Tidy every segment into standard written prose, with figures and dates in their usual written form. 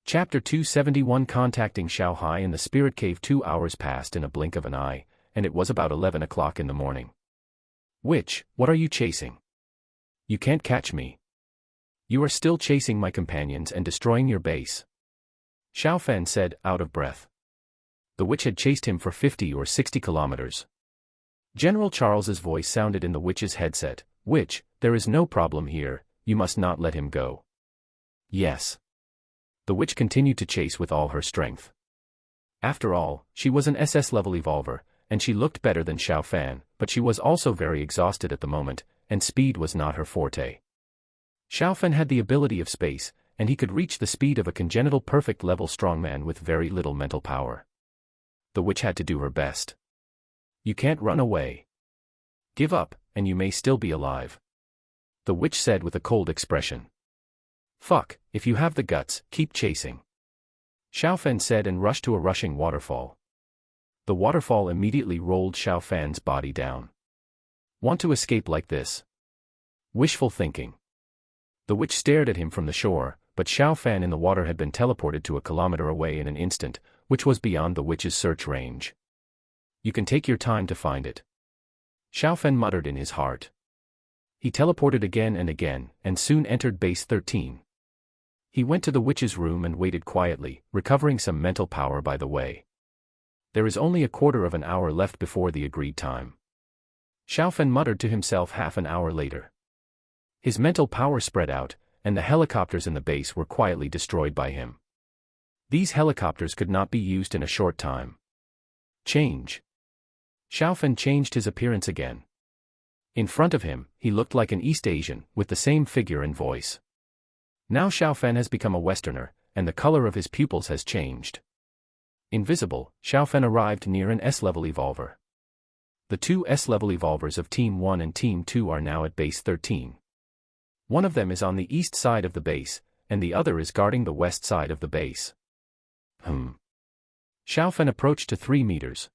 Chapter 271 Contacting Xiaohai in the Spirit Cave. 2 hours passed in a blink of an eye, and it was about 11 o'clock in the morning. Witch, what are you chasing? You can't catch me. You are still chasing my companions and destroying your base. Xiao Fan said, out of breath. The witch had chased him for 50 or 60 kilometers. General Charles's voice sounded in the witch's headset. Witch, there is no problem here, you must not let him go. Yes. The witch continued to chase with all her strength. After all, she was an SS-level evolver, and she looked better than Xiao Fan, but she was also very exhausted at the moment, and speed was not her forte. Xiao Fan had the ability of space, and he could reach the speed of a congenital perfect-level strongman with very little mental power. The witch had to do her best. You can't run away. Give up, and you may still be alive. The witch said with a cold expression. Fuck, if you have the guts, keep chasing. Xiao Fan said and rushed to a rushing waterfall. The waterfall immediately rolled Xiao Fan's body down. Want to escape like this? Wishful thinking. The witch stared at him from the shore, but Xiao Fan in the water had been teleported to a kilometer away in an instant, which was beyond the witch's search range. You can take your time to find it. Xiao Fan muttered in his heart. He teleported again, and soon entered base 13. He went to the witch's room and waited quietly, recovering some mental power by the way. There is only a quarter of an hour left before the agreed time. Xiao Fan muttered to himself half an hour later. His mental power spread out, and the helicopters in the base were quietly destroyed by him. These helicopters could not be used in a short time. Change. Xiao Fan changed his appearance again. In front of him, he looked like an East Asian, with the same figure and voice. Now Xiao Fan has become a Westerner, and the color of his pupils has changed. Invisible, Xiao Fan arrived near an S-level evolver. The two S-level evolvers of Team 1 and Team 2 are now at base 13. One of them is on the east side of the base, and the other is guarding the west side of the base. Xiao Fan approached to 3 meters.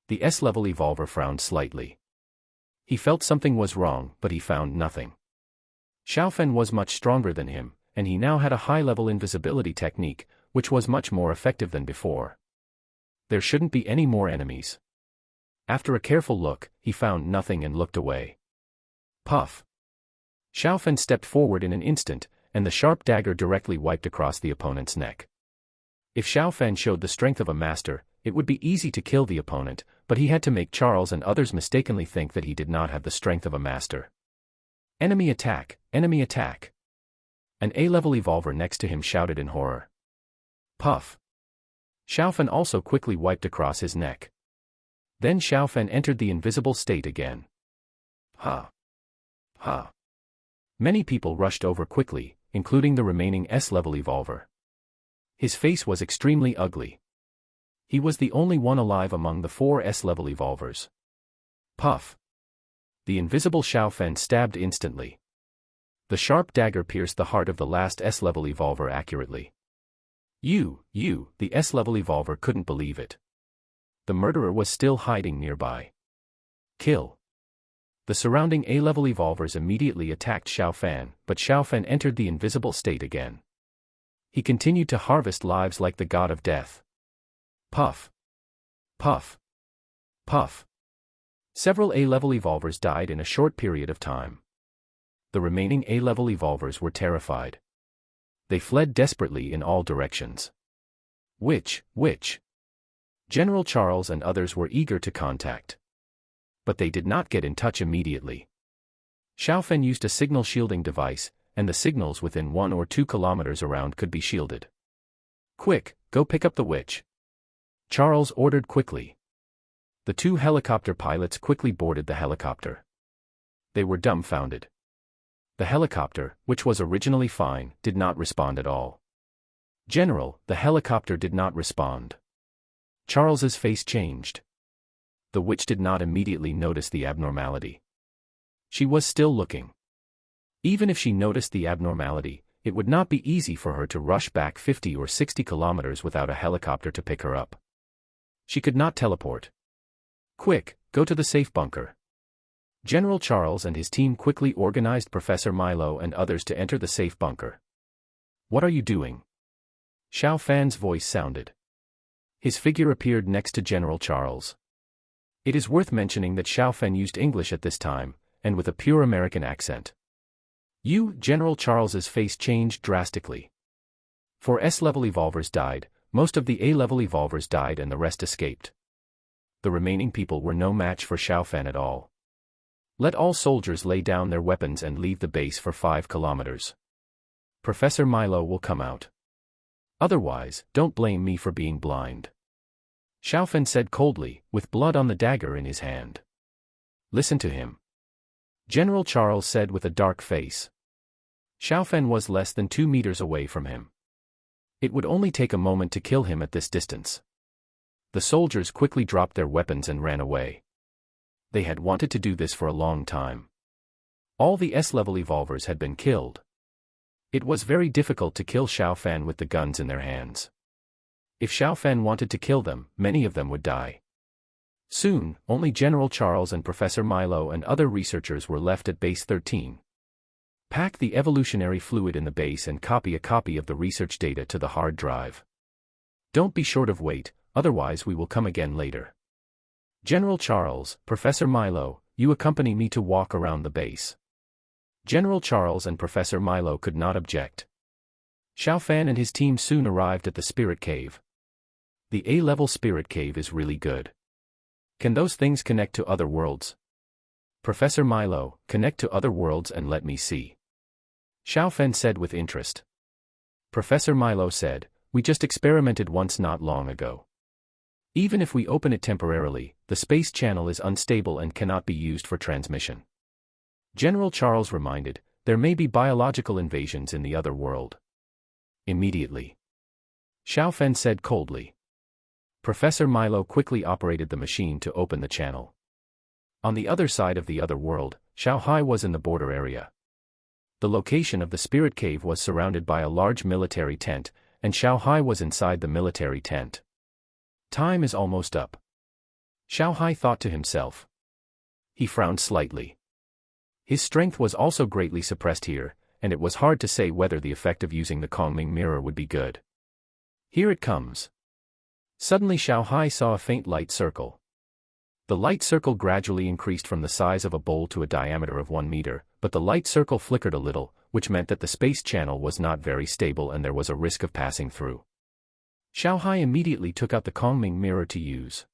The S-level evolver frowned slightly. He felt something was wrong, but he found nothing. Xiao Fan was much stronger than him, and he now had a high-level invisibility technique, which was much more effective than before. There shouldn't be any more enemies. After a careful look, he found nothing and looked away. Puff. Xiao Fan stepped forward in an instant, and the sharp dagger directly wiped across the opponent's neck. If Xiao Fan showed the strength of a master, it would be easy to kill the opponent, but he had to make Charles and others mistakenly think that he did not have the strength of a master. Enemy attack, enemy attack. An A-level evolver next to him shouted in horror. Puff. Xiao Fan also quickly wiped across his neck. Then Xiao Fan entered the invisible state again. Ha. Ha. Many people rushed over quickly, including the remaining S-level evolver. His face was extremely ugly. He was the only one alive among the 4 S-level evolvers. Puff. The invisible Xiao Fan stabbed instantly. The sharp dagger pierced the heart of the last S-level evolver accurately. The S-level evolver couldn't believe it. The murderer was still hiding nearby. Kill. The surrounding A-level evolvers immediately attacked Xiao Fan, but Xiao Fan entered the invisible state again. He continued to harvest lives like the god of death. Puff. Puff. Puff. Several A-level evolvers died in a short period of time. The remaining A-level evolvers were terrified. They fled desperately in all directions. Witch. General Charles and others were eager to contact. But they did not get in touch immediately. Xiao Fan used a signal shielding device, and the signals within 1 or 2 kilometers around could be shielded. Quick, go pick up the witch. Charles ordered quickly. The 2 helicopter pilots quickly boarded the helicopter. They were dumbfounded. The helicopter, which was originally fine, did not respond at all. General, the helicopter did not respond. Charles's face changed. The witch did not immediately notice the abnormality. She was still looking. Even if she noticed the abnormality, it would not be easy for her to rush back 50 or 60 kilometers without a helicopter to pick her up. She could not teleport. Quick, go to the safe bunker. General Charles and his team quickly organized Professor Milo and others to enter the safe bunker. What are you doing? Xiao Fan's voice sounded. His figure appeared next to General Charles. It is worth mentioning that Xiao Fan used English at this time, and with a pure American accent. General Charles's face changed drastically. 4 S-level evolvers died, most of the A-level evolvers died and the rest escaped. The remaining people were no match for Xiao Fan at all. Let all soldiers lay down their weapons and leave the base for 5 kilometers. Professor Milo will come out. Otherwise, don't blame me for being blind. Xiao Fan said coldly, with blood on the dagger in his hand. Listen to him. General Charles said with a dark face. Xiao Fan was less than 2 meters away from him. It would only take a moment to kill him at this distance. The soldiers quickly dropped their weapons and ran away. They had wanted to do this for a long time. All the S-level evolvers had been killed. It was very difficult to kill Xiao Fan with the guns in their hands. If Xiao Fan wanted to kill them, many of them would die. Soon, only General Charles and Professor Milo and other researchers were left at Base 13. Pack the evolutionary fluid in the base and copy a copy of the research data to the hard drive. Don't be short of weight, otherwise we will come again later. General Charles, Professor Milo, you accompany me to walk around the base. General Charles and Professor Milo could not object. Xiao Fan and his team soon arrived at the Spirit Cave. The A-level Spirit Cave is really good. Can those things connect to other worlds? Professor Milo, connect to other worlds and let me see. Xiao Fan said with interest. Professor Milo said, we just experimented once not long ago. Even if we open it temporarily, the space channel is unstable and cannot be used for transmission. General Charles reminded, there may be biological invasions in the other world. Immediately. Xiao Fan said coldly. Professor Milo quickly operated the machine to open the channel. On the other side of the other world, Xiao Hai was in the border area. The location of the Spirit Cave was surrounded by a large military tent, and Xiao Hai was inside the military tent. Time is almost up. Xiao Hai thought to himself. He frowned slightly. His strength was also greatly suppressed here, and it was hard to say whether the effect of using the Kongming mirror would be good. Here it comes. Suddenly Xiao Hai saw a faint light circle. The light circle gradually increased from the size of a bowl to a diameter of 1 meter, but the light circle flickered a little, which meant that the space channel was not very stable and there was a risk of passing through. Xiao Hai immediately took out the Kongming mirror to use.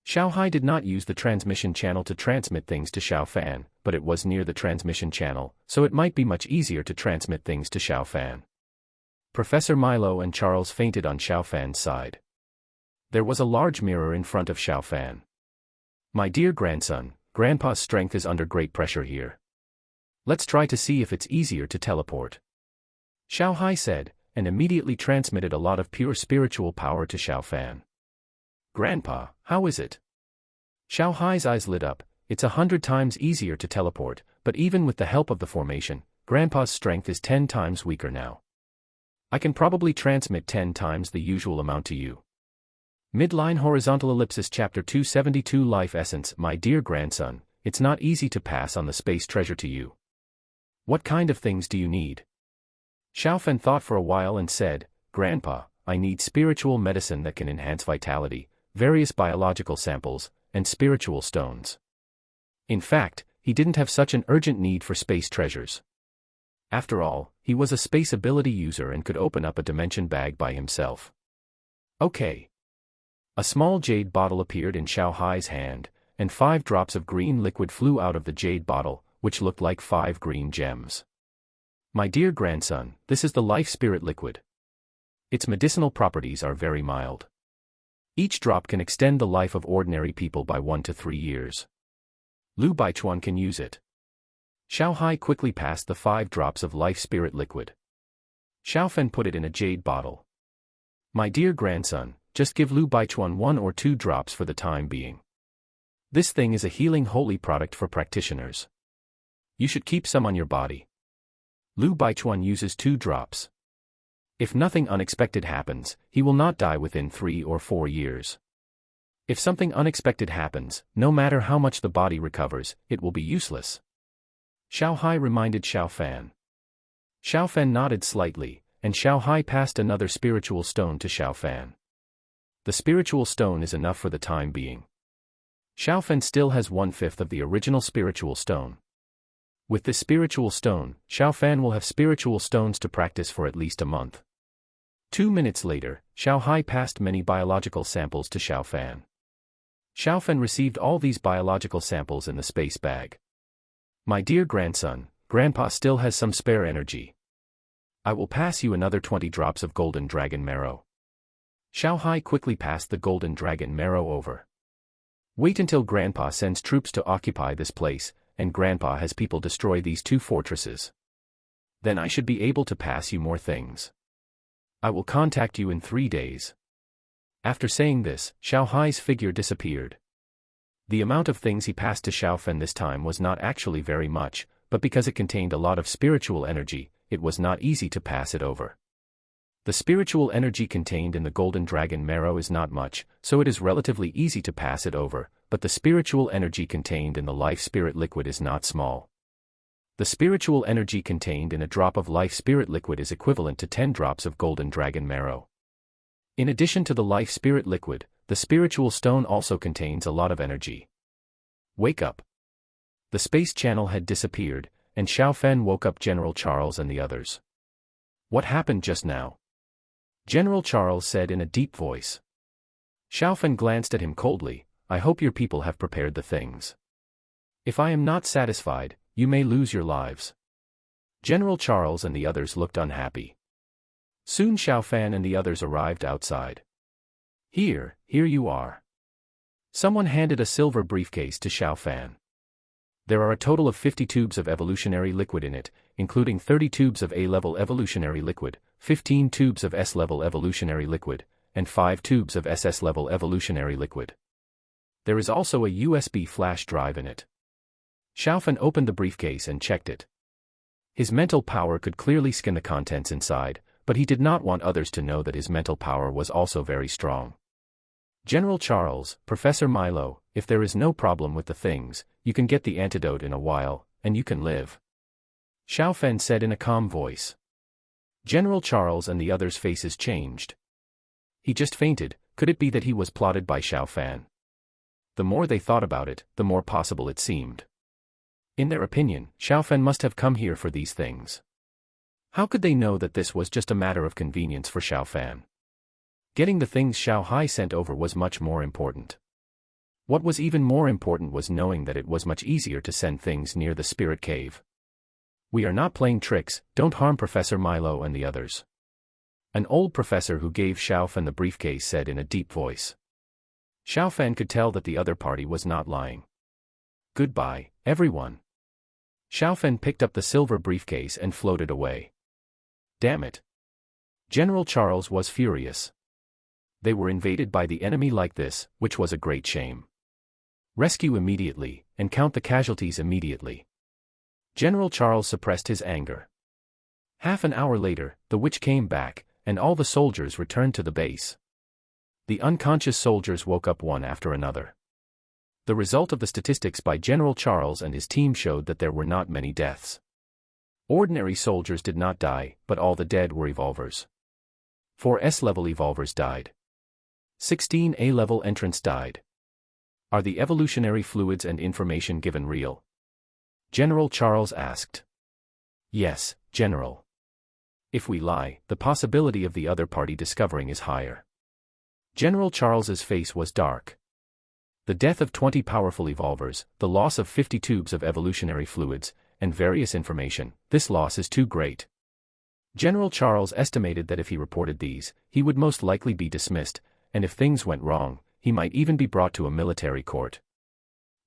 Xiao Hai did not use the transmission channel to transmit things to Xiao Fan, but it was near the transmission channel, so it might be much easier to transmit things to Xiao Fan. Professor Milo and Charles fainted on Xiao Fan's side. There was a large mirror in front of Xiao Fan. My dear grandson, Grandpa's strength is under great pressure here. Let's try to see if it's easier to teleport. Xiao Hai said, and immediately transmitted a lot of pure spiritual power to Xiao Fan. Grandpa, how is it? Xiao Hai's eyes lit up. It's 100 times easier to teleport, but even with the help of the formation, Grandpa's strength is 10 times weaker now. I can probably transmit 10 times the usual amount to you. Midline horizontal ellipsis chapter 272 Life Essence. My dear grandson, it's not easy to pass on the space treasure to you. What kind of things do you need? Xiao Fan thought for a while and said, Grandpa, I need spiritual medicine that can enhance vitality, various biological samples, and spiritual stones. In fact, he didn't have such an urgent need for space treasures. After all, he was a space ability user and could open up a dimension bag by himself. Okay. A small jade bottle appeared in Xiao Hai's hand, and 5 drops of green liquid flew out of the jade bottle, which looked like 5 green gems. My dear grandson, this is the life spirit liquid. Its medicinal properties are very mild. Each drop can extend the life of ordinary people by 1 to 3 years. Lu Baichuan can use it. Xiao Hai quickly passed the 5 drops of life spirit liquid. Xiao Fan put it in a jade bottle. My dear grandson, just give Lu Baichuan 1 or 2 drops for the time being. This thing is a healing holy product for practitioners. You should keep some on your body. Lu Baichuan uses 2 drops. If nothing unexpected happens, he will not die within 3 or 4 years. If something unexpected happens, no matter how much the body recovers, it will be useless. Xiao Hai reminded Xiao Fan. Xiao Fan nodded slightly, and Xiao Hai passed another spiritual stone to Xiao Fan. The spiritual stone is enough for the time being. Xiao Fan still has 1/5 of the original spiritual stone. With this spiritual stone, Xiao Fan will have spiritual stones to practice for at least a month. 2 minutes later, Xiao Hai passed many biological samples to Xiao Fan. Xiao Fan received all these biological samples in the space bag. My dear grandson, Grandpa still has some spare energy. I will pass you another 20 drops of golden dragon marrow. Xiao Hai quickly passed the golden dragon marrow over. Wait until Grandpa sends troops to occupy this place, and Grandpa has people destroy these 2 fortresses. Then I should be able to pass you more things. I will contact you in 3 days. After saying this, Xiao Hai's figure disappeared. The amount of things he passed to Xiao Fan this time was not actually very much, but because it contained a lot of spiritual energy, it was not easy to pass it over. The spiritual energy contained in the golden dragon marrow is not much, so it is relatively easy to pass it over, but the spiritual energy contained in the life spirit liquid is not small. The spiritual energy contained in a drop of life spirit liquid is equivalent to 10 drops of golden dragon marrow. In addition to the life spirit liquid, the spiritual stone also contains a lot of energy. Wake up. The space channel had disappeared, and Xiao Fan woke up General Charles and the others. What happened just now? General Charles said in a deep voice. Xiao Fan glanced at him coldly. I hope your people have prepared the things. If I am not satisfied, you may lose your lives. General Charles and the others looked unhappy. Soon Xiao Fan and the others arrived outside. Here you are. Someone handed a silver briefcase to Xiao Fan. There are a total of 50 tubes of evolutionary liquid in it, including 30 tubes of A-level evolutionary liquid, 15 tubes of S-level evolutionary liquid, and 5 tubes of SS-level evolutionary liquid. There is also a USB flash drive in it. Xiao Fan opened the briefcase and checked it. His mental power could clearly scan the contents inside, but he did not want others to know that his mental power was also very strong. General Charles, Professor Milo, if there is no problem with the things, you can get the antidote in a while, and you can live. Xiao Fan said in a calm voice. General Charles and the others' faces changed. He just fainted. Could it be that he was plotted by Xiao Fan? The more they thought about it, the more possible it seemed. In their opinion, Xiao Fan must have come here for these things. How could they know that this was just a matter of convenience for Xiao Fan? Getting the things Xiao Hai sent over was much more important. What was even more important was knowing that it was much easier to send things near the spirit cave. We are not playing tricks, don't harm Professor Milo and the others. An old professor who gave Xiao Fan the briefcase said in a deep voice. Xiao Fan could tell that the other party was not lying. Goodbye, everyone. Xiao Fan picked up the silver briefcase and floated away. Damn it. General Charles was furious. They were invaded by the enemy like this, which was a great shame. Rescue immediately, and count the casualties immediately. General Charles suppressed his anger. Half an hour later, the witch came back, and all the soldiers returned to the base. The unconscious soldiers woke up one after another. The result of the statistics by General Charles and his team showed that there were not many deaths. Ordinary soldiers did not die, but all the dead were evolvers. 4 S-level evolvers died. 16 A-level entrants died. Are the evolutionary fluids and information given real? General Charles asked. Yes, General. If we lie, the possibility of the other party discovering is higher. General Charles's face was dark. The death of 20 powerful evolvers, the loss of 50 tubes of evolutionary fluids, and various information, this loss is too great. General Charles estimated that if he reported these, he would most likely be dismissed, and if things went wrong, he might even be brought to a military court.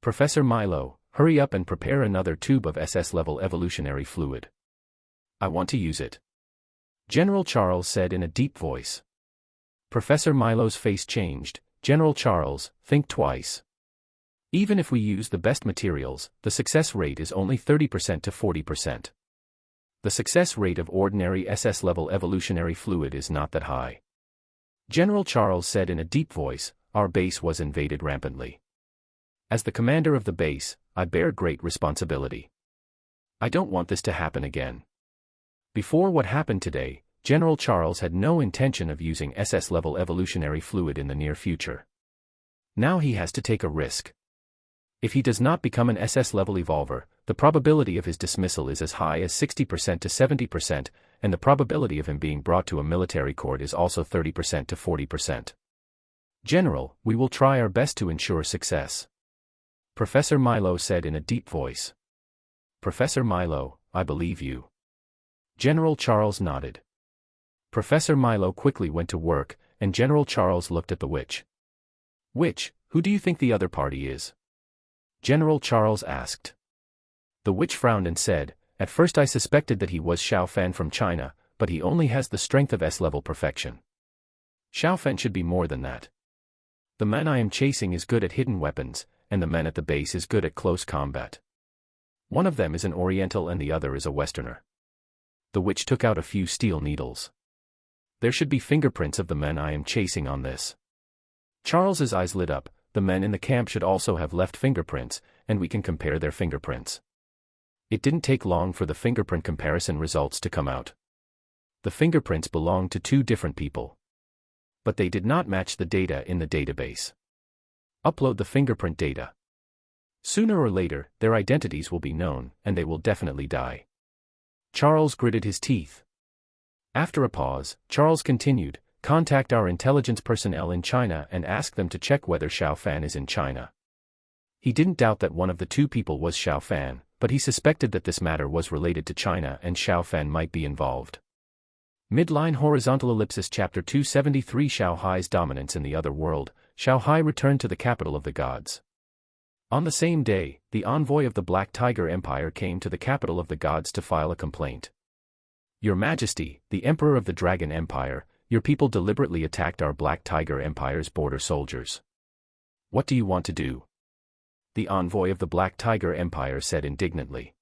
Professor Milo, hurry up and prepare another tube of SS-level evolutionary fluid. I want to use it. General Charles said in a deep voice. Professor Milo's face changed. General Charles, think twice. Even if we use the best materials, the success rate is only 30% to 40%. The success rate of ordinary SS-level evolutionary fluid is not that high. General Charles said in a deep voice, our base was invaded rampantly. As the commander of the base, I bear great responsibility. I don't want this to happen again. Before what happened today, General Charles had no intention of using SS-level evolutionary fluid in the near future. Now he has to take a risk. If he does not become an SS-level evolver, the probability of his dismissal is as high as 60% to 70%, and the probability of him being brought to a military court is also 30% to 40%. General, we will try our best to ensure success, Professor Milo said in a deep voice. Professor Milo, I believe you. General Charles nodded. Professor Milo quickly went to work, and General Charles looked at the witch. Witch, who do you think the other party is? General Charles asked. The witch frowned and said, at first I suspected that he was Xiao Fan from China, but he only has the strength of S-level perfection. Xiao Fan should be more than that. The man I am chasing is good at hidden weapons, and the man at the base is good at close combat. One of them is an Oriental and the other is a Westerner. The witch took out a few steel needles. There should be fingerprints of the men I am chasing on this. Charles's eyes lit up. The men in the camp should also have left fingerprints, and we can compare their fingerprints. It didn't take long for the fingerprint comparison results to come out. The fingerprints belonged to two different people. But they did not match the data in the database. Upload the fingerprint data. Sooner or later, their identities will be known, and they will definitely die. Charles gritted his teeth. After a pause, Charles continued, contact our intelligence personnel in China and ask them to check whether Xiao Fan is in China. He didn't doubt that one of the two people was Xiao Fan, but he suspected that this matter was related to China and Xiao Fan might be involved. Midline horizontal ellipsis chapter 273 Xiao Hai's dominance in the other world. Xiao Hai returned to the capital of the gods. On the same day, the envoy of the Black Tiger Empire came to the capital of the gods to file a complaint. Your Majesty, the Emperor of the Dragon Empire, your people deliberately attacked our Black Tiger Empire's border soldiers. What do you want to do? The envoy of the Black Tiger Empire said indignantly.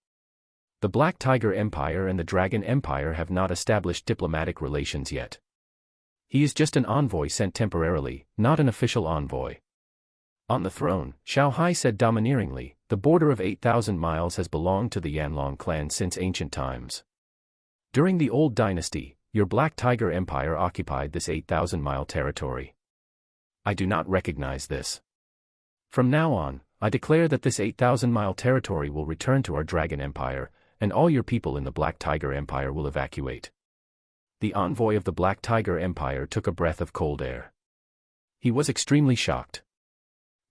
The Black Tiger Empire and the Dragon Empire have not established diplomatic relations yet. He is just an envoy sent temporarily, not an official envoy. On the throne, Xiao Hai said domineeringly, the border of 8,000 miles has belonged to the Yanlong clan since ancient times. During the Old Dynasty, your Black Tiger Empire occupied this 8,000-mile territory. I do not recognize this. From now on, I declare that this 8,000-mile territory will return to our Dragon Empire, and all your people in the Black Tiger Empire will evacuate. The envoy of the Black Tiger Empire took a breath of cold air. He was extremely shocked.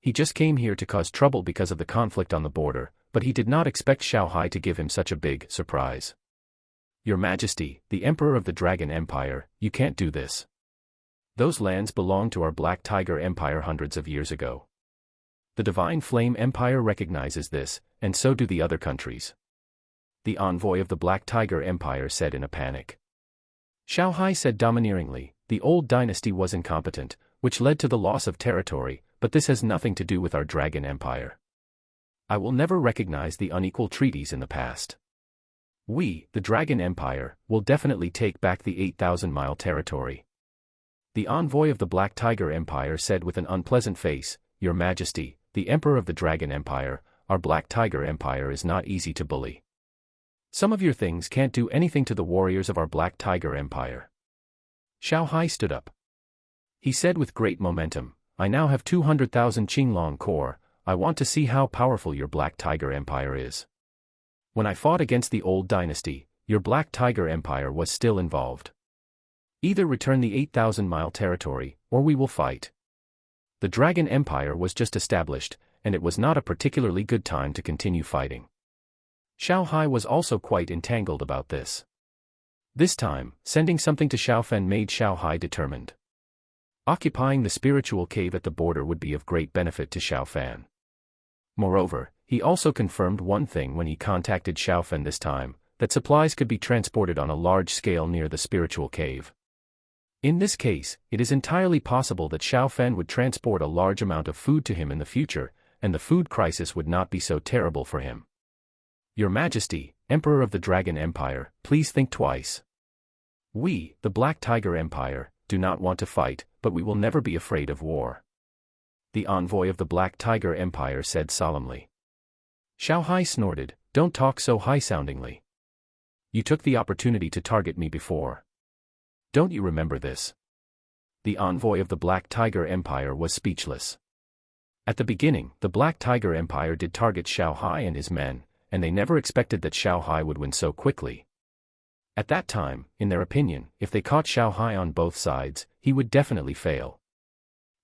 He just came here to cause trouble because of the conflict on the border, but he did not expect Xiao Hai to give him such a big surprise. Your Majesty, the Emperor of the Dragon Empire, you can't do this. Those lands belonged to our Black Tiger Empire hundreds of years ago. The Divine Flame Empire recognizes this, and so do the other countries. The envoy of the Black Tiger Empire said in a panic. Xiao Hai said domineeringly, the old dynasty was incompetent, which led to the loss of territory, but this has nothing to do with our Dragon Empire. I will never recognize the unequal treaties in the past. We, the Dragon Empire, will definitely take back the 8,000-mile territory. The envoy of the Black Tiger Empire said with an unpleasant face, Your Majesty, the Emperor of the Dragon Empire, our Black Tiger Empire is not easy to bully. Some of your things can't do anything to the warriors of our Black Tiger Empire. Xiao Hai stood up. He said with great momentum, I now have 200,000 Qinglong core, I want to see how powerful your Black Tiger Empire is. When I fought against the old dynasty, your Black Tiger Empire was still involved. Either return the 8,000-mile territory, or we will fight. The Dragon Empire was just established, and it was not a particularly good time to continue fighting. Xiao Hai was also quite entangled about this. This time, sending something to Xiao Fan made Xiao Hai determined. Occupying the spiritual cave at the border would be of great benefit to Xiao Fan. Moreover, he also confirmed one thing when he contacted Xiao Fan this time, that supplies could be transported on a large scale near the spiritual cave. In this case, it is entirely possible that Xiao Fan would transport a large amount of food to him in the future, and the food crisis would not be so terrible for him. Your Majesty, Emperor of the Dragon Empire, please think twice. We, the Black Tiger Empire, do not want to fight, but we will never be afraid of war. The envoy of the Black Tiger Empire said solemnly. Xiao Hai snorted, don't talk so high-soundingly. You took the opportunity to target me before. Don't you remember this? The envoy of the Black Tiger Empire was speechless. At the beginning, the Black Tiger Empire did target Xiao Hai and his men, and they never expected that Xiao Hai would win so quickly. At that time, in their opinion, if they caught Xiao Hai on both sides, he would definitely fail.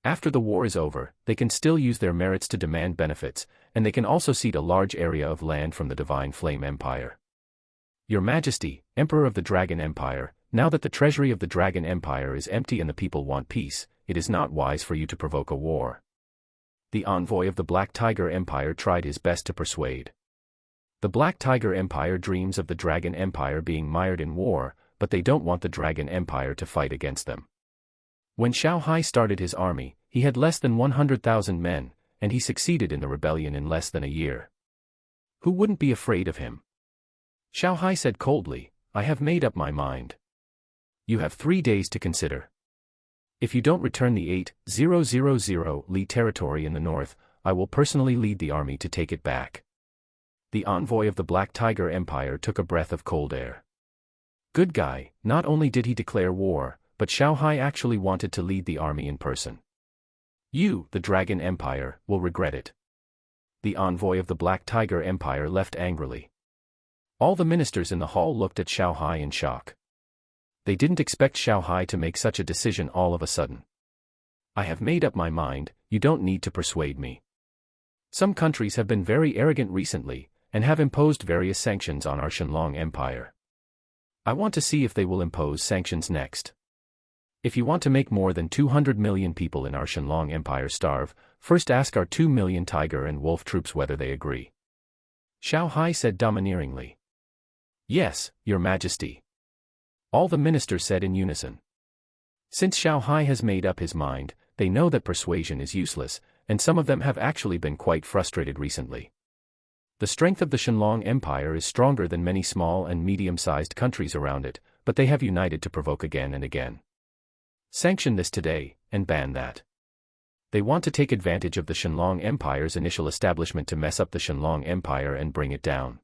After the war is over, they can still use their merits to demand benefits, and they can also cede a large area of land from the Divine Flame Empire. Your Majesty, Emperor of the Dragon Empire, now that the treasury of the Dragon Empire is empty and the people want peace, it is not wise for you to provoke a war. The envoy of the Black Tiger Empire tried his best to persuade. The Black Tiger Empire dreams of the Dragon Empire being mired in war, but they don't want the Dragon Empire to fight against them. When Xiao Hai started his army, he had less than 100,000 men, and he succeeded in the rebellion in less than a year. Who wouldn't be afraid of him? Xiao Hai said coldly, I have made up my mind. You have 3 days to consider. If you don't return the 8,000 Li territory in the north, I will personally lead the army to take it back. The envoy of the Black Tiger Empire took a breath of cold air. Good guy, not only did he declare war, but Xiao Hai actually wanted to lead the army in person. You, the Dragon Empire, will regret it. The envoy of the Black Tiger Empire left angrily. All the ministers in the hall looked at Xiao Hai in shock. They didn't expect Xiao Hai to make such a decision all of a sudden. I have made up my mind, you don't need to persuade me. Some countries have been very arrogant recently, and have imposed various sanctions on our Shenlong Empire. I want to see if they will impose sanctions next. If you want to make more than 200 million people in our Shenlong Empire starve, first ask our 2 million tiger and wolf troops whether they agree. Xiao Hai said domineeringly. Yes, Your Majesty. All the ministers said in unison. Since Xiao Hai has made up his mind, they know that persuasion is useless, and some of them have actually been quite frustrated recently. The strength of the Shenlong Empire is stronger than many small and medium-sized countries around it, but they have united to provoke again and again. Sanction this today, and ban that. They want to take advantage of the Shenlong Empire's initial establishment to mess up the Shenlong Empire and bring it down.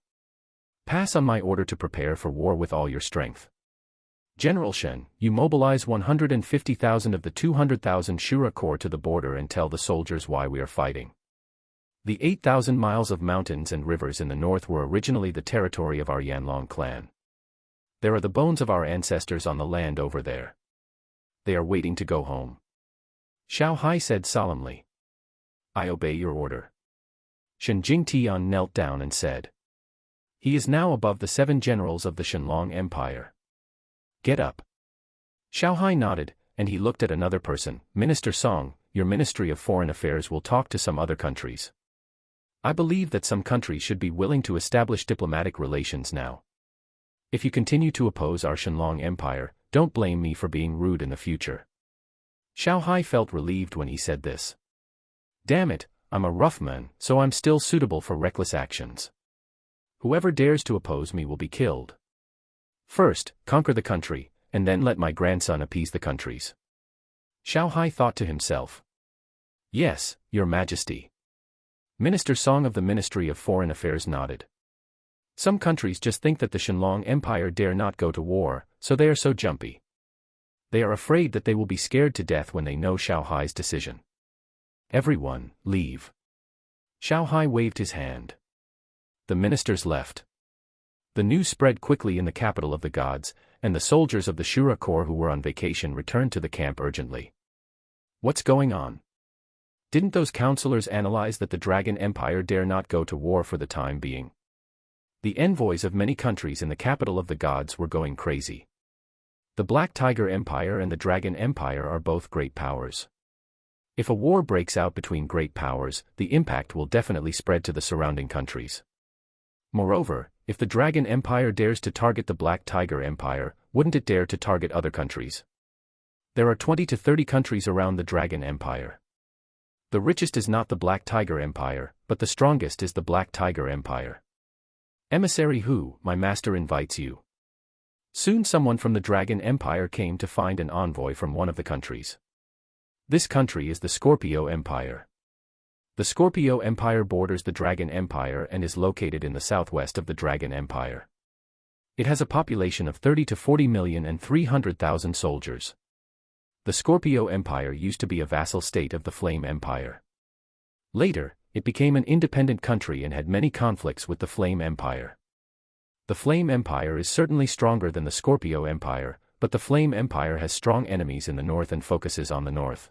Pass on my order to prepare for war with all your strength. General Shen, you mobilize 150,000 of the 200,000 Shura Corps to the border and tell the soldiers why we are fighting. The 8,000 miles of mountains and rivers in the north were originally the territory of our Yanlong clan. There are the bones of our ancestors on the land over there. They are waiting to go home. Xiao Hai said solemnly. I obey your order. Shen Jingtian knelt down and said. He is now above the 7 generals of the Shenlong Empire. Get up. Xiao Hai nodded, and he looked at another person. Minister Song, your Ministry of Foreign Affairs will talk to some other countries. I believe that some countries should be willing to establish diplomatic relations now. If you continue to oppose our Shenlong Empire, don't blame me for being rude in the future. Xiao Hai felt relieved when he said this. Damn it, I'm a rough man, so I'm still suitable for reckless actions. Whoever dares to oppose me will be killed. First, conquer the country, and then let my grandson appease the countries. Xiao Hai thought to himself. Yes, Your Majesty. Minister Song of the Ministry of Foreign Affairs nodded. Some countries just think that the Shenlong Empire dare not go to war, so they are so jumpy. They are afraid that they will be scared to death when they know Xiao Hai's decision. Everyone, leave. Xiao Hai waved his hand. The ministers left. The news spread quickly in the capital of the gods, and the soldiers of the Shura Corps who were on vacation returned to the camp urgently. What's going on? Didn't those counselors analyze that the Dragon Empire dare not go to war for the time being? The envoys of many countries in the capital of the gods were going crazy. The Black Tiger Empire and the Dragon Empire are both great powers. If a war breaks out between great powers, the impact will definitely spread to the surrounding countries. Moreover, if the Dragon Empire dares to target the Black Tiger Empire, wouldn't it dare to target other countries? There are 20 to 30 countries around the Dragon Empire. The richest is not the Black Tiger Empire, but the strongest is the Black Tiger Empire. Emissary Hu, my master invites you. Soon someone from the Dragon Empire came to find an envoy from one of the countries. This country is the Scorpio Empire. The Scorpio Empire borders the Dragon Empire and is located in the southwest of the Dragon Empire. It has a population of 30 to 40 million and 300,000 soldiers. The Scorpio Empire used to be a vassal state of the Flame Empire. Later, it became an independent country and had many conflicts with the Flame Empire. The Flame Empire is certainly stronger than the Scorpio Empire, but the Flame Empire has strong enemies in the north and focuses on the north.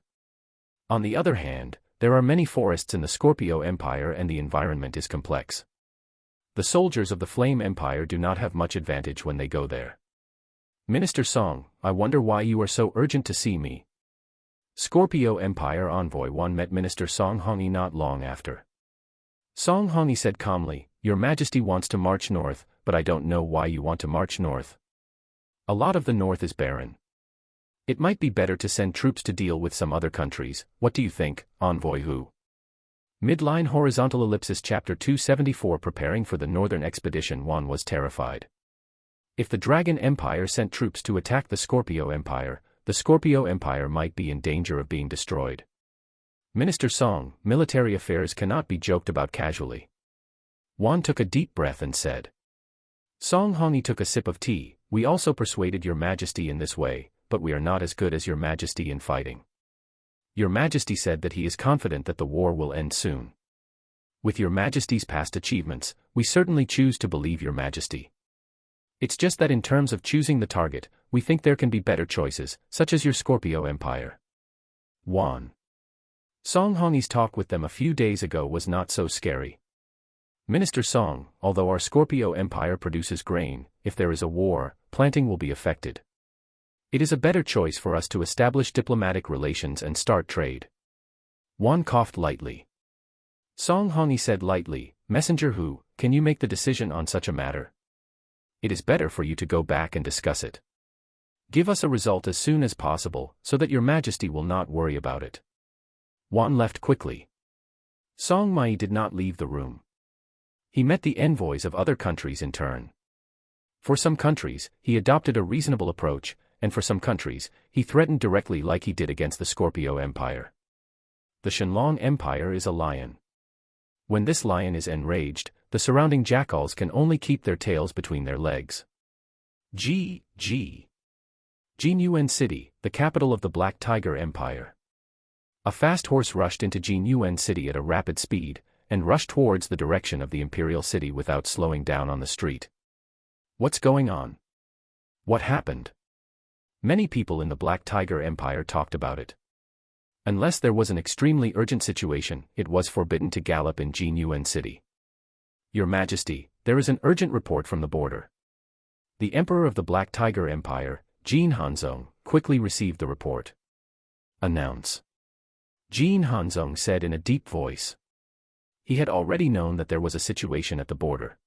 On the other hand, there are many forests in the Scorpio Empire and the environment is complex. The soldiers of the Flame Empire do not have much advantage when they go there. Minister Song, I wonder why you are so urgent to see me. Scorpio Empire Envoy 1 met Minister Song Hongi not long after. Song Hongi said calmly, Your Majesty wants to march north, but I don't know why you want to march north. A lot of the north is barren. It might be better to send troops to deal with some other countries. What do you think, Envoy Hu? Midline horizontal ellipsis chapter 274 Preparing for the Northern Expedition 1 was terrified. If the Dragon Empire sent troops to attack the Scorpio Empire might be in danger of being destroyed. Minister Song, military affairs cannot be joked about casually. Wan took a deep breath and said. Song Hongi took a sip of tea, we also persuaded Your Majesty in this way, but we are not as good as Your Majesty in fighting. Your Majesty said that he is confident that the war will end soon. With Your Majesty's past achievements, we certainly choose to believe Your Majesty. It's just that in terms of choosing the target, we think there can be better choices, such as your Scorpio Empire. 1. Song Hongi's talk with them a few days ago was not so scary. Minister Song, although our Scorpio Empire produces grain, if there is a war, planting will be affected. It is a better choice for us to establish diplomatic relations and start trade. Wan coughed lightly. Song Hongi said lightly, Messenger Hu, can you make the decision on such a matter? It is better for you to go back and discuss it. Give us a result as soon as possible, so that Your Majesty will not worry about it. Wan left quickly. Song Mai did not leave the room. He met the envoys of other countries in turn. For some countries, he adopted a reasonable approach, and for some countries, he threatened directly like he did against the Scorpio Empire. The Shenlong Empire is a lion. When this lion is enraged, the surrounding jackals can only keep their tails between their legs. Jinyuan City, the capital of the Black Tiger Empire. A fast horse rushed into Jinyuan City at a rapid speed, and rushed towards the direction of the imperial city without slowing down on the street. What's going on? What happened? Many people in the Black Tiger Empire talked about it. Unless there was an extremely urgent situation, it was forbidden to gallop in Jinyuan City. Your Majesty, there is an urgent report from the border. The Emperor of the Black Tiger Empire, Jin Hanzong, quickly received the report. Announce. Jin Hanzong said in a deep voice. He had already known that there was a situation at the border.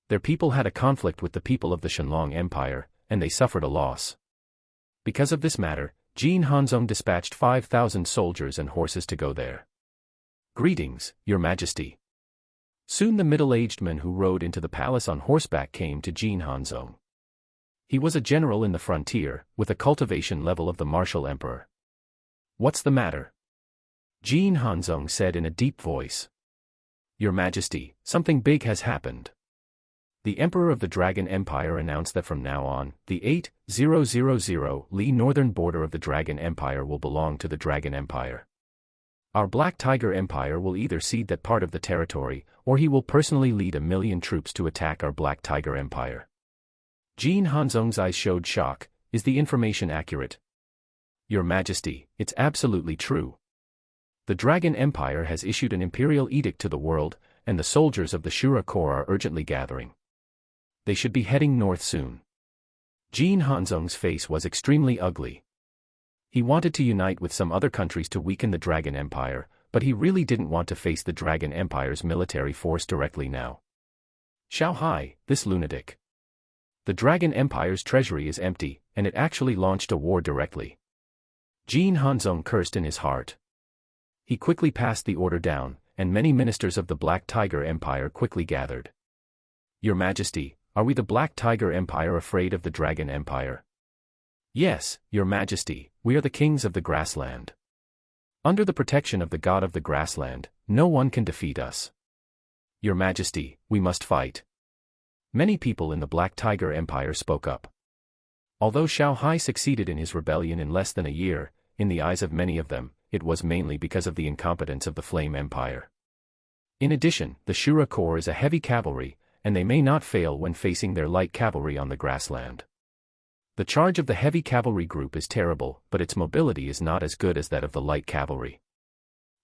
Their people had a conflict with the people of the Shenlong Empire, and they suffered a loss. Because of this matter, Jin Hanzong dispatched 5,000 soldiers and horses to go there. Greetings, Your Majesty. Soon the middle-aged man who rode into the palace on horseback came to Jin Hanzong. He was a general in the frontier, with a cultivation level of the martial emperor. What's the matter? Jin Hanzong said in a deep voice. Your Majesty, something big has happened. The Emperor of the Dragon Empire announced that from now on, the 8,000 li northern border of the Dragon Empire will belong to the Dragon Empire. Our Black Tiger Empire will either cede that part of the territory, or he will personally lead 1,000,000 troops to attack our Black Tiger Empire. Jin Hanzong's eyes showed shock. Is the information accurate? Your Majesty, it's absolutely true. The Dragon Empire has issued an imperial edict to the world, and the soldiers of the Shura Corps are urgently gathering. They should be heading north soon. Jin Hanzong's face was extremely ugly. He wanted to unite with some other countries to weaken the Dragon Empire, but he really didn't want to face the Dragon Empire's military force directly now. Xiao Hai, this lunatic. The Dragon Empire's treasury is empty, and it actually launched a war directly. Jin Hanzong cursed in his heart. He quickly passed the order down, and many ministers of the Black Tiger Empire quickly gathered. Your Majesty, are we the Black Tiger Empire afraid of the Dragon Empire? Yes, Your Majesty, we are the kings of the grassland. Under the protection of the god of the grassland, no one can defeat us. Your Majesty, we must fight. Many people in the Black Tiger Empire spoke up. Although Xiao Hai succeeded in his rebellion in less than a year, in the eyes of many of them, it was mainly because of the incompetence of the Flame Empire. In addition, the Shura Corps is a heavy cavalry, and they may not fail when facing their light cavalry on the grassland. The charge of the heavy cavalry group is terrible, but its mobility is not as good as that of the light cavalry.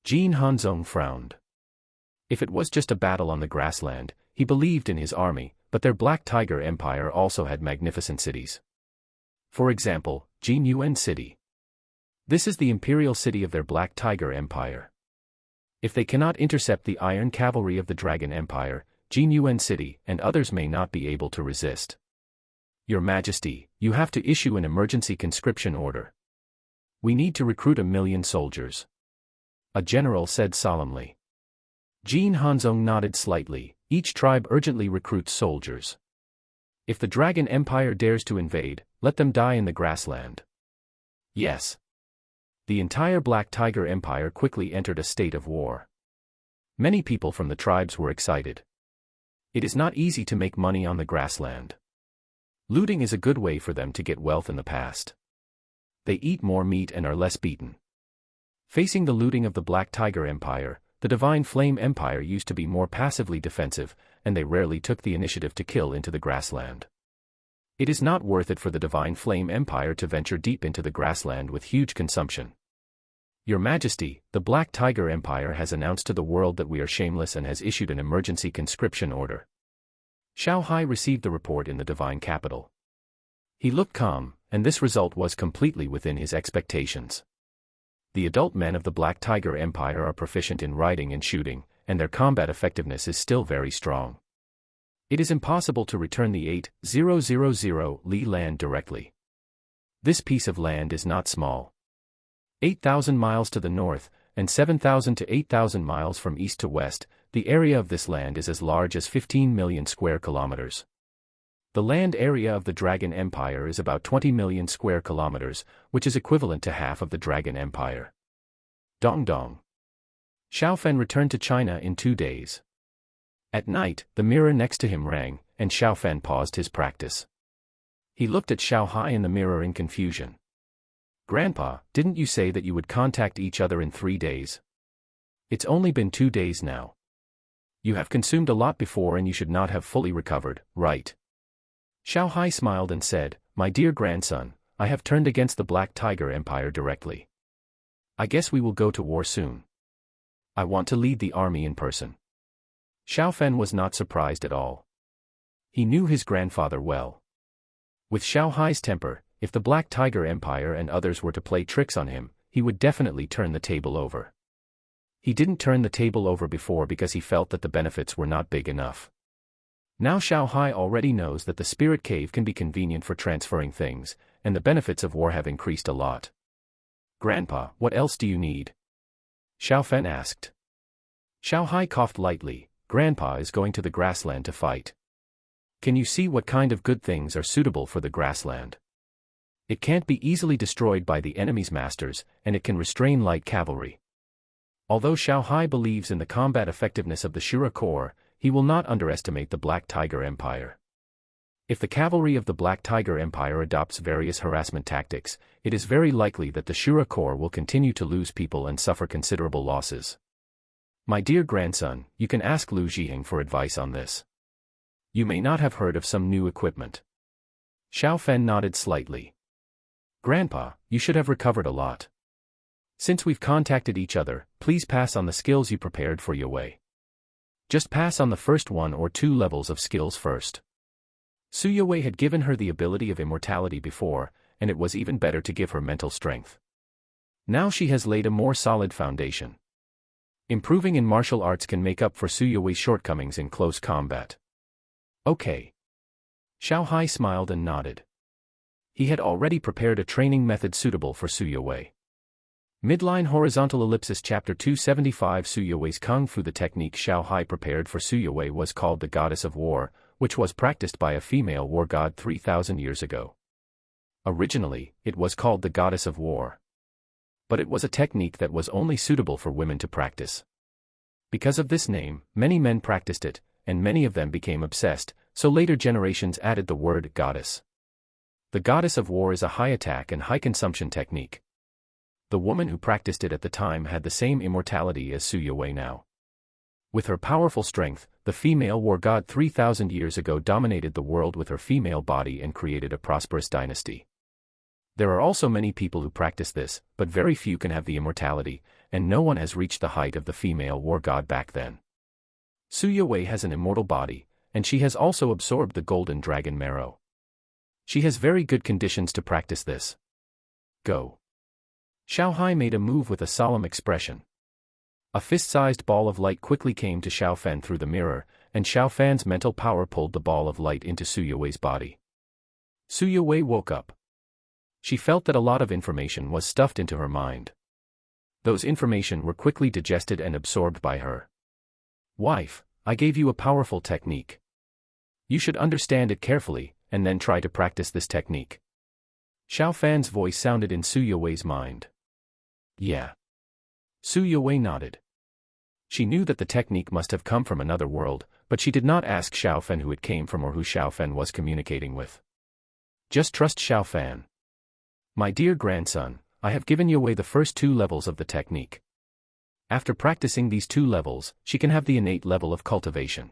Jin Hanzong frowned. If it was just a battle on the grassland, he believed in his army, but their Black Tiger Empire also had magnificent cities. For example, Jin Yuan City. This is the imperial city of their Black Tiger Empire. If they cannot intercept the iron cavalry of the Dragon Empire, Jin Yuan City and others may not be able to resist. Your Majesty, you have to issue an emergency conscription order. We need to recruit 1 million soldiers. A general said solemnly. Jin Hanzong nodded slightly. Each tribe urgently recruits soldiers. If the Dragon Empire dares to invade, let them die in the grassland. Yes. The entire Black Tiger Empire quickly entered a state of war. Many people from the tribes were excited. It is not easy to make money on the grassland. Looting is a good way for them to get wealth in the past. They eat more meat and are less beaten. Facing the looting of the Black Tiger Empire, the Divine Flame Empire used to be more passively defensive, and they rarely took the initiative to kill into the grassland. It is not worth it for the Divine Flame Empire to venture deep into the grassland with huge consumption. Your Majesty, the Black Tiger Empire has announced to the world that we are shameless and has issued an emergency conscription order. Xiao Hai received the report in the divine capital. He looked calm, and this result was completely within his expectations. The adult men of the Black Tiger Empire are proficient in riding and shooting, and their combat effectiveness is still very strong. It is impossible to return the 8,000 li land directly. This piece of land is not small. 8,000 miles to the north, and 7,000 to 8,000 miles from east to west, the area of this land is as large as 15 million square kilometers. The land area of the Dragon Empire is about 20 million square kilometers, which is equivalent to half of the Dragon Empire. Dong dong. Xiao Fen returned to China in 2 days. At night, the mirror next to him rang, and Xiao Fen paused his practice. He looked at Xiao Hai in the mirror in confusion. Grandpa, didn't you say that you would contact each other in 3 days? It's only been 2 days now. You have consumed a lot before and you should not have fully recovered, right? Xiao Hai smiled and said, My dear grandson, I have turned against the Black Tiger Empire directly. I guess we will go to war soon. I want to lead the army in person. Xiao Fen was not surprised at all. He knew his grandfather well. With Xiao Hai's temper, if the Black Tiger Empire and others were to play tricks on him, he would definitely turn the table over. He didn't turn the table over before because he felt that the benefits were not big enough. Now Xiao Hai already knows that the spirit cave can be convenient for transferring things, and the benefits of war have increased a lot. Grandpa, what else do you need? Xiao Fen asked. Xiao Hai coughed lightly. Grandpa is going to the grassland to fight. Can you see what kind of good things are suitable for the grassland? It can't be easily destroyed by the enemy's masters, and it can restrain light cavalry. Although Xiao Hai believes in the combat effectiveness of the Shura Corps, he will not underestimate the Black Tiger Empire. If the cavalry of the Black Tiger Empire adopts various harassment tactics, it is very likely that the Shura Corps will continue to lose people and suffer considerable losses. My dear grandson, you can ask Lu Zhiheng for advice on this. You may not have heard of some new equipment. Xiao Fen nodded slightly. Grandpa, you should have recovered a lot. Since we've contacted each other, please pass on the skills you prepared for Yue Wei. Just pass on the first 1 or 2 levels of skills first. Su Yue Wei had given her the ability of immortality before, and it was even better to give her mental strength. Now she has laid a more solid foundation. Improving in martial arts can make up for Su Yue Wei's shortcomings in close combat. Okay. Xiao Hai smiled and nodded. He had already prepared a training method suitable for Su Yue Wei. Midline horizontal ellipsis chapter 275 Su Yue Wei's Kung Fu. The technique Xiao Hai prepared for Su Yue Wei was called the Goddess of War, which was practiced by a female war god 3,000 years ago. Originally, it was called the Goddess of War. But it was a technique that was only suitable for women to practice. Because of this name, many men practiced it, and many of them became obsessed, so later generations added the word goddess. The goddess of war is a high attack and high consumption technique. The woman who practiced it at the time had the same immortality as Su Yue now. With her powerful strength, the female war god 3,000 years ago dominated the world with her female body and created a prosperous dynasty. There are also many people who practice this, but very few can have the immortality, and no one has reached the height of the female war god back then. Su Yue has an immortal body, and she has also absorbed the golden dragon marrow. She has very good conditions to practice this. Go. Xiao Hai made a move with a solemn expression. A fist-sized ball of light quickly came to Xiao Fan through the mirror, and Xiao Fan's mental power pulled the ball of light into Su Yue's body. Su Yue woke up. She felt that a lot of information was stuffed into her mind. Those information were quickly digested and absorbed by her. Wife, I gave you a powerful technique. You should understand it carefully, and then try to practice this technique. Xiao Fan's voice sounded in Su Yue's mind. Yeah. Su Yue nodded. She knew that the technique must have come from another world, but she did not ask Xiao Fan who it came from or who Xiao Fan was communicating with. Just trust Xiao Fan. My dear grandson, I have given Yue the first 2 levels of the technique. After practicing these 2 levels, she can have the innate level of cultivation.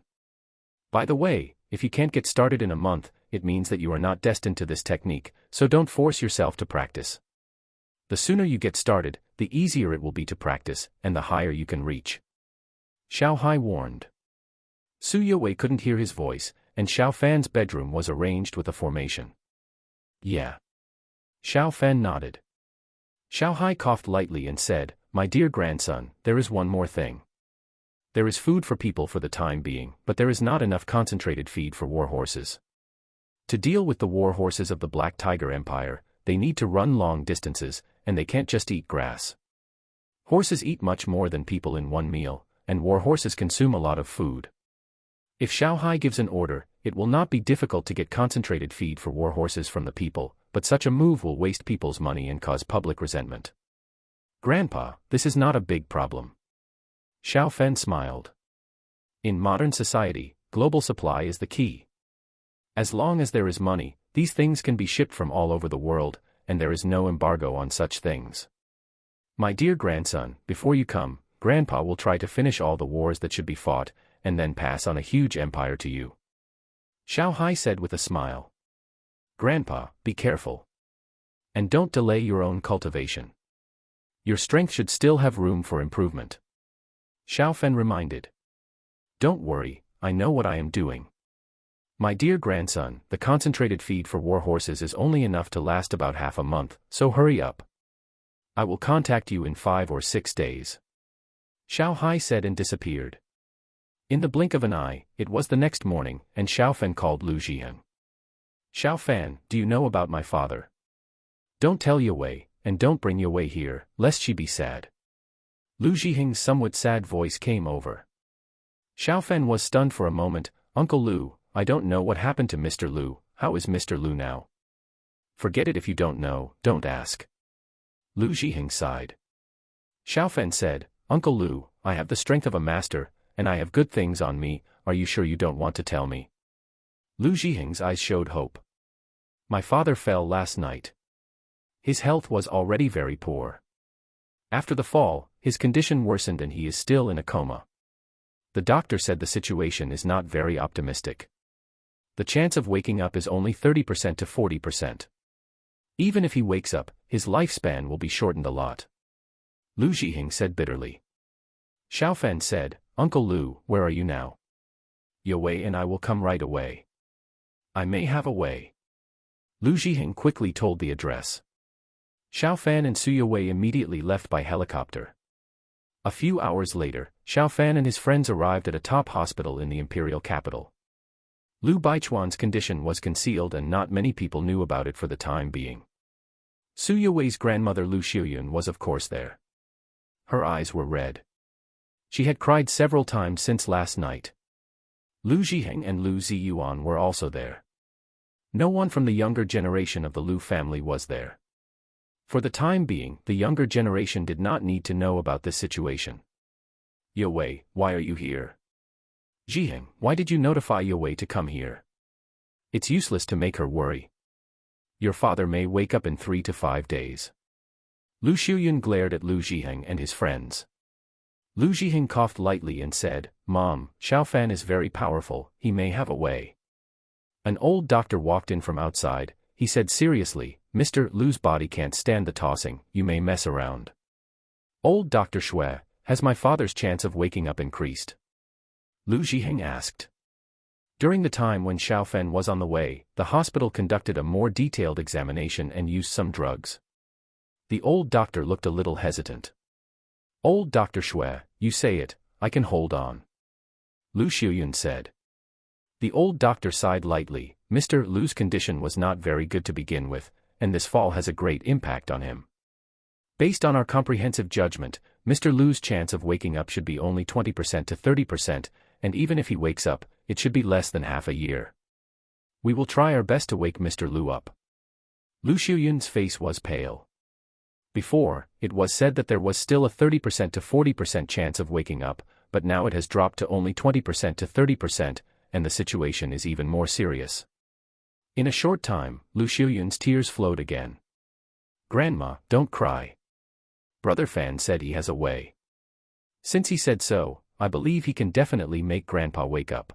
By the way, if you can't get started in a month, it means that you are not destined to this technique, so don't force yourself to practice. The sooner you get started, the easier it will be to practice, and the higher you can reach. Xiao Hai warned. Su Yue couldn't hear his voice, and Xiao Fan's bedroom was arranged with a formation. Yeah. Xiao Fan nodded. Xiao Hai coughed lightly and said, My dear grandson, there is one more thing. There is food for people for the time being, but there is not enough concentrated feed for war horses. To deal with the war horses of the Black Tiger Empire, they need to run long distances, and they can't just eat grass. Horses eat much more than people in one meal, and war horses consume a lot of food. If Xiao Hai gives an order, it will not be difficult to get concentrated feed for war horses from the people, but such a move will waste people's money and cause public resentment. Grandpa, this is not a big problem. Xiao Fan smiled. In modern society, global supply is the key. As long as there is money, these things can be shipped from all over the world, and there is no embargo on such things. My dear grandson, before you come, Grandpa will try to finish all the wars that should be fought, and then pass on a huge empire to you. Xiao Hai said with a smile. Grandpa, be careful. And don't delay your own cultivation. Your strength should still have room for improvement. Xiao Fan reminded. Don't worry, I know what I am doing. My dear grandson, the concentrated feed for war horses is only enough to last about half a month, so hurry up. I will contact you in 5 or 6 days. Xiao Hai said and disappeared. In the blink of an eye, it was the next morning, and Xiao Fan called Lu Zhiheng. Xiao Fan, do you know about my father? Don't tell Yue, and don't bring Yue here, lest she be sad. Lu Zhiheng's somewhat sad voice came over. Xiao Fan was stunned for a moment. Uncle Lu, I don't know what happened to Mr. Lu. How is Mr. Lu now? Forget it if you don't know, don't ask. Lu Zhiheng sighed. Xiao Fan said, Uncle Lu, I have the strength of a master, and I have good things on me. Are you sure you don't want to tell me? Lu Zhiheng's eyes showed hope. My father fell last night. His health was already very poor. After the fall, his condition worsened and he is still in a coma. The doctor said the situation is not very optimistic. The chance of waking up is only 30% to 40%. Even if he wakes up, his lifespan will be shortened a lot. Lu Zhiheng said bitterly. Xiao Fan said, Uncle Lu, where are you now? Yue and I will come right away. I may have a way. Lu Zhiheng quickly told the address. Xiao Fan and Su Yue immediately left by helicopter. A few hours later, Xiao Fan and his friends arrived at a top hospital in the imperial capital. Lu Baichuan's condition was concealed and not many people knew about it for the time being. Su Yue's grandmother Lu Xiuyun was of course there. Her eyes were red. She had cried several times since last night. Lu Zhiheng and Lu Ziyuan were also there. No one from the younger generation of the Lu family was there. For the time being, the younger generation did not need to know about this situation. Yue, why are you here? Zhiheng, why did you notify Yue to come here? It's useless to make her worry. Your father may wake up in 3 to 5 days. Lu Xiuyun glared at Lu Zhiheng and his friends. Lu Zhiheng coughed lightly and said, Mom, Xiaofan is very powerful, he may have a way. An old doctor walked in from outside. He said seriously, Mr. Lu's body can't stand the tossing, you may mess around. Old Dr. Shui, has my father's chance of waking up increased? Lu Zhiheng asked. During the time when Xiaofan was on the way, the hospital conducted a more detailed examination and used some drugs. The old doctor looked a little hesitant. Old Dr. Shui, you say it, I can hold on. Lu Xiuyun said. The old doctor sighed lightly. Mr. Lu's condition was not very good to begin with, and this fall has a great impact on him. Based on our comprehensive judgment, Mr. Lu's chance of waking up should be only 20% to 30%, and even if he wakes up, it should be less than half a year. We will try our best to wake Mr. Lu up. Lu Xiuyun's face was pale. Before, it was said that there was still a 30% to 40% chance of waking up, but now it has dropped to only 20% to 30%, and the situation is even more serious. In a short time, Lu Xiuyun's tears flowed again. Grandma, don't cry. Brother Fan said he has a way. Since he said so, I believe he can definitely make Grandpa wake up.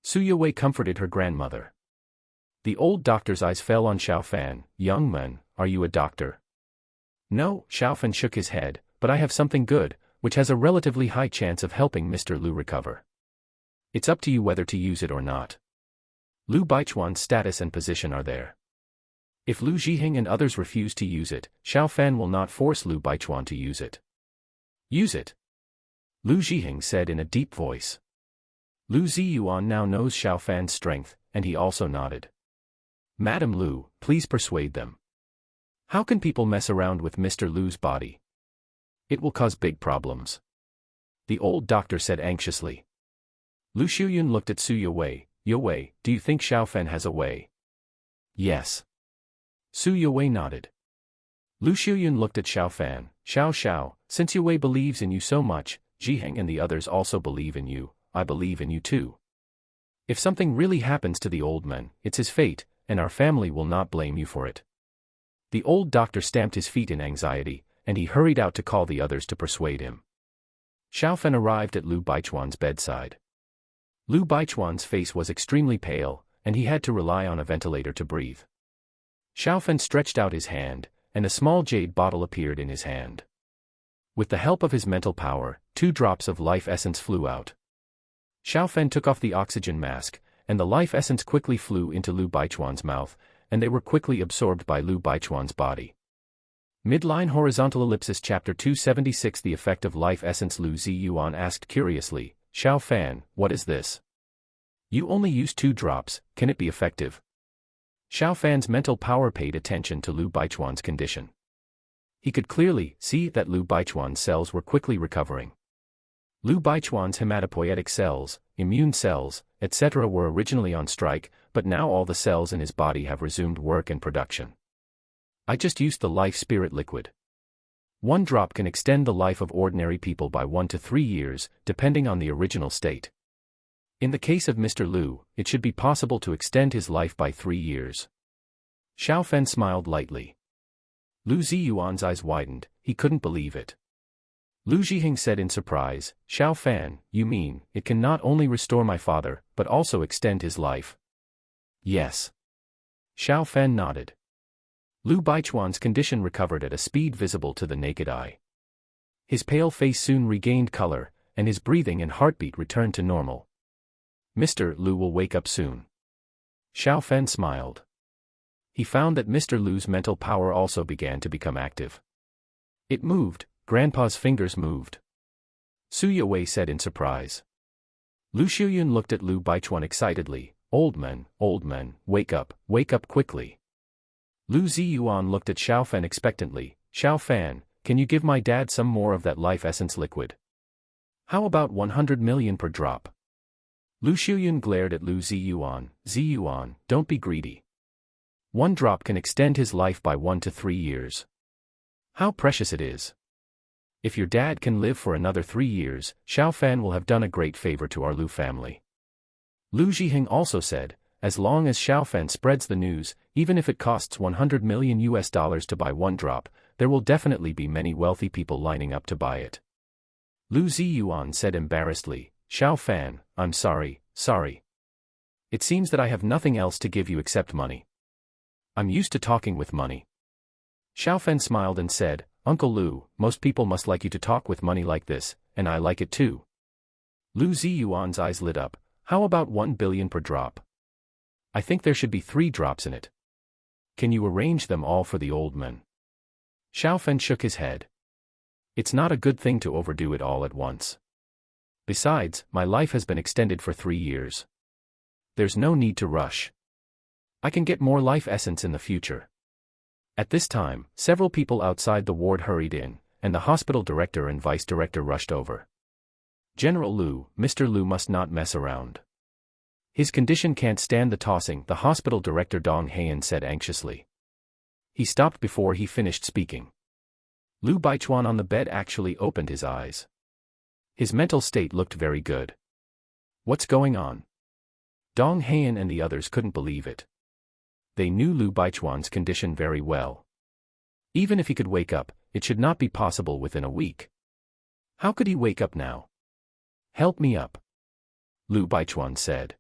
Su Yue comforted her grandmother. The old doctor's eyes fell on Xiaofan. Young man, are you a doctor? No, Xiaofan shook his head, but I have something good, which has a relatively high chance of helping Mr. Lu recover. It's up to you whether to use it or not. Lu Baichuan's status and position are there. If Lu Zhiheng and others refuse to use it, Xiaofan will not force Lu Baichuan to use it. Use it. Lu Zhiheng said in a deep voice. Lu Ziyuan now knows Xiaofan's strength, and he also nodded. Madam Lu, please persuade them. How can people mess around with Mr. Lu's body? It will cause big problems. The old doctor said anxiously. Lu Xiuyun looked at Su Yue. Yue, do you think Xiaofan has a way? Yes. Su Yue nodded. Lu Xiuyun looked at Xiaofan. Xiao, since Yue believes in you so much, Zhiheng and the others also believe in you, I believe in you too. If something really happens to the old man, it's his fate, and our family will not blame you for it. The old doctor stamped his feet in anxiety, and he hurried out to call the others to persuade him. Xiaofan arrived at Lu Baichuan's bedside. Lu Baichuan's face was extremely pale, and he had to rely on a ventilator to breathe. Xiaofan stretched out his hand, and a small jade bottle appeared in his hand. With the help of his mental power, 2 drops of life essence flew out. Xiaofan took off the oxygen mask, and the life essence quickly flew into Lu Baichuan's mouth, and they were quickly absorbed by Lu Baichuan's body. Midline horizontal ellipsis chapter 276 The effect of life essence. Lu Ziyuan asked curiously, Xiaofan, what is this? You only use 2 drops, can it be effective? Xiaofan's mental power paid attention to Lu Baichuan's condition. He could clearly see that Lu Baichuan's cells were quickly recovering. Lu Baichuan's hematopoietic cells, immune cells, etc. were originally on strike, but now all the cells in his body have resumed work and production. I just used the life spirit liquid. 1 drop can extend the life of ordinary people by 1 to 3 years, depending on the original state. In the case of Mr. Lu, it should be possible to extend his life by 3 years. Xiaofan smiled lightly. Lu Ziyuan's eyes widened, he couldn't believe it. Lu Zhiheng said in surprise, Xiaofan, you mean, it can not only restore my father, but also extend his life? Yes. Xiaofan nodded. Lu Baichuan's condition recovered at a speed visible to the naked eye. His pale face soon regained color, and his breathing and heartbeat returned to normal. Mr. Lu will wake up soon. Xiaofan smiled. He found that Mr. Lu's mental power also began to become active. It moved, Grandpa's fingers moved. Su Yue said in surprise. Lu Xiuyun looked at Lu Baichuan excitedly, old man, wake up quickly. Lu Ziyuan looked at Xiaofan expectantly, Xiaofan, can you give my dad some more of that life essence liquid? How about 100 million per drop? Lu Xiuyun glared at Lu Ziyuan, don't be greedy. 1 drop can extend his life by 1 to 3 years. How precious it is. If your dad can live for another 3 years, Xiaofan will have done a great favor to our Lu family. Lu Zhiheng also said, as long as Xiaofan spreads the news, even if it costs $100 million to buy one drop, there will definitely be many wealthy people lining up to buy it. Lu Ziyuan said embarrassedly, Xiaofan, I'm sorry. It seems that I have nothing else to give you except money. I'm used to talking with money. Xiaofan smiled and said, Uncle Lu, most people must like you to talk with money like this, and I like it too. Lu Ziyuan's eyes lit up. How about 1 billion per drop? I think there should be 3 drops in it. Can you arrange them all for the old man? Xiaofan shook his head. It's not a good thing to overdo it all at once. Besides, my life has been extended for 3 years. There's no need to rush. I can get more life essence in the future. At this time, several people outside the ward hurried in, and the hospital director and vice director rushed over. General Lu, Mr. Lu must not mess around. His condition can't stand the tossing, the hospital director Dong Heian said anxiously. He stopped before he finished speaking. Lu Baichuan on the bed actually opened his eyes. His mental state looked very good. What's going on? Dong Heian and the others couldn't believe it. They knew Lu Baichuan's condition very well. Even if he could wake up, it should not be possible within a week. How could he wake up now? Help me up. Lu Baichuan said.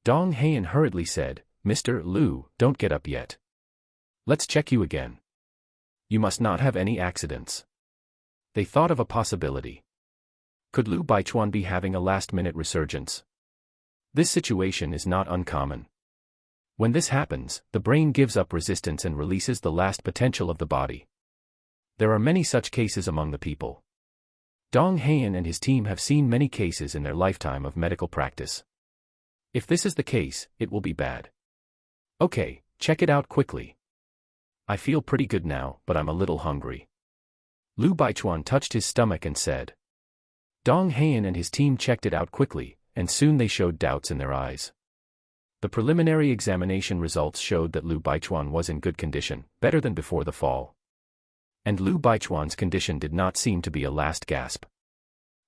Dong Heian hurriedly said, Mr. Lu, don't get up yet. Let's check you again. You must not have any accidents. They thought of a possibility. Could Lu Baichuan be having a last-minute resurgence? This situation is not uncommon. When this happens, the brain gives up resistance and releases the last potential of the body. There are many such cases among the people. Dong Heian and his team have seen many cases in their lifetime of medical practice. If this is the case, it will be bad. Okay, check it out quickly. I feel pretty good now, but I'm a little hungry. Lu Baichuan touched his stomach and said. Dong Heian and his team checked it out quickly, and soon they showed doubts in their eyes. The preliminary examination results showed that Lu Baichuan was in good condition, better than before the fall. And Lu Baichuan's condition did not seem to be a last gasp.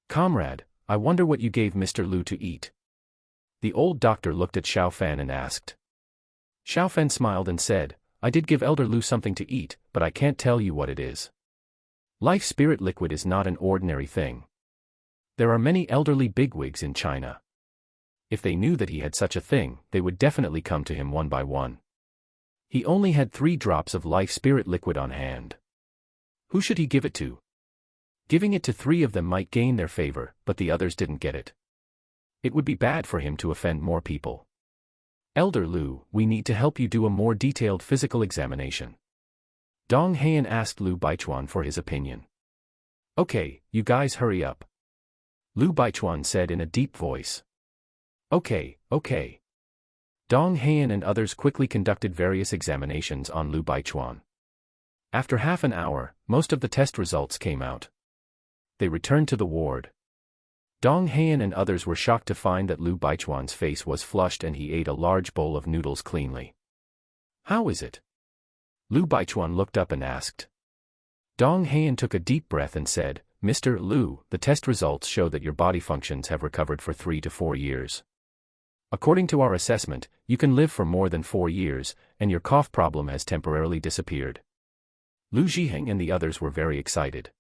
Comrade, I wonder what you gave Mr. Lu to eat. The old doctor looked at Xiaofan and asked. Xiaofan smiled and said, I did give Elder Lu something to eat, but I can't tell you what it is. Life spirit liquid is not an ordinary thing. There are many elderly bigwigs in China. If they knew that he had such a thing, they would definitely come to him one by one. He only had 3 drops of life spirit liquid on hand. Who should he give it to? Giving it to 3 of them might gain their favor, but the others didn't get it. It would be bad for him to offend more people. Elder Lu, we need to help you do a more detailed physical examination. Dong Heian asked Lu Baichuan for his opinion. Okay, you guys hurry up. Lu Baichuan said in a deep voice. Okay. Dong Heian and others quickly conducted various examinations on Lu Baichuan. After half an hour, most of the test results came out. They returned to the ward. Dong Heian and others were shocked to find that Lu Baichuan's face was flushed and he ate a large bowl of noodles cleanly. How is it? Lu Baichuan looked up and asked. Dong Heian took a deep breath and said, Mr. Lu, the test results show that your body functions have recovered for 3 to 4 years. According to our assessment, you can live for more than 4 years, and your cough problem has temporarily disappeared. Lu Zhiheng and the others were very excited.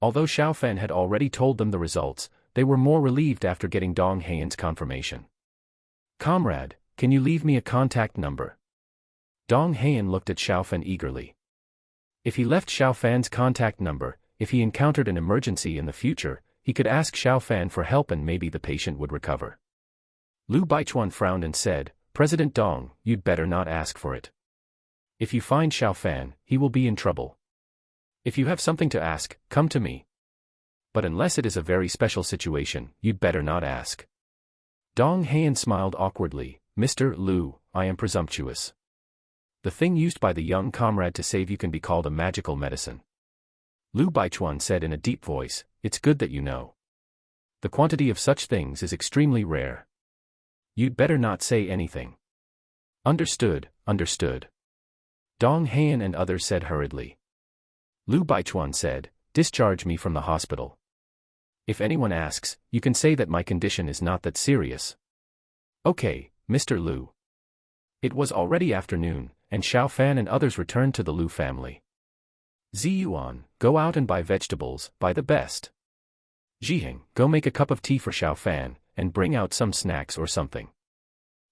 Although Xiaofan had already told them the results, they were more relieved after getting Dong Heian's confirmation. Comrade, can you leave me a contact number? Dong Heian looked at Xiaofan eagerly. If he left Xiaofan's contact number, if he encountered an emergency in the future, he could ask Xiaofan for help and maybe the patient would recover. Lu Baichuan frowned and said, President Dong, you'd better not ask for it. If you find Xiaofan, he will be in trouble. If you have something to ask, come to me. But unless it is a very special situation, you'd better not ask. Dong Heian smiled awkwardly, Mr. Lu, I am presumptuous. The thing used by the young comrade to save you can be called a magical medicine. Lu Baichuan said in a deep voice, it's good that you know. The quantity of such things is extremely rare. You'd better not say anything. Understood. Dong Heian and others said hurriedly. Lu Baichuan said, discharge me from the hospital. If anyone asks, you can say that my condition is not that serious. Okay, Mr. Lu. It was already afternoon, and Xiao Fan and others returned to the Lu family. Ziyuan, go out and buy vegetables, buy the best. Zhiheng, go make a cup of tea for Xiao Fan, and bring out some snacks or something.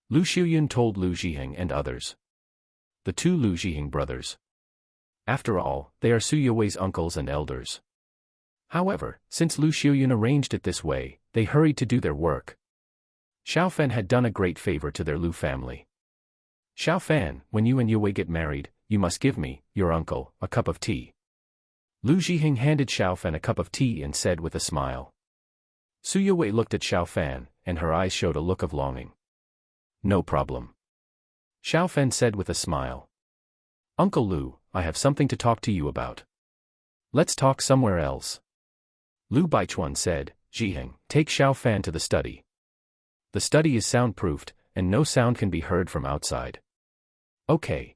Lu Xiuyun told Lu Zhiheng and others. The two Lu Zhiheng brothers. After all, they are Su Yuwei's uncles and elders. However, since Lu Xiuyun arranged it this way, they hurried to do their work. Xiao Fan had done a great favor to their Lu family. Xiao Fan, when you and Yuwei get married, you must give me, your uncle, a cup of tea. Lu Zhiheng handed Xiao Fan a cup of tea and said with a smile. Su Yuwei looked at Xiao Fan, and her eyes showed a look of longing. No problem. Xiao Fan said with a smile. Uncle Lu, I have something to talk to you about. Let's talk somewhere else. Lu Baichuan said, Zhiheng, take Xiao Fan to the study. The study is soundproofed, and no sound can be heard from outside. Okay.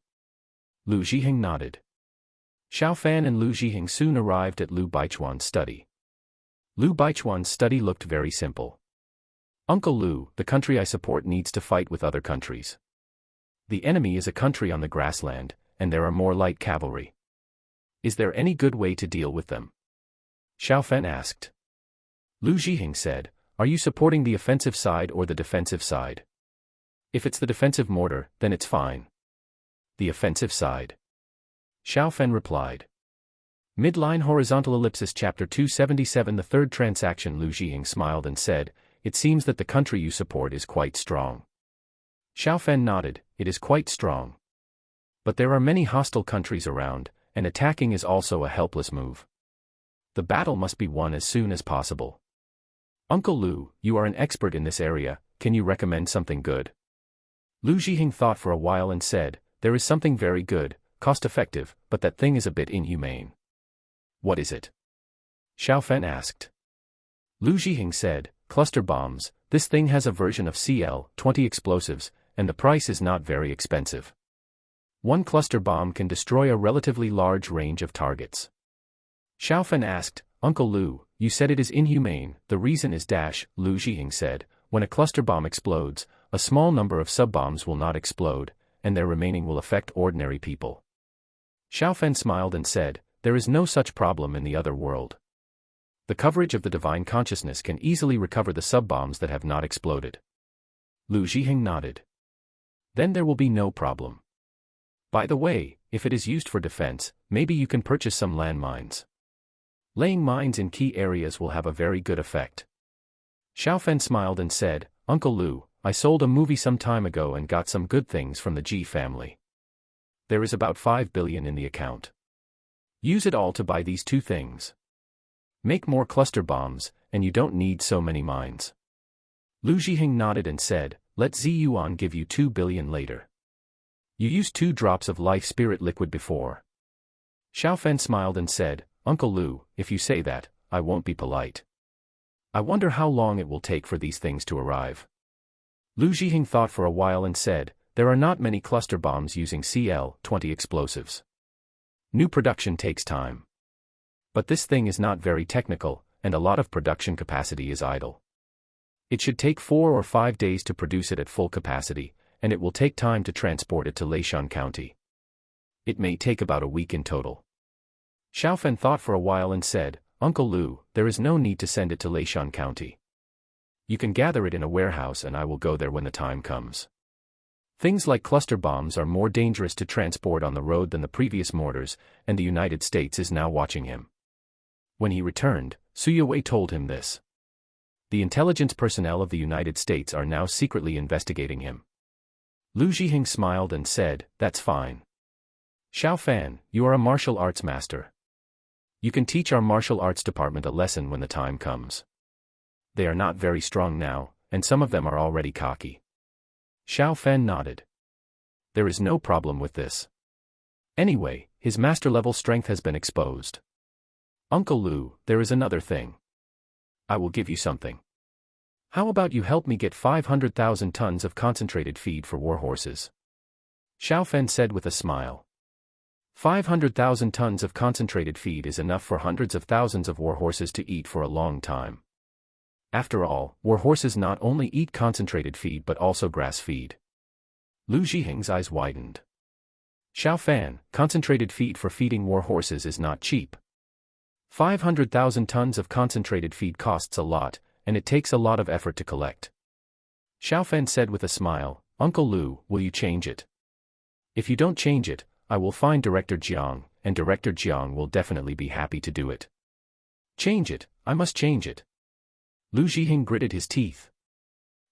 Lu Zhiheng nodded. Xiao Fan and Lu Zhiheng soon arrived at Lu Baichuan's study. Lu Baichuan's study looked very simple. Uncle Lu, the country I support needs to fight with other countries. The enemy is a country on the grassland, and there are more light cavalry. Is there any good way to deal with them? Xiao Fan asked. Lu Zhiheng said, are you supporting the offensive side or the defensive side? If it's the defensive mortar, then it's fine. The offensive side. Xiao Fan replied. Midline horizontal ellipsis chapter 277. The third transaction. Lu Zhiheng smiled and said, it seems that the country you support is quite strong. Xiao Fan nodded, it is quite strong. But there are many hostile countries around, and attacking is also a helpless move. The battle must be won as soon as possible. Uncle Lu, you are an expert in this area, can you recommend something good? Lu Zhiheng thought for a while and said, there is something very good, cost-effective, but that thing is a bit inhumane. What is it? Xiao Fan asked. Lu Zhiheng said, cluster bombs, this thing has a version of CL-20 explosives, and the price is not very expensive. One cluster bomb can destroy a relatively large range of targets. Xiao Fan asked, Uncle Lu, you said it is inhumane, the reason is dash, Lu Zhiheng said, when a cluster bomb explodes, a small number of sub-bombs will not explode, and their remaining will affect ordinary people. Xiao Fan smiled and said, there is no such problem in the other world. The coverage of the divine consciousness can easily recover the sub-bombs that have not exploded. Lu Zhiheng nodded. Then there will be no problem. By the way, if it is used for defense, maybe you can purchase some landmines. Laying mines in key areas will have a very good effect. Xiao Fan smiled and said, Uncle Lu, I sold a movie some time ago and got some good things from the Ji family. There is about 5 billion in the account. Use it all to buy these two things. Make more cluster bombs, and you don't need so many mines. Lu Zhiheng nodded and said, let Ziyuan give you 2 billion later. You used 2 drops of life spirit liquid before. Xiao Fan smiled and said, Uncle Lu, if you say that, I won't be polite. I wonder how long it will take for these things to arrive. Lu Zhiheng thought for a while and said, there are not many cluster bombs using CL-20 explosives. New production takes time. But this thing is not very technical, and a lot of production capacity is idle. It should take 4 or 5 days to produce it at full capacity, and it will take time to transport it to Leishan County. It may take about a week in total. Xiao Fan thought for a while and said, Uncle Lu, there is no need to send it to Leishan County. You can gather it in a warehouse and I will go there when the time comes. Things like cluster bombs are more dangerous to transport on the road than the previous mortars, and the United States is now watching him. When he returned, Su Yuwei told him this. The intelligence personnel of the United States are now secretly investigating him. Lu Zhiheng smiled and said, that's fine. Xiao Fan, you are a martial arts master. You can teach our martial arts department a lesson when the time comes. They are not very strong now, and some of them are already cocky. Xiao Fan nodded. There is no problem with this. Anyway, his master-level strength has been exposed. Uncle Lu, there is another thing. I will give you something. How about you help me get 500,000 tons of concentrated feed for warhorses? Xiao Fan said with a smile. 500,000 tons of concentrated feed is enough for hundreds of thousands of warhorses to eat for a long time. After all, war horses not only eat concentrated feed but also grass feed. Lu Zhiheng's eyes widened. Xiao Fan, concentrated feed for feeding war horses is not cheap. 500,000 tons of concentrated feed costs a lot, and it takes a lot of effort to collect. Xiao Fan said with a smile, Uncle Lu, will you change it? If you don't change it, I will find Director Jiang, and Director Jiang will definitely be happy to do it. Change it, I must change it. Lu Zhiheng gritted his teeth.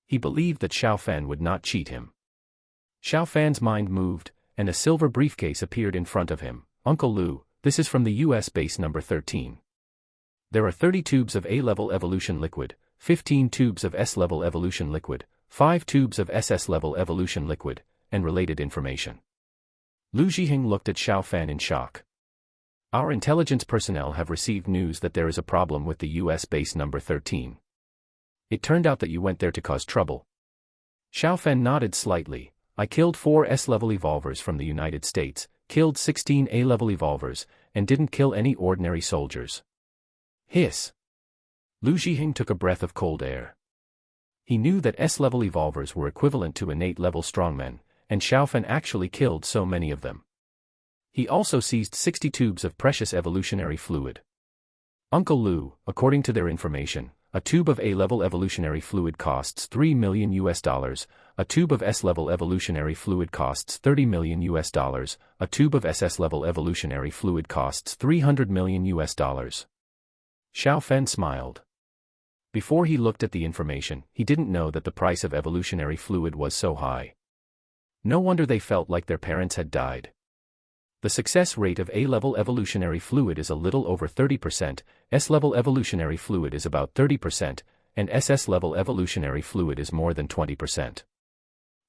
He believed that Xiao Fan would not cheat him. Xiao Fan's mind moved, and a silver briefcase appeared in front of him. Uncle Lu, this is from the US base number 13. There are 30 tubes of A-level evolution liquid, 15 tubes of S-level evolution liquid, 5 tubes of SS-level evolution liquid, and related information. Lu Zhiheng looked at Xiao Fan in shock. Our intelligence personnel have received news that there is a problem with the US base number 13. It turned out that you went there to cause trouble. Xiao Fan nodded slightly. I killed 4 S-level evolvers from the United States, killed 16 A-level evolvers, and didn't kill any ordinary soldiers. Hiss. Lu Zhiheng took a breath of cold air. He knew that S-level evolvers were equivalent to innate level strongmen, and Xiao Fan actually killed so many of them. He also seized 60 tubes of precious evolutionary fluid. Uncle Lu, according to their information, a tube of A-level evolutionary fluid costs $3 million, a tube of S-level evolutionary fluid costs $30 million, a tube of SS-level evolutionary fluid costs $300 million. Xiao Fan smiled. Before he looked at the information, he didn't know that the price of evolutionary fluid was so high. No wonder they felt like their parents had died. The success rate of A-level evolutionary fluid is a little over 30%, S-level evolutionary fluid is about 30%, and SS-level evolutionary fluid is more than 20%.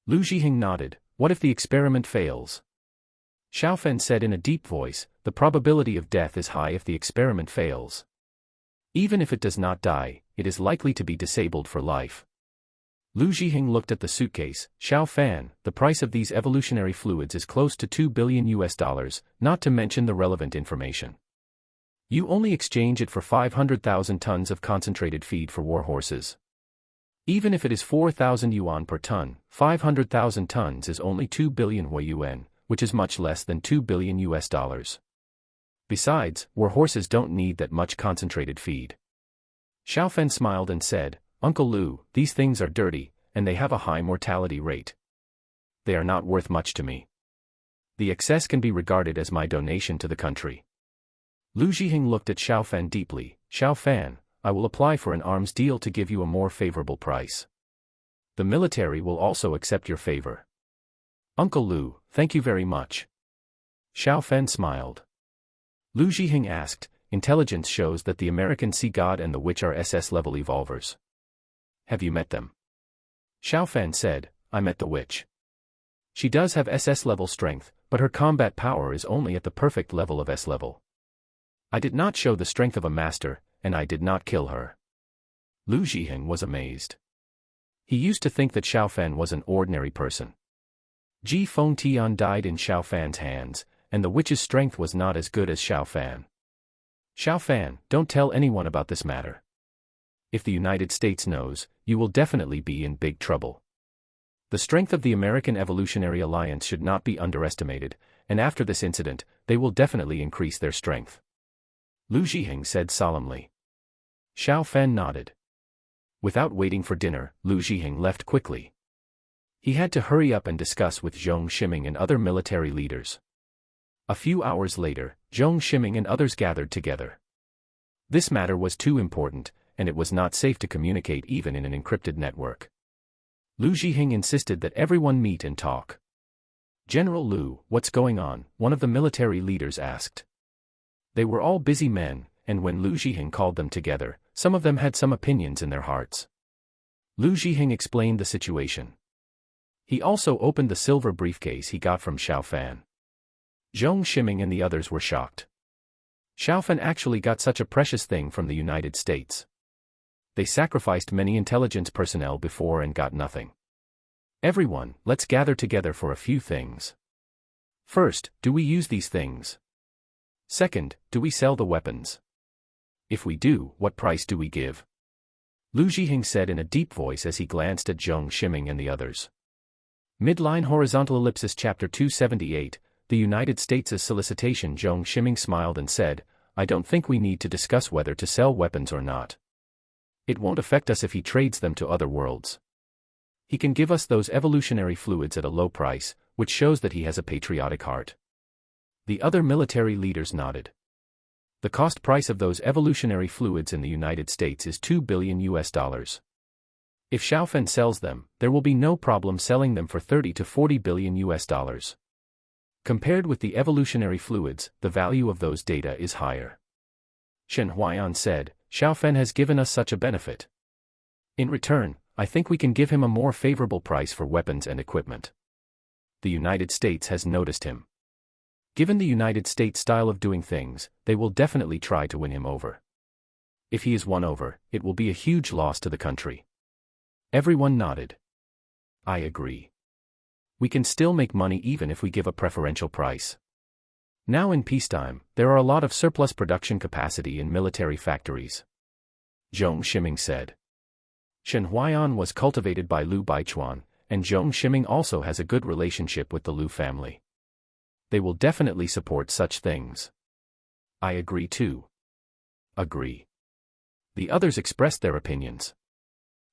Lu Zhiheng nodded. What if the experiment fails? Xiao Fan said in a deep voice, the probability of death is high if the experiment fails. Even if it does not die, it is likely to be disabled for life. Lu Zhiheng looked at the suitcase. Xiao Fan, the price of these evolutionary fluids is close to $2 billion, not to mention the relevant information. You only exchange it for 500,000 tons of concentrated feed for war horses. Even if it is 4,000 yuan per ton, 500,000 tons is only 2 billion yuan, which is much less than $2 billion. Besides, war horses don't need that much concentrated feed. Xiao Fan smiled and said, Uncle Lu, these things are dirty, and they have a high mortality rate. They are not worth much to me. The excess can be regarded as my donation to the country. Lu Zhiheng looked at Xiao Fan deeply. Xiao Fan, I will apply for an arms deal to give you a more favorable price. The military will also accept your favor. Uncle Lu, thank you very much. Xiao Fan smiled. Lu Zhiheng asked, intelligence shows that the American Sea God and the Witch are SS-level evolvers. Have you met them? Xiao Fan said, I met the witch. She does have SS-level strength, but her combat power is only at the perfect level of S-level. I did not show the strength of a master, and I did not kill her. Lu Zhiheng was amazed. He used to think that Xiao Fan was an ordinary person. Ji Feng Tian died in Xiao Fan's hands, and the witch's strength was not as good as Xiao Fan. Xiao Fan, don't tell anyone about this matter. If the United States knows, you will definitely be in big trouble. The strength of the American Evolutionary Alliance should not be underestimated, and after this incident, they will definitely increase their strength. Lu Zhiheng said solemnly. Xiao Fan nodded. Without waiting for dinner, Lu Zhiheng left quickly. He had to hurry up and discuss with Zhong Shiming and other military leaders. A few hours later, Zhong Shiming and others gathered together. This matter was too important, and it was not safe to communicate even in an encrypted network. Lu Zhiheng insisted that everyone meet and talk. General Lu, what's going on? One of the military leaders asked. They were all busy men, and when Lu Zhiheng called them together, some of them had some opinions in their hearts. Lu Zhiheng explained the situation. He also opened the silver briefcase he got from Xiao Fan. Zhong Shiming and the others were shocked. Xiao Fan actually got such a precious thing from the United States. They sacrificed many intelligence personnel before and got nothing. Everyone, let's gather together for a few things. First, do we use these things? Second, do we sell the weapons? If we do, what price do we give? Lu Zhiheng said in a deep voice as he glanced at Zhong Shiming and the others. Midline horizontal ellipsis chapter 278, the United States' solicitation. Zhong Shiming smiled and said, I don't think we need to discuss whether to sell weapons or not. It won't affect us if he trades them to other worlds. He can give us those evolutionary fluids at a low price, which shows that he has a patriotic heart. The other military leaders nodded. The cost price of those evolutionary fluids in the United States is $2 billion. If Xiaofen sells them, there will be no problem selling them for $30 to $40 billion. Compared with the evolutionary fluids, the value of those data is higher. Shen Huaiyan said, Xiaofen has given us such a benefit. In return, I think we can give him a more favorable price for weapons and equipment. The United States has noticed him. Given the United States' style of doing things, they will definitely try to win him over. If he is won over, it will be a huge loss to the country. Everyone nodded. I agree. We can still make money even if we give a preferential price. Now in peacetime, there are a lot of surplus production capacity in military factories. Zhong Shiming said. Shen Huaiyan was cultivated by Lu Baichuan, and Zhong Shiming also has a good relationship with the Lu family. They will definitely support such things. I agree too. Agree. The others expressed their opinions.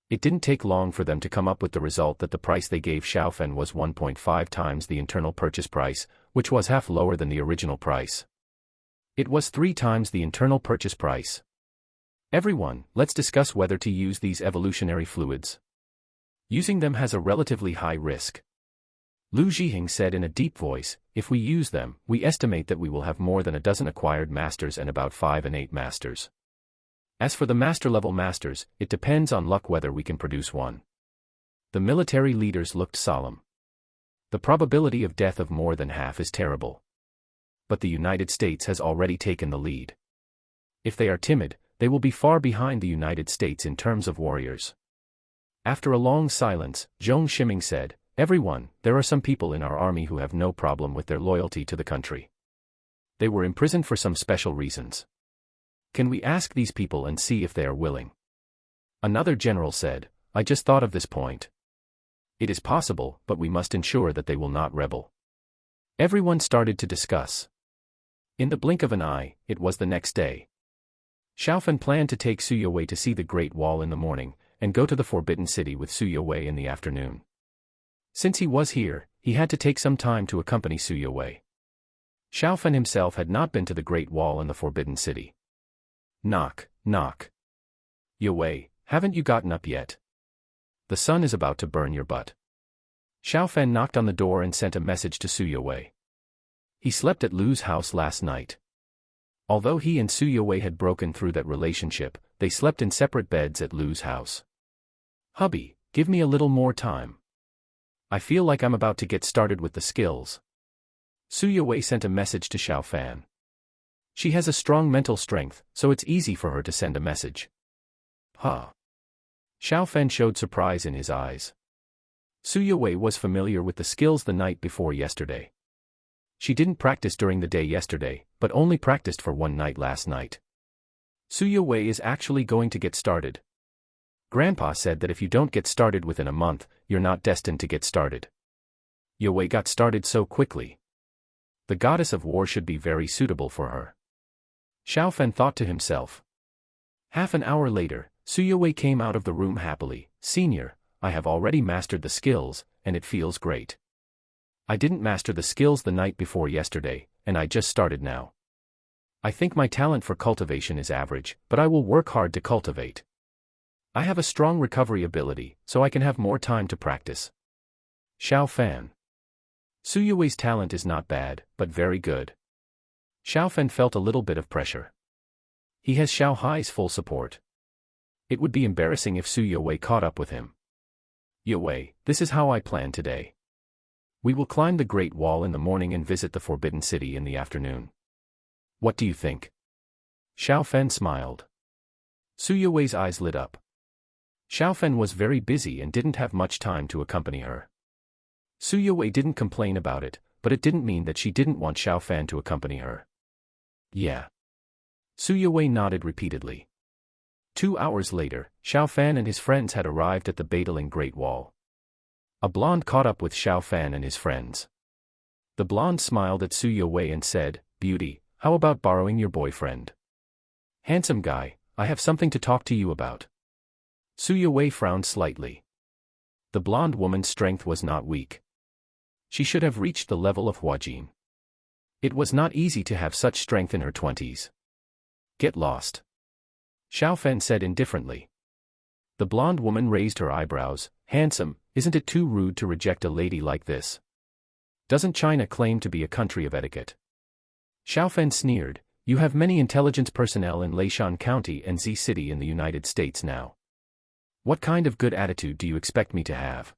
It didn't take long for them to come up with the result that the price they gave Xiaofen was 1.5 times the internal purchase price, which was half lower than the original price. It was 3 times the internal purchase price. Everyone, let's discuss whether to use these evolutionary fluids. Using them has a relatively high risk. Lu Zhiheng said in a deep voice, if we use them, we estimate that we will have more than a dozen acquired masters and about 5 and 8 masters. As for the master-level masters, it depends on luck whether we can produce one. The military leaders looked solemn. The probability of death of more than half is terrible. But the United States has already taken the lead. If they are timid, they will be far behind the United States in terms of warriors. After a long silence, Zhong Shiming said, Everyone, there are some people in our army who have no problem with their loyalty to the country. They were imprisoned for some special reasons. Can we ask these people and see if they are willing? Another general said, I just thought of this point. It is possible, but we must ensure that they will not rebel. Everyone started to discuss. In the blink of an eye, it was the next day. Xiaofen planned to take Su Yowei to see the Great Wall in the morning, and go to the Forbidden City with Su Yowei in the afternoon. Since he was here, he had to take some time to accompany Su Yowei. Xiaofen himself had not been to the Great Wall in the Forbidden City. Knock, knock. Yowei, haven't you gotten up yet? The sun is about to burn your butt. Xiaofen knocked on the door and sent a message to Su Yowei. He slept at Lu's house last night. Although he and Su Yowei had broken through that relationship, they slept in separate beds at Lu's house. Hubby, give me a little more time. I feel like I'm about to get started with the skills. Su Yowei sent a message to Xiaofen. She has a strong mental strength, so it's easy for her to send a message. Huh. Xiaofen showed surprise in his eyes. Su Yowei was familiar with the skills the night before yesterday. She didn't practice during the day yesterday, but only practiced for one night last night. Su Yowei is actually going to get started. Grandpa said that if you don't get started within a month, you're not destined to get started. Yowei got started so quickly. The goddess of war should be very suitable for her. Xiaofen thought to himself. Half an hour later, Su Yowei came out of the room happily. Senior, I have already mastered the skills, and it feels great. I didn't master the skills the night before yesterday, and I just started now. I think my talent for cultivation is average, but I will work hard to cultivate. I have a strong recovery ability, so I can have more time to practice. Xiaofen. Su Yowei's talent is not bad, but very good. Xiaofen felt a little bit of pressure. He has Xiao Hai's full support. It would be embarrassing if Su Yowei caught up with him. Yowei, this is how I plan today. We will climb the Great Wall in the morning and visit the Forbidden City in the afternoon. What do you think? Xiaofen smiled. Su Yowei's eyes lit up. Xiaofen was very busy and didn't have much time to accompany her. Su Yowei didn't complain about it, but it didn't mean that she didn't want Xiaofen to accompany her. Yeah. Su Yowei nodded repeatedly. 2 hours later, Xiao Fan and his friends had arrived at the Badaling Great Wall. A blonde caught up with Xiao Fan and his friends. The blonde smiled at Su Yowei and said, "Beauty, how about borrowing your boyfriend?" "Handsome guy, I have something to talk to you about." Su Yowei frowned slightly. The blonde woman's strength was not weak. She should have reached the level of Huajin. It was not easy to have such strength in her 20s. "Get lost," Xiao Fan said indifferently. The blonde woman raised her eyebrows. "Handsome, isn't it too rude to reject a lady like this? Doesn't China claim to be a country of etiquette?" Xiao Fan sneered, "You have many intelligence personnel in Leishan County and Z City in the United States now. What kind of good attitude do you expect me to have?"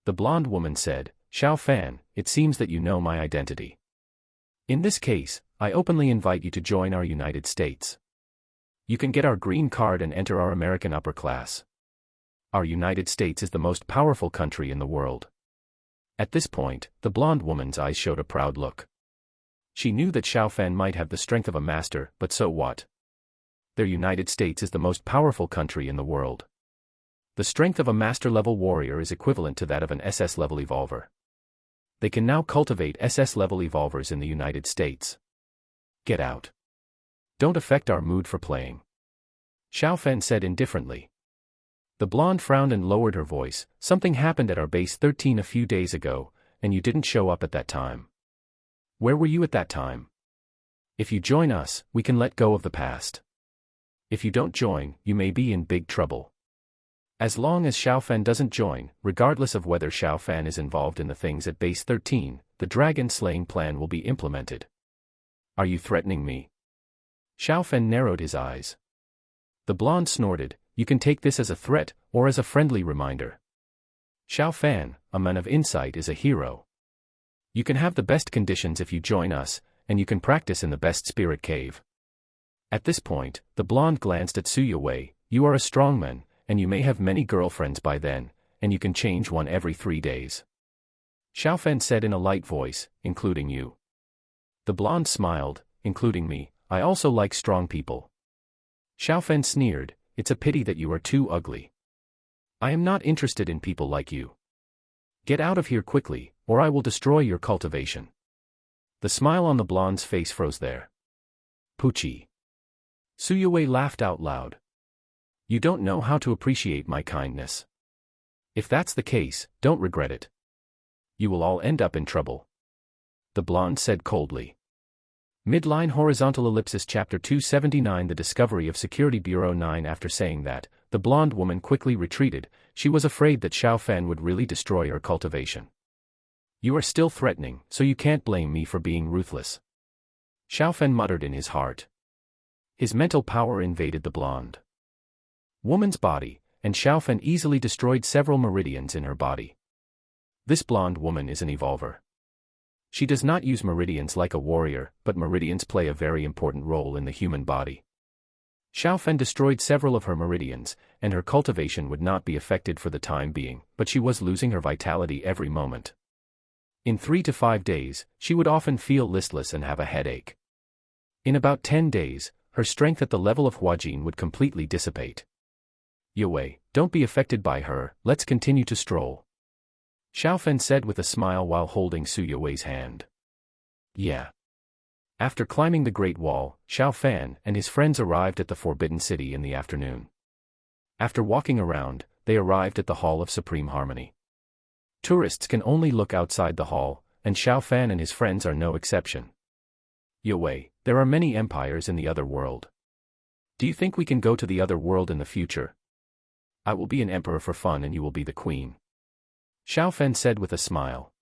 The blonde woman said, "Xiao Fan, it seems that you know my identity. In this case, I openly invite you to join our United States. You can get our green card and enter our American upper class. Our United States is the most powerful country in the world." At this point, the blonde woman's eyes showed a proud look. She knew that Xiao Fan might have the strength of a master, but so what? Their United States is the most powerful country in the world. The strength of a master-level warrior is equivalent to that of an SS-level evolver. They can now cultivate SS-level evolvers in the United States. Get out. Don't affect our mood for playing," Xiao Fan said indifferently. The blonde frowned and lowered her voice. "Something happened at our base 13 a few days ago, and you didn't show up at that time. Where were you at that time? If you join us, we can let go of the past. If you don't join, you may be in big trouble." As long as Xiao Fan doesn't join, regardless of whether Xiao Fan is involved in the things at base 13, the dragon-slaying plan will be implemented. "Are you threatening me?" Xiao Fan narrowed his eyes. The blonde snorted, "You can take this as a threat, or as a friendly reminder. Xiao Fan, a man of insight, is a hero. You can have the best conditions if you join us, and you can practice in the best spirit cave." At this point, the blonde glanced at Su Yowei. "You are a strong man, and you may have many girlfriends by then, and you can change one every 3 days." Xiao Fan said in a light voice, "Including you." The blonde smiled, "Including me, I also like strong people." Xiao Fan sneered, "It's a pity that you are too ugly. I am not interested in people like you. Get out of here quickly, or I will destroy your cultivation." The smile on the blonde's face froze there. "Poochie." Su Yowei laughed out loud. "You don't know how to appreciate my kindness. If that's the case, don't regret it. You will all end up in trouble," the blonde said coldly. Midline horizontal ellipsis chapter 279 The Discovery of Security Bureau 9. After saying that, the blonde woman quickly retreated. She was afraid that Xiao Fan would really destroy her cultivation. "You are still threatening, so you can't blame me for being ruthless," Xiao Fan muttered in his heart. His mental power invaded the blonde woman's body, and Xiao Fan easily destroyed several meridians in her body. This blonde woman is an evolver. She does not use meridians like a warrior, but meridians play a very important role in the human body. Xiao Fan destroyed several of her meridians, and her cultivation would not be affected for the time being, but she was losing her vitality every moment. In 3 to 5 days, she would often feel listless and have a headache. In about 10 days, her strength at the level of Huajin would completely dissipate. "Yowei, don't be affected by her, let's continue to stroll," Xiao Fan said with a smile while holding Su Yowei's hand. "Yeah." After climbing the Great Wall, Xiao Fan and his friends arrived at the Forbidden City in the afternoon. After walking around, they arrived at the Hall of Supreme Harmony. Tourists can only look outside the hall, and Xiao Fan and his friends are no exception. "Yowei, there are many empires in the other world. Do you think we can go to the other world in the future? I will be an emperor for fun and you will be the queen," Xiao Fan said with a smile.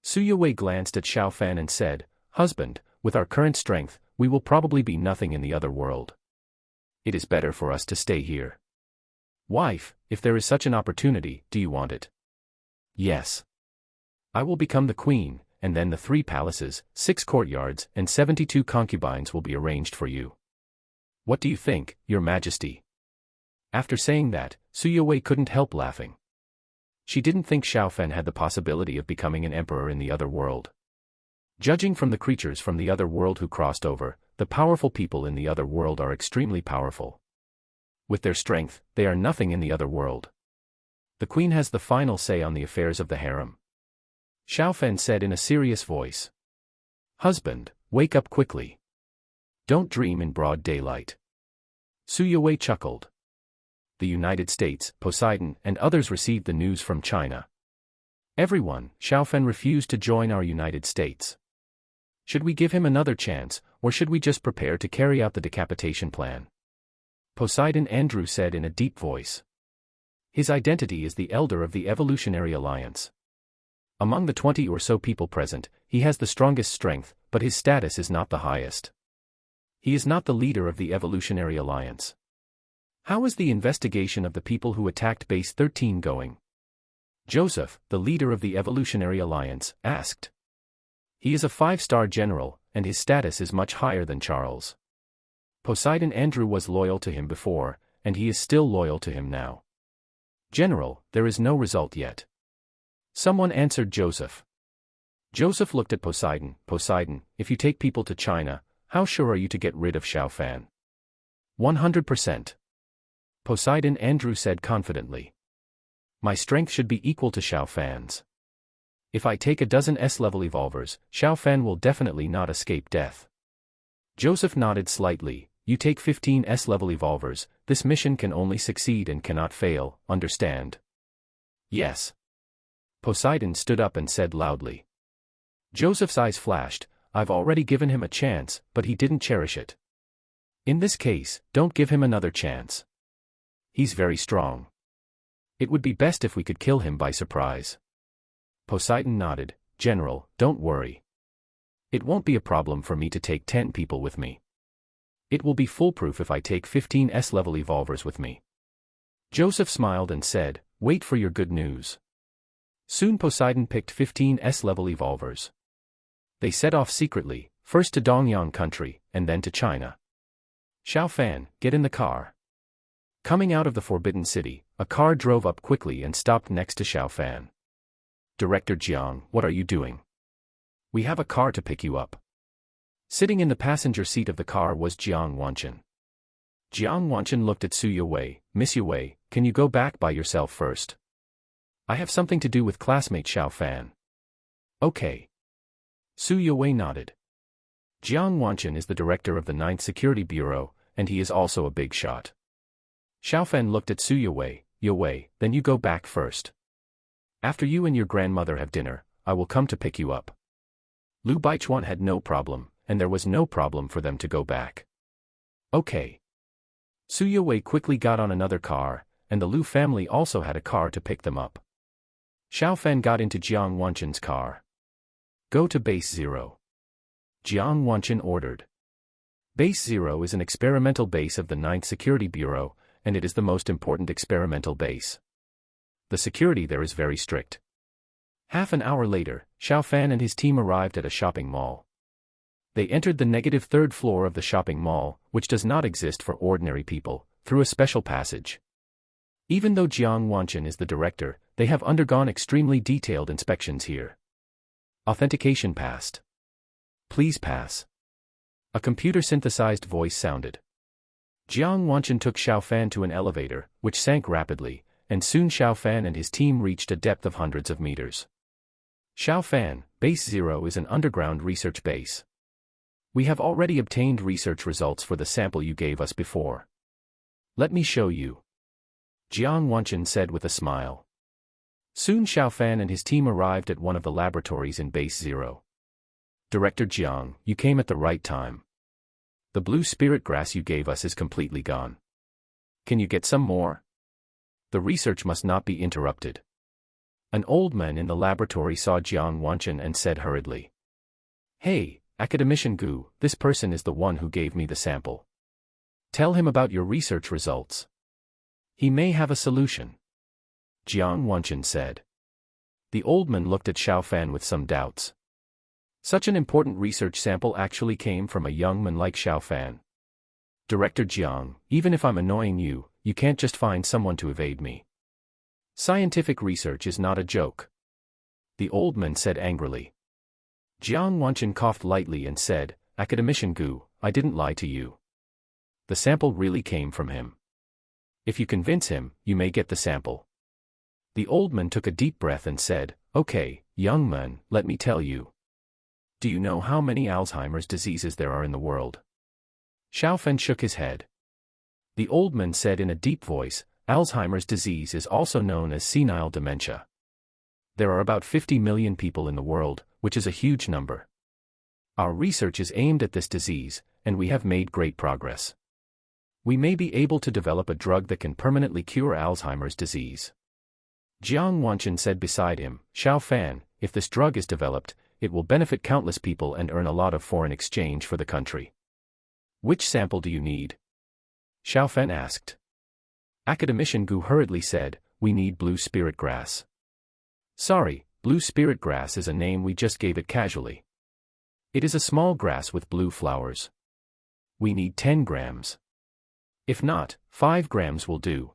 Su Yowei glanced at Xiao Fan and said, "Husband, with our current strength, we will probably be nothing in the other world. It is better for us to stay here." "Wife, if there is such an opportunity, do you want it?" "Yes. I will become the queen, and then the 3 palaces, 6 courtyards, and 72 concubines will be arranged for you. What do you think, Your Majesty?" After saying that, Su Yowei couldn't help laughing. She didn't think Xiao Fan had the possibility of becoming an emperor in the other world. Judging from the creatures from the other world who crossed over, the powerful people in the other world are extremely powerful. With their strength, they are nothing in the other world. The queen has the final say on the affairs of the harem. Xiao Fan said in a serious voice. Husband, wake up quickly. Don't dream in broad daylight. Su Yue chuckled. The United States, Poseidon, and others received the news from China. Everyone, Xiao Fan refused to join our United States. Should we give him another chance, or should we just prepare to carry out the decapitation plan? Poseidon Andrew said in a deep voice. His identity is the elder of the Evolutionary Alliance. Among the 20 or so people present, he has the strongest strength, but his status is not the highest. He is not the leader of the Evolutionary Alliance. How is the investigation of the people who attacked Base 13 going? Joseph, the leader of the Evolutionary Alliance, asked. He is a 5-star general, and his status is much higher than Charles. Poseidon Andrew was loyal to him before, and he is still loyal to him now. General, there is no result yet. Someone answered Joseph. Joseph looked at Poseidon. Poseidon, if you take people to China, how sure are you to get rid of Xiao Fan? 100%. Poseidon Andrew said confidently. My strength should be equal to Xiao Fan's. If I take a dozen S-level evolvers, Xiao Fan will definitely not escape death. Joseph nodded slightly. You take 15 S-level evolvers, this mission can only succeed and cannot fail, understand? Yes. Poseidon stood up and said loudly. Joseph's eyes flashed. I've already given him a chance, but he didn't cherish it. In this case, don't give him another chance. He's very strong. It would be best if we could kill him by surprise. Poseidon nodded. General, don't worry. It won't be a problem for me to take 10 people with me. It will be foolproof if I take 15 S-level evolvers with me. Joseph smiled and said, wait for your good news. Soon Poseidon picked 15 S-level evolvers. They set off secretly, first to Dongyang country, and then to China. Xiao Fan, get in the car. Coming out of the Forbidden City, a car drove up quickly and stopped next to Xiao Fan. Director Jiang, what are you doing? We have a car to pick you up. Sitting in the passenger seat of the car was Jiang Wanchen. Jiang Wanchen looked at Su Yue. Miss Yue, can you go back by yourself first? I have something to do with classmate Xiao Fan. Okay. Su Yue nodded. Jiang Wanchen is the director of the 9th Security Bureau, and he is also a big shot. Xiao Fan looked at Su Yue. Yue, then you go back first. After you and your grandmother have dinner, I will come to pick you up. Lu Baichuan had no problem, and there was no problem for them to go back. Okay. Su Yue quickly got on another car, and the Lu family also had a car to pick them up. Xiao Fan got into Jiang Wanchen's car. Go to Base 0. Jiang Wanchen ordered. Base 0 is an experimental base of the 9th Security Bureau, and it is the most important experimental base. The security there is very strict. Half an hour later, Xiao Fan and his team arrived at a shopping mall. They entered the -3rd floor of the shopping mall, which does not exist for ordinary people, through a special passage. Even though Jiang Wanchen is the director, they have undergone extremely detailed inspections here. Authentication passed. Please pass. A computer-synthesized voice sounded. Jiang Wanchen took Xiao Fan to an elevator, which sank rapidly, and soon Xiao Fan and his team reached a depth of hundreds of meters. Xiao Fan, Base 0 is an underground research base. We have already obtained research results for the sample you gave us before. Let me show you. Jiang Wanchen said with a smile. Soon Xiao Fan and his team arrived at one of the laboratories in Base 0. Director Jiang, you came at the right time. The blue spirit grass you gave us is completely gone. Can you get some more? The research must not be interrupted. An old man in the laboratory saw Jiang Wanchen and said hurriedly. Hey, Academician Gu, this person is the one who gave me the sample. Tell him about your research results. He may have a solution. Jiang Wanchen said. The old man looked at Xiao Fan with some doubts. Such an important research sample actually came from a young man like Xiao Fan. Director Jiang, even if I'm annoying you, you can't just find someone to evade me. Scientific research is not a joke. The old man said angrily. Jiang Wanchen coughed lightly and said, Academician Gu, I didn't lie to you. The sample really came from him. If you convince him, you may get the sample. The old man took a deep breath and said, "Okay, young man, let me tell you. Do you know how many Alzheimer's diseases there are in the world?" Xiao Fan shook his head. The old man said in a deep voice, "Alzheimer's disease is also known as senile dementia. There are about 50 million people in the world, which is a huge number. Our research is aimed at this disease, and we have made great progress. We may be able to develop a drug that can permanently cure Alzheimer's disease." Jiang Wanchen said beside him, "Xiao Fan, if this drug is developed, it will benefit countless people and earn a lot of foreign exchange for the country. Which sample do you need?" Xiao Fan asked. Academician Gu hurriedly said, "We need blue spirit grass." "Sorry, blue spirit grass is a name we just gave it casually. It is a small grass with blue flowers. We need 10 grams. If not, 5 grams will do."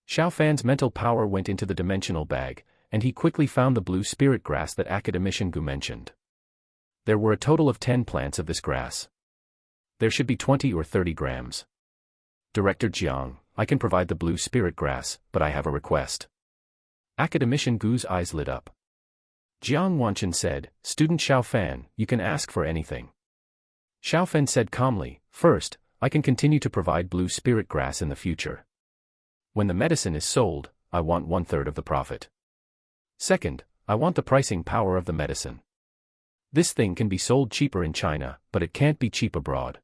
Xiao Fan's mental power went into the dimensional bag, and he quickly found the blue spirit grass that Academician Gu mentioned. There were a total of 10 plants of this grass. There should be 20 or 30 grams. "Director Jiang, I can provide the blue spirit grass, but I have a request." Academician Gu's eyes lit up. Jiang Wanchen said, "Student Xiao Fan, you can ask for anything." Xiao Fan said calmly, "First, I can continue to provide blue spirit grass in the future. When the medicine is sold, I want 1/3 of the profit. Second, I want the pricing power of the medicine. This thing can be sold cheaper in China, but it can't be cheap abroad."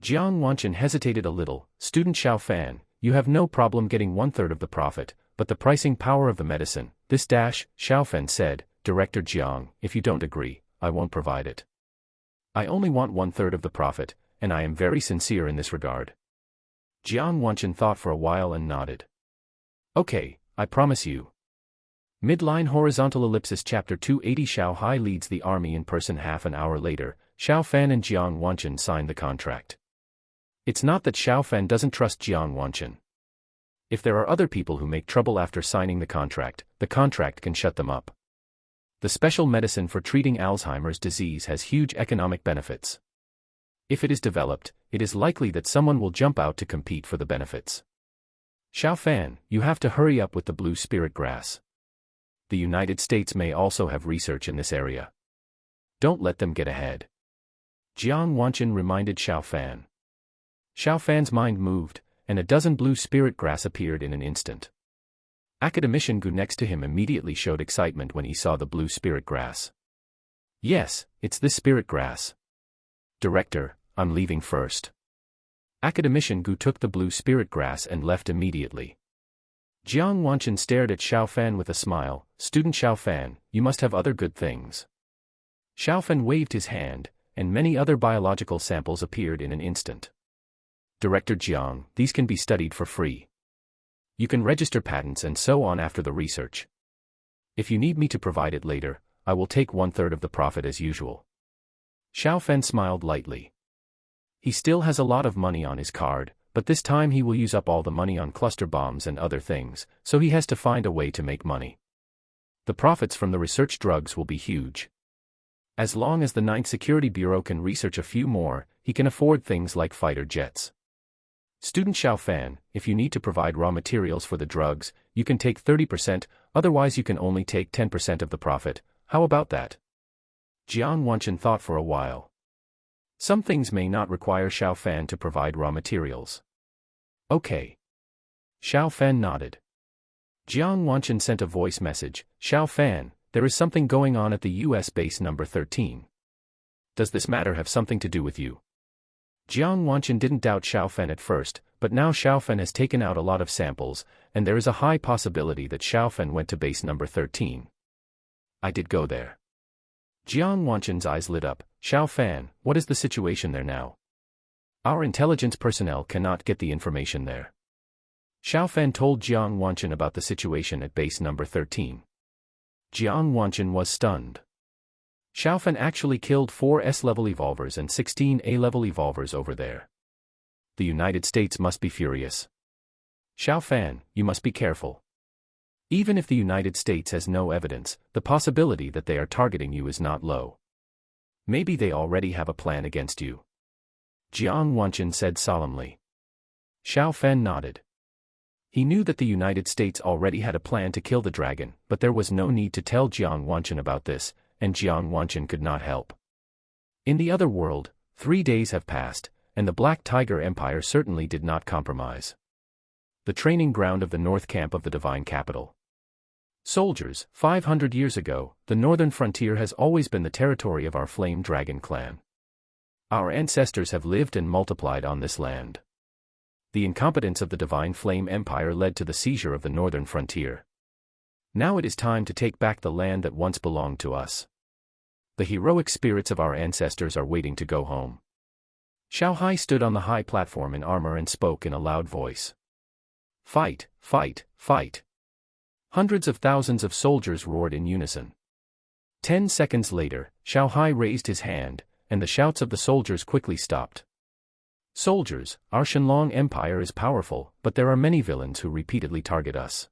Jiang Wanchen hesitated a little. "Student Xiao Fan, you have no problem getting 1/3 of the profit, but the pricing power of the medicine, this dash," Xiao Fan said, "Director Jiang, if you don't agree, I won't provide it. I only want 1/3 of the profit, and I am very sincere in this regard." Jiang Wanchen thought for a while and nodded. "Okay, I promise you." Midline horizontal ellipsis chapter 280 Xiao Hai leads the army in person. Half an hour later, Xiao Fan and Jiang Wanchen signed the contract. It's not that Xiao Fan doesn't trust Jiang Wanchen. If there are other people who make trouble after signing the contract can shut them up. The special medicine for treating Alzheimer's disease has huge economic benefits. If it is developed, it is likely that someone will jump out to compete for the benefits. Xiao Fan, you have to hurry up with the blue spirit grass. The United States may also have research in this area. Don't let them get ahead." Jiang Wanchen reminded Xiao Fan. Xiao Fan's mind moved, and a dozen blue spirit grass appeared in an instant. Academician Gu next to him immediately showed excitement when he saw the blue spirit grass. "Yes, it's this spirit grass. Director, I'm leaving first." Academician Gu took the blue spirit grass and left immediately. Jiang Wanchen stared at Xiao Fan with a smile. "Student Xiao Fan, you must have other good things." Xiao Fan waved his hand, and many other biological samples appeared in an instant. "Director Jiang, these can be studied for free. You can register patents and so on after the research. If you need me to provide it later, I will take 1/3 of the profit as usual." Xiao Fan smiled lightly. He still has a lot of money on his card, but this time he will use up all the money on cluster bombs and other things, so he has to find a way to make money. The profits from the research drugs will be huge. As long as the 9th Security Bureau can research a few more, he can afford things like fighter jets. "Student Xiao Fan, if you need to provide raw materials for the drugs, you can take 30%, otherwise you can only take 10% of the profit. How about that?" Jiang Wanchen thought for a while. Some things may not require Xiao Fan to provide raw materials. "Okay." Xiao Fan nodded. Jiang Wanchen sent a voice message, "Xiao Fan, there is something going on at the US base number 13. Does this matter have something to do with you?" Jiang Wanchen didn't doubt Xiao Fan at first, but now Xiao Fan has taken out a lot of samples, and there is a high possibility that Xiao Fan went to base number 13. "I did go there." Jiang Wanchen's eyes lit up. "Xiao Fan, what is the situation there now? Our intelligence personnel cannot get the information there." Xiao Fan told Jiang Wanchen about the situation at base number 13. Jiang Wanchen was stunned. Xiao Fan actually killed 4 S-level evolvers and 16 A-level evolvers over there. The United States must be furious. "Xiao Fan, you must be careful. Even if the United States has no evidence, the possibility that they are targeting you is not low. Maybe they already have a plan against you." Jiang Wanchen said solemnly. Xiao Fan nodded. He knew that the United States already had a plan to kill the dragon, but there was no need to tell Jiang Wanchen about this, and Jiang Wanchen could not help. In the other world, 3 days have passed, and the Black Tiger Empire certainly did not compromise. The training ground of the North Camp of the Divine Capital. Soldiers, 500 years ago, the northern frontier has always been the territory of our Flame Dragon clan. Our ancestors have lived and multiplied on this land. The incompetence of the Divine Flame Empire led to the seizure of the northern frontier. Now it is time to take back the land that once belonged to us. The heroic spirits of our ancestors are waiting to go home. Xiao Hai stood on the high platform in armor and spoke in a loud voice. Fight, fight, fight. Hundreds of thousands of soldiers roared in unison. 10 seconds later, Xiao Hai raised his hand, and the shouts of the soldiers quickly stopped. Soldiers, our Shenlong Empire is powerful, but there are many villains who repeatedly target us.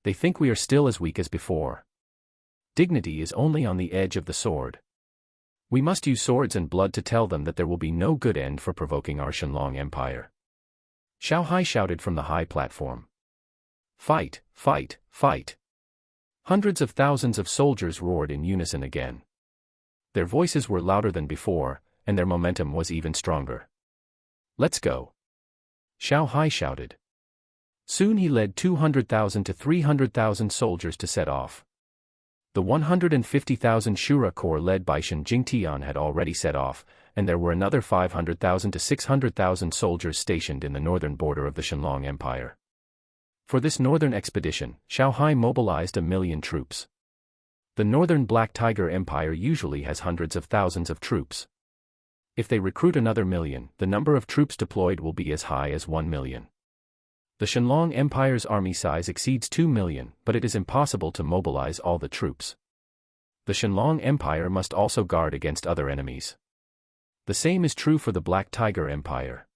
They think we are still as weak as before. Dignity is only on the edge of the sword. We must use swords and blood to tell them that there will be no good end for provoking our Shenlong Empire. Xiao Hai shouted from the high platform. Fight, fight, fight. Hundreds of thousands of soldiers roared in unison again. Their voices were louder than before, and their momentum was even stronger. Let's go. Xiao Hai shouted. Soon he led 200,000 to 300,000 soldiers to set off. The 150,000 Shura Corps led by Shen Jingtian had already set off, and there were another 500,000 to 600,000 soldiers stationed in the northern border of the Shenlong Empire. For this northern expedition, Xiao Hai mobilized 1,000,000 troops. The northern Black Tiger Empire usually has hundreds of thousands of troops. If they recruit another 1,000,000, the number of troops deployed will be as high as 1,000,000. The Shenlong Empire's army size exceeds 2,000,000, but it is impossible to mobilize all the troops. The Shenlong Empire must also guard against other enemies. The same is true for the Black Tiger Empire.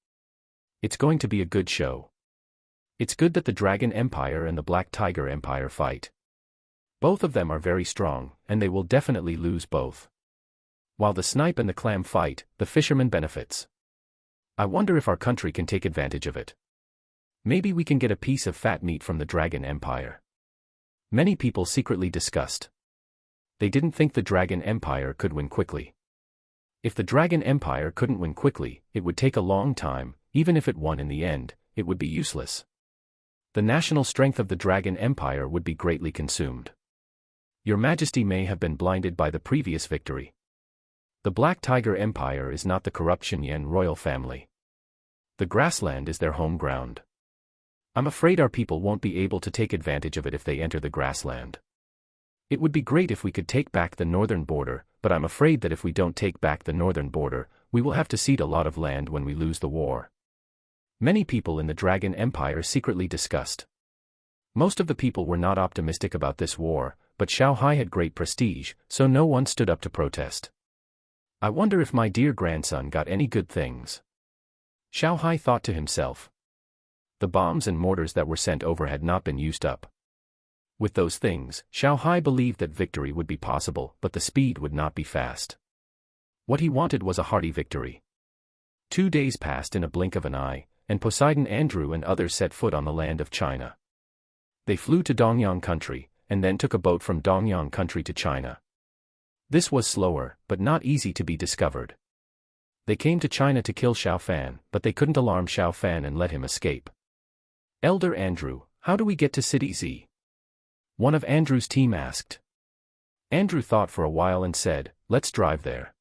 It's going to be a good show. It's good that the Dragon Empire and the Black Tiger Empire fight. Both of them are very strong, and they will definitely lose both. While the snipe and the clam fight, the fisherman benefits. I wonder if our country can take advantage of it. Maybe we can get a piece of fat meat from the Dragon Empire. Many people secretly discussed. They didn't think the Dragon Empire could win quickly. If the Dragon Empire couldn't win quickly, it would take a long time. Even if it won in the end, it would be useless. The national strength of the Dragon Empire would be greatly consumed. Your Majesty may have been blinded by the previous victory. The Black Tiger Empire is not the corrupt Shenyan royal family. The grassland is their home ground. I'm afraid our people won't be able to take advantage of it if they enter the grassland. It would be great if we could take back the northern border, but I'm afraid that if we don't take back the northern border, we will have to cede a lot of land when we lose the war. Many people in the Dragon Empire secretly discussed. Most of the people were not optimistic about this war, but Xiao Hai had great prestige, so no one stood up to protest. I wonder if my dear grandson got any good things. Xiao Hai thought to himself. The bombs and mortars that were sent over had not been used up. With those things, Xiao Hai believed that victory would be possible, but the speed would not be fast. What he wanted was a hearty victory. 2 days passed in a blink of an eye, and Poseidon Andrew and others set foot on the land of China. They flew to Dongyang country, and then took a boat from Dongyang country to China. This was slower, but not easy to be discovered. They came to China to kill Xiao Fan, but they couldn't alarm Xiao Fan and let him escape. Elder Andrew, how do we get to City Z? One of Andrew's team asked. Andrew thought for a while and said, let's drive there.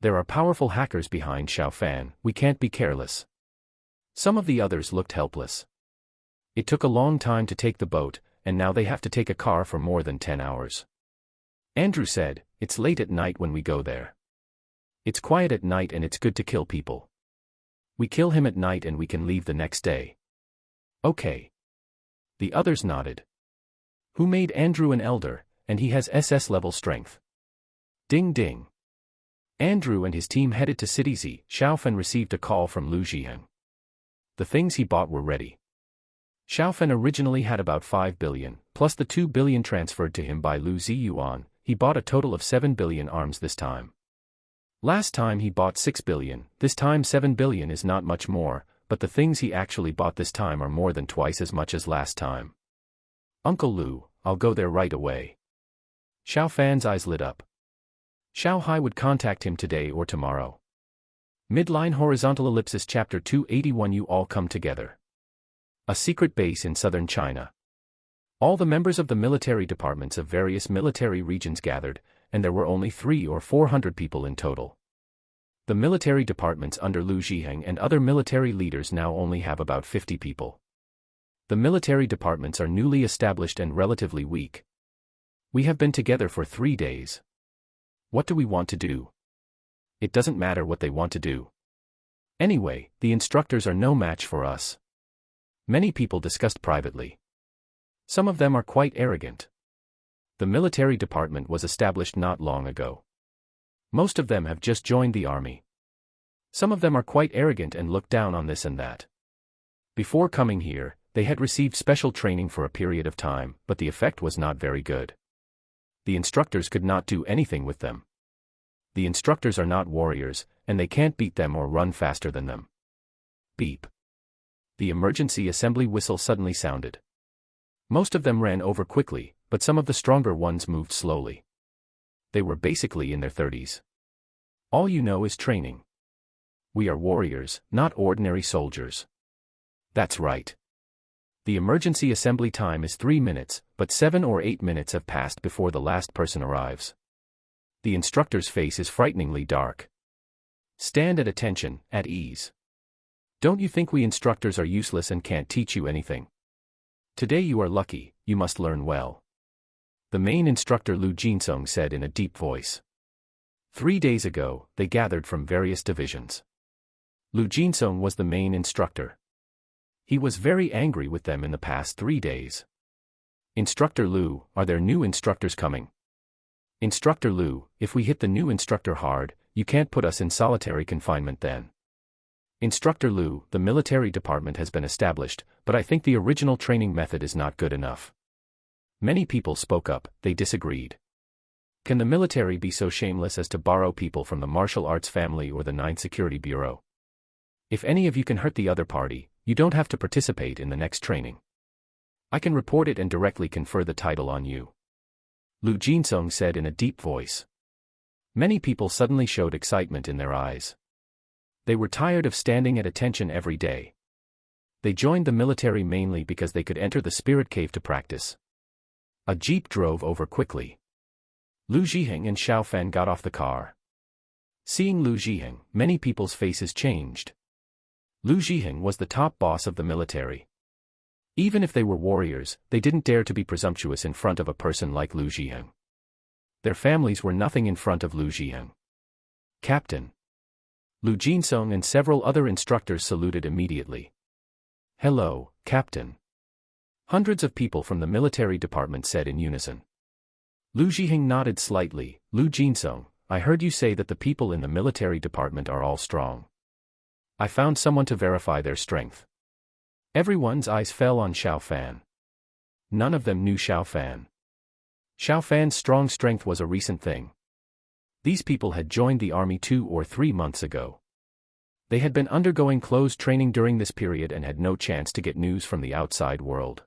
There are powerful hackers behind Xiao Fan, we can't be careless. Some of the others looked helpless. It took a long time to take the boat, and now they have to take a car for more than 10 hours. Andrew said, it's late at night when we go there. It's quiet at night and it's good to kill people. We kill him at night and we can leave the next day. Okay. The others nodded. Who made Andrew an elder, and he has SS level strength. Ding ding. Andrew and his team headed to City Z. Xiaofan received a call from Lu Zhiheng. The things he bought were ready. Xiaofan originally had about 5 billion, plus the 2 billion transferred to him by Lu Ziyuan. He bought a total of 7 billion arms this time. Last time he bought 6 billion, this time 7 billion is not much more, but the things he actually bought this time are more than twice as much as last time. Uncle Lu, I'll go there right away. Xiao Fan's eyes lit up. Xiao Hai would contact him today or tomorrow. Midline horizontal ellipsis chapter 281. You all come together. A secret base in southern China. All the members of the military departments of various military regions gathered, and there were only 300 or 400 people in total. The military departments under Lu Zhiheng and other military leaders now only have about 50 people. The military departments are newly established and relatively weak. We have been together for 3 days. What do we want to do? It doesn't matter what they want to do. Anyway, the instructors are no match for us. Many people discussed privately. Some of them are quite arrogant. The military department was established not long ago. Most of them have just joined the army. Some of them are quite arrogant and look down on this and that. Before coming here, they had received special training for a period of time, but the effect was not very good. The instructors could not do anything with them. The instructors are not warriors, and they can't beat them or run faster than them. Beep. The emergency assembly whistle suddenly sounded. Most of them ran over quickly, but some of the stronger ones moved slowly. They were basically in their 30s. All you know is training. We are warriors, not ordinary soldiers. That's right. The emergency assembly time is 3 minutes, but 7 or 8 minutes have passed before the last person arrives. The instructor's face is frighteningly dark. Stand at attention, at ease. Don't you think we instructors are useless and can't teach you anything? Today you are lucky, you must learn well. The main instructor Lu Jinsong said in a deep voice. 3 days ago, they gathered from various divisions. Lu Jinsong was the main instructor. He was very angry with them in the past 3 days. Instructor Lu, are there new instructors coming? Instructor Lu, if we hit the new instructor hard, you can't put us in solitary confinement then. Instructor Lu, the military department has been established, but I think the original training method is not good enough. Many people spoke up, they disagreed. Can the military be so shameless as to borrow people from the martial arts family or the 9th Security Bureau? If any of you can hurt the other party, you don't have to participate in the next training. I can report it and directly confer the title on you. Lu Jinsong said in a deep voice. Many people suddenly showed excitement in their eyes. They were tired of standing at attention every day. They joined the military mainly because they could enter the spirit cave to practice. A jeep drove over quickly. Lu Zhiheng and Xiao Fan got off the car. Seeing Lu Zhiheng, many people's faces changed. Lu Zhiheng was the top boss of the military. Even if they were warriors, they didn't dare to be presumptuous in front of a person like Lu Zhiheng. Their families were nothing in front of Lu Zhiheng. Captain. Lu Jinsong and several other instructors saluted immediately. Hello, Captain. Hundreds of people from the military department said in unison. Lu Zhiheng nodded slightly. Lu Jinsong, I heard you say that the people in the military department are all strong. I found someone to verify their strength. Everyone's eyes fell on Xiao Fan. None of them knew Xiao Fan. Xiao Fan's strong strength was a recent thing. These people had joined the army 2 or 3 months ago. They had been undergoing closed training during this period and had no chance to get news from the outside world.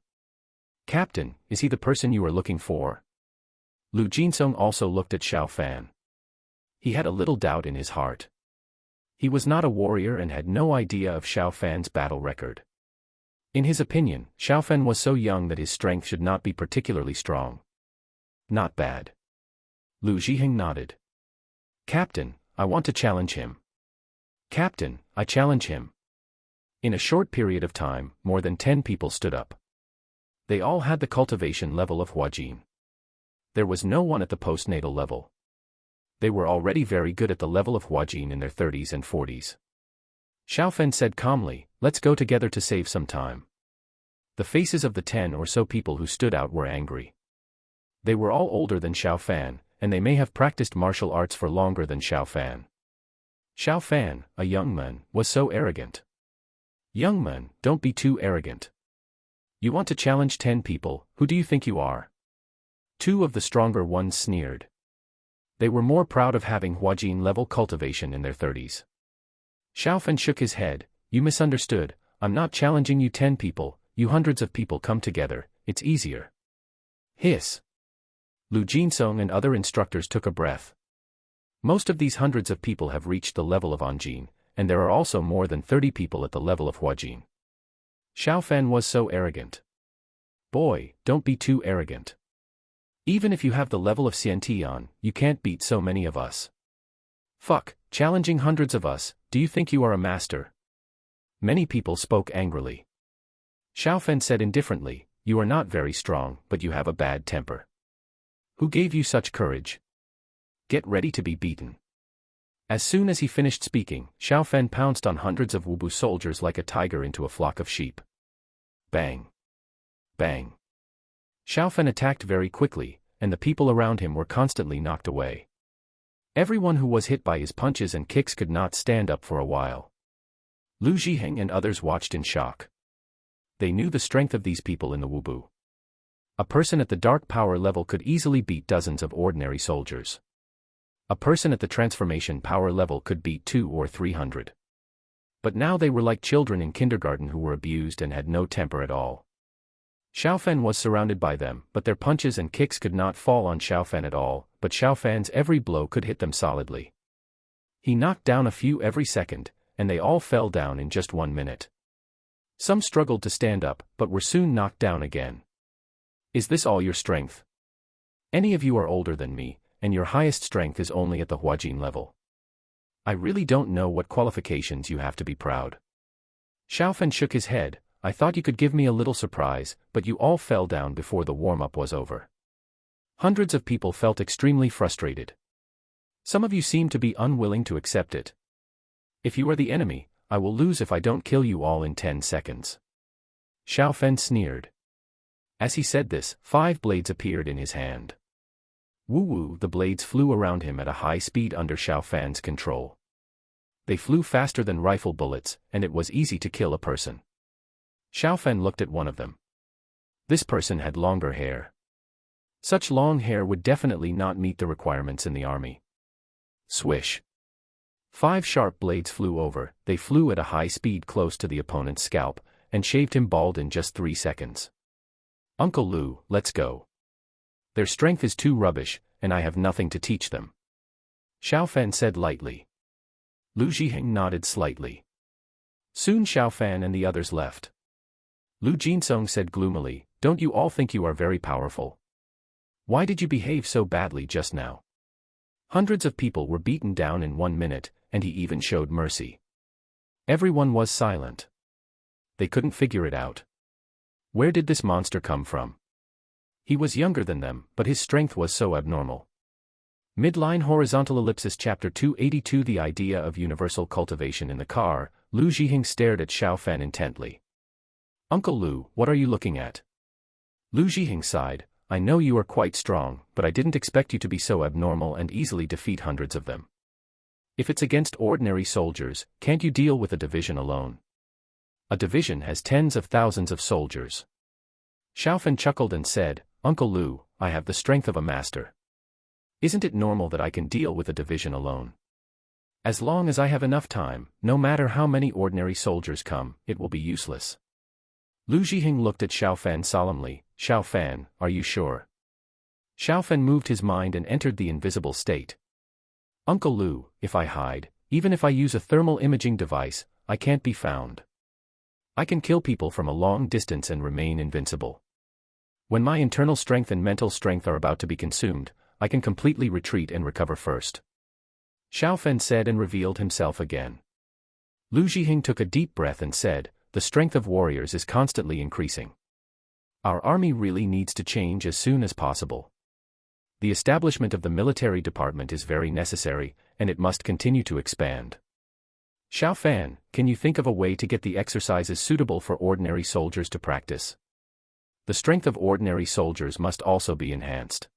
Captain, is he the person you are looking for? Lu Jinsong also looked at Xiao Fan. He had a little doubt in his heart. He was not a warrior and had no idea of Xiao Fan's battle record. In his opinion, Xiao Fan was so young that his strength should not be particularly strong. Not bad. Lu Zhiheng nodded. Captain, I want to challenge him. Captain, I challenge him. In a short period of time, more than 10 people stood up. They all had the cultivation level of Huajin. There was no one at the postnatal level. They were already very good at the level of Huajin in their 30s and 40s. Xiao Fan said calmly, let's go together to save some time. The faces of the 10 or so people who stood out were angry. They were all older than Xiao Fan, and they may have practiced martial arts for longer than Xiao Fan. Xiao Fan, a young man, was so arrogant. Young man, don't be too arrogant. You want to challenge 10 people, who do you think you are? 2 of the stronger ones sneered. They were more proud of having Huajin level cultivation in their 30s. Xiao Fan shook his head, You misunderstood. I'm not challenging you 10 people, you hundreds of people come together, it's easier. Hiss. Lu Jinsong and other instructors took a breath. Most of these hundreds of people have reached the level of Anjin, and there are also more than 30 people at the level of Huajin. Xiao Fan was so arrogant. Boy, don't be too arrogant. Even if you have the level of Xiantian, you can't beat so many of us. Fuck, challenging hundreds of us, do you think you are a master? Many people spoke angrily. Xiao Fan said indifferently, you are not very strong, but you have a bad temper. Who gave you such courage? Get ready to be beaten. As soon as he finished speaking, Xiao Fan pounced on hundreds of Wubu soldiers like a tiger into a flock of sheep. Bang. Bang. Xiao Fan attacked very quickly, and the people around him were constantly knocked away. Everyone who was hit by his punches and kicks could not stand up for a while. Lu Zhiheng and others watched in shock. They knew the strength of these people in the Wubu. A person at the dark power level could easily beat dozens of ordinary soldiers. A person at the transformation power level could beat 200 or 300. But now they were like children in kindergarten who were abused and had no temper at all. Xiao Fan was surrounded by them, but their punches and kicks could not fall on Xiao Fan at all, but Xiao Fan's every blow could hit them solidly. He knocked down a few every second, and they all fell down in just 1 minute. Some struggled to stand up, but were soon knocked down again. Is this all your strength? Any of you are older than me, and your highest strength is only at the Huajin level. I really don't know what qualifications you have to be proud. Xiao Fan shook his head. I thought you could give me a little surprise, but you all fell down before the warm-up was over. Hundreds of people felt extremely frustrated. Some of you seem to be unwilling to accept it. If you are the enemy, I will lose if I don't kill you all in 10 seconds. Xiao Fan sneered. As he said this, 5 blades appeared in his hand. Woo-woo, the blades flew around him at a high speed under Xiao Fan's control. They flew faster than rifle bullets, and it was easy to kill a person. Xiao Fan looked at one of them. This person had longer hair. Such long hair would definitely not meet the requirements in the army. Swish. 5 sharp blades flew over, they flew at a high speed close to the opponent's scalp, and shaved him bald in just 3 seconds. Uncle Lu, let's go. Their strength is too rubbish, and I have nothing to teach them. Xiao Fan said lightly. Lu Zhiheng nodded slightly. Soon Xiao Fan and the others left. Lu Jinsong said gloomily, don't you all think you are very powerful? Why did you behave so badly just now? Hundreds of people were beaten down in 1 minute, and he even showed mercy. Everyone was silent. They couldn't figure it out. Where did this monster come from? He was younger than them, but his strength was so abnormal. Midline horizontal ellipsis chapter 282 The idea of universal cultivation in the car. Lu Zhiheng stared at Xiao Fan intently. Uncle Lu, what are you looking at? Lu Zhiheng sighed, I know you are quite strong, but I didn't expect you to be so abnormal and easily defeat hundreds of them. If it's against ordinary soldiers, can't you deal with a division alone? A division has tens of thousands of soldiers. Xiao Fan chuckled and said, Uncle Lu, I have the strength of a master. Isn't it normal that I can deal with a division alone? As long as I have enough time, no matter how many ordinary soldiers come, it will be useless. Lu Zhiheng looked at Xiao Fan solemnly. Xiao Fan, are you sure? Xiao Fan moved his mind and entered the invisible state. Uncle Lu, if I hide, even if I use a thermal imaging device, I can't be found. I can kill people from a long distance and remain invincible. When my internal strength and mental strength are about to be consumed, I can completely retreat and recover first. Xiao Fan said and revealed himself again. Lu Zhiheng took a deep breath and said, the strength of warriors is constantly increasing. Our army really needs to change as soon as possible. The establishment of the military department is very necessary, and it must continue to expand. Xiao Fan, can you think of a way to get the exercises suitable for ordinary soldiers to practice? The strength of ordinary soldiers must also be enhanced.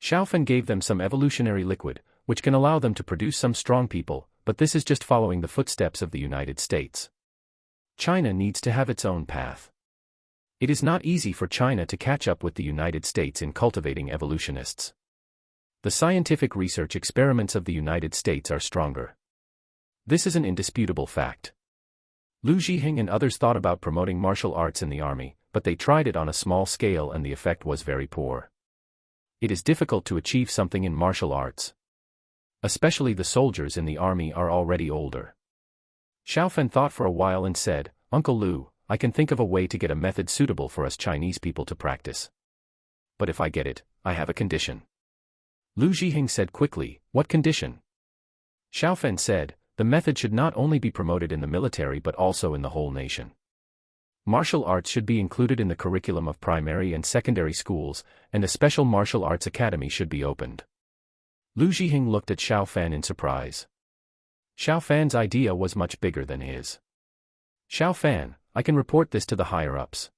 Xiao Fan gave them some evolutionary liquid, which can allow them to produce some strong people, but this is just following the footsteps of the United States. China needs to have its own path. It is not easy for China to catch up with the United States in cultivating evolutionists. The scientific research experiments of the United States are stronger. This is an indisputable fact. Lu Zhiheng and others thought about promoting martial arts in the army, but they tried it on a small scale and the effect was very poor. It is difficult to achieve something in martial arts. Especially the soldiers in the army are already older. Xiaofan thought for a while and said, Uncle Lu, I can think of a way to get a method suitable for us Chinese people to practice. But if I get it, I have a condition. Lu Zhiheng said quickly, what condition? Xiaofan said, the method should not only be promoted in the military but also in the whole nation. Martial arts should be included in the curriculum of primary and secondary schools, and a special martial arts academy should be opened. Lu Zhiheng looked at Xiaofan in surprise. Xiaofan's idea was much bigger than his. Xiaofan, I can report this to the higher-ups.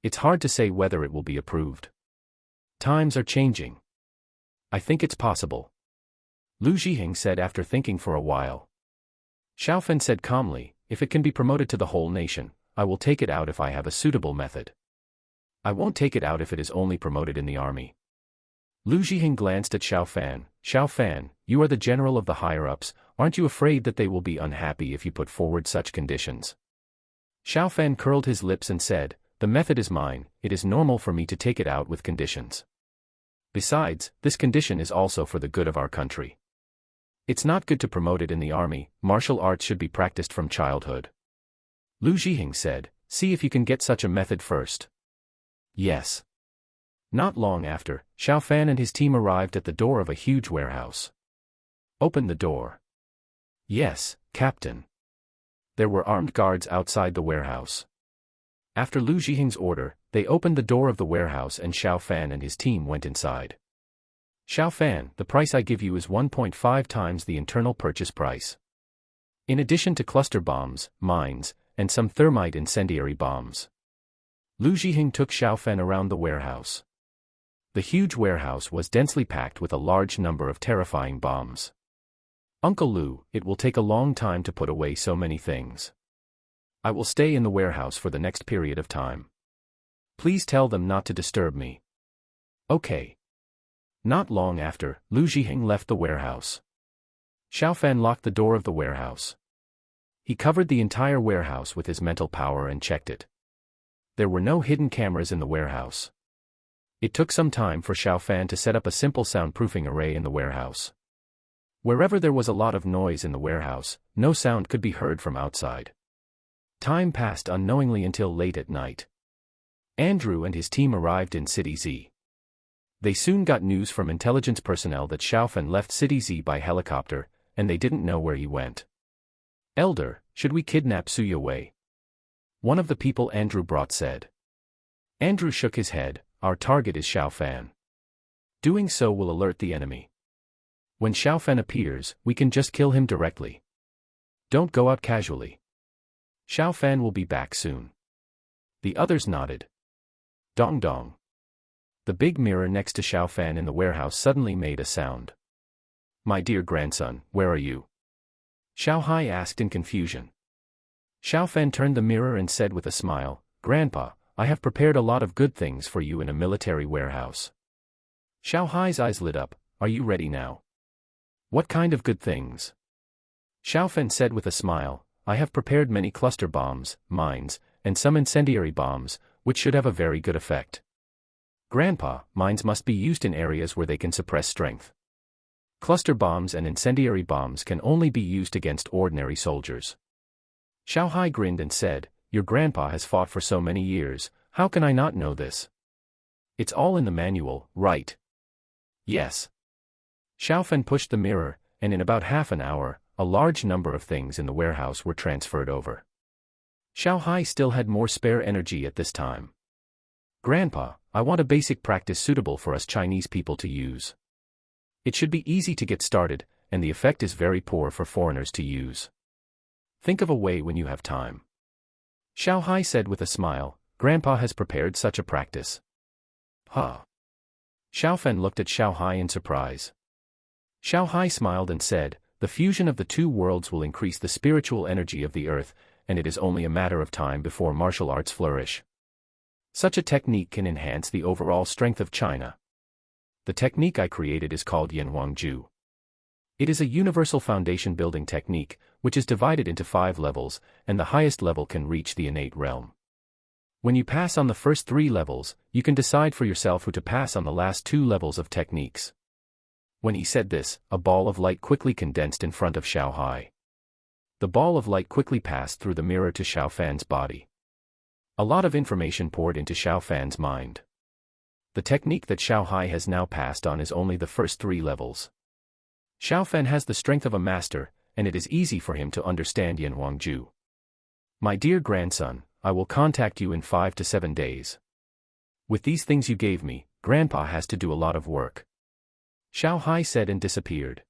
It's hard to say whether it will be approved. Times are changing. I think it's possible. Lu Zhiheng said after thinking for a while. Xiaofan said calmly, if it can be promoted to the whole nation, I will take it out if I have a suitable method. I won't take it out if it is only promoted in the army. Lu Zhiheng glanced at Xiaofan. Xiaofan, you are the general of the higher-ups, aren't you afraid that they will be unhappy if you put forward such conditions? Xiaofan curled his lips and said, the method is mine, it is normal for me to take it out with conditions. Besides, this condition is also for the good of our country. It's not good to promote it in the army, martial arts should be practiced from childhood. Lu Zhiheng said, see if you can get such a method first. Yes. Not long after, Xiaofan and his team arrived at the door of a huge warehouse. Open the door. Yes, Captain. There were armed guards outside the warehouse. After Lu Zhiheng's order, they opened the door of the warehouse and Xiaofan and his team went inside. Xiaofan, the price I give you is 1.5 times the internal purchase price. In addition to cluster bombs, mines, and some thermite incendiary bombs. Lu Zhiheng took Xiaofan around the warehouse. The huge warehouse was densely packed with a large number of terrifying bombs. Uncle Lu, it will take a long time to put away so many things. I will stay in the warehouse for the next period of time. Please tell them not to disturb me. Okay. Not long after, Lu Zhiheng left the warehouse. Xiaofan locked the door of the warehouse. He covered the entire warehouse with his mental power and checked it. There were no hidden cameras in the warehouse. It took some time for Xiaofan to set up a simple soundproofing array in the warehouse. Wherever there was a lot of noise in the warehouse, no sound could be heard from outside. Time passed unknowingly until late at night. Andrew and his team arrived in City Z. They soon got news from intelligence personnel that Xiaofan left City Z by helicopter, and they didn't know where he went. Elder, should we kidnap Suya Wei? One of the people Andrew brought said. Andrew shook his head, our target is Xiaofan. Doing so will alert the enemy. When Xiaofan appears, we can just kill him directly. Don't go out casually. Xiaofan will be back soon. The others nodded. Dong dong. The big mirror next to Xiaofan in the warehouse suddenly made a sound. My dear grandson, where are you? Xiao Hai asked in confusion. Xiaofan turned the mirror and said with a smile, Grandpa, I have prepared a lot of good things for you in a military warehouse. Xiao Hai's eyes lit up, are you ready now? What kind of good things? Xiaofan said with a smile, I have prepared many cluster bombs, mines, and some incendiary bombs, which should have a very good effect. Grandpa, mines must be used in areas where they can suppress strength. Cluster bombs and incendiary bombs can only be used against ordinary soldiers. Xiao Hai grinned and said, your grandpa has fought for so many years, how can I not know this? It's all in the manual, right? Yes. Xiaofan pushed the mirror, and in about half an hour, a large number of things in the warehouse were transferred over. Xiao Hai still had more spare energy at this time. Grandpa, I want a basic practice suitable for us Chinese people to use. It should be easy to get started, and the effect is very poor for foreigners to use. Think of a way when you have time. Xiao Hai said with a smile, Grandpa has prepared such a practice. Huh. Xiaofan looked at Xiao Hai in surprise. Xiao Hai smiled and said, the fusion of the two worlds will increase the spiritual energy of the earth, and it is only a matter of time before martial arts flourish. Such a technique can enhance the overall strength of China. The technique I created is called Yanhuangju. It is a universal foundation building technique, which is divided into 5 levels, and the highest level can reach the innate realm. When you pass on the first 3 levels, you can decide for yourself who to pass on the last 2 levels of techniques. When he said this, a ball of light quickly condensed in front of Xiao Hai. The ball of light quickly passed through the mirror to Xiao Fan's body. A lot of information poured into Xiao Fan's mind. The technique that Xiao Hai has now passed on is only the first 3 levels. Xiao Fan has the strength of a master, and it is easy for him to understand Yan Huangju. My dear grandson, I will contact you in 5 to 7 days. With these things you gave me, Grandpa has to do a lot of work. Xiao Hai said and disappeared.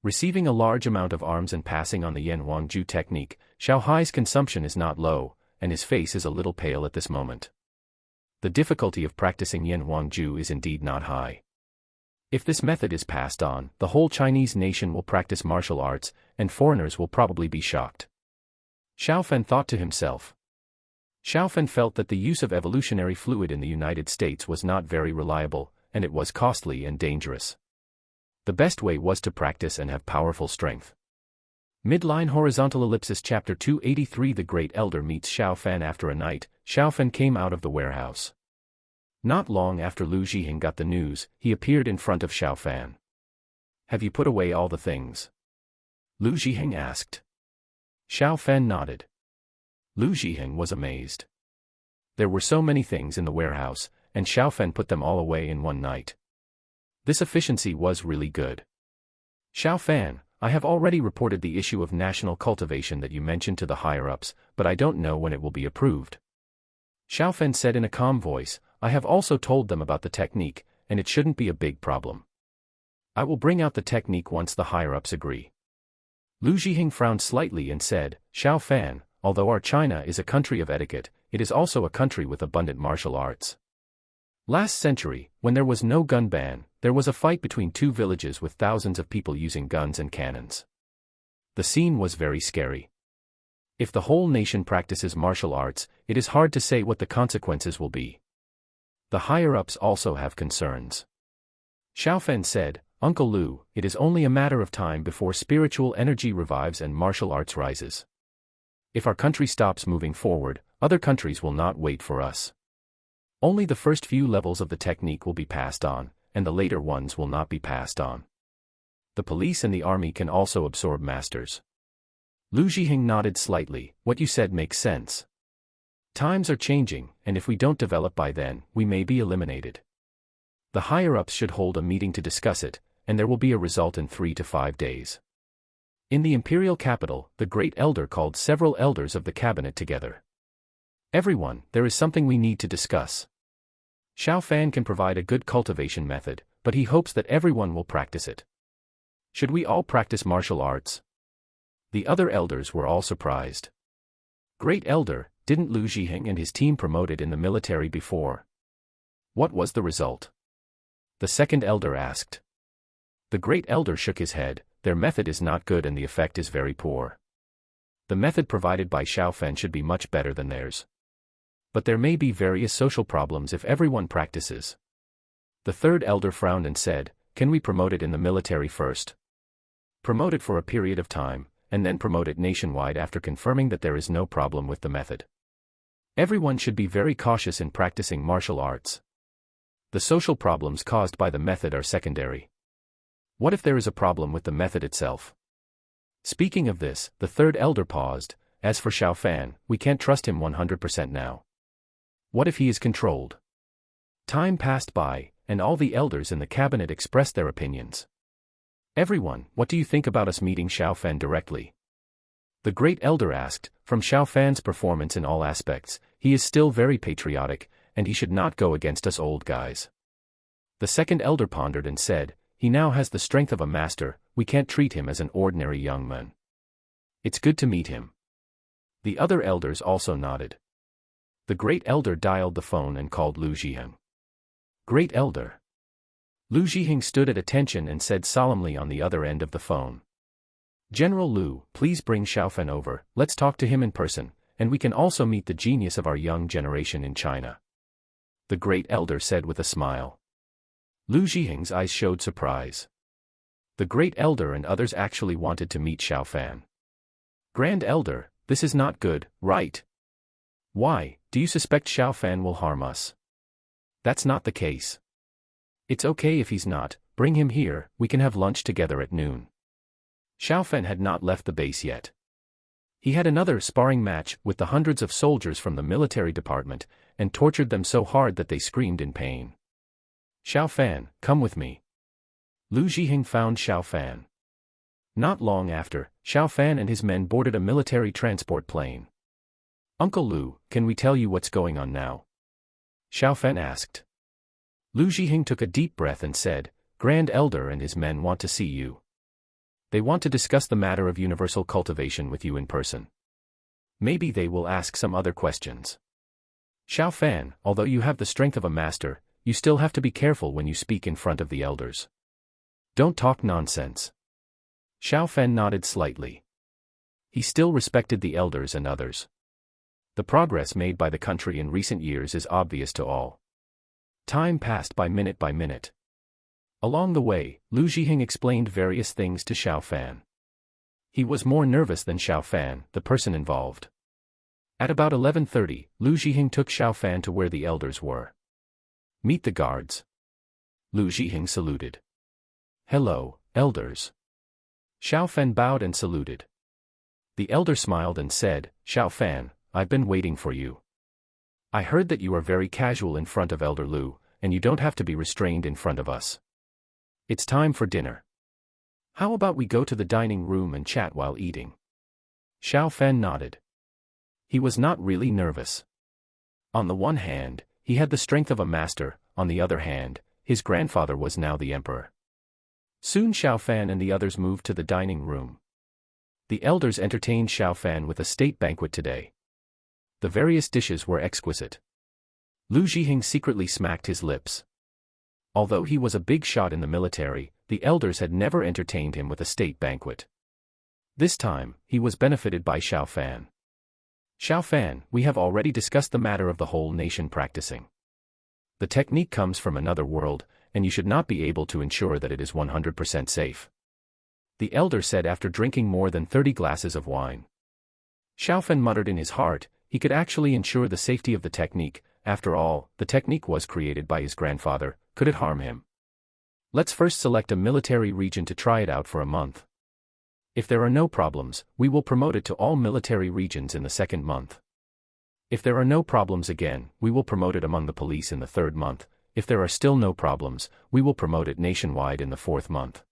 Receiving a large amount of arms and passing on the Yan Huangju technique, Xiao Hai's consumption is not low, and his face is a little pale at this moment. The difficulty of practicing Yan Huangju is indeed not high. If this method is passed on, the whole Chinese nation will practice martial arts, and foreigners will probably be shocked. Xiao Fan thought to himself. Xiao Fan felt that the use of evolutionary fluid in the United States was not very reliable, and it was costly and dangerous. The best way was to practice and have powerful strength. Midline horizontal ellipsis chapter 283. The Great Elder meets Xiao Fan after a night. Xiao Fan came out of the warehouse. Not long after Lu Zhiheng got the news, he appeared in front of Xiao Fan. Have you put away all the things? Lu Zhiheng asked. Xiao Fan nodded. Lu Zhiheng was amazed. There were so many things in the warehouse, and Xiao Fan put them all away in one night. This efficiency was really good. Xiao Fan, I have already reported the issue of national cultivation that you mentioned to the higher-ups, but I don't know when it will be approved. Xiao Fan said in a calm voice, I have also told them about the technique, and it shouldn't be a big problem. I will bring out the technique once the higher-ups agree. Lu Zhiheng frowned slightly and said, Xiao Fan, although our China is a country of etiquette, it is also a country with abundant martial arts. Last century, when there was no gun ban, there was a fight between 2 villages with thousands of people using guns and cannons. The scene was very scary. If the whole nation practices martial arts, it is hard to say what the consequences will be. The higher-ups also have concerns. Xiao Fan said, Uncle Lu, it is only a matter of time before spiritual energy revives and martial arts rises. If our country stops moving forward, other countries will not wait for us. Only the first few levels of the technique will be passed on, and the later ones will not be passed on. The police and the army can also absorb masters. Lu Zhiheng nodded slightly. What you said makes sense. Times are changing, and if we don't develop by then, we may be eliminated. The higher-ups should hold a meeting to discuss it, and there will be a result in 3 to 5 days. In the imperial capital, the Great Elder called several elders of the cabinet together. Everyone, there is something we need to discuss. Xiao Fan can provide a good cultivation method, but he hopes that everyone will practice it. Should we all practice martial arts? The other elders were all surprised. Great Elder, didn't Lu Zhiheng and his team promoted in the military before? What was the result? The second elder asked. The Great Elder shook his head. Their method is not good and the effect is very poor. The method provided by Xiao Fan should be much better than theirs. But there may be various social problems if everyone practices. The third elder frowned and said, can we promote it in the military first? Promote it for a period of time, and then promote it nationwide after confirming that there is no problem with the method. Everyone should be very cautious in practicing martial arts. The social problems caused by the method are secondary. What if there is a problem with the method itself? Speaking of this, the third elder paused. As for Xiao Fan, we can't trust him 100% now. What if he is controlled? Time passed by, and all the elders in the cabinet expressed their opinions. Everyone, what do you think about us meeting Xiao Fan directly? The Great Elder asked. From Xiao Fan's performance in all aspects, he is still very patriotic, and he should not go against us old guys. The second elder pondered and said, he now has the strength of a master, we can't treat him as an ordinary young man. It's good to meet him. The other elders also nodded. The Great Elder dialed the phone and called Lu Zhiheng. Great Elder. Lu Zhiheng stood at attention and said solemnly on the other end of the phone. General Lu, please bring Xiao Fan over, let's talk to him in person, and we can also meet the genius of our young generation in China. The Great Elder said with a smile. Lu Zhiheng's eyes showed surprise. The Great Elder and others actually wanted to meet Xiao Fan. Grand Elder, this is not good, right? Why, do you suspect Xiao Fan will harm us? That's not the case. It's okay if he's not, bring him here, we can have lunch together at noon. Xiao Fan had not left the base yet. He had another sparring match with the hundreds of soldiers from the military department, and tortured them so hard that they screamed in pain. Xiao Fan, come with me. Lu Zhiheng found Xiao Fan. Not long after, Xiao Fan and his men boarded a military transport plane. Uncle Lu, can we tell you what's going on now? Xiao Fan asked. Lu Zhiheng took a deep breath and said, Grand Elder and his men want to see you. They want to discuss the matter of universal cultivation with you in person. Maybe they will ask some other questions. Xiao Fan, although you have the strength of a master, you still have to be careful when you speak in front of the elders. Don't talk nonsense. Xiao Fan nodded slightly. He still respected the elders and others. The progress made by the country in recent years is obvious to all. Time passed by minute. Along the way, Lu Zhiheng explained various things to Xiao Fan. He was more nervous than Xiao Fan, the person involved. At about 11:30, Lu Zhiheng took Xiao Fan to where the elders were. Meet the guards. Lu Zhiheng saluted. Hello, elders. Xiao Fan bowed and saluted. The elder smiled and said, Xiao Fan, I've been waiting for you. I heard that you are very casual in front of Elder Lu, and you don't have to be restrained in front of us. It's time for dinner. How about we go to the dining room and chat while eating? Xiao Fan nodded. He was not really nervous. On the one hand, he had the strength of a master, on the other hand, his grandfather was now the emperor. Soon Xiao Fan and the others moved to the dining room. The elders entertained Xiao Fan with a state banquet today. The various dishes were exquisite. Lu Zhiheng secretly smacked his lips. Although he was a big shot in the military, the elders had never entertained him with a state banquet. This time, he was benefited by Xiao Fan. Xiao Fan, we have already discussed the matter of the whole nation practicing. The technique comes from another world, and you should not be able to ensure that it is 100% safe. The elder said after drinking more than 30 glasses of wine. Xiao Fan muttered in his heart, he could actually ensure the safety of the technique. After all, the technique was created by his grandfather, could it harm him? Let's first select a military region to try it out for a month. If there are no problems, we will promote it to all military regions in the second month. If there are no problems again, we will promote it among the police in the third month. If there are still no problems, we will promote it nationwide in the fourth month.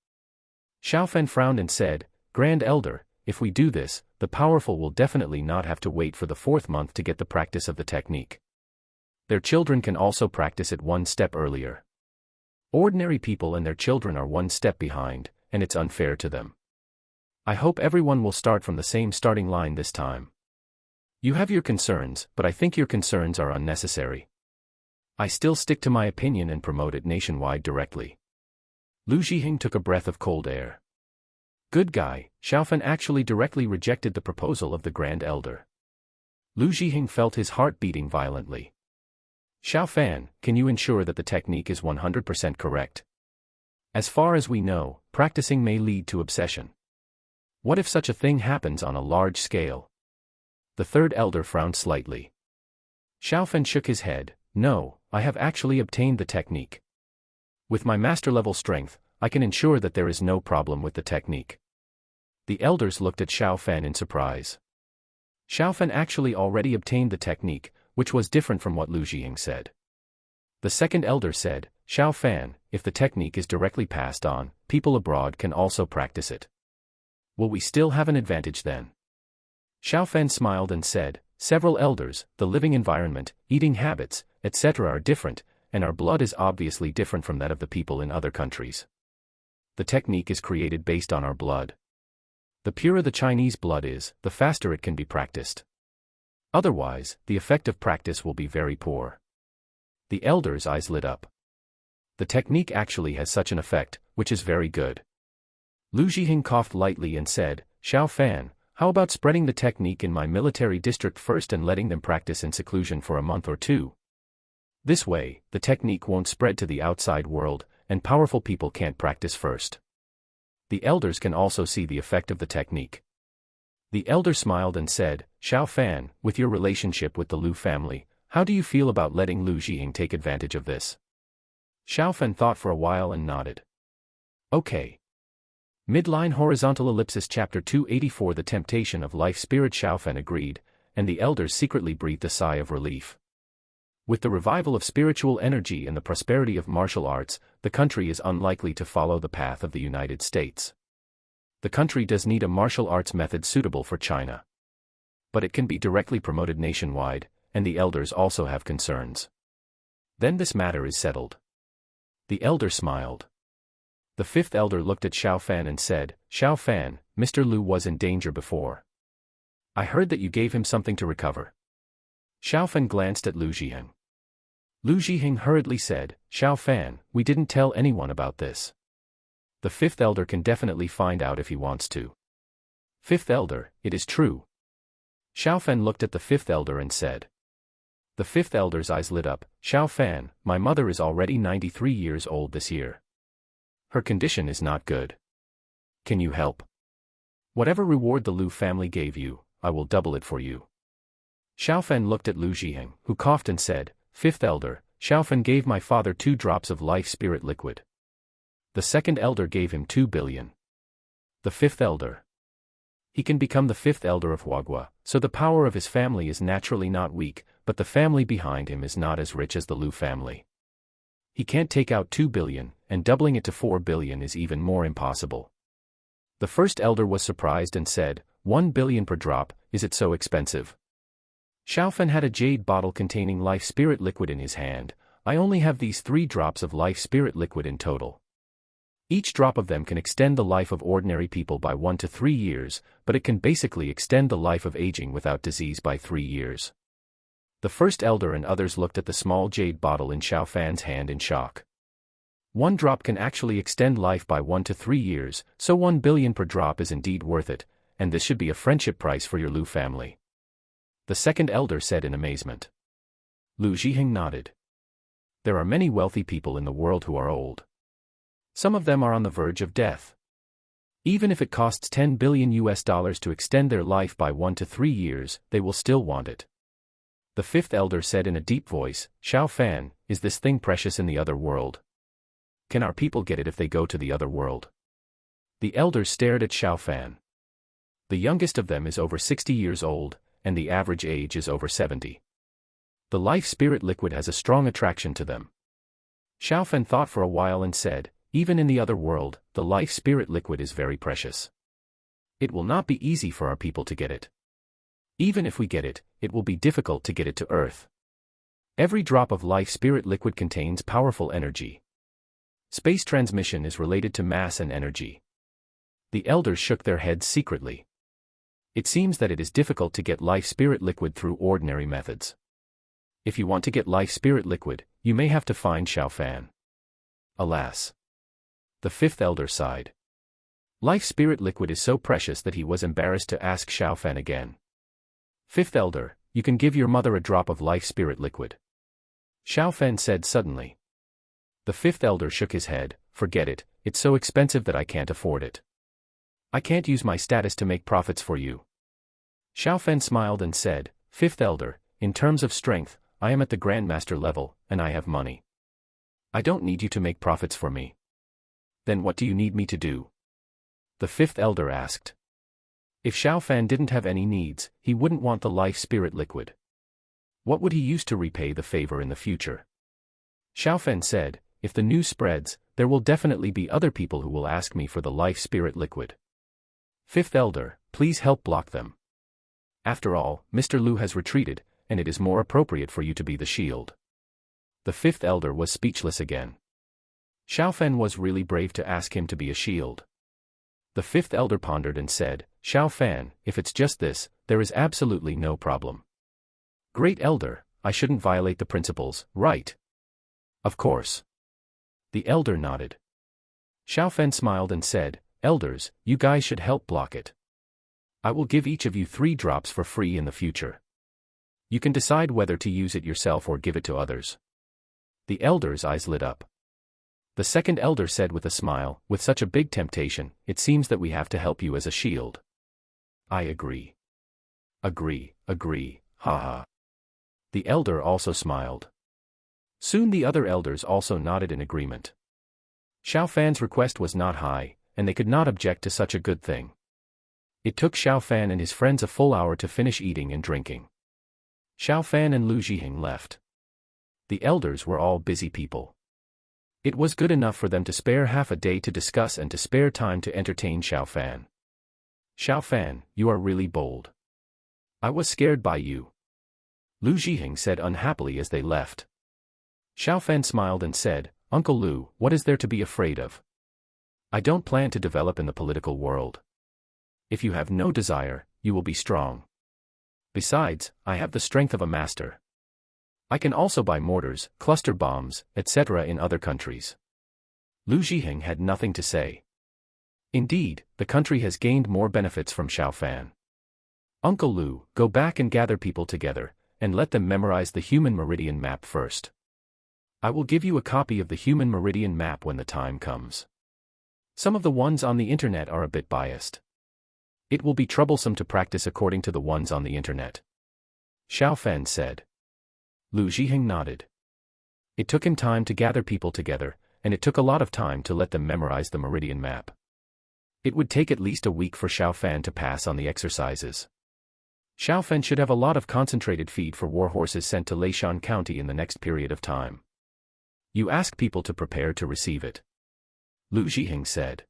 Xiao Fan frowned and said, Grand Elder, if we do this, the powerful will definitely not have to wait for the fourth month to get the practice of the technique. Their children can also practice it one step earlier. Ordinary people and their children are one step behind, and it's unfair to them. I hope everyone will start from the same starting line this time. You have your concerns, but I think your concerns are unnecessary. I still stick to my opinion and promote it nationwide directly. Lu Zhiheng took a breath of cold air. Good guy, Xiao Fan actually directly rejected the proposal of the Grand Elder. Lu Zhiheng felt his heart beating violently. Xiao Fan, can you ensure that the technique is 100% correct? As far as we know, practicing may lead to obsession. What if such a thing happens on a large scale? The third elder frowned slightly. Xiao Fan shook his head. No, I have actually obtained the technique. With my master-level strength, I can ensure that there is no problem with the technique. The elders looked at Xiao Fan in surprise. Xiao Fan actually already obtained the technique, which was different from what Lu Zhiheng said. The second elder said, Xiao Fan, if the technique is directly passed on, people abroad can also practice it. Will we still have an advantage then? Xiao Fan smiled and said, several elders, the living environment, eating habits, etc. are different, and our blood is obviously different from that of the people in other countries. The technique is created based on our blood. The purer the Chinese blood is, the faster it can be practiced. Otherwise, the effect of practice will be very poor. The elders' eyes lit up. The technique actually has such an effect, which is very good. Lu Zhiheng coughed lightly and said, Xiao Fan, how about spreading the technique in my military district first and letting them practice in seclusion for a month or two? This way, the technique won't spread to the outside world, and powerful people can't practice first. The elders can also see the effect of the technique. The elder smiled and said, Xiao Fan, with your relationship with the Lu family, how do you feel about letting Lu Jiheng take advantage of this? Xiao Fan thought for a while and nodded. Okay. Midline horizontal ellipsis chapter 284 The temptation of life spirit. Xiao Fan agreed, and the elders secretly breathed a sigh of relief. With the revival of spiritual energy and the prosperity of martial arts, the country is unlikely to follow the path of the United States. The country does need a martial arts method suitable for China. But it can be directly promoted nationwide, and the elders also have concerns. Then this matter is settled. The elder smiled. The fifth elder looked at Xiao Fan and said, Xiao Fan, Mr. Lu was in danger before. I heard that you gave him something to recover. Xiao Fan glanced at Lu Jiheng. Lu Jiheng hurriedly said, Xiao Fan, we didn't tell anyone about this. The fifth elder can definitely find out if he wants to. Fifth elder, it is true. Xiao Fan looked at the fifth elder and said. The fifth elder's eyes lit up, Xiao Fan, my mother is already 93 years old this year. Her condition is not good. Can you help? Whatever reward the Lu family gave you, I will double it for you. Xiao Fan looked at Lu Jiheng, who coughed and said, Fifth elder, Xiao Fan gave my father 2 drops of life spirit liquid. The second elder gave him 2 billion. The fifth elder. He can become the fifth elder of Huagua, so the power of his family is naturally not weak, but the family behind him is not as rich as the Lu family. He can't take out 2 billion, and doubling it to 4 billion is even more impossible. The first elder was surprised and said, 1 billion per drop, is it so expensive? Xiao Fan had a jade bottle containing life spirit liquid in his hand. I only have these 3 drops of life spirit liquid in total. Each drop of them can extend the life of ordinary people by 1 to 3 years, but it can basically extend the life of aging without disease by 3 years. The first elder and others looked at the small jade bottle in Xiao Fan's hand in shock. 1 drop can actually extend life by 1 to 3 years, so 1 billion per drop is indeed worth it, and this should be a friendship price for your Lu family. The second elder said in amazement. Lu Jiheng nodded. There are many wealthy people in the world who are old. Some of them are on the verge of death. Even if it costs $10 billion to extend their life by 1 to 3 years, they will still want it. The fifth elder said in a deep voice, Xiao Fan, is this thing precious in the other world? Can our people get it if they go to the other world? The elders stared at Xiao Fan. The youngest of them is over 60 years old, and the average age is over 70. The life spirit liquid has a strong attraction to them. Xiao Fan thought for a while and said, even in the other world, the life spirit liquid is very precious. It will not be easy for our people to get it. Even if we get it, it will be difficult to get it to Earth. Every drop of life spirit liquid contains powerful energy. Space transmission is related to mass and energy. The elders shook their heads secretly. It seems that it is difficult to get life spirit liquid through ordinary methods. If you want to get life spirit liquid, you may have to find Xiao Fan. Alas. The fifth elder sighed. Life spirit liquid is so precious that he was embarrassed to ask Xiao Fan again. Fifth elder, you can give your mother a drop of life spirit liquid. Xiao Fan said suddenly. The fifth elder shook his head, forget it, it's so expensive that I can't afford it. I can't use my status to make profits for you. Xiao Fan smiled and said, Fifth elder, in terms of strength, I am at the grandmaster level, and I have money. I don't need you to make profits for me. Then what do you need me to do? The fifth elder asked. If Xiao Fan didn't have any needs, he wouldn't want the life spirit liquid. What would he use to repay the favor in the future? Xiao Fan said, if the news spreads, there will definitely be other people who will ask me for the life spirit liquid. Fifth elder, please help block them. After all, Mr. Lu has retreated, and it is more appropriate for you to be the shield. The fifth elder was speechless again. Xiao Fan was really brave to ask him to be a shield. The fifth elder pondered and said, Xiao Fan, if it's just this, there is absolutely no problem. Great elder, I shouldn't violate the principles, right? Of course. The elder nodded. Xiao Fan smiled and said, Elders, you guys should help block it. I will give each of you 3 drops for free in the future. You can decide whether to use it yourself or give it to others. The elder's eyes lit up. The second elder said with a smile, with such a big temptation, it seems that we have to help you as a shield. I agree. Agree, haha. The elder also smiled. Soon the other elders also nodded in agreement. Xiao Fan's request was not high, and they could not object to such a good thing. It took Xiao Fan and his friends a full hour to finish eating and drinking. Xiao Fan and Lu Zhiheng left. The elders were all busy people. It was good enough for them to spare half a day to discuss and to spare time to entertain Xiao Fan. Xiao Fan, you are really bold. I was scared by you. Lu Zhiheng said unhappily as they left. Xiao Fan smiled and said, Uncle Lu, what is there to be afraid of? I don't plan to develop in the political world. If you have no desire, you will be strong. Besides, I have the strength of a master. I can also buy mortars, cluster bombs, etc. in other countries. Lu Zhiheng had nothing to say. Indeed, the country has gained more benefits from Xiao Fan. Uncle Lu, go back and gather people together, and let them memorize the human meridian map first. I will give you a copy of the human meridian map when the time comes. Some of the ones on the internet are a bit biased. It will be troublesome to practice according to the ones on the internet. Xiao Fan said. Lu Zhiheng nodded. It took him time to gather people together, and it took a lot of time to let them memorize the meridian map. It would take at least a week for Xiao Fan to pass on the exercises. Xiao Fan should have a lot of concentrated feed for war horses sent to Leishan County in the next period of time. You ask people to prepare to receive it. Lu Zhiheng said.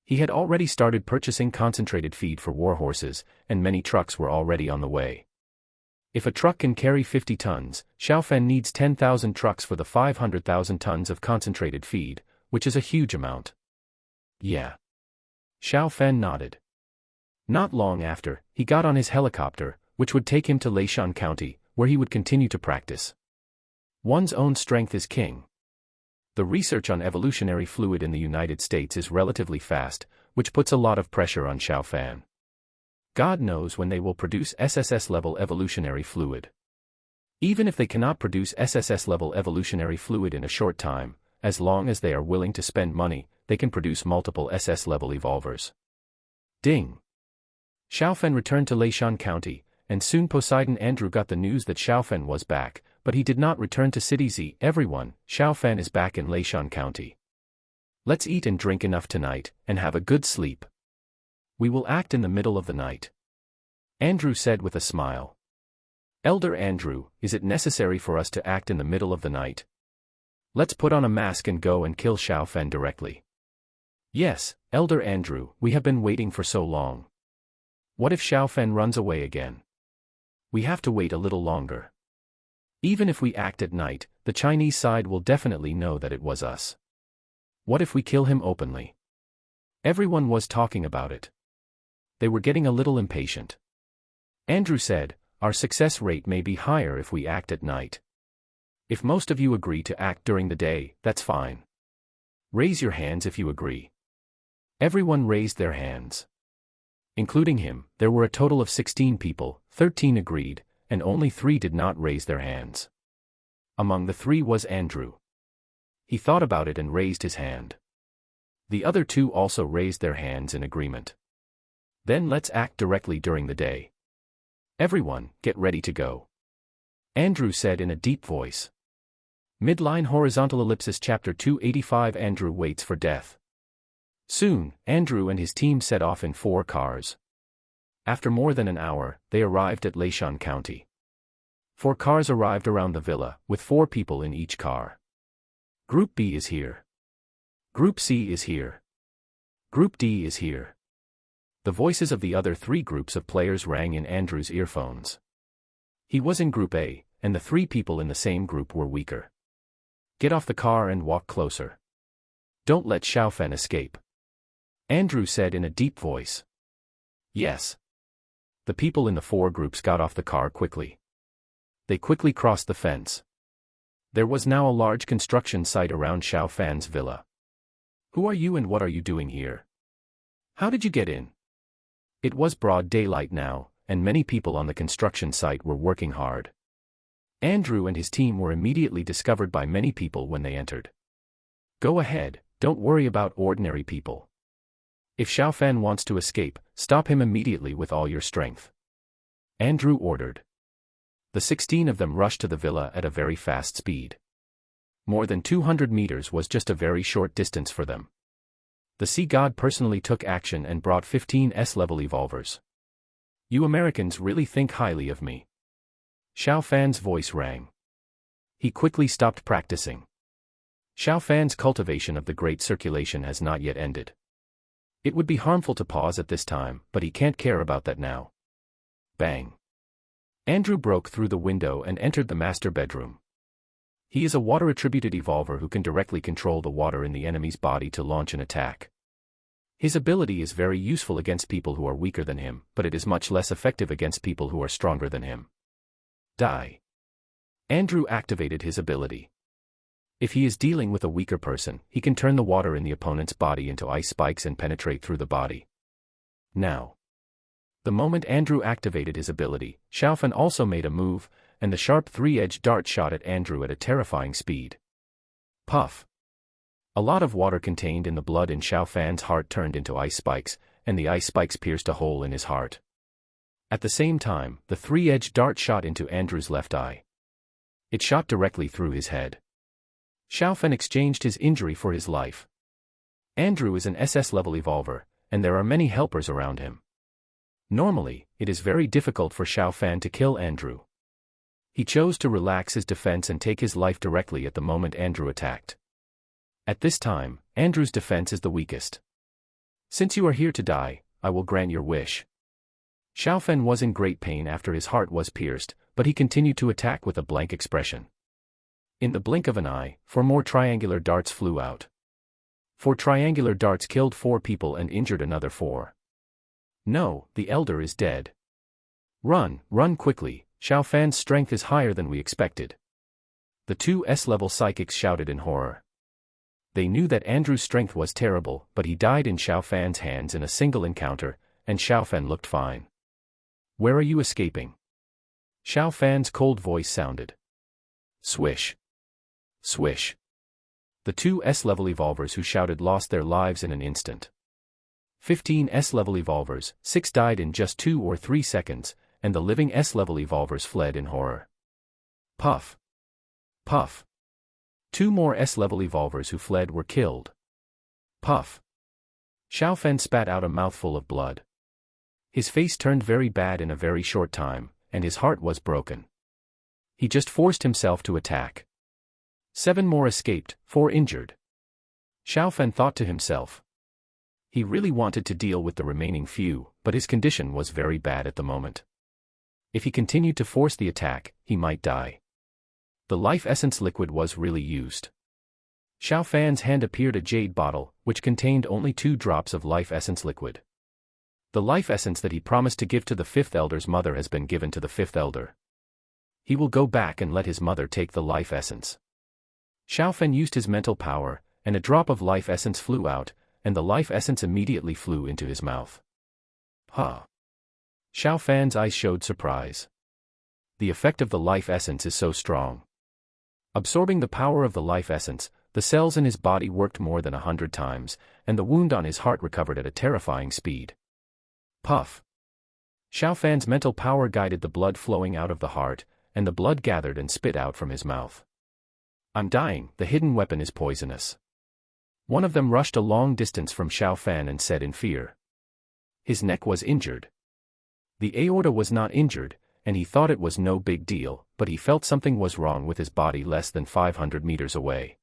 He had already started purchasing concentrated feed for war horses, and many trucks were already on the way. If a truck can carry 50 tons, Xiao Fan needs 10,000 trucks for the 500,000 tons of concentrated feed, which is a huge amount. Yeah. Xiao Fan nodded. Not long after, he got on his helicopter, which would take him to Leishan County, where he would continue to practice. One's own strength is king. The research on evolutionary fluid in the United States is relatively fast, which puts a lot of pressure on Xiao Fan. God knows when they will produce SSS-level evolutionary fluid. Even if they cannot produce SSS-level evolutionary fluid in a short time, as long as they are willing to spend money, they can produce multiple SS-level evolvers. Ding! Xiao Fan returned to Leishan County, and soon Poseidon Andrew got the news that Xiao Fan was back, but he did not return to City Z. Everyone, Xiao Fan is back in Leishan County. Let's eat and drink enough tonight, and have a good sleep. We will act in the middle of the night. Andrew said with a smile. Elder Andrew, is it necessary for us to act in the middle of the night? Let's put on a mask and go and kill Xiao Fan directly. Yes, Elder Andrew, we have been waiting for so long. What if Xiao Fan runs away again? We have to wait a little longer. Even if we act at night, the Chinese side will definitely know that it was us. What if we kill him openly? Everyone was talking about it. They were getting a little impatient. Andrew said, our success rate may be higher if we act at night. If most of you agree to act during the day, that's fine. Raise your hands if you agree. Everyone raised their hands. Including him, there were a total of 16 people, 13 agreed, and only 3 did not raise their hands. Among the 3 was Andrew. He thought about it and raised his hand. The other 2 also raised their hands in agreement. Then let's act directly during the day. Everyone, get ready to go. Andrew said in a deep voice. Midline Horizontal Ellipsis Chapter 285 Andrew waits for death. Soon, Andrew and his team set off in 4 cars. After more than an hour, they arrived at Leishan County. 4 cars arrived around the villa, with 4 people in each car. Group B is here. Group C is here. Group D is here. The voices of the other 3 groups of players rang in Andrew's earphones. He was in Group A, and the 3 people in the same group were weaker. Get off the car and walk closer. Don't let Xiao Fan escape. Andrew said in a deep voice. Yes. The people in the 4 groups got off the car quickly. They quickly crossed the fence. There was now a large construction site around Xiao Fan's villa. Who are you and what are you doing here? How did you get in? It was broad daylight now, and many people on the construction site were working hard. Andrew and his team were immediately discovered by many people when they entered. Go ahead, don't worry about ordinary people. If Xiao Fan wants to escape, stop him immediately with all your strength. Andrew ordered. The 16 of them rushed to the villa at a very fast speed. More than 200 meters was just a very short distance for them. The sea god personally took action and brought 15 S-level evolvers. You Americans really think highly of me. Xiao Fan's voice rang. He quickly stopped practicing. Xiao Fan's cultivation of the great circulation has not yet ended. It would be harmful to pause at this time, but he can't care about that now. Bang. Andrew broke through the window and entered the master bedroom. He is a water-attributed evolver who can directly control the water in the enemy's body to launch an attack. His ability is very useful against people who are weaker than him, but it is much less effective against people who are stronger than him. Die. Andrew activated his ability. If he is dealing with a weaker person, he can turn the water in the opponent's body into ice spikes and penetrate through the body. Now. The moment Andrew activated his ability, Xiao Fan also made a move, and the sharp three-edged dart shot at Andrew at a terrifying speed. Puff. A lot of water contained in the blood in Xiao Fan's heart turned into ice spikes, and the ice spikes pierced a hole in his heart. At the same time, the three-edged dart shot into Andrew's left eye. It shot directly through his head. Xiao Fan exchanged his injury for his life. Andrew is an SS-level evolver, and there are many helpers around him. Normally, it is very difficult for Xiao Fan to kill Andrew. He chose to relax his defense and take his life directly at the moment Andrew attacked. At this time, Andrew's defense is the weakest. Since you are here to die, I will grant your wish. Xiao Fan was in great pain after his heart was pierced, but he continued to attack with a blank expression. In the blink of an eye, 4 more triangular darts flew out. 4 triangular darts killed 4 people and injured another 4. No, the elder is dead. Run, run quickly, Xiao Fan's strength is higher than we expected. The 2 S-level psychics shouted in horror. They knew that Andrew's strength was terrible, but he died in Xiao Fan's hands in a single encounter, and Xiao Fan looked fine. Where are you escaping? Xiao Fan's cold voice sounded. Swish. Swish. The 2 S-level evolvers who shouted lost their lives in an instant. 15 S-level evolvers, 6 died in just 2 or 3 seconds, and the living S-level evolvers fled in horror. Puff. Puff. 2 more S-level evolvers who fled were killed. Puff. Xiao Fan spat out a mouthful of blood. His face turned very bad in a very short time, and his heart was broken. He just forced himself to attack. 7 more escaped, 4 injured. Xiao Fan thought to himself. He really wanted to deal with the remaining few, but his condition was very bad at the moment. If he continued to force the attack, he might die. The life essence liquid was really used. Xiao Fan's hand appeared a jade bottle, which contained only 2 drops of life essence liquid. The life essence that he promised to give to the 5th elder's mother has been given to the 5th elder. He will go back and let his mother take the life essence. Xiao Fan used his mental power, and a drop of life essence flew out, and the life essence immediately flew into his mouth. Huh. Xiao Fan's eyes showed surprise. The effect of the life essence is so strong. Absorbing the power of the life essence, the cells in his body worked more than 100 times, and the wound on his heart recovered at a terrifying speed. Puff. Xiao Fan's mental power guided the blood flowing out of the heart, and the blood gathered and spit out from his mouth. I'm dying, the hidden weapon is poisonous. One of them rushed a long distance from Xiao Fan and said in fear. His neck was injured. The aorta was not injured, and he thought it was no big deal, but he felt something was wrong with his body less than 500 meters away.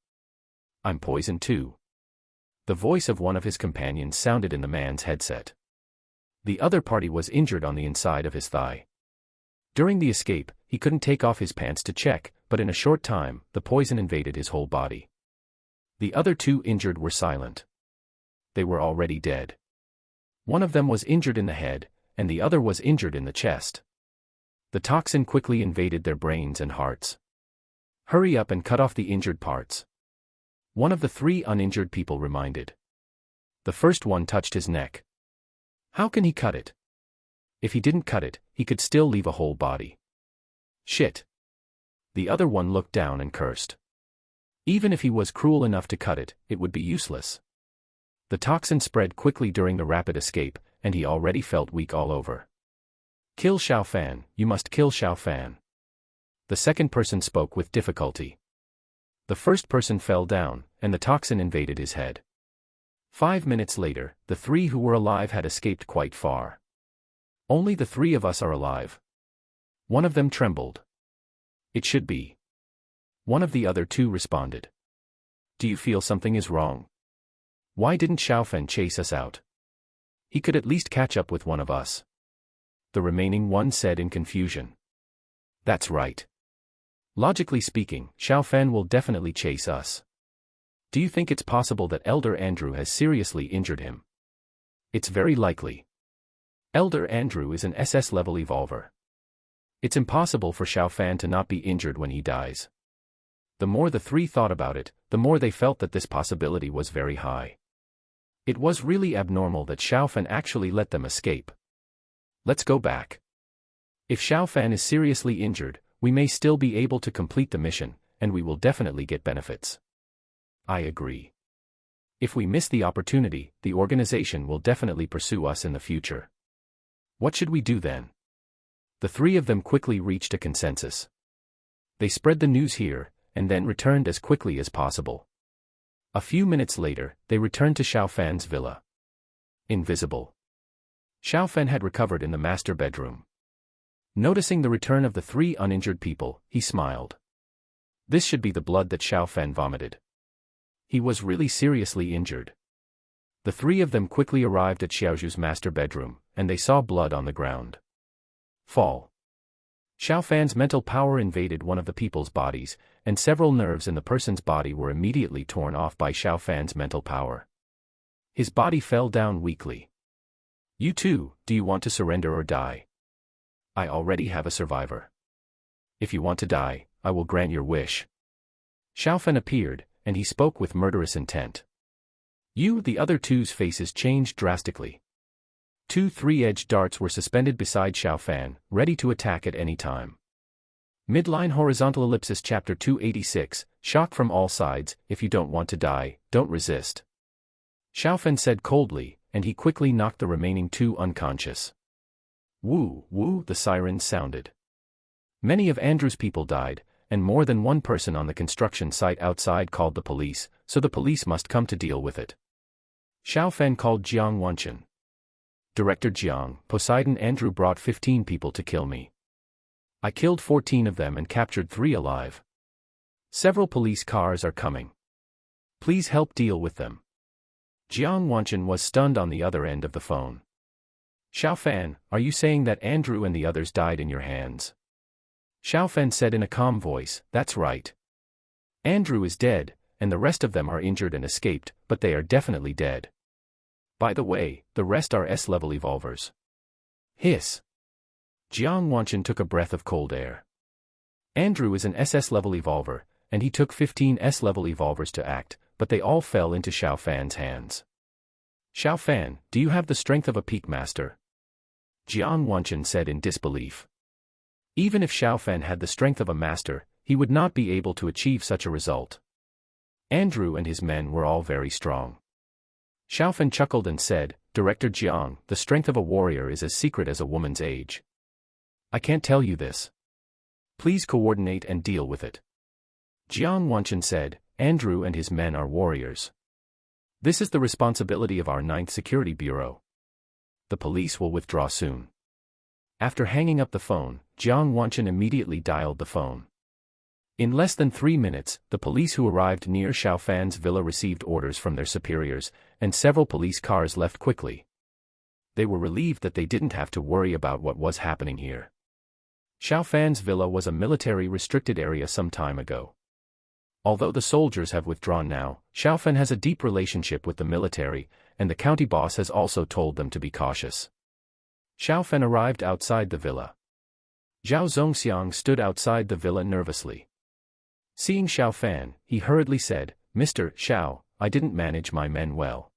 I'm poisoned too. The voice of one of his companions sounded in the man's headset. The other party was injured on the inside of his thigh. During the escape, he couldn't take off his pants to check, but in a short time, the poison invaded his whole body. The other 2 injured were silent. They were already dead. One of them was injured in the head, and the other was injured in the chest. The toxin quickly invaded their brains and hearts. Hurry up and cut off the injured parts. One of the 3 uninjured people reminded. The first one touched his neck. How can he cut it? If he didn't cut it, he could still leave a whole body. Shit. The other one looked down and cursed. Even if he was cruel enough to cut it, it would be useless. The toxin spread quickly during the rapid escape, and he already felt weak all over. Kill Xiao Fan, you must kill Xiao Fan. The second person spoke with difficulty. The first person fell down, and the toxin invaded his head. 5 minutes later, the 3 who were alive had escaped quite far. Only the 3 of us are alive. One of them trembled. It should be. One of the other 2 responded. Do you feel something is wrong? Why didn't Xiaofan chase us out? He could at least catch up with one of us. The remaining one said in confusion. That's right. Logically speaking, Xiaofan will definitely chase us. Do you think it's possible that Elder Andrew has seriously injured him? It's very likely. Elder Andrew is an SS-level evolver. It's impossible for Xiaofan to not be injured when he dies. The more the 3 thought about it, the more they felt that this possibility was very high. It was really abnormal that Xiaofan actually let them escape. Let's go back. If Xiaofan is seriously injured, we may still be able to complete the mission, and we will definitely get benefits. I agree. If we miss the opportunity, the organization will definitely pursue us in the future. What should we do then? The 3 of them quickly reached a consensus. They spread the news here, and then returned as quickly as possible. A few minutes later, they returned to Xiaofan's villa. Invisible. Xiaofan had recovered in the master bedroom. Noticing the return of the 3 uninjured people, he smiled. This should be the blood that Xiaofan vomited. He was really seriously injured. The 3 of them quickly arrived at Xiaozhu's master bedroom, and they saw blood on the ground. Fall. Xiaofan's mental power invaded one of the people's bodies, and several nerves in the person's body were immediately torn off by Xiaofan's mental power. His body fell down weakly. You too, do you want to surrender or die? I already have a survivor. If you want to die, I will grant your wish. Xiaofan appeared, and he spoke with murderous intent. The other 2's faces changed drastically. 2 3-edged darts were suspended beside Xiaofan, ready to attack at any time. Midline horizontal ellipsis chapter 286, shock from all sides, if you don't want to die, don't resist. Xiaofan said coldly, and he quickly knocked the remaining 2 unconscious. Woo, woo, the sirens sounded. Many of Andrew's people died, and more than one person on the construction site outside called the police, so the police must come to deal with it. Xiaofan called Jiang Wanchen. Director Jiang, Poseidon Andrew brought 15 people to kill me. I killed 14 of them and captured 3 alive. Several police cars are coming. Please help deal with them. Jiang Wanchen was stunned on the other end of the phone. Xiaofan, are you saying that Andrew and the others died in your hands? Xiaofan said in a calm voice, that's right. Andrew is dead, and the rest of them are injured and escaped, but they are definitely dead. By the way, the rest are S-level evolvers. Hiss. Jiang Wanchen took a breath of cold air. Andrew is an SS-level evolver, and he took 15 S-level evolvers to act, but they all fell into Xiaofan's hands. Xiaofan, do you have the strength of a peak master? Jiang Wanchen said in disbelief. Even if Xiaofan had the strength of a master, he would not be able to achieve such a result. Andrew and his men were all very strong. Xiaofan chuckled and said, Director Jiang, the strength of a warrior is as secret as a woman's age. I can't tell you this. Please coordinate and deal with it. Jiang Wanchen said, Andrew and his men are warriors. This is the responsibility of our 9th Security Bureau. The police will withdraw soon. After hanging up the phone, Jiang Wanchen immediately dialed the phone. In less than 3 minutes, the police who arrived near Xiaofan's villa received orders from their superiors, and several police cars left quickly. They were relieved that they didn't have to worry about what was happening here. Xiaofan's villa was a military-restricted area some time ago. Although the soldiers have withdrawn now, Xiaofan has a deep relationship with the military, and the county boss has also told them to be cautious. Xiaofan arrived outside the villa. Zhao Zongxiang stood outside the villa nervously. Seeing Xiaofan, he hurriedly said, Mr. Xiao, I didn't manage my men well.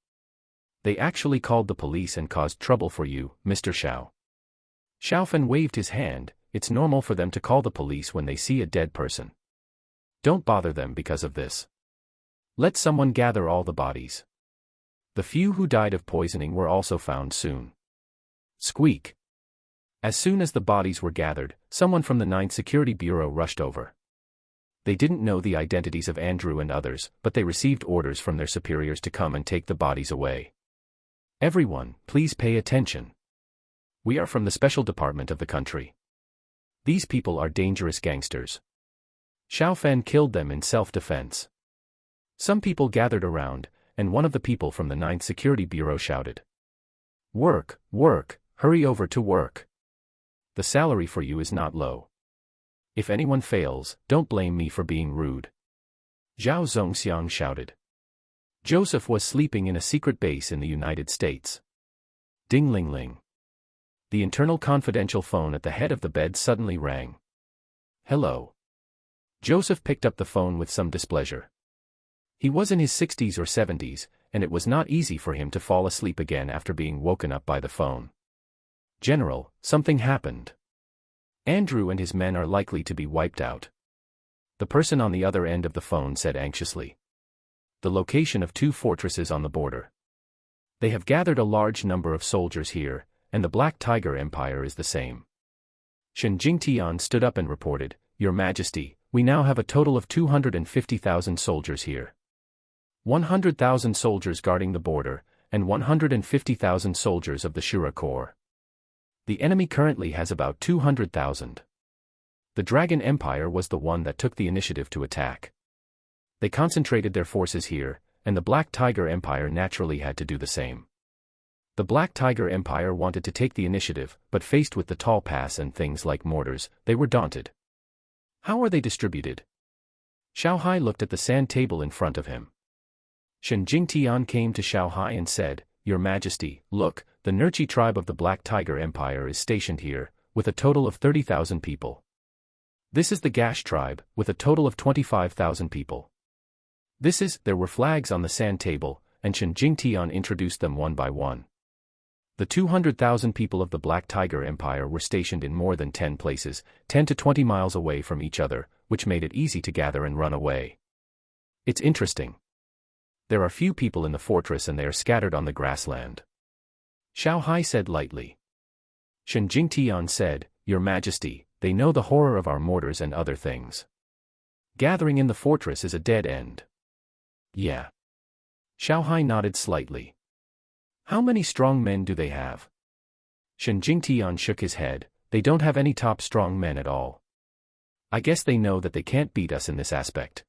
They actually called the police and caused trouble for you, Mr. Xiao. Xiaofan waved his hand. It's normal for them to call the police when they see a dead person. Don't bother them because of this. Let someone gather all the bodies. The few who died of poisoning were also found soon. Squeak. As soon as the bodies were gathered, someone from the 9th Security Bureau rushed over. They didn't know the identities of Andrew and others, but they received orders from their superiors to come and take the bodies away. Everyone, please pay attention. We are from the special department of the country. These people are dangerous gangsters. Xiaofen killed them in self-defense. Some people gathered around, and one of the people from the 9th Security Bureau shouted, "Work, work, hurry over to work. The salary for you is not low. If anyone fails, don't blame me for being rude." Zhao Zongxiang shouted. Joseph was sleeping in a secret base in the United States. Ding-ling-ling. The internal confidential phone at the head of the bed suddenly rang. Hello. Joseph picked up the phone with some displeasure. He was in his 60s or 70s, and it was not easy for him to fall asleep again after being woken up by the phone. General, something happened. Andrew and his men are likely to be wiped out. The person on the other end of the phone said anxiously. The location of 2 fortresses on the border. They have gathered a large number of soldiers here, and the Black Tiger Empire is the same. Shen Jingtian stood up and reported, Your Majesty, we now have a total of 250,000 soldiers here. 100,000 soldiers guarding the border, and 150,000 soldiers of the Shura Corps. The enemy currently has about 200,000. The Dragon Empire was the one that took the initiative to attack. They concentrated their forces here, and the Black Tiger Empire naturally had to do the same. The Black Tiger Empire wanted to take the initiative, but faced with the tall pass and things like mortars, they were daunted. How are they distributed? Xiao Hai looked at the sand table in front of him. Shen Jingtian came to Xiao Hai and said, Your Majesty, look, the Nurchi tribe of the Black Tiger Empire is stationed here, with a total of 30,000 people. This is the Gash tribe, with a total of 25,000 people. There were flags on the sand table, and Shen Jingtian introduced them one by one. The 200,000 people of the Black Tiger Empire were stationed in more than 10 places, 10 to 20 miles away from each other, which made it easy to gather and run away. It's interesting. There are few people in the fortress and they are scattered on the grassland. Xiao Hai said lightly. Shen Jingtian said, Your Majesty, they know the horror of our mortars and other things. Gathering in the fortress is a dead end. Yeah. Xiao Hai nodded slightly. How many strong men do they have? Shen Jingtian shook his head, they don't have any top strong men at all. I guess they know that they can't beat us in this aspect.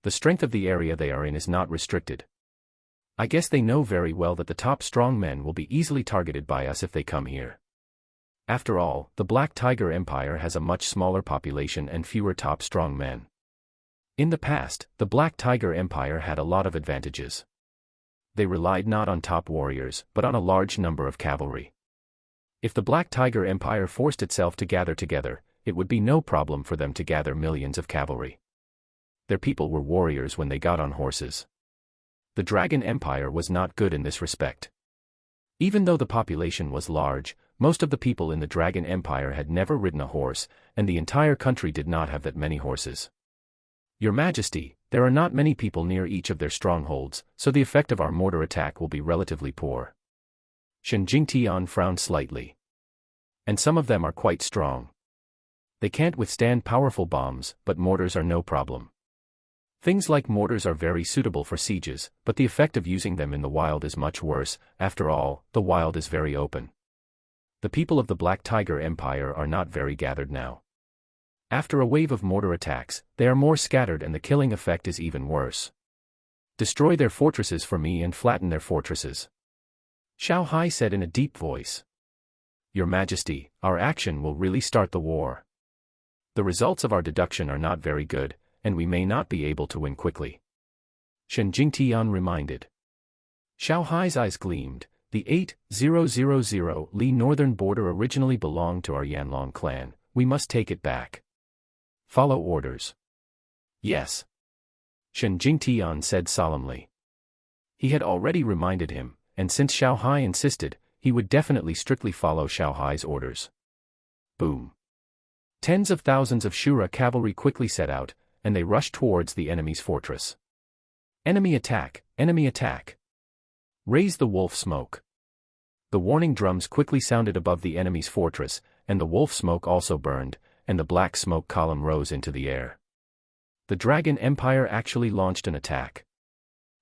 The strength of the area they are in is not restricted. I guess they know very well that the top strong men will be easily targeted by us if they come here. After all, the Black Tiger Empire has a much smaller population and fewer top strong men. In the past, the Black Tiger Empire had a lot of advantages. They relied not on top warriors, but on a large number of cavalry. If the Black Tiger Empire forced itself to gather together, it would be no problem for them to gather millions of cavalry. Their people were warriors when they got on horses. The Dragon Empire was not good in this respect. Even though the population was large, most of the people in the Dragon Empire had never ridden a horse, and the entire country did not have that many horses. Your Majesty, there are not many people near each of their strongholds, so the effect of our mortar attack will be relatively poor. Shen Jingtian frowned slightly. And some of them are quite strong. They can't withstand powerful bombs, but mortars are no problem. Things like mortars are very suitable for sieges, but the effect of using them in the wild is much worse. After all, the wild is very open. The people of the Black Tiger Empire are not very gathered now. After a wave of mortar attacks, they are more scattered and the killing effect is even worse. Destroy their fortresses for me and flatten their fortresses. Xiao Hai said in a deep voice. Your Majesty, our action will really start the war. The results of our deduction are not very good, and we may not be able to win quickly. Shen Jingtian reminded. Xiao Hai's eyes gleamed. The 8000 Li northern border originally belonged to our Yanlong clan, we must take it back. Follow orders. Yes. Shen Jingtian said solemnly. He had already reminded him, and since Xiao Hai insisted, he would definitely strictly follow Xiao Hai's orders. Boom. Tens of thousands of Shura cavalry quickly set out, and they rushed towards the enemy's fortress. Enemy attack, enemy attack. Raise the wolf smoke. The warning drums quickly sounded above the enemy's fortress, and the wolf smoke also burned, and the black smoke column rose into the air. The Dragon Empire actually launched an attack.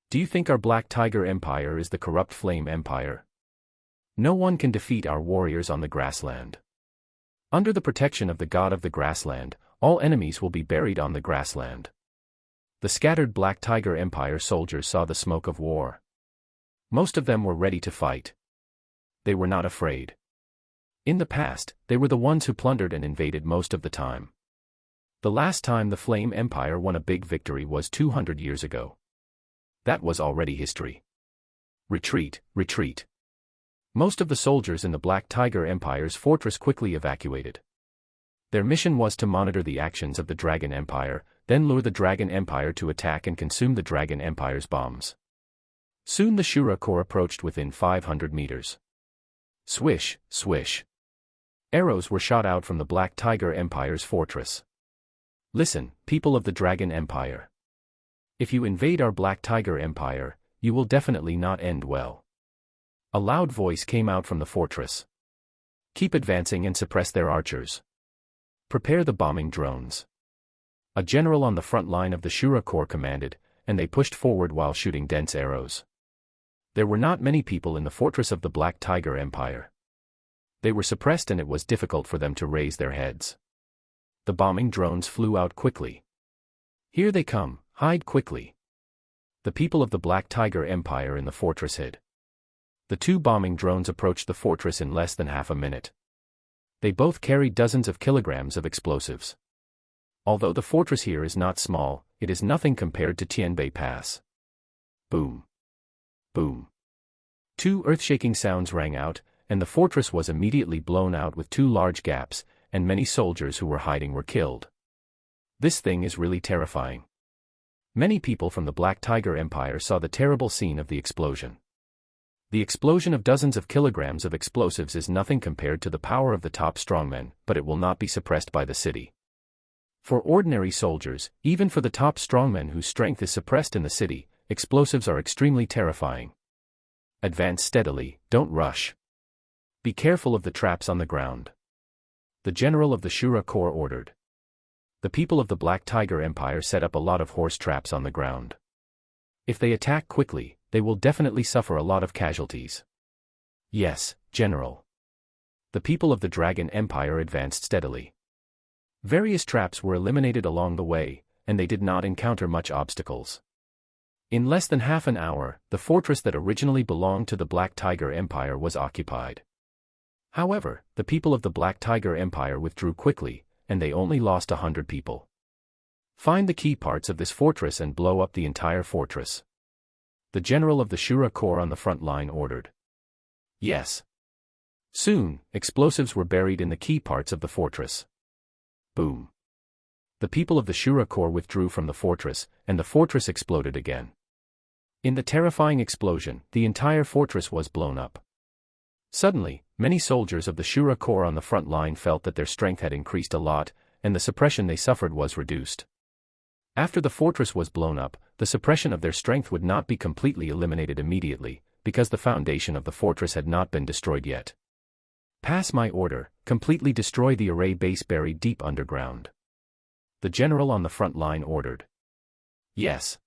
Do you think our Black Tiger Empire is the corrupt Flame Empire? No one can defeat our warriors on the grassland. Under the protection of the god of the grassland, all enemies will be buried on the grassland. The scattered Black Tiger Empire soldiers saw the smoke of war. Most of them were ready to fight. They were not afraid. In the past, they were the ones who plundered and invaded most of the time. The last time the Flame Empire won a big victory was 200 years ago. That was already history. Retreat, retreat. Most of the soldiers in the Black Tiger Empire's fortress quickly evacuated. Their mission was to monitor the actions of the Dragon Empire, then lure the Dragon Empire to attack and consume the Dragon Empire's bombs. Soon the Shura Corps approached within 500 meters. Swish, swish. Arrows were shot out from the Black Tiger Empire's fortress. Listen, people of the Dragon Empire. If you invade our Black Tiger Empire, you will definitely not end well. A loud voice came out from the fortress. Keep advancing and suppress their archers. Prepare the bombing drones. A general on the front line of the Shura Corps commanded, and they pushed forward while shooting dense arrows. There were not many people in the fortress of the Black Tiger Empire. They were suppressed and it was difficult for them to raise their heads. The bombing drones flew out quickly. Here they come, hide quickly. The people of the Black Tiger Empire in the fortress hid. The two bombing drones approached the fortress in less than half a minute. They both carried dozens of kilograms of explosives. Although the fortress here is not small, it is nothing compared to Tianbei Pass. Boom. Boom. Two earth-shaking sounds rang out, and the fortress was immediately blown out with two large gaps, and many soldiers who were hiding were killed. This thing is really terrifying. Many people from the Black Tiger Empire saw the terrible scene of the explosion. The explosion of dozens of kilograms of explosives is nothing compared to the power of the top strongmen, but it will not be suppressed by the city. For ordinary soldiers, even for the top strongmen whose strength is suppressed in the city, explosives are extremely terrifying. Advance steadily, don't rush. Be careful of the traps on the ground. The general of the Shura Corps ordered. The people of the Black Tiger Empire set up a lot of horse traps on the ground. If they attack quickly, they will definitely suffer a lot of casualties. Yes, General. The people of the Dragon Empire advanced steadily. Various traps were eliminated along the way, and they did not encounter much obstacles. In less than half an hour, the fortress that originally belonged to the Black Tiger Empire was occupied. However, the people of the Black Tiger Empire withdrew quickly, and they only lost 100 people. Find the key parts of this fortress and blow up the entire fortress. The general of the Shura Corps on the front line ordered. Yes. Soon, explosives were buried in the key parts of the fortress. Boom. The people of the Shura Corps withdrew from the fortress, and the fortress exploded again. In the terrifying explosion, the entire fortress was blown up. Suddenly, many soldiers of the Shura Corps on the front line felt that their strength had increased a lot, and the suppression they suffered was reduced. After the fortress was blown up, the suppression of their strength would not be completely eliminated immediately, because the foundation of the fortress had not been destroyed yet. Pass my order, completely destroy the array base buried deep underground. The general on the front line ordered. Yes.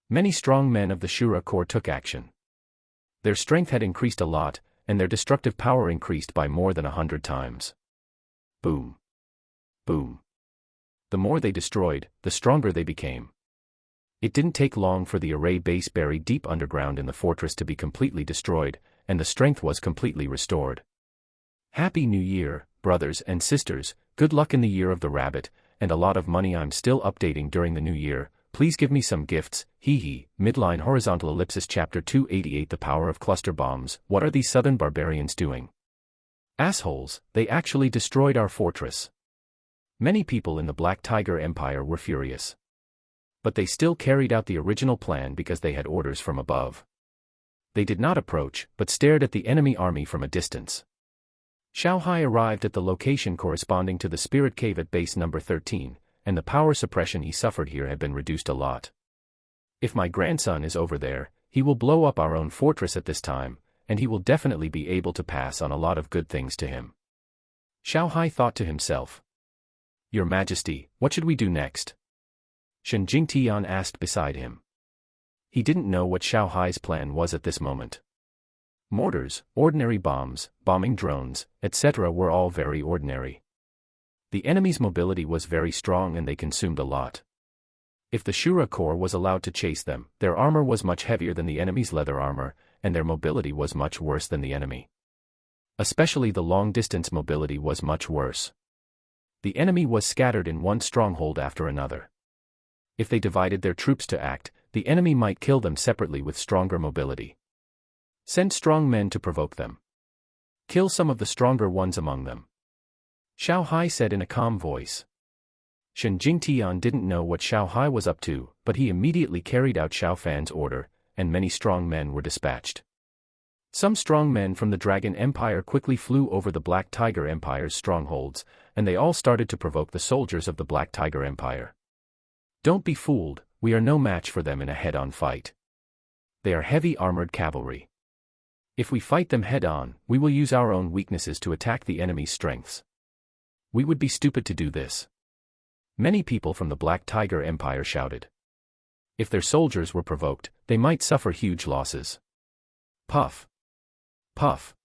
Many strong men of the Shura Corps took action. Their strength had increased a lot, and their destructive power increased by more than 100 times. Boom. Boom. The more they destroyed, the stronger they became. It didn't take long for the array base buried deep underground in the fortress to be completely destroyed, and the strength was completely restored. Happy New Year, brothers and sisters, good luck in the year of the rabbit, and a lot of money. I'm still updating during the new year, please give me some gifts, hee hee. Midline horizontal ellipsis chapter 288 The power of cluster bombs. What are these southern barbarians doing? Assholes, they actually destroyed our fortress. Many people in the Black Tiger Empire were furious. But they still carried out the original plan because they had orders from above. They did not approach, but stared at the enemy army from a distance. Xiao Hai arrived at the location corresponding to the spirit cave at base number 13, and the power suppression he suffered here had been reduced a lot. If my grandson is over there, he will blow up our own fortress at this time, and he will definitely be able to pass on a lot of good things to him. Xiao Hai thought to himself. Your Majesty, what should we do next? Shen Jingtian asked beside him. He didn't know what Xiao Hai's plan was at this moment. Mortars, ordinary bombs, bombing drones, etc. were all very ordinary. The enemy's mobility was very strong and they consumed a lot. If the Shura Corps was allowed to chase them, their armor was much heavier than the enemy's leather armor, and their mobility was much worse than the enemy. Especially the long-distance mobility was much worse. The enemy was scattered in one stronghold after another. If they divided their troops to act, the enemy might kill them separately with stronger mobility. Send strong men to provoke them. Kill some of the stronger ones among them. Xiao Hai said in a calm voice. Shen Jingtian didn't know what Xiao Hai was up to, but he immediately carried out Xiao Fan's order, and many strong men were dispatched. Some strong men from the Dragon Empire quickly flew over the Black Tiger Empire's strongholds, and they all started to provoke the soldiers of the Black Tiger Empire. Don't be fooled, we are no match for them in a head-on fight. They are heavy armored cavalry. If we fight them head-on, we will use our own weaknesses to attack the enemy's strengths. We would be stupid to do this. Many people from the Black Tiger Empire shouted. If their soldiers were provoked, they might suffer huge losses. Puff. Puff.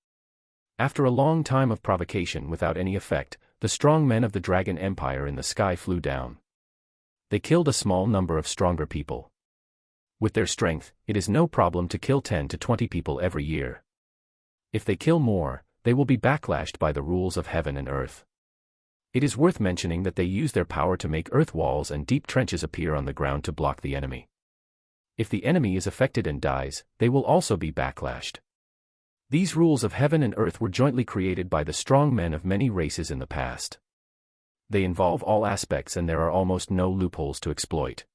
After a long time of provocation without any effect, the strong men of the Dragon Empire in the sky flew down. They killed a small number of stronger people. With their strength, it is no problem to kill 10 to 20 people every year. If they kill more, they will be backlashed by the rules of heaven and earth. It is worth mentioning that they use their power to make earth walls and deep trenches appear on the ground to block the enemy. If the enemy is affected and dies, they will also be backlashed. These rules of heaven and earth were jointly created by the strong men of many races in the past. They involve all aspects and there are almost no loopholes to exploit.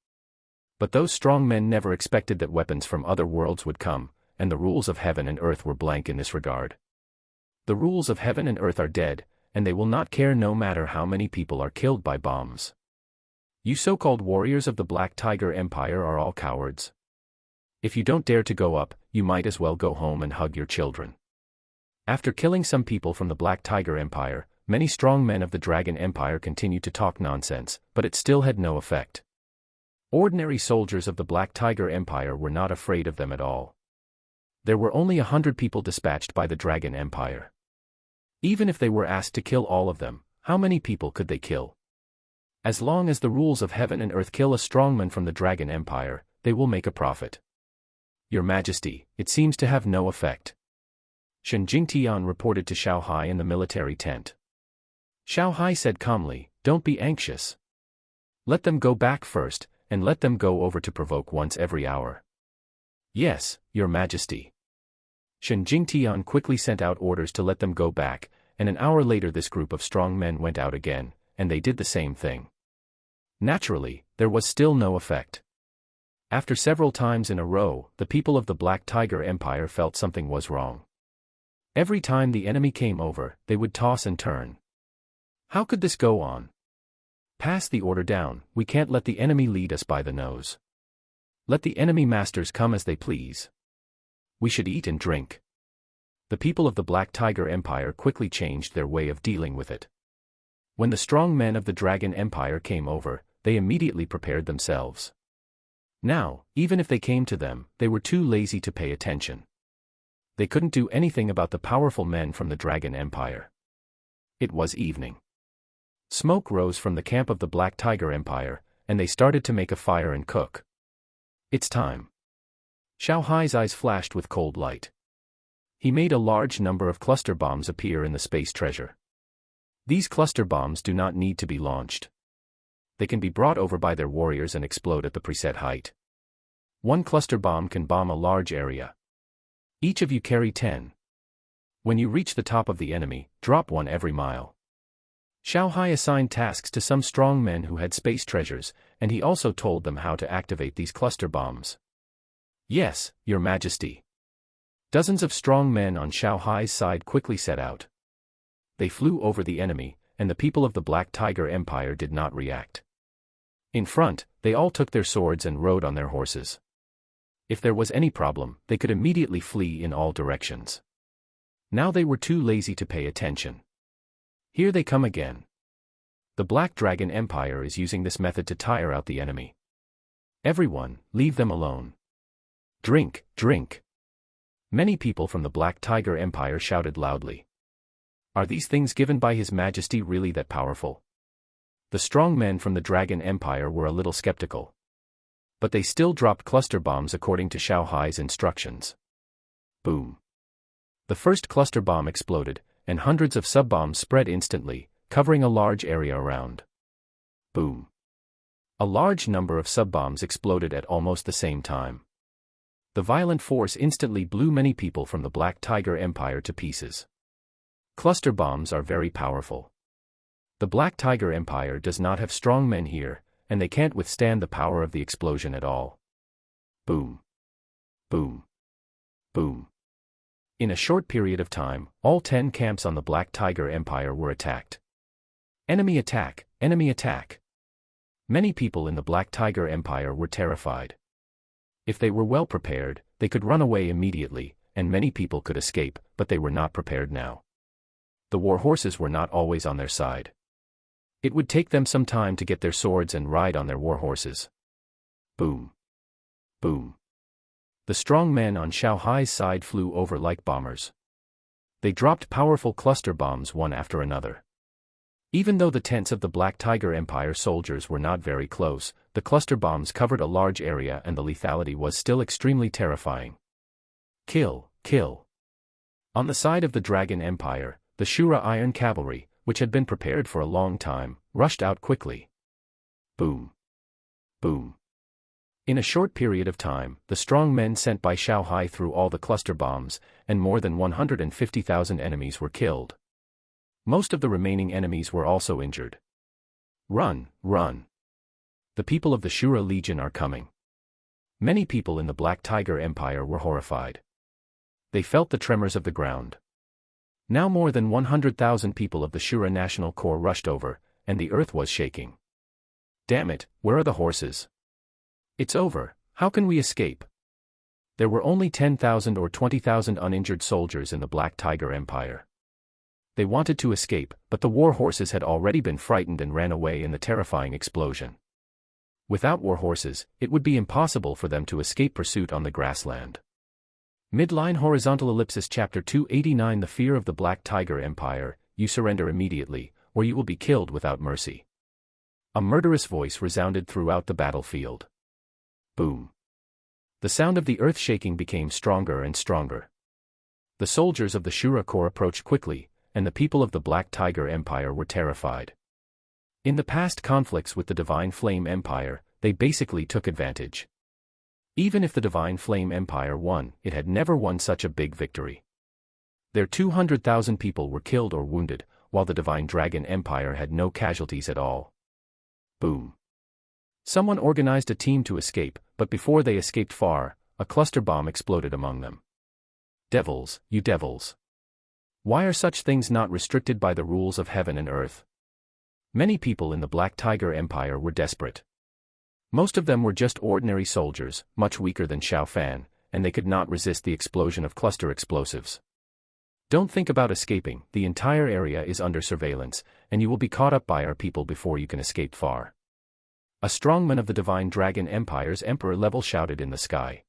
But those strong men never expected that weapons from other worlds would come, and the rules of heaven and earth were blank in this regard. The rules of heaven and earth are dead, and they will not care no matter how many people are killed by bombs. You so-called warriors of the Black Tiger Empire are all cowards. If you don't dare to go up, you might as well go home and hug your children. After killing some people from the Black Tiger Empire, many strong men of the Dragon Empire continued to talk nonsense, but it still had no effect. Ordinary soldiers of the Black Tiger Empire were not afraid of them at all. There were only 100 people dispatched by the Dragon Empire. Even if they were asked to kill all of them, how many people could they kill? As long as the rules of heaven and earth kill a strongman from the Dragon Empire, they will make a profit. Your Majesty, it seems to have no effect. Shen Jingtian reported to Xiao Hai in the military tent. Xiao Hai said calmly, don't be anxious. Let them go back first, and let them go over to provoke once every hour. Yes, Your Majesty. Shen Jingtian quickly sent out orders to let them go back, and an hour later this group of strong men went out again, and they did the same thing. Naturally, there was still no effect. After several times in a row, the people of the Black Tiger Empire felt something was wrong. Every time the enemy came over, they would toss and turn. How could this go on? Pass the order down, we can't let the enemy lead us by the nose. Let the enemy masters come as they please. We should eat and drink. The people of the Black Tiger Empire quickly changed their way of dealing with it. When the strong men of the Dragon Empire came over, they immediately prepared themselves. Now, even if they came to them, they were too lazy to pay attention. They couldn't do anything about the powerful men from the Dragon Empire. It was evening. Smoke rose from the camp of the Black Tiger Empire, and they started to make a fire and cook. It's time. Xiao Hai's eyes flashed with cold light. He made a large number of cluster bombs appear in the space treasure. These cluster bombs do not need to be launched. They can be brought over by their warriors and explode at the preset height. One cluster bomb can bomb a large area. Each of you carry 10. When you reach the top of the enemy, drop one every mile. Xiao Hai assigned tasks to some strong men who had space treasures, and he also told them how to activate these cluster bombs. Yes, Your Majesty. Dozens of strong men on Xiao Hai's side quickly set out. They flew over the enemy, and the people of the Black Tiger Empire did not react. In front, they all took their swords and rode on their horses. If there was any problem, they could immediately flee in all directions. Now they were too lazy to pay attention. Here they come again. The Black Dragon Empire is using this method to tire out the enemy. Everyone, leave them alone. Drink, drink. Many people from the Black Tiger Empire shouted loudly. Are these things given by His Majesty really that powerful? The strong men from the Dragon Empire were a little skeptical. But they still dropped cluster bombs according to Xiao Hai's instructions. Boom. The first cluster bomb exploded, and hundreds of sub-bombs spread instantly, covering a large area around. Boom. A large number of sub-bombs exploded at almost the same time. The violent force instantly blew many people from the Black Tiger Empire to pieces. Cluster bombs are very powerful. The Black Tiger Empire does not have strong men here, and they can't withstand the power of the explosion at all. Boom. Boom. Boom. In a short period of time, all 10 camps on the Black Tiger Empire were attacked. Enemy attack, enemy attack. Many people in the Black Tiger Empire were terrified. If they were well prepared, they could run away immediately, and many people could escape, but they were not prepared now. The war horses were not always on their side. It would take them some time to get their swords and ride on their war horses. Boom. Boom. The strong men on Xiao Hai's side flew over like bombers. They dropped powerful cluster bombs one after another. Even though the tents of the Black Tiger Empire soldiers were not very close, the cluster bombs covered a large area and the lethality was still extremely terrifying. Kill, kill. On the side of the Dragon Empire, the Shura Iron Cavalry, which had been prepared for a long time, rushed out quickly. Boom. Boom. In a short period of time, the strong men sent by Xiao Hai threw all the cluster bombs, and more than 150,000 enemies were killed. Most of the remaining enemies were also injured. Run, run. The people of the Shura Legion are coming. Many people in the Black Tiger Empire were horrified. They felt the tremors of the ground. Now more than 100,000 people of the Shura National Corps rushed over, and the earth was shaking. Damn it, where are the horses? It's over, how can we escape? There were only 10,000 or 20,000 uninjured soldiers in the Black Tiger Empire. They wanted to escape, but the war horses had already been frightened and ran away in the terrifying explosion. Without war horses, it would be impossible for them to escape pursuit on the grassland. Midline horizontal ellipsis chapter 289 The fear of the Black Tiger Empire, you surrender immediately, or you will be killed without mercy. A murderous voice resounded throughout the battlefield. Boom. The sound of the earth shaking became stronger and stronger. The soldiers of the Shura Corps approached quickly, and the people of the Black Tiger Empire were terrified. In the past conflicts with the Divine Flame Empire, they basically took advantage. Even if the Divine Flame Empire won, it had never won such a big victory. Their 200,000 people were killed or wounded, while the Divine Dragon Empire had no casualties at all. Boom. Someone organized a team to escape, but before they escaped far, a cluster bomb exploded among them. Devils, you devils. Why are such things not restricted by the rules of heaven and earth? Many people in the Black Tiger Empire were desperate. Most of them were just ordinary soldiers, much weaker than Xiao Fan, and they could not resist the explosion of cluster explosives. Don't think about escaping, the entire area is under surveillance, and you will be caught up by our people before you can escape far. A strongman of the Divine Dragon Empire's emperor level shouted in the sky.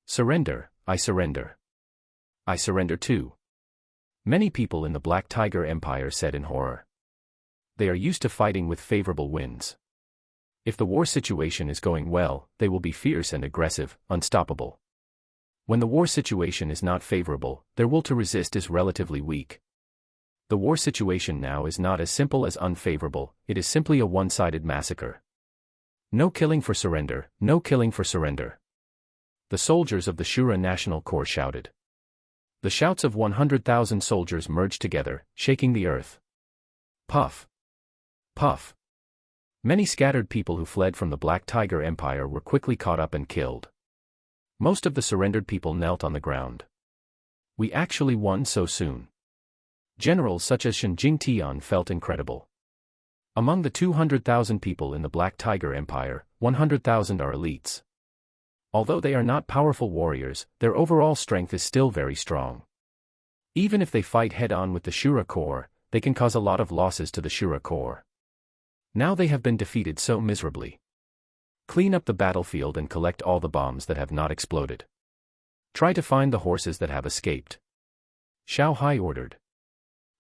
Surrender, I surrender. I surrender too. Many people in the Black Tiger Empire said in horror. They are used to fighting with favorable winds. If the war situation is going well, they will be fierce and aggressive, unstoppable. When the war situation is not favorable, their will to resist is relatively weak. The war situation now is not as simple as unfavorable, it is simply a one-sided massacre. No killing for surrender, no killing for surrender. The soldiers of the Shura National Corps shouted. The shouts of 100,000 soldiers merged together, shaking the earth. Puff. Puff. Many scattered people who fled from the Black Tiger Empire were quickly caught up and killed. Most of the surrendered people knelt on the ground. We actually won so soon. Generals such as Shen Jingtian felt incredible. Among the 200,000 people in the Black Tiger Empire, 100,000 are elites. Although they are not powerful warriors, their overall strength is still very strong. Even if they fight head-on with the Shura Corps, they can cause a lot of losses to the Shura Corps. Now they have been defeated so miserably. Clean up the battlefield and collect all the bombs that have not exploded. Try to find the horses that have escaped. Xiao Hai ordered.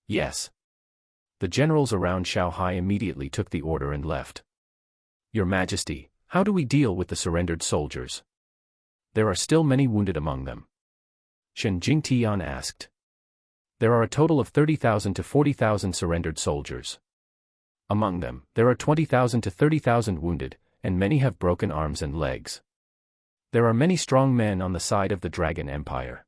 Yes. The generals around Xiao Hai immediately took the order and left. Your Majesty, how do we deal with the surrendered soldiers? There are still many wounded among them. Shen Jingtian asked. There are a total of 30,000 to 40,000 surrendered soldiers. Among them, there are 20,000 to 30,000 wounded, and many have broken arms and legs. There are many strong men on the side of the Dragon Empire.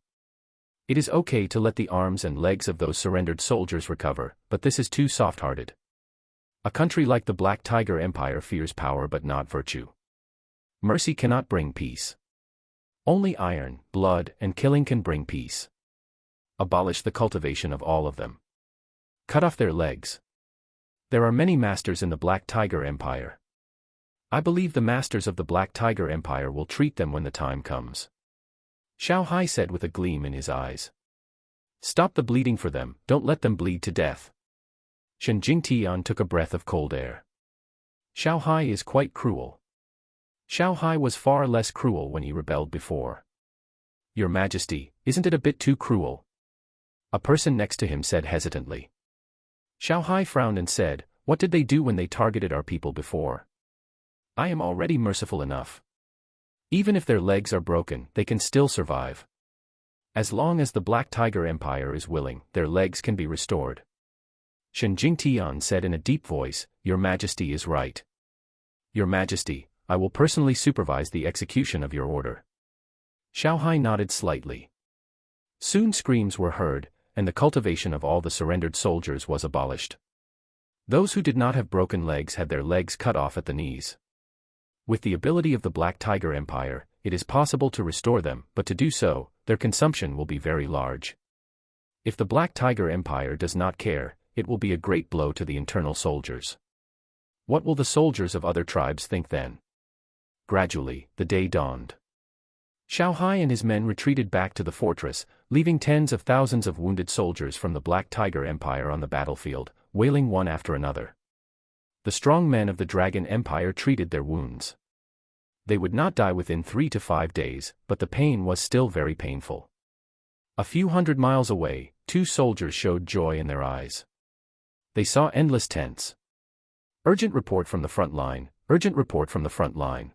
It is okay to let the arms and legs of those surrendered soldiers recover, but this is too soft-hearted. A country like the Black Tiger Empire fears power but not virtue. Mercy cannot bring peace. Only iron, blood, and killing can bring peace. Abolish the cultivation of all of them. Cut off their legs. There are many masters in the Black Tiger Empire. I believe the masters of the Black Tiger Empire will treat them when the time comes. Xiao Hai said with a gleam in his eyes. Stop the bleeding for them, don't let them bleed to death. Shen Jingtian took a breath of cold air. Xiao Hai is quite cruel. Xiao Hai was far less cruel when he rebelled before. Your Majesty, isn't it a bit too cruel? A person next to him said hesitantly. Xiao Hai frowned and said, what did they do when they targeted our people before? I am already merciful enough. Even if their legs are broken, they can still survive. As long as the Black Tiger Empire is willing, their legs can be restored. Shen Jingtian said in a deep voice, Your Majesty is right. Your Majesty, I will personally supervise the execution of your order. Xiao Hai nodded slightly. Soon screams were heard, and the cultivation of all the surrendered soldiers was abolished. Those who did not have broken legs had their legs cut off at the knees. With the ability of the Black Tiger Empire, it is possible to restore them, but to do so, their consumption will be very large. If the Black Tiger Empire does not care, it will be a great blow to the internal soldiers. What will the soldiers of other tribes think then? Gradually, the day dawned. Xiao Hai and his men retreated back to the fortress, leaving tens of thousands of wounded soldiers from the Black Tiger Empire on the battlefield, wailing one after another. The strong men of the Dragon Empire treated their wounds. They would not die within 3 to 5 days, but the pain was still very painful. A few hundred miles away, 2 soldiers showed joy in their eyes. They saw endless tents. Urgent report from the front line, urgent report from the front line.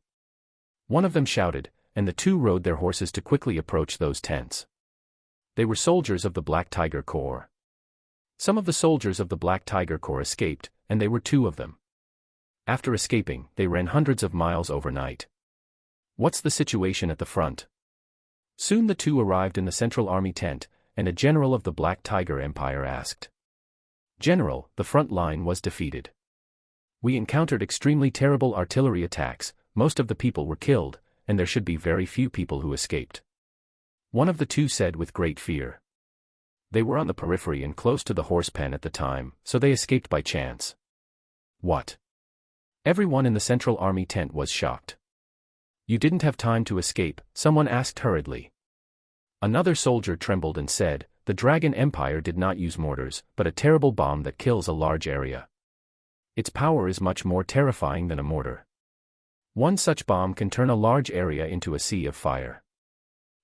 One of them shouted, and the 2 rode their horses to quickly approach those tents. They were soldiers of the Black Tiger Corps. Some of the soldiers of the Black Tiger Corps escaped, and they were 2 of them. After escaping, they ran hundreds of miles overnight. What's the situation at the front? Soon the 2 arrived in the Central Army tent, and a general of the Black Tiger Empire asked. General, the front line was defeated. We encountered extremely terrible artillery attacks, most of the people were killed, and there should be very few people who escaped. One of the 2 said with great fear. They were on the periphery and close to the horse pen at the time, so they escaped by chance. What? Everyone in the Central Army tent was shocked. You didn't have time to escape, someone asked hurriedly. Another soldier trembled and said, the Dragon Empire did not use mortars, but a terrible bomb that kills a large area. Its power is much more terrifying than a mortar. One such bomb can turn a large area into a sea of fire.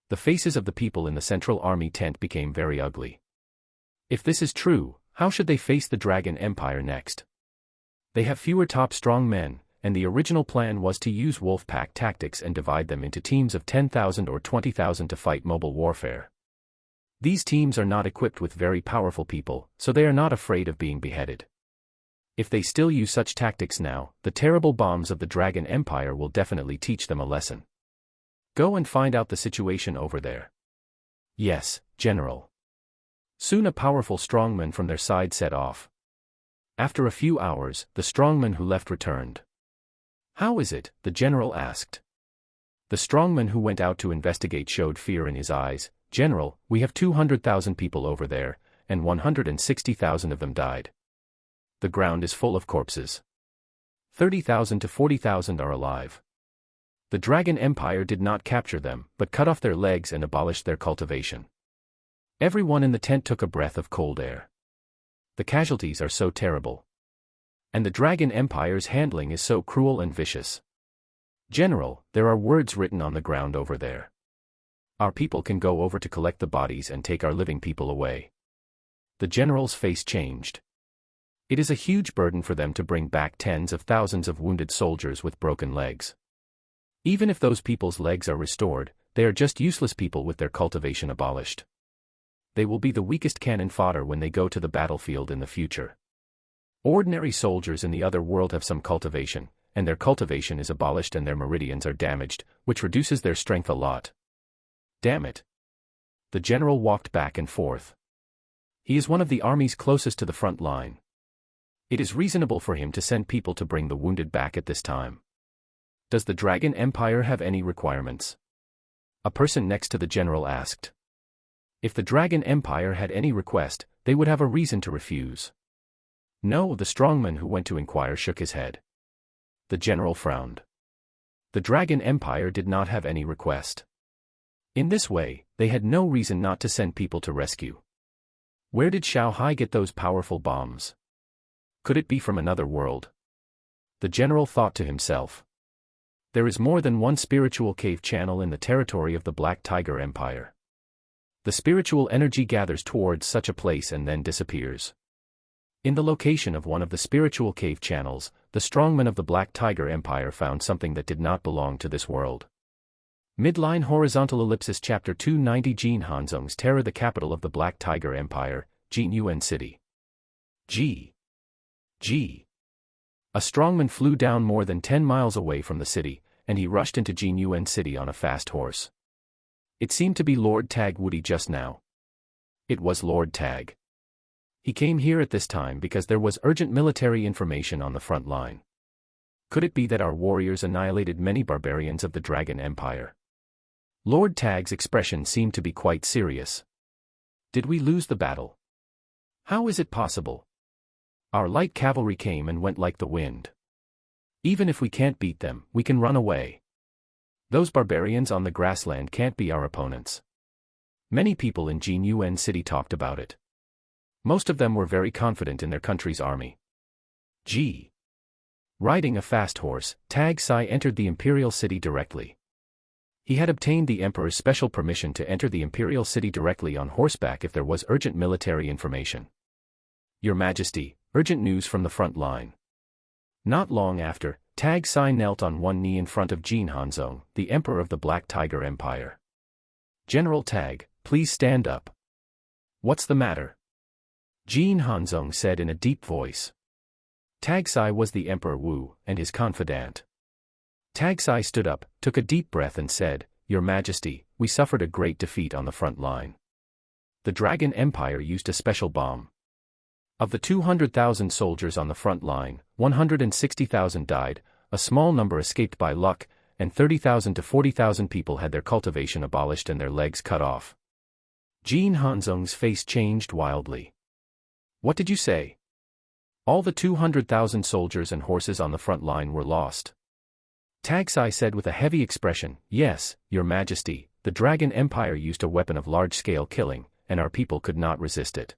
The faces of the people in the Central Army tent became very ugly. If this is true, how should they face the Dragon Empire next? They have fewer top strong men, and the original plan was to use wolf pack tactics and divide them into teams of 10,000 or 20,000 to fight mobile warfare. These teams are not equipped with very powerful people, so they are not afraid of being beheaded. If they still use such tactics now, the terrible bombs of the Dragon Empire will definitely teach them a lesson. Go and find out the situation over there. Yes, General. Soon a powerful strongman from their side set off. After a few hours, the strongman who left returned. How is it? The general asked. The strongman who went out to investigate showed fear in his eyes. General, we have 200,000 people over there, and 160,000 of them died. The ground is full of corpses. 30,000 to 40,000 are alive. The Dragon Empire did not capture them, but cut off their legs and abolished their cultivation. Everyone in the tent took a breath of cold air. The casualties are so terrible. And the Dragon Empire's handling is so cruel and vicious. General, there are words written on the ground over there. Our people can go over to collect the bodies and take our living people away. The general's face changed. It is a huge burden for them to bring back tens of thousands of wounded soldiers with broken legs. Even if those people's legs are restored, they are just useless people with their cultivation abolished. They will be the weakest cannon fodder when they go to the battlefield in the future. Ordinary soldiers in the other world have some cultivation, and their cultivation is abolished and their meridians are damaged, which reduces their strength a lot. Damn it. The general walked back and forth. He is one of the armies closest to the front line. It is reasonable for him to send people to bring the wounded back at this time. Does the Dragon Empire have any requirements? A person next to the general asked. If the Dragon Empire had any request, they would have a reason to refuse. No, the strongman who went to inquire shook his head. The general frowned. The Dragon Empire did not have any request. In this way, they had no reason not to send people to rescue. Where did Xiao Hai get those powerful bombs? Could it be from another world? The general thought to himself. There is more than one spiritual cave channel in the territory of the Black Tiger Empire. The spiritual energy gathers towards such a place and then disappears. In the location of one of the spiritual cave channels, the strongman of the Black Tiger Empire found something that did not belong to this world. Midline horizontal ellipsis chapter 290 Jin Hanzong's Terror, the capital of the Black Tiger Empire, Jin Yuan City. G. A strongman flew down more than 10 miles away from the city, and he rushed into Jin Yuan City on a fast horse. It seemed to be Lord Tag Woody just now. It was Lord Tag. He came here at this time because there was urgent military information on the front line. Could it be that our warriors annihilated many barbarians of the Dragon Empire? Lord Tag's expression seemed to be quite serious. Did we lose the battle? How is it possible? Our light cavalry came and went like the wind. Even if we can't beat them, we can run away. Those barbarians on the grassland can't be our opponents. Many people in Jin Yuan City talked about it. Most of them were very confident in their country's army. Riding a fast horse, Tag Sai entered the imperial city directly. He had obtained the emperor's special permission to enter the imperial city directly on horseback if there was urgent military information. Your Majesty, urgent news from the front line. Not long after, Tag Sai knelt on one knee in front of Jin Hanzong, the emperor of the Black Tiger Empire. General Tag, please stand up. What's the matter? Jin Hanzong said in a deep voice. Tag Sai was the Emperor Wu, and his confidant. Tag Sai stood up, took a deep breath and said, Your Majesty, we suffered a great defeat on the front line. The Dragon Empire used a special bomb. Of the 200,000 soldiers on the front line, 160,000 died, a small number escaped by luck, and 30,000 to 40,000 people had their cultivation abolished and their legs cut off. Jin Hanzong's face changed wildly. What did you say? All the 200,000 soldiers and horses on the front line were lost. Tag Sai said with a heavy expression, Yes, Your Majesty, the Dragon Empire used a weapon of large-scale killing, and our people could not resist it.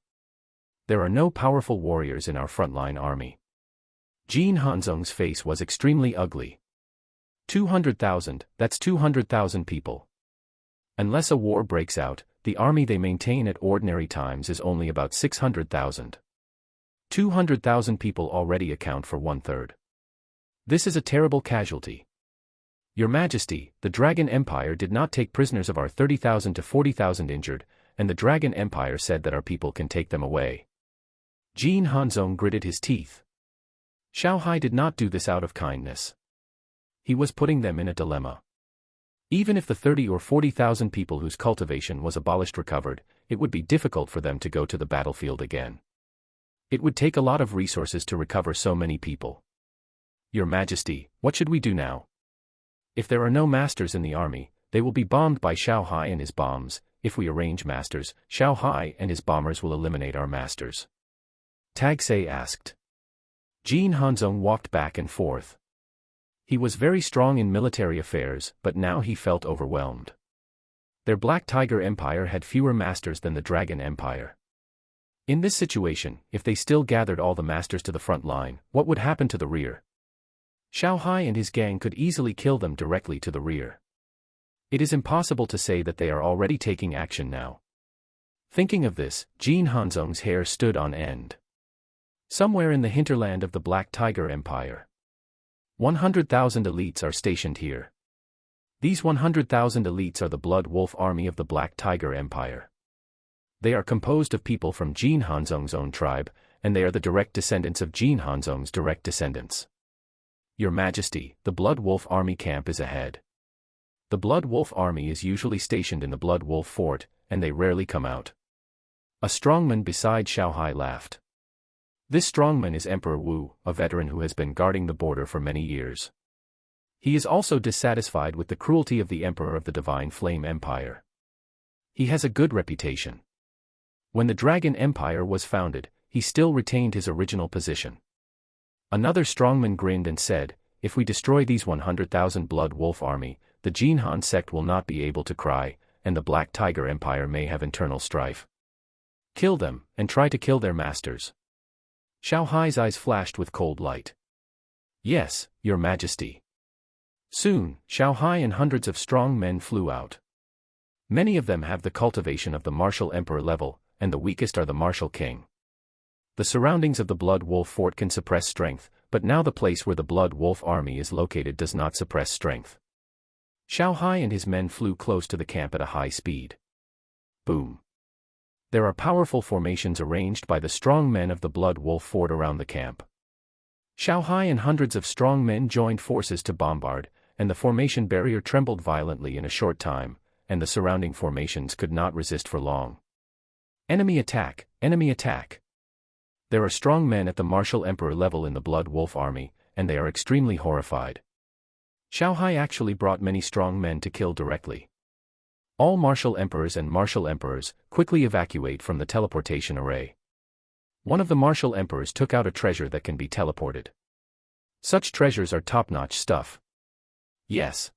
There are no powerful warriors in our frontline army. Jin Hanzong's face was extremely ugly. 200,000, that's 200,000 people. Unless a war breaks out, the army they maintain at ordinary times is only about 600,000. 200,000 people already account for 1/3. This is a terrible casualty. Your Majesty, the Dragon Empire did not take prisoners of our 30,000 to 40,000 injured, and the Dragon Empire said that our people can take them away. Jin Hanzong gritted his teeth. Xiao Hai did not do this out of kindness. He was putting them in a dilemma. Even if the 30 or 40,000 people whose cultivation was abolished recovered, it would be difficult for them to go to the battlefield again. It would take a lot of resources to recover so many people. Your Majesty, what should we do now? If there are no masters in the army, they will be bombed by Xiao Hai and his bombs. If we arrange masters, Xiao Hai and his bombers will eliminate our masters. Tag Sai asked. Jin Hanzong walked back and forth. He was very strong in military affairs, but now he felt overwhelmed. Their Black Tiger Empire had fewer masters than the Dragon Empire. In this situation, if they still gathered all the masters to the front line, what would happen to the rear? Xiao Hai and his gang could easily kill them directly to the rear. It is impossible to say that they are already taking action now. Thinking of this, Jin Hanzong's hair stood on end. Somewhere in the hinterland of the Black Tiger Empire, 100,000 elites are stationed here. These 100,000 elites are the Blood Wolf Army of the Black Tiger Empire. They are composed of people from Jin Hanzong's own tribe, and they are the direct descendants of Jin Hanzong's direct descendants. Your Majesty, the Blood Wolf Army camp is ahead. The Blood Wolf Army is usually stationed in the Blood Wolf Fort, and they rarely come out. A strongman beside Xiao Hai laughed. This strongman is Emperor Wu, a veteran who has been guarding the border for many years. He is also dissatisfied with the cruelty of the Emperor of the Divine Flame Empire. He has a good reputation. When the Dragon Empire was founded, he still retained his original position. Another strongman grinned and said, "If we destroy these 100,000 Blood Wolf Army, the Jin Han sect will not be able to cry, and the Black Tiger Empire may have internal strife. Kill them, and try to kill their masters." Xiao Hai's eyes flashed with cold light. "Yes, Your Majesty." Soon, Xiao Hai and hundreds of strong men flew out. Many of them have the cultivation of the martial emperor level, and the weakest are the martial king. The surroundings of the Blood Wolf Fort can suppress strength, but now the place where the Blood Wolf Army is located does not suppress strength. Xiao Hai and his men flew close to the camp at a high speed. Boom. There are powerful formations arranged by the strong men of the Blood Wolf Fort around the camp. Xiao Hai and hundreds of strong men joined forces to bombard, and the formation barrier trembled violently in a short time, and the surrounding formations could not resist for long. Enemy attack, enemy attack. There are strong men at the martial emperor level in the Blood Wolf Army, and they are extremely horrified. Xiao Hai actually brought many strong men to kill directly. All martial emperors and martial emperors quickly evacuate from the teleportation array. One of the martial emperors took out a treasure that can be teleported. Such treasures are top-notch stuff. Yes.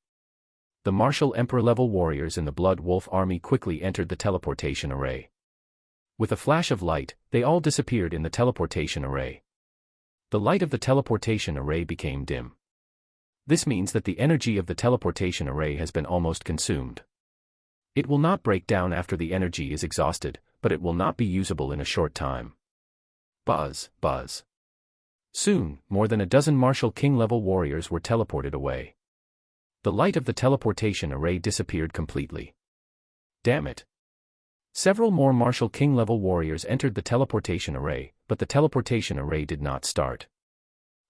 The martial emperor-level warriors in the Blood Wolf Army quickly entered the teleportation array. With a flash of light, they all disappeared in the teleportation array. The light of the teleportation array became dim. This means that the energy of the teleportation array has been almost consumed. It will not break down after the energy is exhausted, but it will not be usable in a short time. Buzz, buzz. Soon, more than a dozen martial king-level warriors were teleported away. The light of the teleportation array disappeared completely. Damn it. Several more martial king-level warriors entered the teleportation array, but the teleportation array did not start.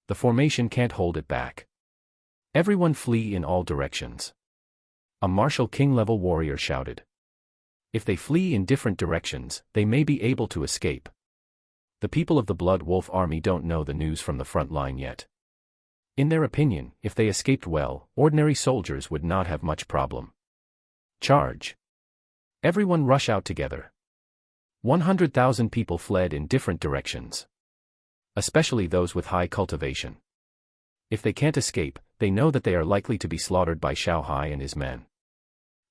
The formation can't hold it back. Everyone flee in all directions. A martial king-level warrior shouted. If they flee in different directions, they may be able to escape. The people of the Blood Wolf Army don't know the news from the front line yet. In their opinion, if they escaped well, ordinary soldiers would not have much problem. Charge. Everyone rush out together. 100,000 people fled in different directions. Especially those with high cultivation. If they can't escape, they know that they are likely to be slaughtered by Xiao Hai and his men.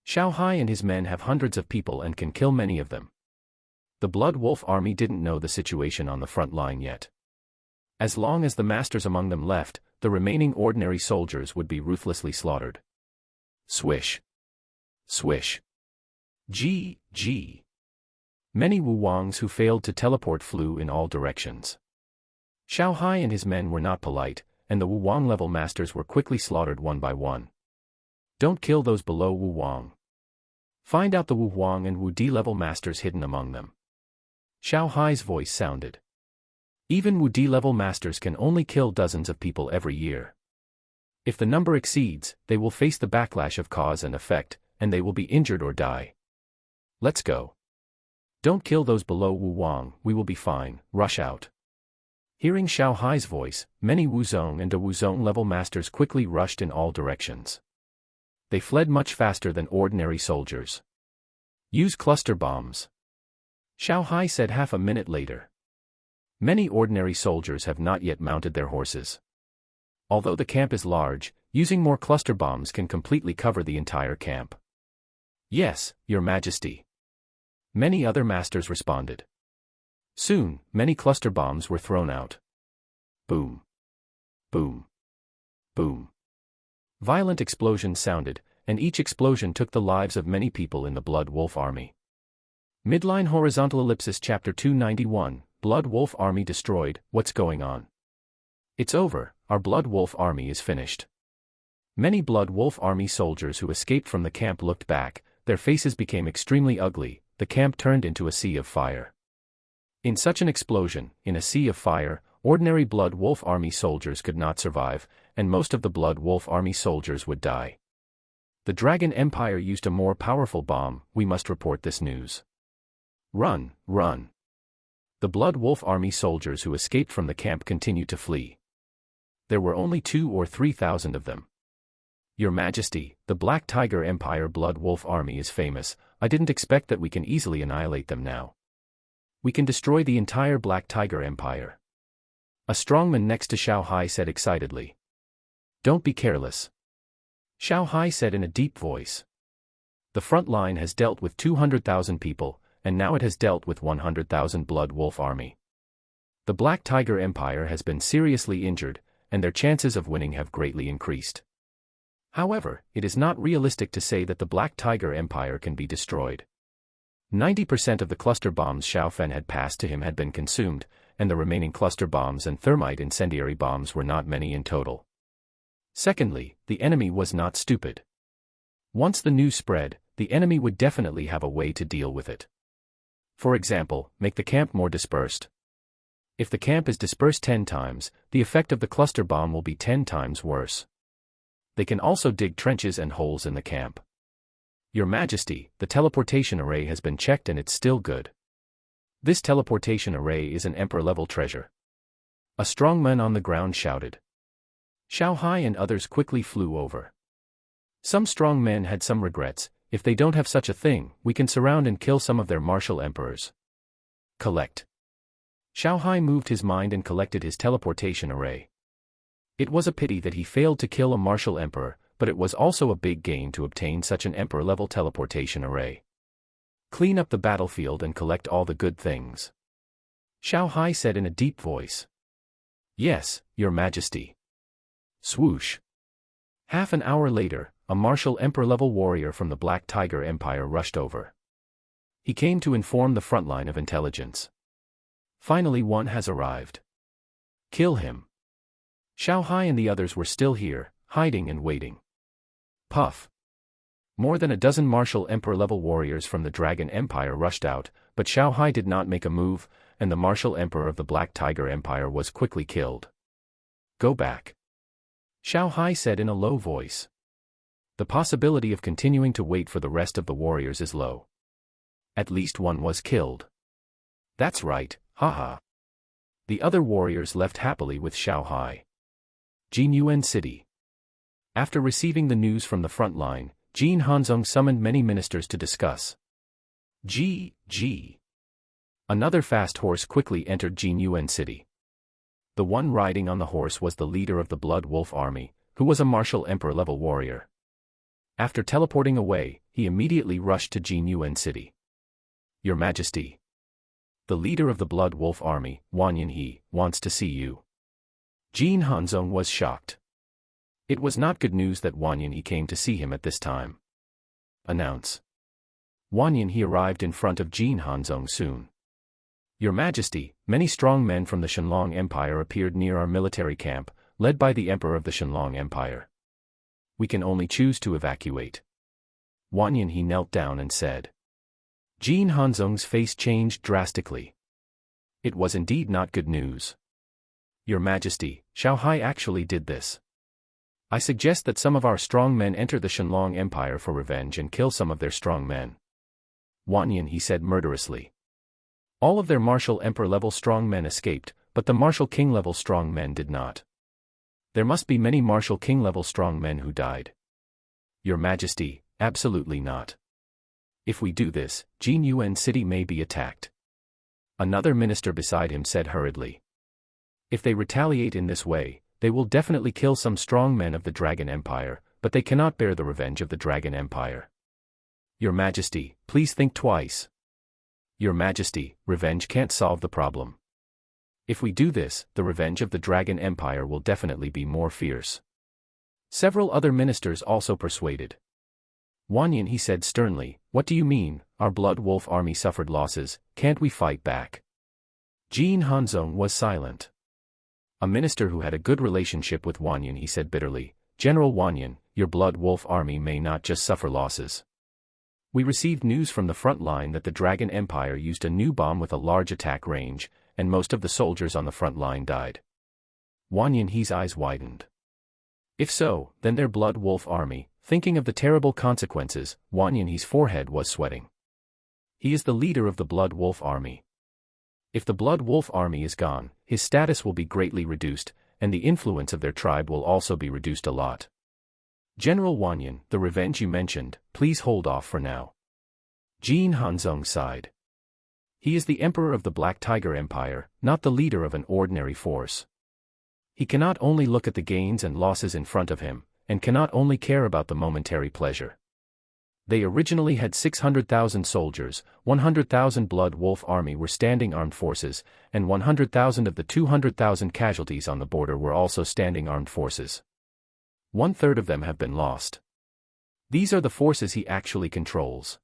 Xiao Hai and his men have hundreds of people and can kill many of them. The Blood Wolf Army didn't know the situation on the front line yet. As long as the masters among them left, the remaining ordinary soldiers would be ruthlessly slaughtered. Swish. Swish. Gee. Many Wuwangs who failed to teleport flew in all directions. Xiao Hai and his men were not polite, and the Wuwang level masters were quickly slaughtered one by one. Don't kill those below Wuwang. Find out the Wuwang and Wudi level masters hidden among them. Xiao Hai's voice sounded. Even Wudi level masters can only kill dozens of people every year. If the number exceeds, they will face the backlash of cause and effect, and they will be injured or die. Let's go. Don't kill those below Wuwang, we will be fine, rush out. Hearing Xiao Hai's voice, many Wuzong and De Wuzong level masters quickly rushed in all directions. They fled much faster than ordinary soldiers. Use cluster bombs. Xiao Hai said half a minute later. Many ordinary soldiers have not yet mounted their horses. Although the camp is large, using more cluster bombs can completely cover the entire camp. Yes, Your Majesty. Many other masters responded. Soon, many cluster bombs were thrown out. Boom. Boom. Boom. Violent explosions sounded, and each explosion took the lives of many people in the Blood Wolf Army. Midline horizontal ellipsis chapter 291, Blood Wolf Army destroyed, what's going on? It's over, our Blood Wolf Army is finished. Many Blood Wolf Army soldiers who escaped from the camp looked back, their faces became extremely ugly, the camp turned into a sea of fire. In such an explosion, in a sea of fire, ordinary Blood Wolf Army soldiers could not survive, and most of the Blood Wolf Army soldiers would die. The Dragon Empire used a more powerful bomb, we must report this news. Run, run. The Blood Wolf Army soldiers who escaped from the camp continued to flee. There were only 2,000 or 3,000 of them. Your Majesty, the Black Tiger Empire Blood Wolf Army is famous, I didn't expect that we can easily annihilate them now. We can destroy the entire Black Tiger Empire. A strongman next to Xiao Hai said excitedly. Don't be careless. Xiao Hai said in a deep voice. The front line has dealt with 200,000 people, and now it has dealt with 100,000 Blood Wolf Army. The Black Tiger Empire has been seriously injured, and their chances of winning have greatly increased. However, it is not realistic to say that the Black Tiger Empire can be destroyed. 90% of the cluster bombs Xiao Fen had passed to him had been consumed, and the remaining cluster bombs and thermite incendiary bombs were not many in total. Secondly, the enemy was not stupid. Once the news spread, the enemy would definitely have a way to deal with it. For example, make the camp more dispersed. If the camp is dispersed 10 times, the effect of the cluster bomb will be 10 times worse. They can also dig trenches and holes in the camp. Your Majesty, the teleportation array has been checked and it's still good. This teleportation array is an Emperor-level treasure. A strong man on the ground shouted. Xiao Hai and others quickly flew over. Some strong men had some regrets. If they don't have such a thing, we can surround and kill some of their martial emperors. Collect. Xiao Hai moved his mind and collected his teleportation array. It was a pity that he failed to kill a martial emperor, but it was also a big gain to obtain such an emperor-level teleportation array. Clean up the battlefield and collect all the good things. Xiao Hai said in a deep voice. Yes, Your Majesty. Swoosh. Half an hour later, a martial emperor-level warrior from the Black Tiger Empire rushed over. He came to inform the front line of intelligence. Finally one has arrived. Kill him. Xiao Hai and the others were still here, hiding and waiting. Puff. More than a dozen martial emperor-level warriors from the Dragon Empire rushed out, but Xiao Hai did not make a move, and the martial emperor of the Black Tiger Empire was quickly killed. Go back. Xiao Hai said in a low voice. The possibility of continuing to wait for the rest of the warriors is low. At least one was killed. That's right, haha. The other warriors left happily with Xiao Hai. Jinyuan City. After receiving the news from the front line, Jin Hanzong summoned many ministers to discuss. Another fast horse quickly entered Jinyuan City. The one riding on the horse was the leader of the Blood Wolf Army, who was a martial emperor-level warrior. After teleporting away, he immediately rushed to Jinyuan City. Your Majesty. The leader of the Blood Wolf Army, Wang Yanhe, wants to see you. Jin Hanzong was shocked. It was not good news that Wang Yanhe came to see him at this time. Announce. Wang Yanhe arrived in front of Jin Hanzong soon. Your Majesty, many strong men from the Shenlong Empire appeared near our military camp, led by the Emperor of the Shenlong Empire. We can only choose to evacuate. Wang Yanhe knelt down and said. Jin Hanzong's face changed drastically. It was indeed not good news. Your Majesty, Xiao Hai actually did this. I suggest that some of our strong men enter the Shenlong Empire for revenge and kill some of their strong men. Wang Yanhe said murderously. All of their martial emperor-level strong men escaped, but the martial king-level strong men did not. There must be many martial king-level strong men who died. Your Majesty, absolutely not. If we do this, Jinyuan City may be attacked. Another minister beside him said hurriedly. If they retaliate in this way, They will definitely kill some strong men of the Dragon Empire, but they cannot bear the revenge of the Dragon Empire. Your Majesty, please think twice. Your Majesty, revenge can't solve the problem. If we do this, the revenge of the Dragon Empire will definitely be more fierce. Several other ministers also persuaded. Wanyan, he said sternly, what do you mean? Our Blood Wolf army suffered losses, can't we fight back? Jin Hanzong was silent. A minister who had a good relationship with Wanyan, he said bitterly, General Wanyan, your Blood Wolf army may not just suffer losses. We received news from the front line that the Dragon Empire used a new bomb with a large attack range, and most of the soldiers on the front line died. Wanyan, his eyes widened. If so, then their Blood Wolf army, thinking of the terrible consequences, Wanyan, his forehead was sweating. He is the leader of the Blood Wolf army. If the Blood Wolf army is gone, his status will be greatly reduced, and the influence of their tribe will also be reduced a lot. General Wanyan, the revenge you mentioned, please hold off for now. Jin Hanzong sighed. He is the emperor of the Black Tiger Empire, not the leader of an ordinary force. He cannot only look at the gains and losses in front of him, and cannot only care about the momentary pleasure. They originally had 600,000 soldiers, 100,000 Blood Wolf army were standing armed forces, and 100,000 of the 200,000 casualties on the border were also standing armed forces. 1/3 of them have been lost. These are the forces he actually controls.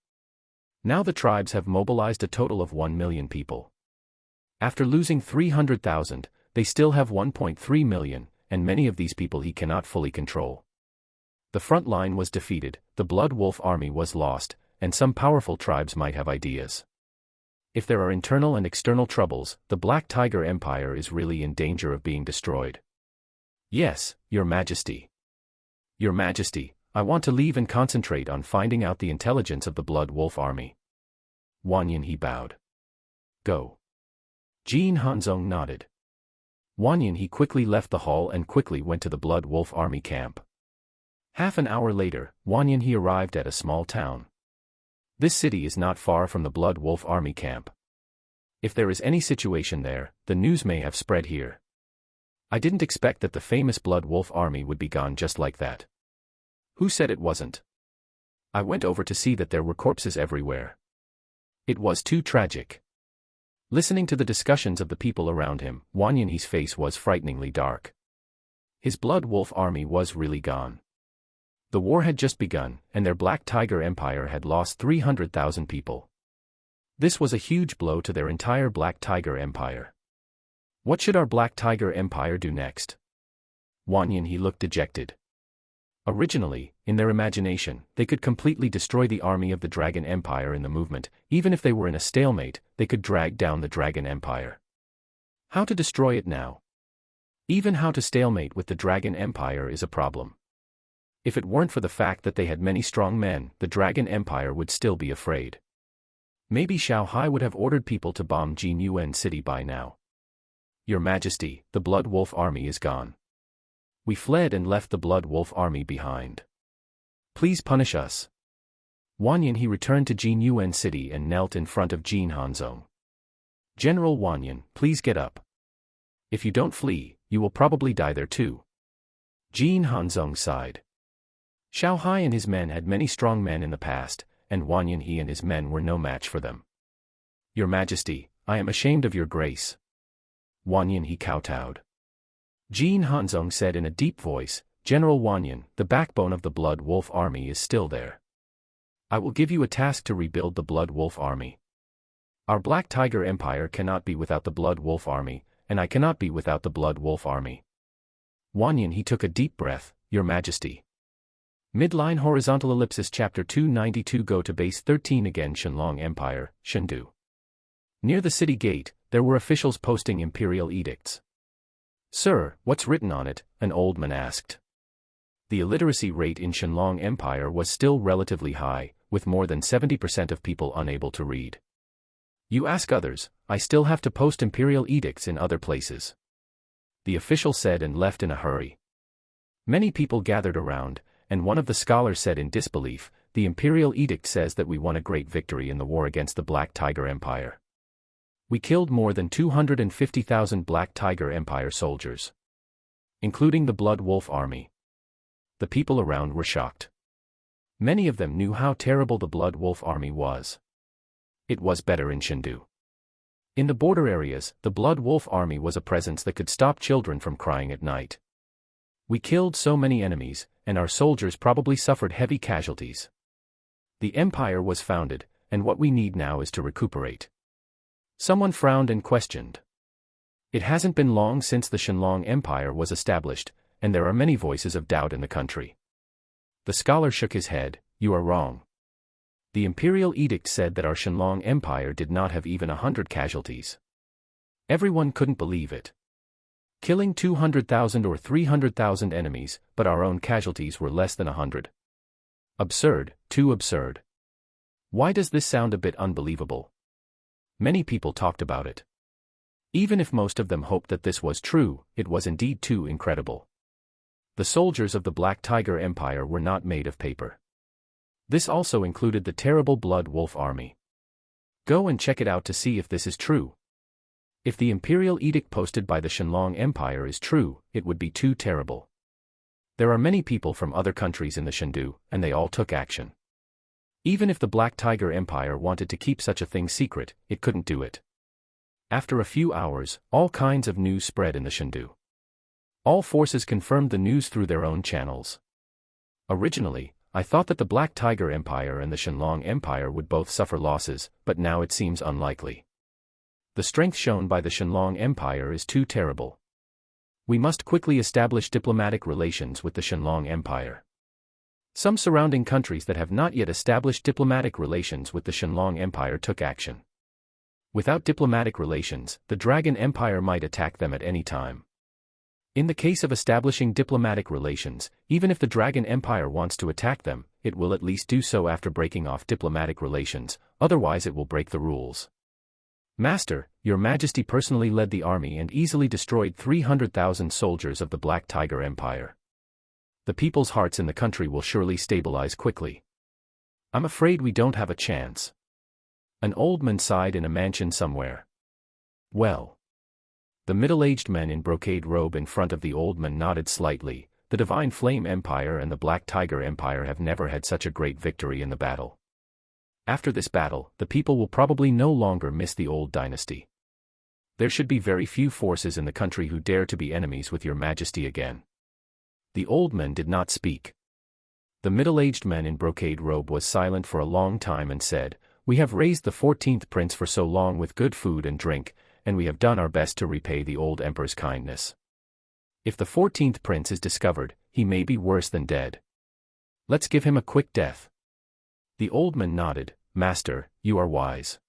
Now the tribes have mobilized a total of 1 million people. After losing 300,000, they still have 1.3 million, and many of these people he cannot fully control. The front line was defeated, the Blood Wolf army was lost, and some powerful tribes might have ideas. If there are internal and external troubles, the Black Tiger Empire is really in danger of being destroyed. Yes, Your Majesty. Your Majesty, I want to leave and concentrate on finding out the intelligence of the Blood Wolf army. Wanyan, he bowed. Go. Jin Hanzong nodded. Wanyan, he quickly left the hall and quickly went to the Blood Wolf army camp. Half an hour later, Wanyan, he arrived at a small town. This city is not far from the Blood Wolf army camp. If there is any situation there, the news may have spread here. I didn't expect that the famous Blood Wolf army would be gone just like that. Who said it wasn't? I went over to see that there were corpses everywhere. It was too tragic. Listening to the discussions of the people around him, Wanyan, his face was frighteningly dark. His Blood Wolf army was really gone. The war had just begun, and their Black Tiger Empire had lost 300,000 people. This was a huge blow to their entire Black Tiger Empire. What should our Black Tiger Empire do next? Wanyan, he looked dejected. Originally, in their imagination, they could completely destroy the army of the Dragon Empire in the movement. Even if they were in a stalemate, they could drag down the Dragon Empire. How to destroy it now? Even how to stalemate with the Dragon Empire is a problem. If it weren't for the fact that they had many strong men, the Dragon Empire would still be afraid. Maybe Xiao Hai would have ordered people to bomb Jinyuan City by now. Your Majesty, the Blood Wolf army is gone. We fled and left the Blood Wolf army behind. Please punish us. Wanyan, he returned to Jinyuan City and knelt in front of Jin Hanzong. General Wanyan, please get up. If you don't flee, you will probably die there too. Jin Hanzong sighed. Xiao Hai and his men had many strong men in the past, and Wanyan, he and his men were no match for them. Your Majesty, I am ashamed of your grace. Wanyan, he kowtowed. Jin Hanzong said in a deep voice, General Wanyan, the backbone of the Blood Wolf army is still there. I will give you a task to rebuild the Blood Wolf army. Our Black Tiger Empire cannot be without the Blood Wolf army, and I cannot be without the Blood Wolf army. Wanyan, he took a deep breath, Your Majesty. Midline horizontal ellipsis chapter 292 go to base 13 again Shenlong Empire, Shendu. Near the city gate, there were officials posting imperial edicts. Sir, what's written on it? An old man asked. The illiteracy rate in Shenlong Empire was still relatively high, with more than 70% of people unable to read. You ask others, I still have to post imperial edicts in other places. The official said and left in a hurry. Many people gathered around, and one of the scholars said in disbelief, the imperial edict says that we won a great victory in the war against the Black Tiger Empire. We killed more than 250,000 Black Tiger Empire soldiers. including the Blood Wolf army. The people around were shocked. Many of them knew how terrible the Blood Wolf army was. It was better in Shindu. In the border areas, the Blood Wolf army was a presence that could stop children from crying at night. We killed so many enemies, and our soldiers probably suffered heavy casualties. The empire was founded, and what we need now is to recuperate. Someone frowned and questioned. It hasn't been long since the Shenlong Empire was established, and there are many voices of doubt in the country. The scholar shook his head. You are wrong. The imperial edict said that our Shenlong Empire did not have even 100 casualties. Everyone couldn't believe it. Killing 200,000 or 300,000 enemies, but our own casualties were less than 100. Absurd, too absurd. Why does this sound a bit unbelievable? Many people talked about it. Even if most of them hoped that this was true, it was indeed too incredible. The soldiers of the Black Tiger Empire were not made of paper. This also included the terrible Blood Wolf army. Go and check it out to see if this is true. If the imperial edict posted by the Shenlong Empire is true, it would be too terrible. There are many people from other countries in the Shindu, and they all took action. Even if the Black Tiger Empire wanted to keep such a thing secret, it couldn't do it. After a few hours, all kinds of news spread in the Shindu. All forces confirmed the news through their own channels. Originally, I thought that the Black Tiger Empire and the Shenlong Empire would both suffer losses, but now it seems unlikely. The strength shown by the Shenlong Empire is too terrible. We must quickly establish diplomatic relations with the Shenlong Empire. Some surrounding countries that have not yet established diplomatic relations with the Shenlong Empire took action. Without diplomatic relations, the Dragon Empire might attack them at any time. In the case of establishing diplomatic relations, even if the Dragon Empire wants to attack them, it will at least do so after breaking off diplomatic relations, otherwise it will break the rules. Master, your Majesty personally led the army and easily destroyed 300,000 soldiers of the Black Tiger Empire. The people's hearts in the country will surely stabilize quickly. I'm afraid we don't have a chance. An old man sighed in a mansion somewhere. Well. The middle-aged man in brocade robe in front of the old man nodded slightly. The Divine Flame Empire and the Black Tiger Empire have never had such a great victory in the battle. After this battle, the people will probably no longer miss the old dynasty. There should be very few forces in the country who dare to be enemies with your Majesty again. The old man did not speak. The middle-aged man in brocade robe was silent for a long time and said, "We have raised the 14th prince for so long with good food and drink, and we have done our best to repay the old emperor's kindness. If the 14th prince is discovered, he may be worse than dead. Let's give him a quick death." The old man nodded. "Master, you are wise."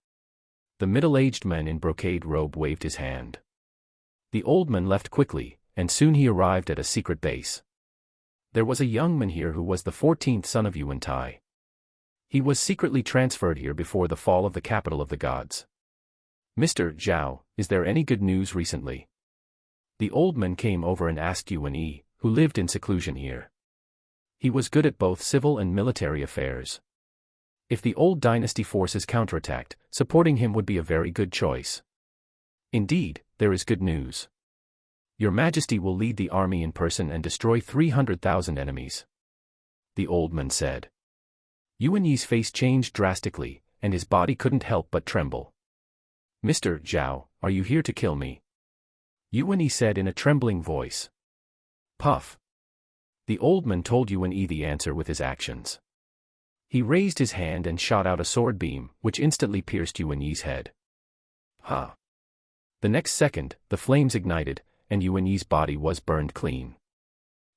The middle-aged man in brocade robe waved his hand. The old man left quickly, and soon he arrived at a secret base. There was a young man here who was the 14th son of Yuan Tai. He was secretly transferred here before the fall of the capital of the gods. "Mr. Zhao, is there any good news recently?" The old man came over and asked Yuan Yi, who lived in seclusion here. He was good at both civil and military affairs. If the old dynasty forces counterattacked, supporting him would be a very good choice. "Indeed, there is good news. Your Majesty will lead the army in person and destroy 300,000 enemies," the old man said. Yuan Yi's face changed drastically, and his body couldn't help but tremble. "Mr. Zhao, are you here to kill me?" Yuan Yi said in a trembling voice. Puff. The old man told Yuan Yi the answer with his actions. He raised his hand and shot out a sword beam, which instantly pierced Yuan Yi's head. Ha! The next second, the flames ignited, and Yuan Yi's body was burned clean.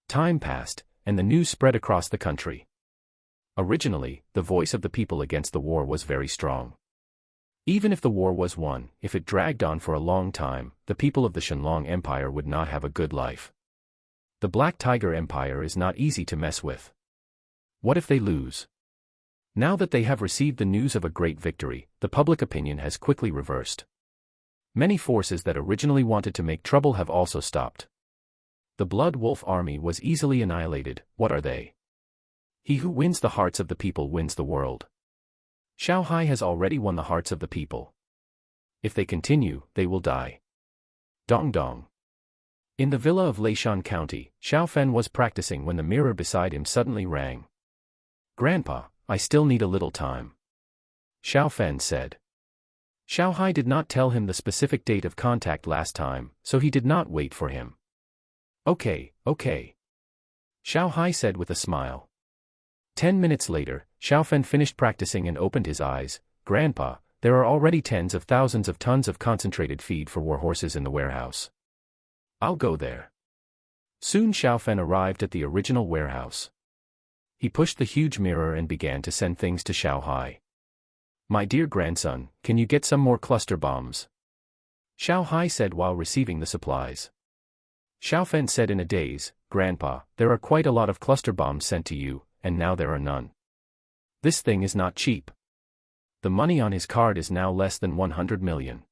Time passed, and the news spread across the country. Originally, the voice of the people against the war was very strong. Even if the war was won, if it dragged on for a long time, the people of the Shenlong Empire would not have a good life. The Black Tiger Empire is not easy to mess with. What if they lose? Now that they have received the news of a great victory, the public opinion has quickly reversed. Many forces that originally wanted to make trouble have also stopped. The Blood Wolf army was easily annihilated. What are they? He who wins the hearts of the people wins the world. Shanghai has already won the hearts of the people. If they continue, they will die. Dong dong. In the villa of Leishan County, Xiao Fen was practicing when the mirror beside him suddenly rang. "Grandpa, I still need a little time," Xiao Fen said. Xiao Hai did not tell him the specific date of contact last time, so he did not wait for him. Okay, Xiao Hai said with a smile. 10 minutes later, Xiao Fen finished practicing and opened his eyes. "Grandpa, there are already tens of thousands of tons of concentrated feed for war horses in the warehouse. I'll go there." Soon Xiao Fen arrived at the original warehouse. He pushed the huge mirror and began to send things to Xiao Hai. "My dear grandson, can you get some more cluster bombs?" Xiao Hai said while receiving the supplies. Xiao Fen said in a daze, "Grandpa, there are quite a lot of cluster bombs sent to you, and now there are none. This thing is not cheap. The money on his card is now less than 100 million.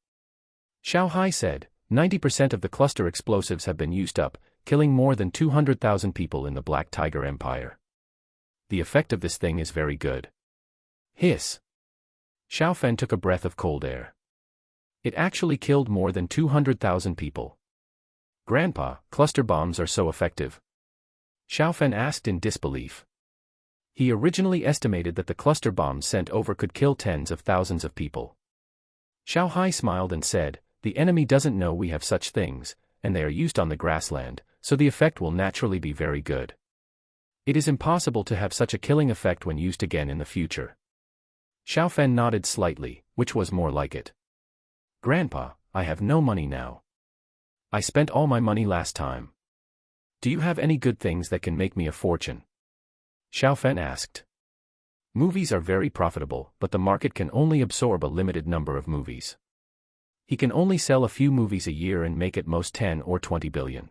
Xiao Hai said, 90% of the cluster explosives have been used up, killing more than 200,000 people in the Black Tiger Empire. The effect of this thing is very good. Hiss. Xiao Fen took a breath of cold air. It actually killed more than 200,000 people. Grandpa, cluster bombs are so effective? Xiao Fen asked in disbelief. He originally estimated that the cluster bombs sent over could kill tens of thousands of people. Xiao Hai smiled and said, "The enemy doesn't know we have such things, and they are used on the grassland, so the effect will naturally be very good. It is impossible to have such a killing effect when used again in the future." Xiao Fen nodded slightly, which was more like it. "Grandpa, I have no money now. I spent all my money last time. Do you have any good things that can make me a fortune?" Xiao Fen asked. Movies are very profitable, but the market can only absorb a limited number of movies. He can only sell a few movies a year and make at most 10 or 20 billion.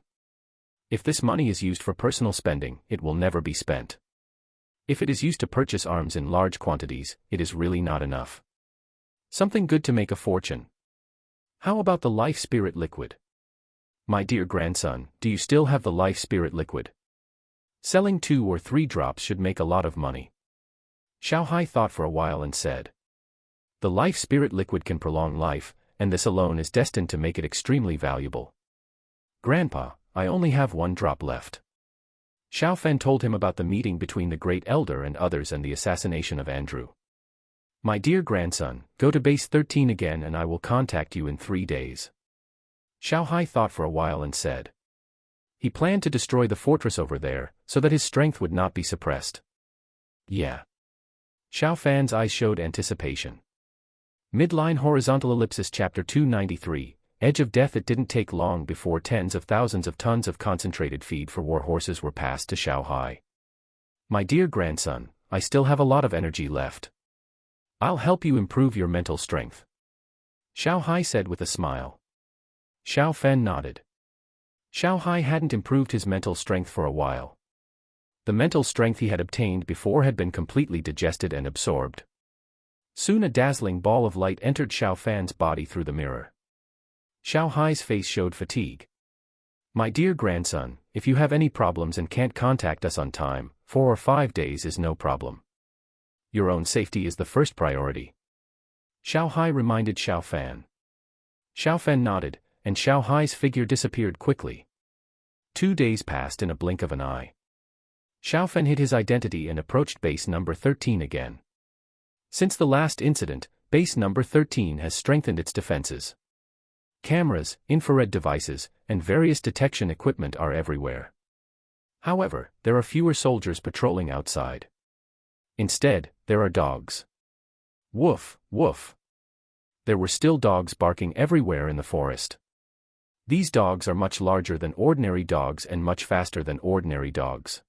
If this money is used for personal spending, it will never be spent. If it is used to purchase arms in large quantities, it is really not enough. Something good to make a fortune. How about the life spirit liquid? My dear grandson, do you still have the life spirit liquid? Selling 2 or 3 drops should make a lot of money. Xiao Hai thought for a while and said. The life spirit liquid can prolong life, and this alone is destined to make it extremely valuable. Grandpa, I only have 1 drop left. Xiao Fen told him about the meeting between the Great Elder and others and the assassination of Andrew. My dear grandson, go to base 13 again and I will contact you in 3 days. Xiao Hai thought for a while and said. He planned to destroy the fortress over there, so that his strength would not be suppressed. Yeah. Xiao Fan's eyes showed anticipation. Midline Horizontal Ellipsis Chapter 293, Edge of Death. It didn't take long before tens of thousands of tons of concentrated feed for war horses were passed to Xiao Hai. My dear grandson, I still have a lot of energy left. I'll help you improve your mental strength. Xiao Hai said with a smile. Xiao Fan nodded. Xiao Hai hadn't improved his mental strength for a while. The mental strength he had obtained before had been completely digested and absorbed. Soon a dazzling ball of light entered Xiao Fan's body through the mirror. Xiao Hai's face showed fatigue. My dear grandson, if you have any problems and can't contact us on time, 4 or 5 days is no problem. Your own safety is the first priority. Xiao Hai reminded Xiao Fan. Xiao Fan nodded, and Xiao Hai's figure disappeared quickly. 2 days passed in a blink of an eye. Xiao Fan hid his identity and approached base number 13 again. Since the last incident, base number 13 has strengthened its defenses. Cameras, infrared devices, and various detection equipment are everywhere. However, there are fewer soldiers patrolling outside. Instead, there are dogs. Woof, woof. There were still dogs barking everywhere in the forest. These dogs are much larger than ordinary dogs and much faster than ordinary dogs.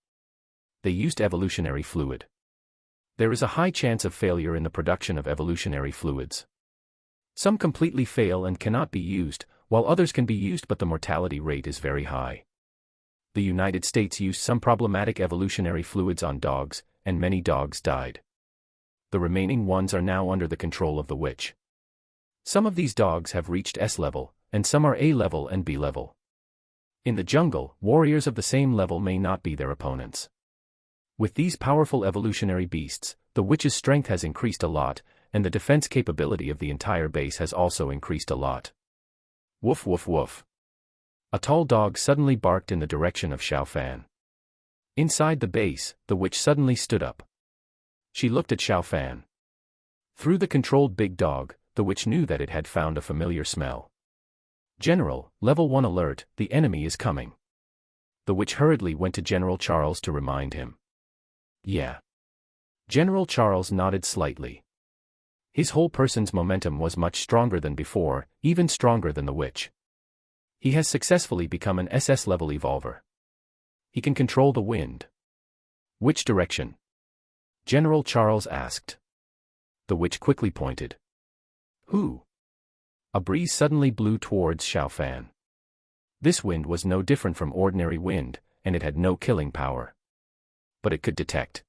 They used evolutionary fluid. There is a high chance of failure in the production of evolutionary fluids. Some completely fail and cannot be used, while others can be used but the mortality rate is very high. The United States used some problematic evolutionary fluids on dogs, and many dogs died. The remaining ones are now under the control of the witch. Some of these dogs have reached S level, and some are A level and B level. In the jungle, warriors of the same level may not be their opponents. With these powerful evolutionary beasts, the witch's strength has increased a lot, and the defense capability of the entire base has also increased a lot. Woof woof woof. A tall dog suddenly barked in the direction of Xiao Fan. Inside the base, the witch suddenly stood up. She looked at Xiao Fan. Through the controlled big dog, the witch knew that it had found a familiar smell. General, Level 1 alert, the enemy is coming. The witch hurriedly went to General Charles to remind him. Yeah. General Charles nodded slightly. His whole person's momentum was much stronger than before, even stronger than the witch. He has successfully become an SS-level evolver. He can control the wind. Which direction? General Charles asked. The witch quickly pointed. Who? A breeze suddenly blew towards Xiao Fan. This wind was no different from ordinary wind, and it had no killing power. But it could detect.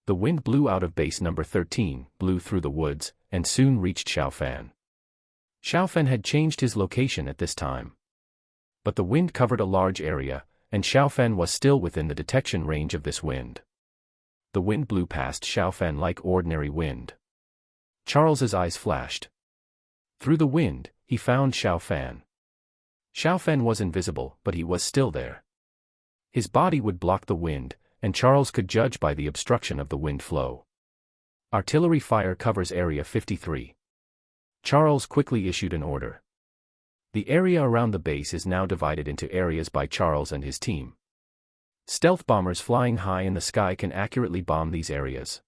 The wind blew out of base number 13, blew through the woods, and soon reached Xiao Fan. Xiao Fan had changed his location at this time. But the wind covered a large area, and Xiao Fan was still within the detection range of this wind. The wind blew past Xiao Fan like ordinary wind. Charles's eyes flashed. Through the wind, he found Xiao Fan. Xiao Fan was invisible, but he was still there. His body would block the wind, and Charles could judge by the obstruction of the wind flow. Artillery fire covers Area 53. Charles quickly issued an order. The area around the base is now divided into areas by Charles and his team. Stealth bombers flying high in the sky can accurately bomb these areas.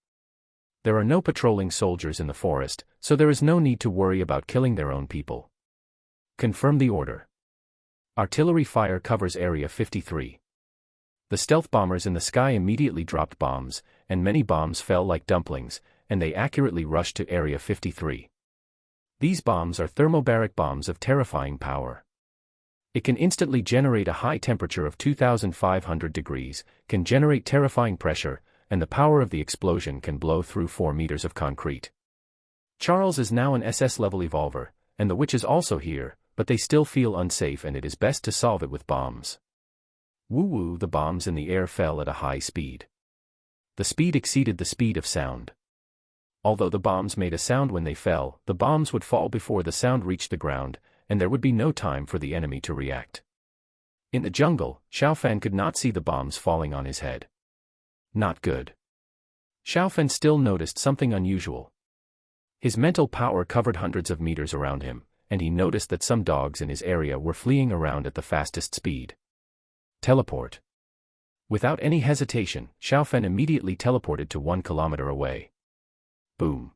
There are no patrolling soldiers in the forest, so there is no need to worry about killing their own people. Confirm the order. Artillery fire covers Area 53. The stealth bombers in the sky immediately dropped bombs, and many bombs fell like dumplings, and they accurately rushed to Area 53. These bombs are thermobaric bombs of terrifying power. It can instantly generate a high temperature of 2,500 degrees, can generate terrifying pressure, and the power of the explosion can blow through 4 meters of concrete. Charles is now an SS-level evolver, and the witch is also here, but they still feel unsafe and it is best to solve it with bombs. Woo-woo, the bombs in the air fell at a high speed. The speed exceeded the speed of sound. Although the bombs made a sound when they fell, the bombs would fall before the sound reached the ground, and there would be no time for the enemy to react. In the jungle, Xiao Fan could not see the bombs falling on his head. Not good. Xiao Fan still noticed something unusual. His mental power covered hundreds of meters around him, and he noticed that some dogs in his area were fleeing around at the fastest speed. Teleport. Without any hesitation, Xiao Fan immediately teleported to 1 kilometer away. Boom.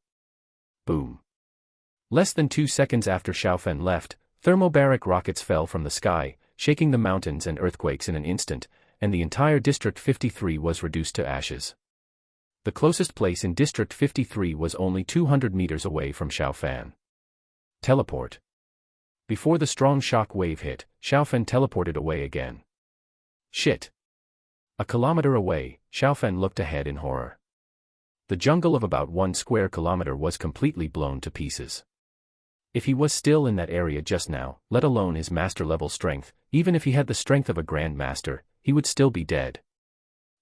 Boom. Less than 2 seconds after Xiao Fan left, thermobaric rockets fell from the sky, shaking the mountains and earthquakes in an instant, and the entire District 53 was reduced to ashes. The closest place in District 53 was only 200 meters away from Xiao Fan. Teleport. Before the strong shock wave hit, Xiao Fan teleported away again. Shit. A kilometer away, Xiao Fan looked ahead in horror. The jungle of about 1 square kilometer was completely blown to pieces. If he was still in that area just now, let alone his master-level strength, even if he had the strength of a Grand Master, he would still be dead.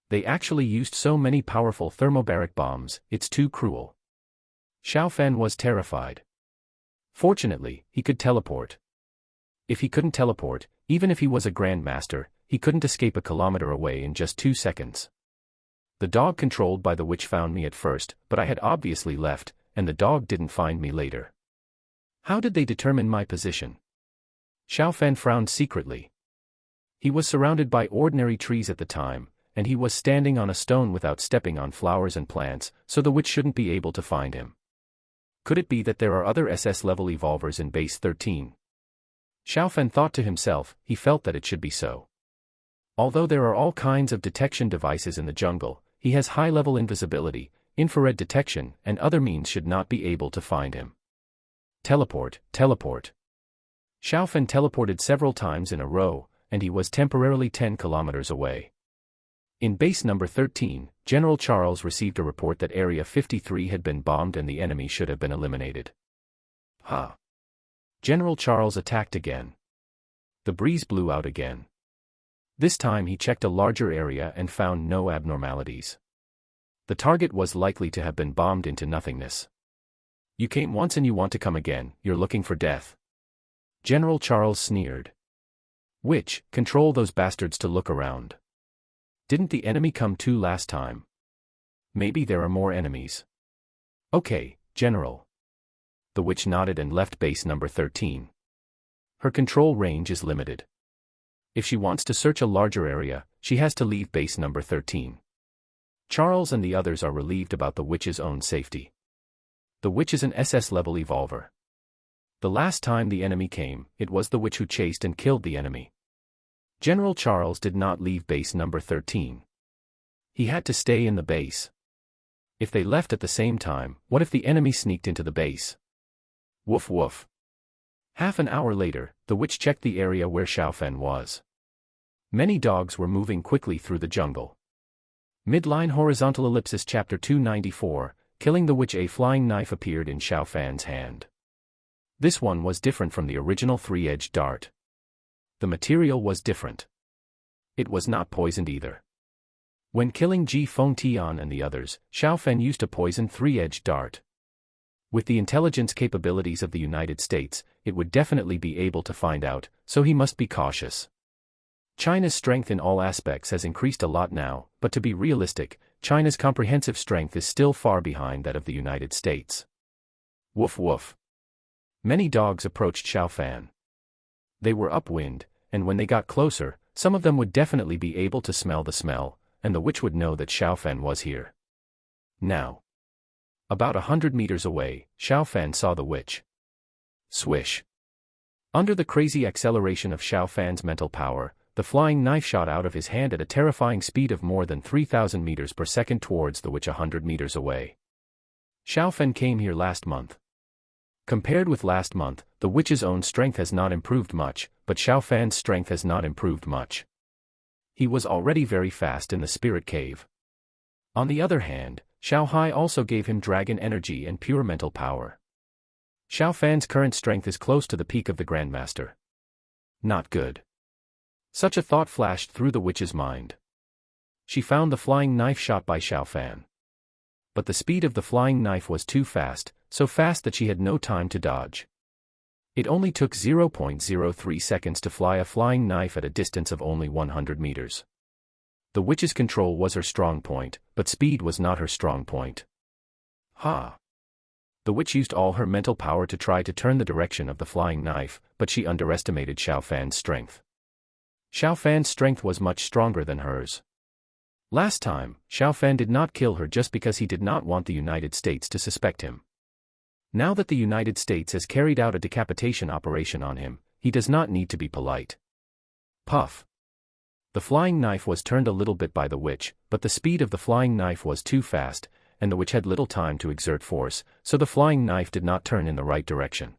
They actually used so many powerful thermobaric bombs, it's too cruel. Xiao Fan was terrified. Fortunately, he could teleport. If he couldn't teleport, even if he was a Grand Master, he couldn't escape a kilometer away in just 2 seconds. The dog controlled by the witch found me at first, but I had obviously left, and the dog didn't find me later. How did they determine my position? Xiao Fan frowned secretly. He was surrounded by ordinary trees at the time, and he was standing on a stone without stepping on flowers and plants, so the witch shouldn't be able to find him. Could it be that there are other SS-level evolvers in Base 13? Xiao Fan thought to himself, he felt that it should be so. Although there are all kinds of detection devices in the jungle, he has high-level invisibility, infrared detection, and other means should not be able to find him. Teleport, teleport. Xiao Fan teleported several times in a row, and he was temporarily 10 kilometers away. In base number 13, General Charles received a report that Area 53 had been bombed and the enemy should have been eliminated. General Charles attacked again. The breeze blew out again. This time he checked a larger area and found no abnormalities. The target was likely to have been bombed into nothingness. You came once and you want to come again, you're looking for death. General Charles sneered. Witch, control those bastards to look around. Didn't the enemy come too last time? Maybe there are more enemies. Okay, General. The witch nodded and left base number 13. Her control range is limited. If she wants to search a larger area, she has to leave base number 13. Charles and the others are relieved about the witch's own safety. The witch is an SS-level evolver. The last time the enemy came, it was the witch who chased and killed the enemy. General Charles did not leave base number 13. He had to stay in the base. If they left at the same time, what if the enemy sneaked into the base? Woof woof. Half an hour later, the witch checked the area where Xiaofen was. Many dogs were moving quickly through the jungle. Midline horizontal ellipsis chapter 294, killing the witch. A flying knife appeared in Xiaofen's hand. This one was different from the original three-edged dart. The material was different. It was not poisoned either. When killing Ji Fengtian and the others, Xiaofen used a poisoned three-edged dart. With the intelligence capabilities of the United States, it would definitely be able to find out, so he must be cautious. China's strength in all aspects has increased a lot now, but to be realistic, China's comprehensive strength is still far behind that of the United States. Woof woof. Many dogs approached Xiaofen. They were upwind, and when they got closer, some of them would definitely be able to smell the smell, and the witch would know that Xiaofen was here. Now. About 100 meters away, Xiaofen saw the witch. Swish. Under the crazy acceleration of Xiaofen's mental power, the flying knife shot out of his hand at a terrifying speed of more than 3,000 meters per second towards the witch 100 meters away. Xiaofen came here last month. Compared with last month, the witch's own strength has not improved much, but Xiaofen's strength has not improved much. He was already very fast in the spirit cave. On the other hand, Xiaohai also gave him dragon energy and pure mental power. Xiaofen's current strength is close to the peak of the Grandmaster. Not good. Such a thought flashed through the witch's mind. She found the flying knife shot by Xiaofen. But the speed of the flying knife was too fast, so fast that she had no time to dodge. It only took 0.03 seconds to fly a flying knife at a distance of only 100 meters. The witch's control was her strong point, but speed was not her strong point. Ha! The witch used all her mental power to try to turn the direction of the flying knife, but she underestimated Xiaofen's strength. Xiaofen's strength was much stronger than hers. Last time, Xiaofen did not kill her just because he did not want the United States to suspect him. Now that the United States has carried out a decapitation operation on him, he does not need to be polite. Puff. The flying knife was turned a little bit by the witch, but the speed of the flying knife was too fast, and the witch had little time to exert force, so the flying knife did not turn in the right direction.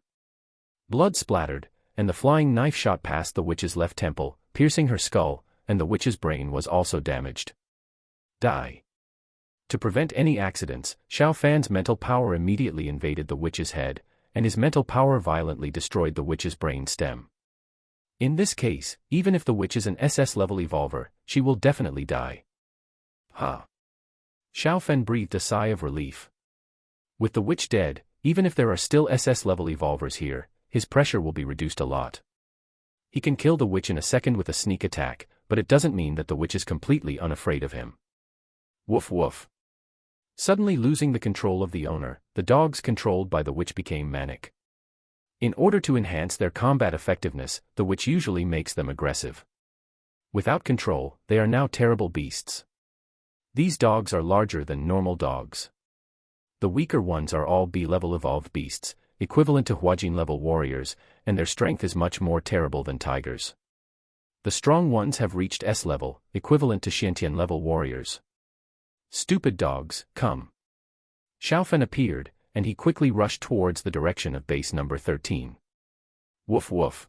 Blood splattered, and the flying knife shot past the witch's left temple, piercing her skull, and the witch's brain was also damaged. Die. To prevent any accidents, Xiaofen's mental power immediately invaded the witch's head, and his mental power violently destroyed the witch's brain stem. In this case, even if the witch is an SS-level evolver, she will definitely die. Ha! Xiaofen breathed a sigh of relief. With the witch dead, even if there are still SS-level evolvers here, his pressure will be reduced a lot. He can kill the witch in a second with a sneak attack, but it doesn't mean that the witch is completely unafraid of him. Woof woof. Suddenly losing the control of the owner, the dogs controlled by the witch became manic. In order to enhance their combat effectiveness, the witch usually makes them aggressive. Without control, they are now terrible beasts. These dogs are larger than normal dogs. The weaker ones are all B-level evolved beasts, equivalent to Huajin-level warriors, and their strength is much more terrible than tigers. The strong ones have reached S-level, equivalent to Xiantian-level warriors. Stupid dogs, come. Xiaofen appeared, and he quickly rushed towards the direction of base number 13. Woof woof.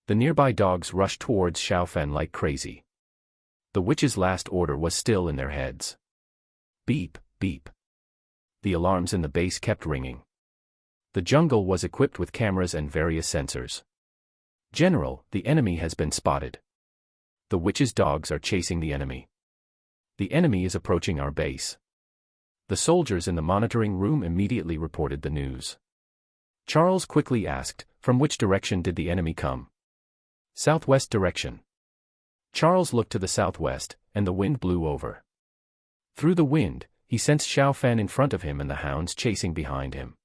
The nearby dogs rushed towards Xiaofen like crazy. The witch's last order was still in their heads. Beep, beep. The alarms in the base kept ringing. The jungle was equipped with cameras and various sensors. General, the enemy has been spotted. The witch's dogs are chasing the enemy. The enemy is approaching our base. The soldiers in the monitoring room immediately reported the news. Charles quickly asked, from which direction did the enemy come? Southwest direction. Charles looked to the southwest, and the wind blew over. Through the wind, he sensed Xiao Fan in front of him and the hounds chasing behind him.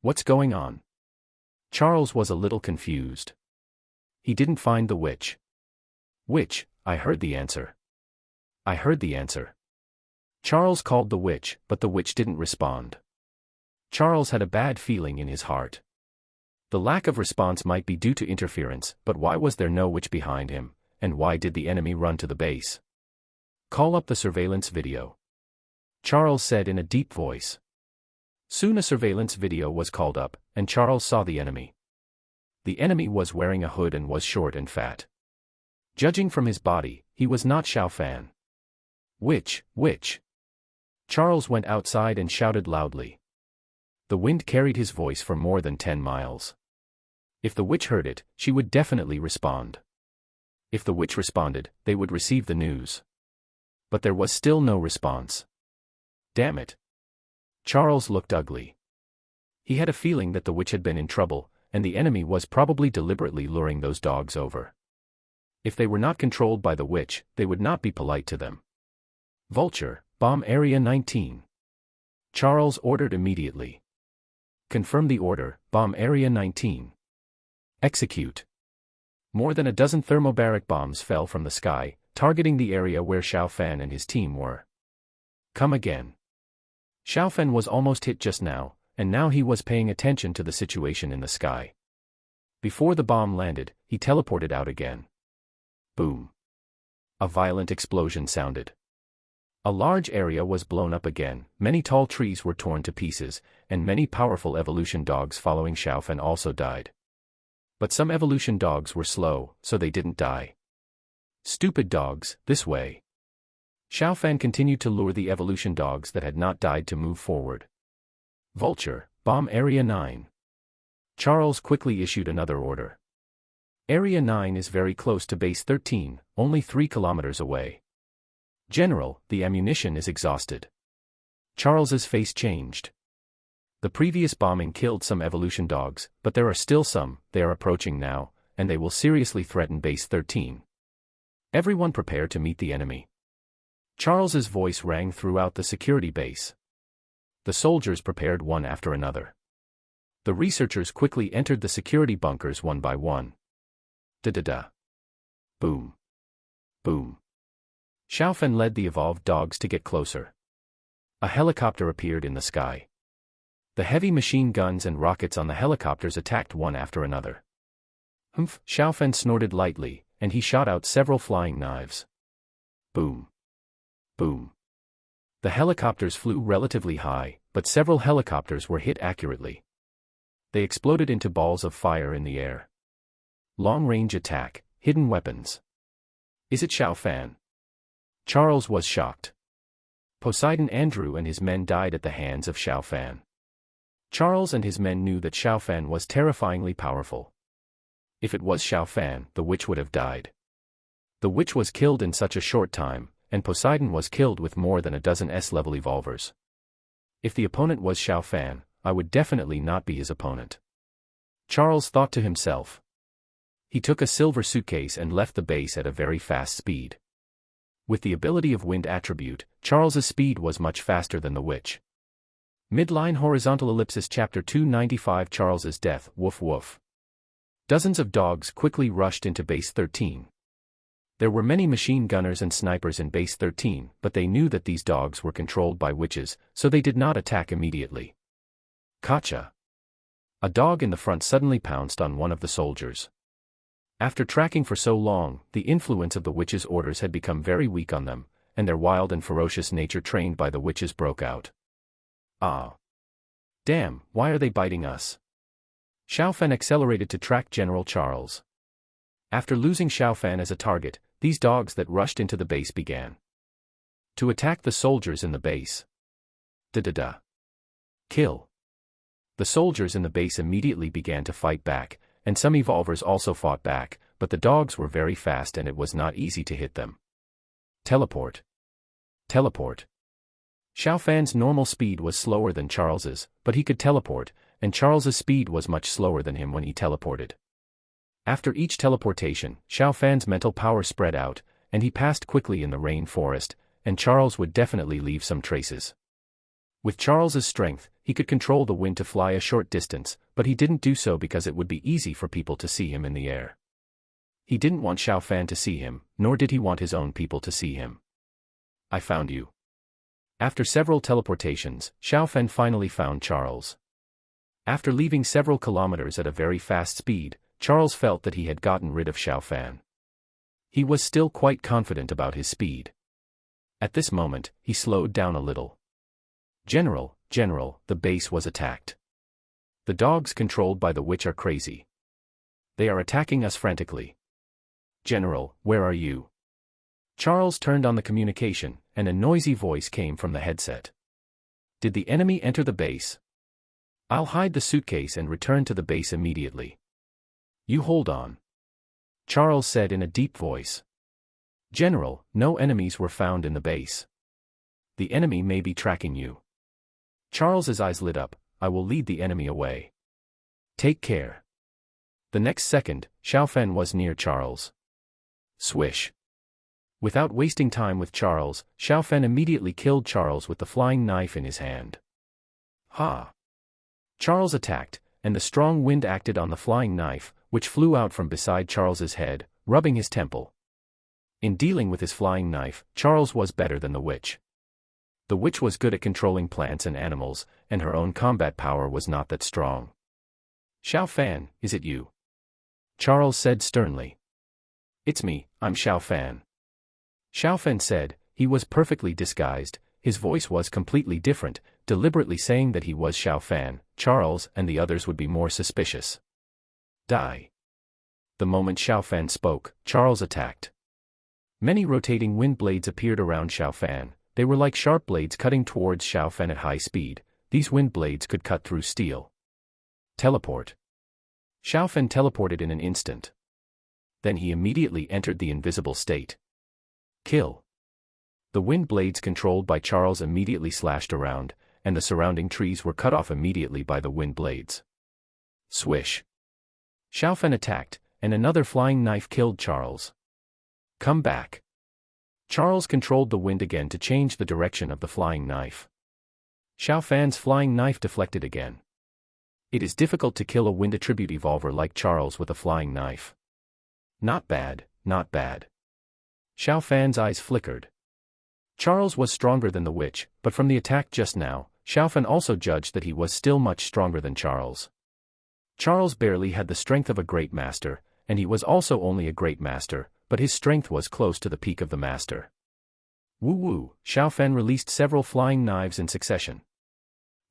What's going on? Charles was a little confused. He didn't find the witch. Witch, I heard the answer. I heard the answer. Charles called the witch, but the witch didn't respond. Charles had a bad feeling in his heart. The lack of response might be due to interference, but why was there no witch behind him, and why did the enemy run to the base? Call up the surveillance video, Charles said in a deep voice. Soon a surveillance video was called up, and Charles saw the enemy. The enemy was wearing a hood and was short and fat. Judging from his body, he was not Xiao Fan. Witch, witch. Charles went outside and shouted loudly. The wind carried his voice for more than 10 miles. If the witch heard it, she would definitely respond. If the witch responded, they would receive the news. But there was still no response. Damn it. Charles looked ugly. He had a feeling that the witch had been in trouble, and the enemy was probably deliberately luring those dogs over. If they were not controlled by the witch, they would not be polite to them. Vulture, bomb Area 19. Charles ordered immediately. Confirm the order, bomb Area 19. Execute. More than a dozen thermobaric bombs fell from the sky, targeting the area where Xiao Fan and his team were. Come again. Xiao Fan was almost hit just now, and now he was paying attention to the situation in the sky. Before the bomb landed, he teleported out again. Boom. A violent explosion sounded. A large area was blown up again, many tall trees were torn to pieces, and many powerful evolution dogs following Xiao Fan also died. But some evolution dogs were slow, so they didn't die. Stupid dogs, this way. Xiao Fan continued to lure the evolution dogs that had not died to move forward. Vulture, bomb Area 9. Charles quickly issued another order. Area 9 is very close to Base 13, only 3 kilometers away. General, the ammunition is exhausted. Charles's face changed. The previous bombing killed some evolution dogs, but there are still some. They are approaching now, and they will seriously threaten Base 13. Everyone prepare to meet the enemy. Charles's voice rang throughout the security base. The soldiers prepared one after another. The researchers quickly entered the security bunkers one by one. Da-da-da. Boom. Boom. Xiao Fan led the evolved dogs to get closer. A helicopter appeared in the sky. The heavy machine guns and rockets on the helicopters attacked one after another. Humph! Xiao Fan snorted lightly, and he shot out several flying knives. Boom. Boom. The helicopters flew relatively high, but several helicopters were hit accurately. They exploded into balls of fire in the air. Long-range attack, hidden weapons. Is it Xiao Fan? Charles was shocked. Poseidon Andrew and his men died at the hands of Xiao Fan. Charles and his men knew that Xiao Fan was terrifyingly powerful. If it was Xiao Fan, the witch would have died. The witch was killed in such a short time, and Poseidon was killed with more than a dozen S-level evolvers. If the opponent was Xiao Fan, I would definitely not be his opponent. Charles thought to himself. He took a silver suitcase and left the base at a very fast speed. With the ability of wind attribute, Charles's speed was much faster than the witch. Midline horizontal ellipsis chapter 295 Charles's death, woof woof. Dozens of dogs quickly rushed into Base 13. There were many machine gunners and snipers in Base 13, but they knew that these dogs were controlled by witches, so they did not attack immediately. Gotcha. A dog in the front suddenly pounced on one of the soldiers. After tracking for so long, the influence of the witch's orders had become very weak on them, and their wild and ferocious nature trained by the witches broke out. Ah. Damn, why are they biting us? Xiao Fan accelerated to track General Charles. After losing Xiao Fan as a target, these dogs that rushed into the base began to attack the soldiers in the base. Da-da-da. Kill. The soldiers in the base immediately began to fight back, and some evolvers also fought back, but the dogs were very fast and it was not easy to hit them. Teleport. Teleport. Xiao Fan's normal speed was slower than Charles's, but he could teleport, and Charles's speed was much slower than him when he teleported. After each teleportation, Xiao Fan's mental power spread out, and he passed quickly in the rain forest, and Charles would definitely leave some traces. With Charles's strength, he could control the wind to fly a short distance, but he didn't do so because it would be easy for people to see him in the air. He didn't want Xiao Fan to see him, nor did he want his own people to see him. I found you. After several teleportations, Xiao Fan finally found Charles. After leaving several kilometers at a very fast speed, Charles felt that he had gotten rid of Xiao Fan. He was still quite confident about his speed. At this moment, he slowed down a little. General, the base was attacked. The dogs controlled by the witch are crazy. They are attacking us frantically. General, where are you? Charles turned on the communication, and a noisy voice came from the headset. Did the enemy enter the base? I'll hide the suitcase and return to the base immediately. You hold on. Charles said in a deep voice. General, no enemies were found in the base. The enemy may be tracking you. Charles's eyes lit up. I will lead the enemy away. Take care. The next second, Xiao Fan was near Charles. Swish. Without wasting time with Charles, Xiao Fan immediately killed Charles with the flying knife in his hand. Ha! Charles attacked, and the strong wind acted on the flying knife, which flew out from beside Charles's head, rubbing his temple. In dealing with his flying knife, Charles was better than the witch. The witch was good at controlling plants and animals, and her own combat power was not that strong. Xiao Fan, is it you? Charles said sternly. It's me, I'm Xiao Fan. Xiao Fan said. He was perfectly disguised, his voice was completely different, deliberately saying that he was Xiao Fan. Charles and the others would be more suspicious. Die. The moment Xiao Fan spoke, Charles attacked. Many rotating wind blades appeared around Xiao Fan. They were like sharp blades cutting towards Xiao Fan at high speed. These wind blades could cut through steel. Teleport. Xiao Fan teleported in an instant. Then he immediately entered the invisible state. Kill. The wind blades controlled by Charles immediately slashed around, and the surrounding trees were cut off immediately by the wind blades. Swish. Xiao Fan attacked, and another flying knife killed Charles. Come back. Charles controlled the wind again to change the direction of the flying knife. Xiao Fan's flying knife deflected again. It is difficult to kill a wind attribute evolver like Charles with a flying knife. Not bad, not bad. Xiao Fan's eyes flickered. Charles was stronger than the witch, but from the attack just now, Xiao Fan also judged that he was still much stronger than Charles. Charles barely had the strength of a great master, and he was also only a great master, but his strength was close to the peak of the master. Woo-woo, Xiao Fan released several flying knives in succession.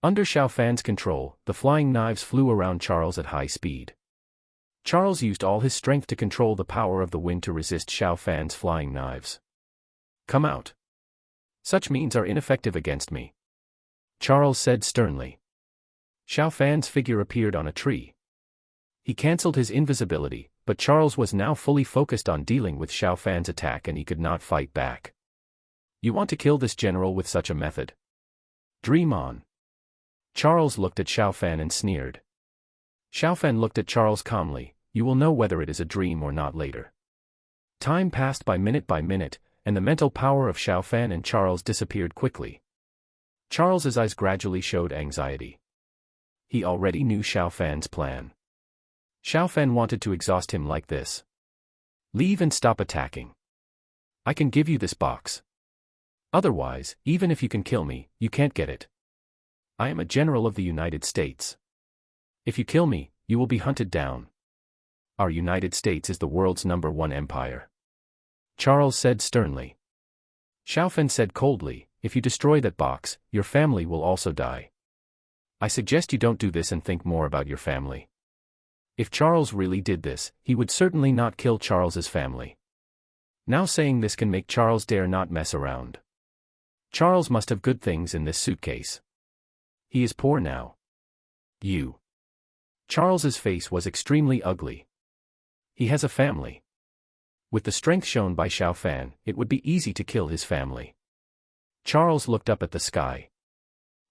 Under Xiao Fan's control, the flying knives flew around Charles at high speed. Charles used all his strength to control the power of the wind to resist Xiao Fan's flying knives. Come out. Such means are ineffective against me. Charles said sternly. Xiao Fan's figure appeared on a tree. He cancelled his invisibility, but Charles was now fully focused on dealing with Xiao Fan's attack and he could not fight back. You want to kill this general with such a method? Dream on. Charles looked at Xiao Fan and sneered. Xiao Fan looked at Charles calmly. You will know whether it is a dream or not later. Time passed by minute, and the mental power of Xiao Fan and Charles disappeared quickly. Charles's eyes gradually showed anxiety. He already knew Xiao Fan's plan. Xiao Fan wanted to exhaust him like this. Leave and stop attacking. I can give you this box. Otherwise, even if you can kill me, you can't get it. I am a general of the United States. If you kill me, you will be hunted down. Our United States is the world's #1 empire. Charles said sternly. Xiao Fan said coldly, if you destroy that box, your family will also die. I suggest you don't do this and think more about your family. If Charles really did this, he would certainly not kill Charles's family. Now saying this can make Charles dare not mess around. Charles must have good things in this suitcase. He is poor now. You. Charles's face was extremely ugly. He has a family. With the strength shown by Xiao Fan, it would be easy to kill his family. Charles looked up at the sky.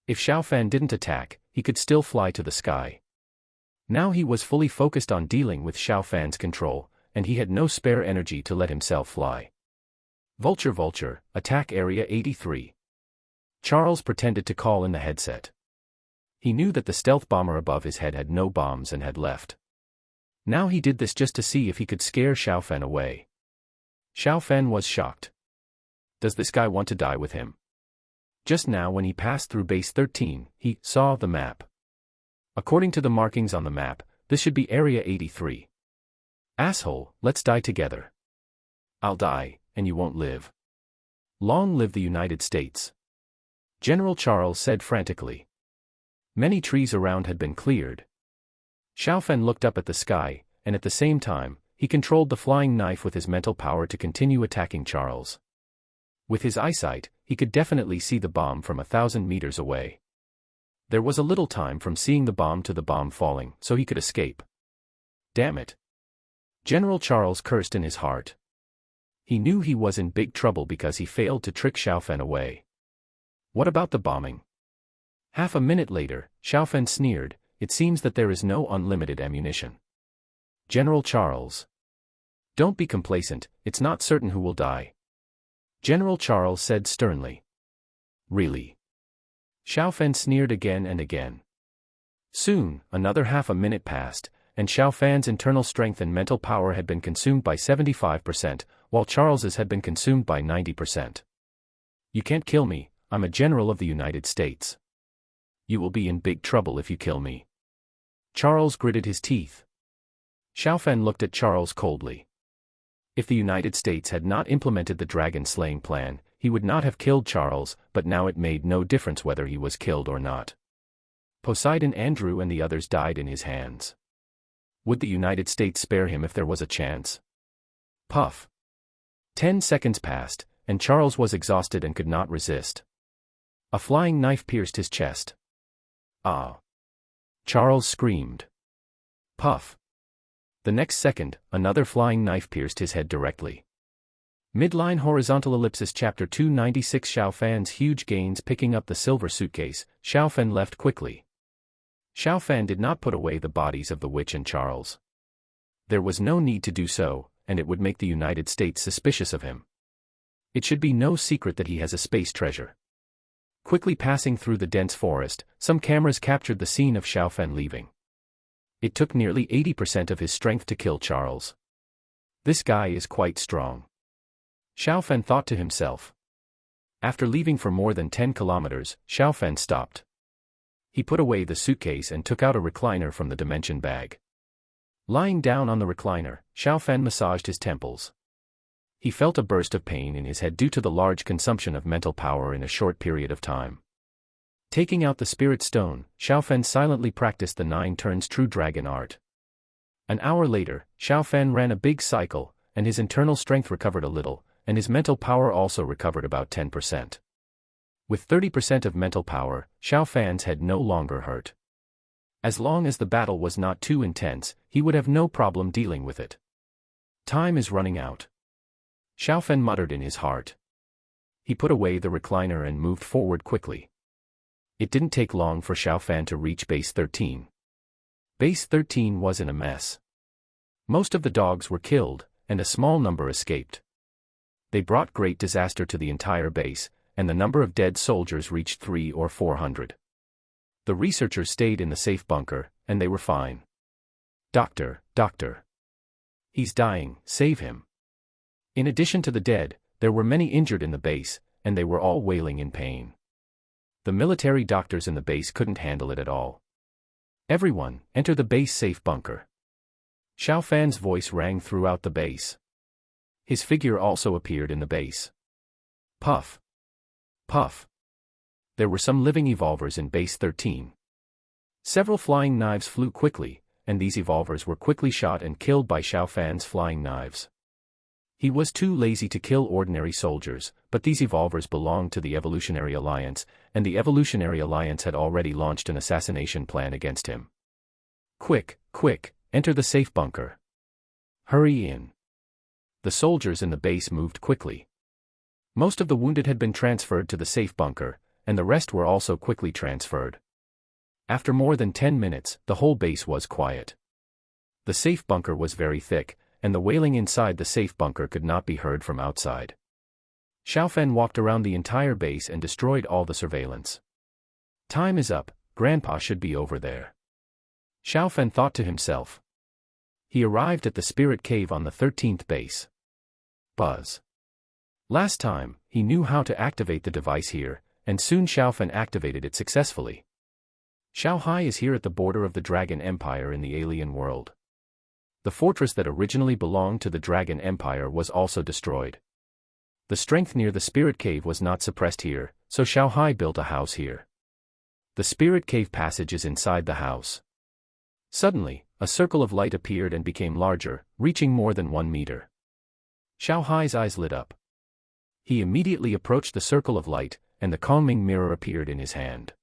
If Xiao Fan didn't attack, he could still fly to the sky. Now he was fully focused on dealing with Xiao Fan's control, and he had no spare energy to let himself fly. Vulture, vulture, attack area 83. Charles pretended to call in the headset. He knew that the stealth bomber above his head had no bombs and had left. Now he did this just to see if he could scare Xiao Fan away. Xiao Fan was shocked. Does this guy want to die with him? Just now when he passed through base 13, he saw the map. According to the markings on the map, this should be area 83. Asshole, let's die together. I'll die, and you won't live. Long live the United States. General Charles said frantically. Many trees around had been cleared. Xiao Fan looked up at the sky, and at the same time, he controlled the flying knife with his mental power to continue attacking Charles. With his eyesight, he could definitely see the bomb from 1,000 meters away. There was a little time from seeing the bomb to the bomb falling, so he could escape. Damn it. General Charles cursed in his heart. He knew he was in big trouble because he failed to trick Xiao Fan away. What about the bombing? Half a minute later, Xiao Fan sneered, it seems that there is no unlimited ammunition. General Charles. Don't be complacent, it's not certain who will die. General Charles said sternly. Really? Xiao Fan sneered again and again. Soon, another half a minute passed, and Xiao Fan's internal strength and mental power had been consumed by 75%, while Charles's had been consumed by 90%. You can't kill me, I'm a general of the United States. You will be in big trouble if you kill me. Charles gritted his teeth. Xiao Fan looked at Charles coldly. If the United States had not implemented the dragon-slaying plan, he would not have killed Charles, but now it made no difference whether he was killed or not. Poseidon, Andrew and the others died in his hands. Would the United States spare him if there was a chance? Puff. 10 seconds passed, and Charles was exhausted and could not resist. A flying knife pierced his chest. Ah! Charles screamed. Puff. The next second, another flying knife pierced his head directly. Midline horizontal ellipsis chapter 296 Xiao Fan's huge gains picking up the silver suitcase, Xiao Fan left quickly. Xiao Fan did not put away the bodies of the witch and Charles. There was no need to do so, and it would make the United States suspicious of him. It should be no secret that he has a space treasure. Quickly passing through the dense forest, some cameras captured the scene of Xiao Fan leaving. It took nearly 80% of his strength to kill Charles. This guy is quite strong. Xiao Fan thought to himself. After leaving for more than 10 kilometers, Xiao Fan stopped. He put away the suitcase and took out a recliner from the dimension bag. Lying down on the recliner, Xiao Fan massaged his temples. He felt a burst of pain in his head due to the large consumption of mental power in a short period of time. Taking out the spirit stone, Xiao Fan silently practiced the 9 turns true dragon art. An hour later, Xiao Fan ran a big cycle, and his internal strength recovered a little, and his mental power also recovered about 10%. With 30% of mental power, Xiao Fan's head no longer hurt. As long as the battle was not too intense, he would have no problem dealing with it. Time is running out. Xiao Fan muttered in his heart. He put away the recliner and moved forward quickly. It didn't take long for Xiao Fan to reach base 13. Base 13 was in a mess. Most of the dogs were killed, and a small number escaped. They brought great disaster to the entire base, and the number of dead soldiers reached 300 or 400. The researchers stayed in the safe bunker, and they were fine. Doctor, doctor. He's dying, save him. In addition to the dead, there were many injured in the base, and they were all wailing in pain. The military doctors in the base couldn't handle it at all. Everyone, enter the base safe bunker. Xiao Fan's voice rang throughout the base. His figure also appeared in the base. Puff. Puff. There were some living evolvers in base 13. Several flying knives flew quickly, and these evolvers were quickly shot and killed by Xiao Fan's flying knives. He was too lazy to kill ordinary soldiers, but these evolvers belonged to the Evolutionary Alliance, and the Evolutionary Alliance had already launched an assassination plan against him. Quick, quick, enter the safe bunker. Hurry in. The soldiers in the base moved quickly. Most of the wounded had been transferred to the safe bunker, and the rest were also quickly transferred. After more than 10 minutes, the whole base was quiet. The safe bunker was very thick, and the wailing inside the safe bunker could not be heard from outside. Xiaofan walked around the entire base and destroyed all the surveillance. Time is up, Grandpa should be over there. Xiaofan thought to himself. He arrived at the spirit cave on the 13th base. Buzz. Last time, he knew how to activate the device here, and soon Xiaofan activated it successfully. Xiaohai is here at the border of the Dragon Empire in the alien world. The fortress that originally belonged to the Dragon Empire was also destroyed. The strength near the spirit cave was not suppressed here, so Xiaohai built a house here. The spirit cave passage is inside the house. Suddenly, a circle of light appeared and became larger, reaching more than 1 meter. Xiaohai's eyes lit up. He immediately approached the circle of light, and the calming mirror appeared in his hand.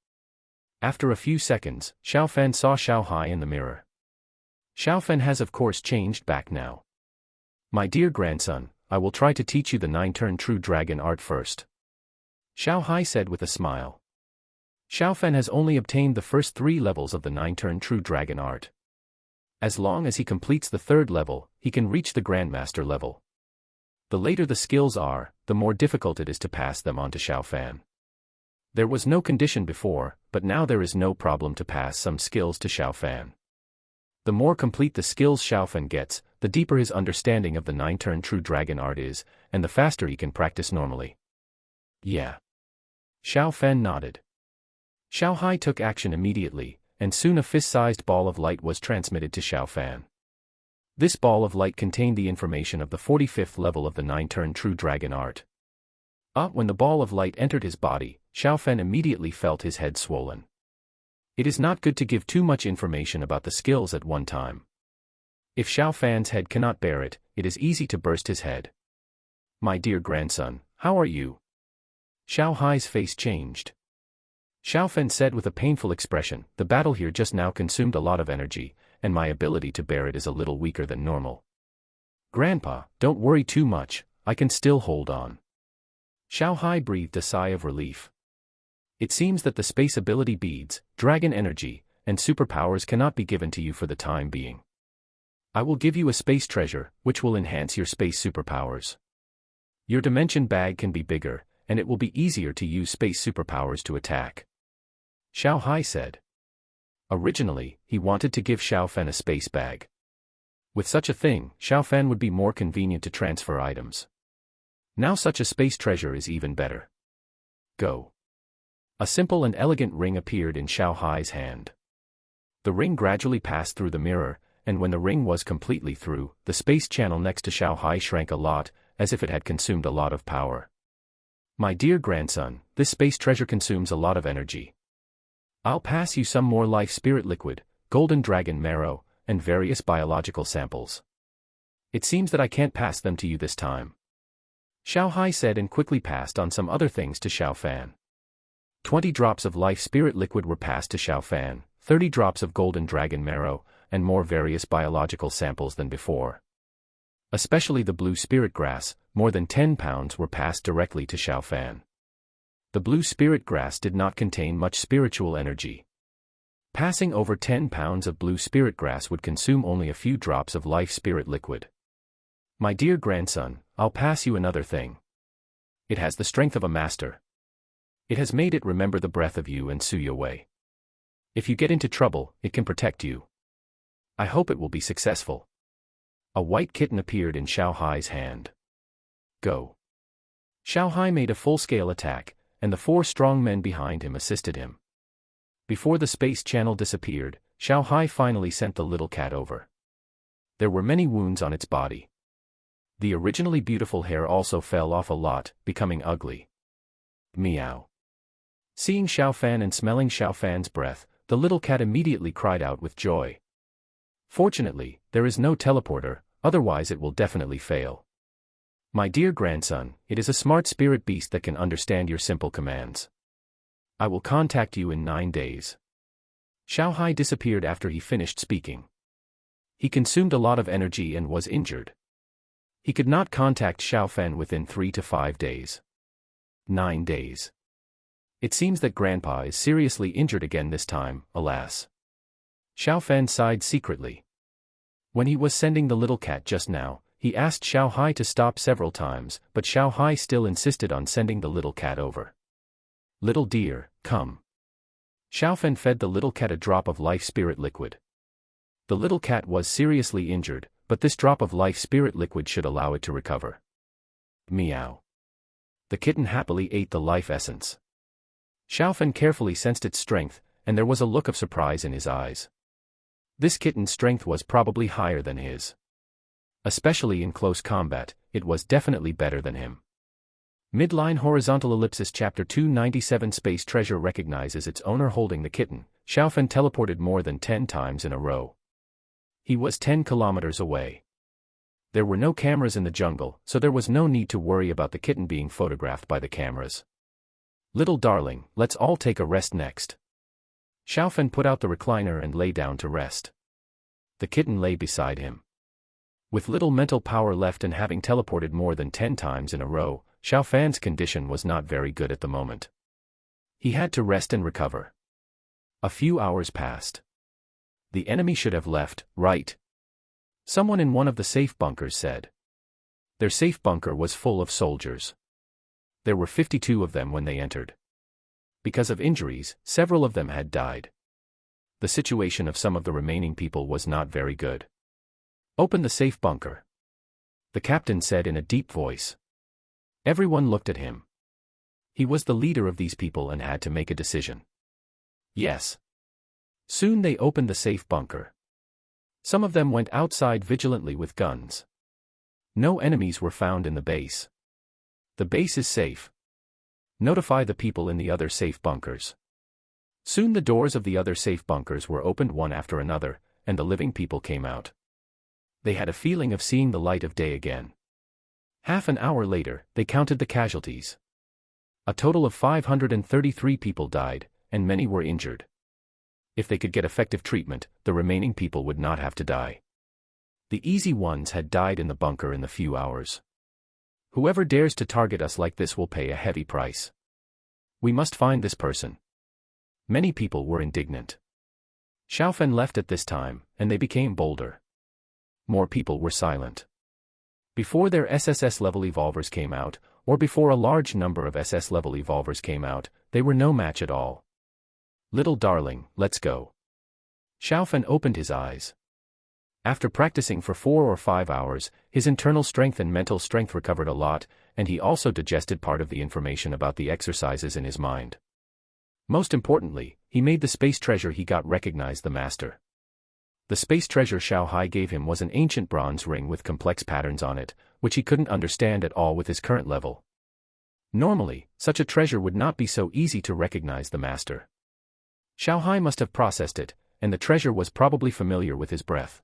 After a few seconds, Xiaofan saw Xiaohai in the mirror. Xiaofan has of course changed back now. My dear grandson, I will try to teach you the 9-turn true dragon art first. Xiaohai said with a smile. Xiaofan has only obtained the first 3 levels of the 9-turn true dragon art. As long as he completes the 3rd level, he can reach the Grandmaster level. The later the skills are, the more difficult it is to pass them on to Xiaofan. There was no condition before, but now there is no problem to pass some skills to Xiaofan. The more complete the skills Xiaofan gets, the deeper his understanding of the 9-turn true dragon art is, and the faster he can practice normally. Yeah. Xiaofan nodded. Xiaohai took action immediately, and soon a fist-sized ball of light was transmitted to Xiaofan. This ball of light contained the information of the 45th level of the 9-turn true dragon art. When the ball of light entered his body, Xiaofan immediately felt his head swollen. It is not good to give too much information about the skills at one time. If Xiaofan's head cannot bear it, it is easy to burst his head. My dear grandson, how are you? Xiaohai's face changed. Xiaofan said with a painful expression, the battle here just now consumed a lot of energy, and my ability to bear it is a little weaker than normal. Grandpa, don't worry too much, I can still hold on. Xiaohai breathed a sigh of relief. It seems that the space ability beads, dragon energy, and superpowers cannot be given to you for the time being. I will give you a space treasure, which will enhance your space superpowers. Your dimension bag can be bigger, and it will be easier to use space superpowers to attack. Xiaohai said. Originally, he wanted to give Xiaofan a space bag. With such a thing, Xiaofan would be more convenient to transfer items. Now such a space treasure is even better. Go. A simple and elegant ring appeared in Xiaohai's hand. The ring gradually passed through the mirror, and when the ring was completely through, the space channel next to Xiaohai shrank a lot, as if it had consumed a lot of power. My dear grandson, this space treasure consumes a lot of energy. I'll pass you some more life spirit liquid, golden dragon marrow, and various biological samples. It seems that I can't pass them to you this time. Xiaohai said and quickly passed on some other things to Xiaofan. 20 drops of life spirit liquid were passed to Xiaofan, 30 drops of golden dragon marrow, and more various biological samples than before. Especially the blue spirit grass, more than 10 pounds were passed directly to Xiaofan. The blue spirit grass did not contain much spiritual energy. Passing over 10 pounds of blue spirit grass would consume only a few drops of life spirit liquid. My dear grandson, I'll pass you another thing. It has the strength of a master. It has made it remember the breath of you and Suya Wei. If you get into trouble, it can protect you. I hope it will be successful. A white kitten appeared in Xiaohai's hand. Go. Xiaohai made a full-scale attack, and the 4 strong men behind him assisted him. Before the space channel disappeared, Xiaohai finally sent the little cat over. There were many wounds on its body. The originally beautiful hair also fell off a lot, becoming ugly. Meow. Seeing Xiaofan and smelling Xiaofan's breath, the little cat immediately cried out with joy. Fortunately, there is no teleporter, otherwise it will definitely fail. My dear grandson, it is a smart spirit beast that can understand your simple commands. I will contact you in 9 days. Xiaohai disappeared after he finished speaking. He consumed a lot of energy and was injured. He could not contact Xiaofan within 3 to 5 days. 9 days. It seems that Grandpa is seriously injured again this time, alas. Xiao Fan sighed secretly. When he was sending the little cat just now, he asked Xiao Hai to stop several times, but Xiao Hai still insisted on sending the little cat over. Little dear, come. Xiao Fan fed the little cat a drop of life spirit liquid. The little cat was seriously injured, but this drop of life spirit liquid should allow it to recover. Meow. The kitten happily ate the life essence. Xiao Fan carefully sensed its strength, and there was a look of surprise in his eyes. This kitten's strength was probably higher than his. Especially in close combat, it was definitely better than him. Midline horizontal ellipsis chapter 297 Space treasure recognizes its owner holding the kitten. Xiao Fan teleported more than 10 times in a row. He was 10 kilometers away. There were no cameras in the jungle, so there was no need to worry about the kitten being photographed by the cameras. Little darling, let's all take a rest next. Xiao Fan put out the recliner and lay down to rest. The kitten lay beside him. With little mental power left and having teleported more than 10 times in a row, Xiao Fan's condition was not very good at the moment. He had to rest and recover. A few hours passed. The enemy should have left, right? Someone in one of the safe bunkers said. Their safe bunker was full of soldiers. There were 52 of them when they entered. Because of injuries, several of them had died. The situation of some of the remaining people was not very good. Open the safe bunker. The captain said in a deep voice. Everyone looked at him. He was the leader of these people and had to make a decision. Yes. Soon they opened the safe bunker. Some of them went outside vigilantly with guns. No enemies were found in the base. The base is safe. Notify the people in the other safe bunkers. Soon the doors of the other safe bunkers were opened one after another, and the living people came out. They had a feeling of seeing the light of day again. Half an hour later, they counted the casualties. A total of 533 people died, and many were injured. If they could get effective treatment, the remaining people would not have to die. The easy ones had died in the bunker in the few hours. Whoever dares to target us like this will pay a heavy price. We must find this person. Many people were indignant. Xiao Fan left at this time, and they became bolder. More people were silent. Before their SSS-level evolvers came out, or before a large number of SS-level evolvers came out, they were no match at all. Little darling, let's go. Xiao Fan opened his eyes. After practicing for 4 or 5 hours, his internal strength and mental strength recovered a lot, and he also digested part of the information about the exercises in his mind. Most importantly, he made the space treasure he got recognize the master. The space treasure Xiao Hai gave him was an ancient bronze ring with complex patterns on it, which he couldn't understand at all with his current level. Normally, such a treasure would not be so easy to recognize the master. Xiao Hai must have processed it, and the treasure was probably familiar with his breath.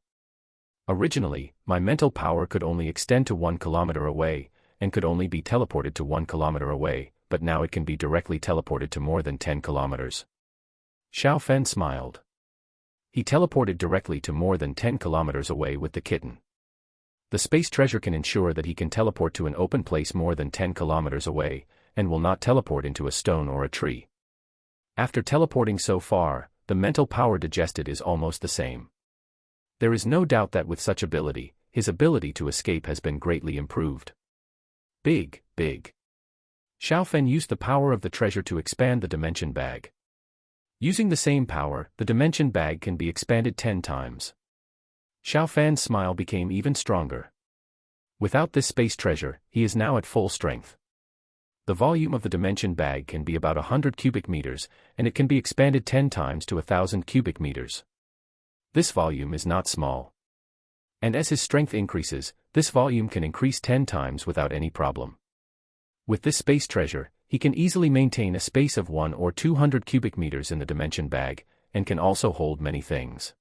Originally, my mental power could only extend to 1 kilometer away, and could only be teleported to 1 kilometer away, but now it can be directly teleported to more than 10 kilometers. Xiao Fan smiled. He teleported directly to more than 10 kilometers away with the kitten. The space treasure can ensure that he can teleport to an open place more than 10 kilometers away, and will not teleport into a stone or a tree. After teleporting so far, the mental power digested is almost the same. There is no doubt that with such ability, his ability to escape has been greatly improved. Big. Xiao Fan used the power of the treasure to expand the dimension bag. Using the same power, the dimension bag can be expanded 10 times. Xiao Fan's smile became even stronger. Without this space treasure, he is now at full strength. The volume of the dimension bag can be about 100 cubic meters, and it can be expanded 10 times to 1,000 cubic meters. This volume is not small. And as his strength increases, this volume can increase 10 times without any problem. With this space treasure, he can easily maintain a space of 1 or 200 cubic meters in the dimension bag, and can also hold many things.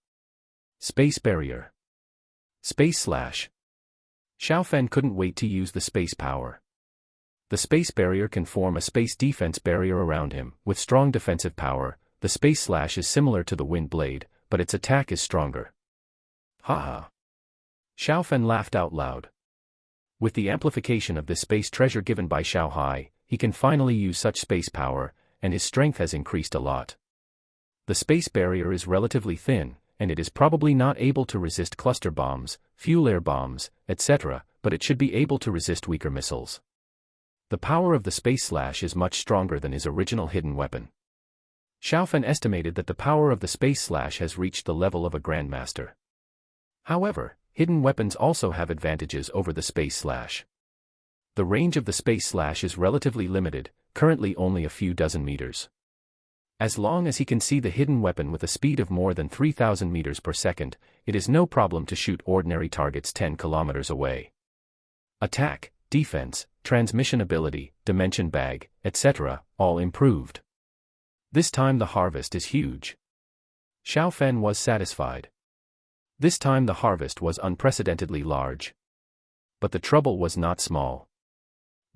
Space barrier. Space slash. Xiao Fan couldn't wait to use the space power. The space barrier can form a space defense barrier around him, with strong defensive power. The space slash is similar to the wind blade, but its attack is stronger. Haha. Xiao Fan laughed out loud. With the amplification of this space treasure given by Xiao Hai, he can finally use such space power, and his strength has increased a lot. The space barrier is relatively thin, and it is probably not able to resist cluster bombs, fuel air bombs, etc., but it should be able to resist weaker missiles. The power of the space slash is much stronger than his original hidden weapon. Xiaofan estimated that the power of the space slash has reached the level of a grandmaster. However, hidden weapons also have advantages over the space slash. The range of the space slash is relatively limited, currently only a few dozen meters. As long as he can see the hidden weapon with a speed of more than 3,000 meters per second, it is no problem to shoot ordinary targets 10 kilometers away. Attack, defense, transmission ability, dimension bag, etc., all improved. This time the harvest is huge. Xiaofan was satisfied. This time the harvest was unprecedentedly large. But the trouble was not small.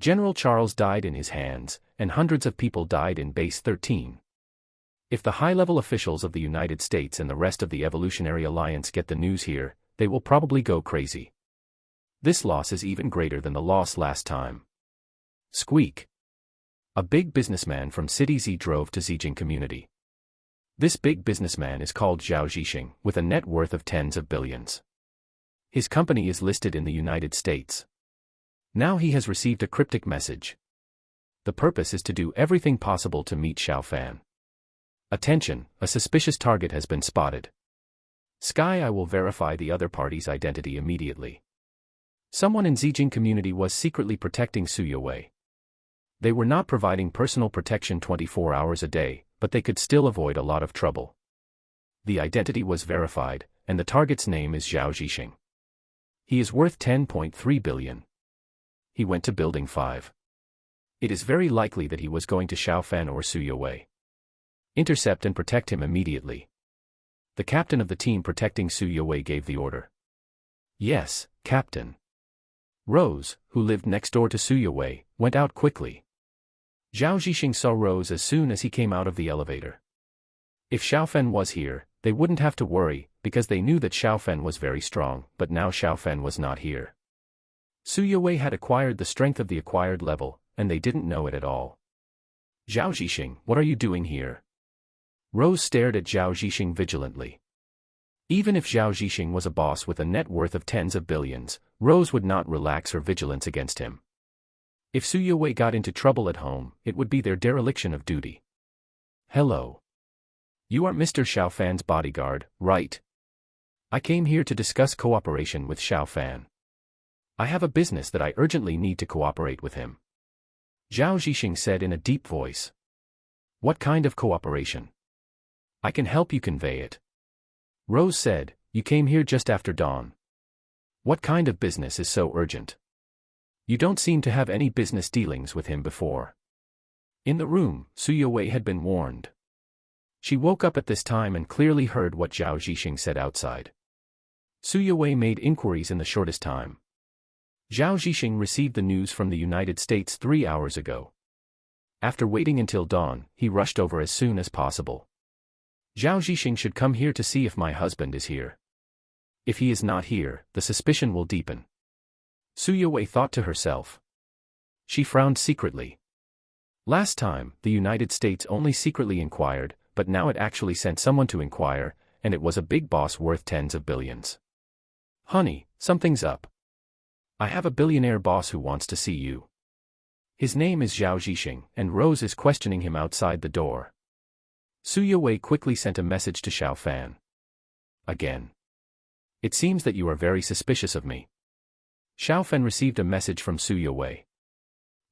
General Charles died in his hands, and hundreds of people died in Base 13. If the high-level officials of the United States and the rest of the Evolutionary Alliance get the news here, they will probably go crazy. This loss is even greater than the loss last time. Squeak. A big businessman from City Z drove to Zijing community. This big businessman is called Zhao Zhixing, with a net worth of tens of billions. His company is listed in the United States. Now he has received a cryptic message. The purpose is to do everything possible to meet Xiaofan. Attention, a suspicious target has been spotted. Sky, I will verify the other party's identity immediately. Someone in Zijing community was secretly protecting Su Yue. They were not providing personal protection 24 hours a day, but they could still avoid a lot of trouble. The identity was verified, and the target's name is Zhao Zhixing. He is worth 10.3 billion. He went to Building 5. It is very likely that he was going to Xiaofan or Su Yue. Intercept and protect him immediately. The captain of the team protecting Su Yue gave the order. Yes, Captain. Rose, who lived next door to Su Yue, went out quickly. Zhao Zhixing saw Rose as soon as he came out of the elevator. If Xiaofan was here, they wouldn't have to worry, because they knew that Xiaofan was very strong, but now Xiaofan was not here. Su Yue had acquired the strength of the acquired level, and they didn't know it at all. Zhao Zhixing, what are you doing here? Rose stared at Zhao Zhixing vigilantly. Even if Zhao Zhixing was a boss with a net worth of tens of billions, Rose would not relax her vigilance against him. If Su Yue got into trouble at home, it would be their dereliction of duty. Hello. You are Mr. Xiaofan's bodyguard, right? I came here to discuss cooperation with Xiaofan. I have a business that I urgently need to cooperate with him. Zhao Zhixing said in a deep voice. What kind of cooperation? I can help you convey it. Rose said, you came here just after dawn. What kind of business is so urgent? You don't seem to have any business dealings with him before. In the room, Su Yue had been warned. She woke up at this time and clearly heard what Zhao Zhixing said outside. Su Yue made inquiries in the shortest time. Zhao Zhixing received the news from the United States 3 hours ago. After waiting until dawn, he rushed over as soon as possible. Zhao Zhixing should come here to see if my husband is here. If he is not here, the suspicion will deepen. Su Yue thought to herself. She frowned secretly. Last time, the United States only secretly inquired, but now it actually sent someone to inquire, and it was a big boss worth tens of billions. Honey, something's up. I have a billionaire boss who wants to see you. His name is Zhao Zhixing, and Rose is questioning him outside the door. Su Yue quickly sent a message to Xiaofan. Again. It seems that you are very suspicious of me. Xiaofan received a message from Su Yue.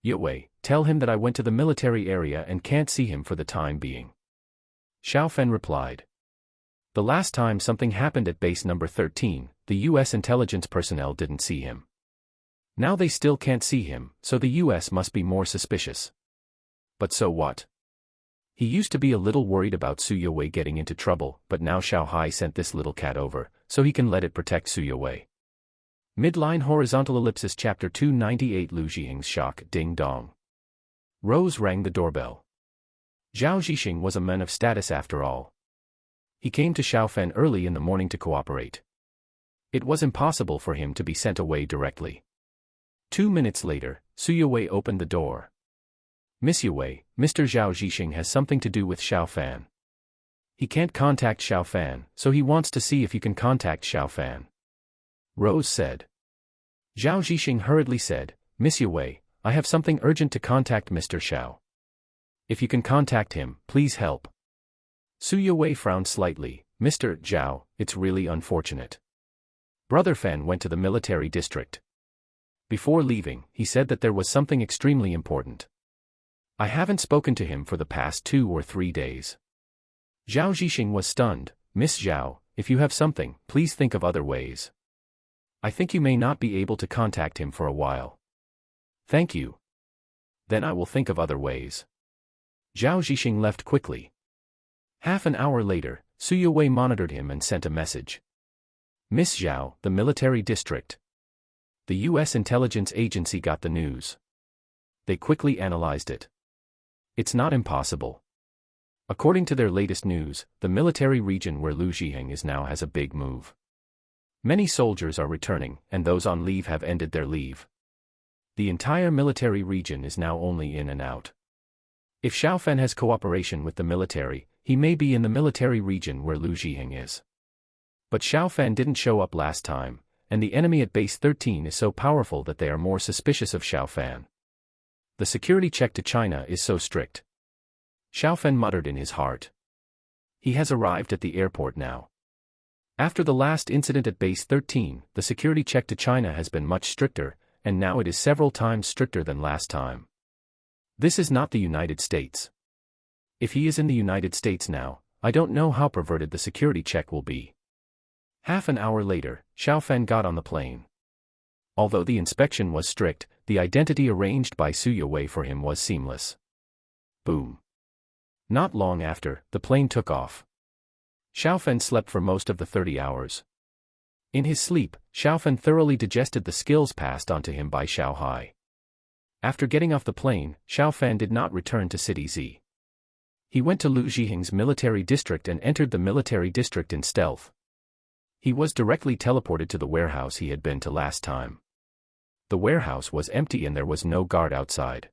Yue, tell him that I went to the military area and can't see him for the time being. Xiaofan replied. The last time something happened at base number 13, the U.S. intelligence personnel didn't see him. Now they still can't see him, so the U.S. must be more suspicious. But so what? He used to be a little worried about Su Yue getting into trouble, but now Xiao Hai sent this little cat over, so he can let it protect Su Yue. Midline horizontal ellipsis chapter 298 Lu Zhixing's shock ding dong. Rose rang the doorbell. Zhao Zhixing was a man of status after all. He came to Xiaofan early in the morning to cooperate. It was impossible for him to be sent away directly. 2 minutes later, Su Yue opened the door. Miss Yue, Mr. Zhao Zhixing has something to do with Xiao Fan. He can't contact Xiao Fan, so he wants to see if you can contact Xiao Fan. Rose said. Zhao Zhixing hurriedly said, Miss Yue, I have something urgent to contact Mr. Xiao. If you can contact him, please help. Su Yue frowned slightly. Mr. Zhao, it's really unfortunate. Brother Fan went to the military district. Before leaving, he said that there was something extremely important. I haven't spoken to him for the past 2 or 3 days. Zhao Zhixing was stunned. Miss Zhao, if you have something, please think of other ways. I think you may not be able to contact him for a while. Thank you. Then I will think of other ways. Zhao Zhixing left quickly. Half an hour later, Su Yue monitored him and sent a message. Miss Zhao, the military district. The U.S. intelligence agency got the news. They quickly analyzed it. It's not impossible. According to their latest news, the military region where Lu Zhiheng is now has a big move. Many soldiers are returning, and those on leave have ended their leave. The entire military region is now only in and out. If Xiao Fan has cooperation with the military, he may be in the military region where Lu Zhiheng is. But Xiao Fan didn't show up last time, and the enemy at base 13 is so powerful that they are more suspicious of Xiao Fan. The security check to China is so strict. Xiao Fan muttered in his heart. He has arrived at the airport now. After the last incident at base 13, the security check to China has been much stricter, and now it is several times stricter than last time. This is not the United States. If he is in the United States now, I don't know how perverted the security check will be. Half an hour later, Xiao Fan got on the plane. Although the inspection was strict, the identity arranged by Su Yue for him was seamless. Boom. Not long after, the plane took off. Xiao Fan slept for most of the 30 hours. In his sleep, Xiao Fan thoroughly digested the skills passed on to him by Xiao Hai. After getting off the plane, Xiao Fan did not return to City Z. He went to Lu Zhiheng's military district and entered the military district in stealth. He was directly teleported to the warehouse he had been to last time. The warehouse was empty and there was no guard outside.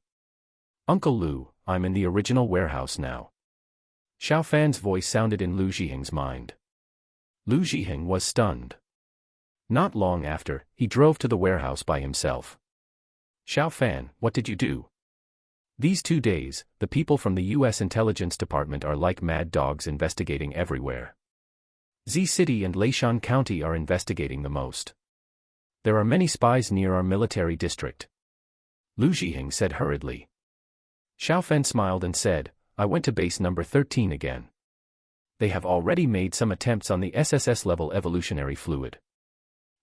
Uncle Lu, I'm in the original warehouse now. Xiao Fan's voice sounded in Lu Zhiheng's mind. Lu Zhiheng was stunned. Not long after, he drove to the warehouse by himself. Xiao Fan, what did you do? These 2 days, the people from the U.S. intelligence department are like mad dogs investigating everywhere. Z City and Leishan County are investigating the most. There are many spies near our military district. Lu Zhiheng said hurriedly. Xiao Fan smiled and said, I went to base number 13 again. They have already made some attempts on the SSS-level evolutionary fluid.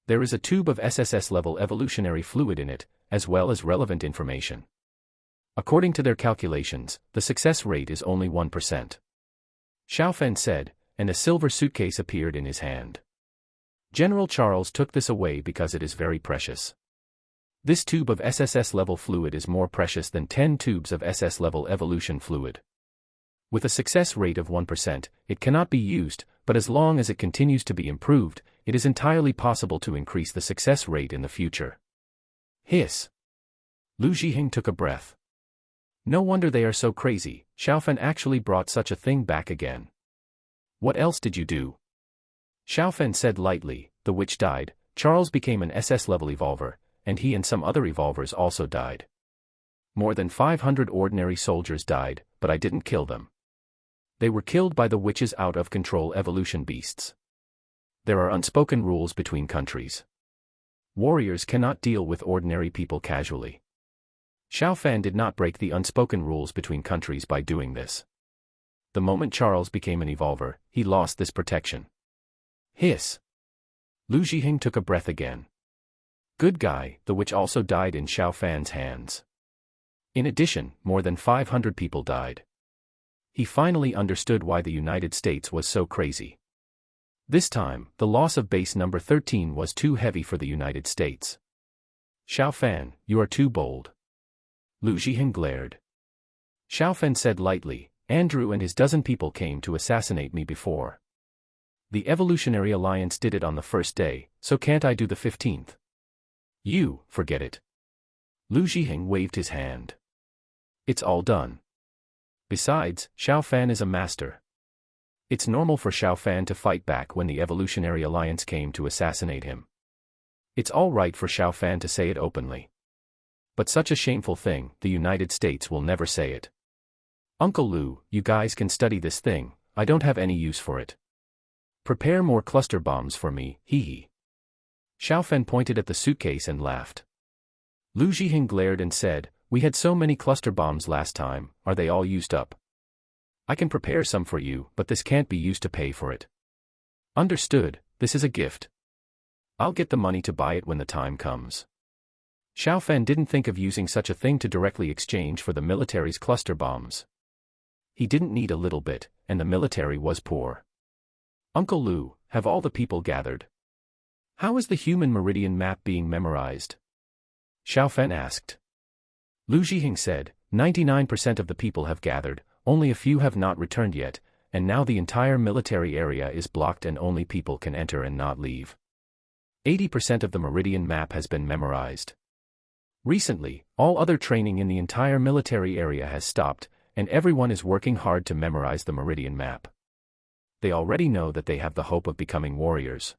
There is a tube of SSS-level evolutionary fluid in it, as well as relevant information. According to their calculations, the success rate is only 1%. Xiao Fan said, and a silver suitcase appeared in his hand. General Charles took this away because it is very precious. This tube of SSS-level fluid is more precious than 10 tubes of SS-level evolution fluid. With a success rate of 1%, it cannot be used, but as long as it continues to be improved, it is entirely possible to increase the success rate in the future. Hiss. Lu Zhiheng took a breath. No wonder they are so crazy, Xiao Fan actually brought such a thing back again. What else did you do? Xiao Fan said lightly, the witch died, Charles became an SS-level evolver, and he and some other evolvers also died. More than 500 ordinary soldiers died, but I didn't kill them. They were killed by the witch's out-of-control evolution beasts. There are unspoken rules between countries. Warriors cannot deal with ordinary people casually. Xiao Fan did not break the unspoken rules between countries by doing this. The moment Charles became an evolver, he lost this protection. Hiss. Lu Zhiheng took a breath again. Good guy, the witch also died in Xiao Fan's hands. In addition, more than 500 people died. He finally understood why the United States was so crazy. This time, the loss of base number 13 was too heavy for the United States. Xiao Fan, you are too bold. Lu Zhiheng glared. Xiao Fan said lightly, Andrew and his dozen people came to assassinate me before. The Evolutionary Alliance did it on the first day, so can't I do the 15th? You, forget it. Lu Zhiheng waved his hand. It's all done. Besides, Xiao Fan is a master. It's normal for Xiao Fan to fight back when the Evolutionary Alliance came to assassinate him. It's all right for Xiao Fan to say it openly. But such a shameful thing, the United States will never say it. Uncle Lu, you guys can study this thing, I don't have any use for it. Prepare more cluster bombs for me, hee hee. Xiao Fan pointed at the suitcase and laughed. Lu Zhiheng glared and said, we had so many cluster bombs last time, are they all used up? I can prepare some for you, but this can't be used to pay for it. Understood, this is a gift. I'll get the money to buy it when the time comes. Xiao Fan didn't think of using such a thing to directly exchange for the military's cluster bombs. He didn't need a little bit, and the military was poor. Uncle Lu, have all the people gathered? How is the human meridian map being memorized? Xiao Fan asked. Lu Zhiheng said, 99% of the people have gathered, only a few have not returned yet, and now the entire military area is blocked and only people can enter and not leave. 80% of the meridian map has been memorized. Recently, all other training in the entire military area has stopped, and everyone is working hard to memorize the meridian map. They already know that they have the hope of becoming warriors.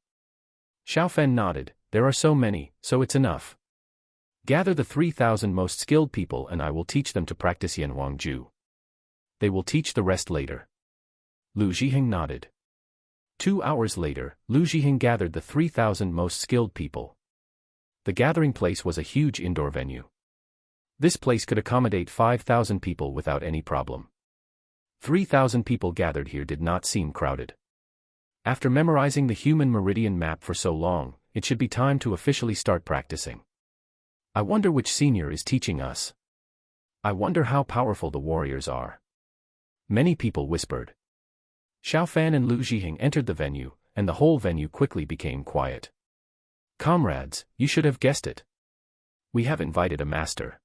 Xiao Fan nodded, there are so many, so it's enough. Gather the 3,000 most skilled people and I will teach them to practice Yanhuangju. They will teach the rest later. Lu Zhiheng nodded. 2 hours later, Lu Zhiheng gathered the 3,000 most skilled people. The gathering place was a huge indoor venue. This place could accommodate 5,000 people without any problem. 3,000 people gathered here did not seem crowded. After memorizing the human meridian map for so long, it should be time to officially start practicing. I wonder which senior is teaching us. I wonder how powerful the warriors are. Many people whispered. Xiao Fan and Lu Zhiheng entered the venue, and the whole venue quickly became quiet. Comrades, you should have guessed it. We have invited a master.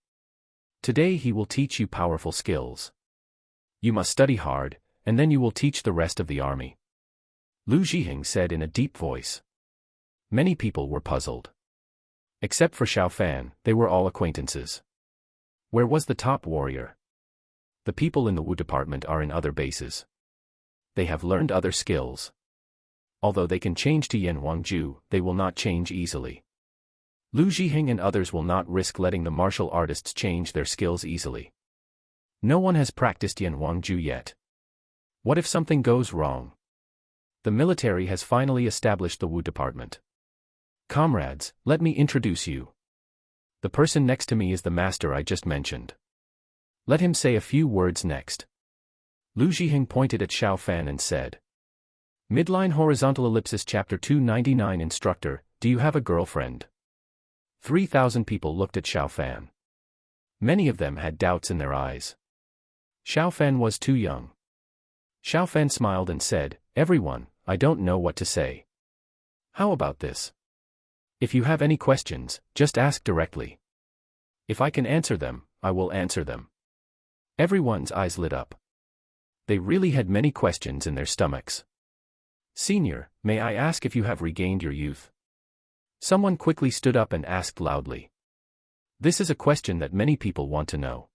Today he will teach you powerful skills. You must study hard, and then you will teach the rest of the army. Lu Zhiheng said in a deep voice. Many people were puzzled. Except for Xiao Fan, they were all acquaintances. Where was the top warrior? The people in the Wu department are in other bases. They have learned other skills. Although they can change to Yanhuangju, they will not change easily. Lu Zhiheng and others will not risk letting the martial artists change their skills easily. No one has practiced Yanhuangju yet. What if something goes wrong? The military has finally established the Wu department. Comrades, let me introduce you. The person next to me is the master I just mentioned. Let him say a few words next. Lu Zhiheng pointed at Xiao Fan and said. Midline horizontal ellipsis chapter 299 Instructor, do you have a girlfriend? 3,000 people looked at Xiao Fan. Many of them had doubts in their eyes. Xiao Fan was too young. Xiao Fan smiled and said, everyone, I don't know what to say. How about this? If you have any questions, just ask directly. If I can answer them, I will answer them. Everyone's eyes lit up. They really had many questions in their stomachs. Senior, may I ask if you have regained your youth? Someone quickly stood up and asked loudly. This is a question that many people want to know.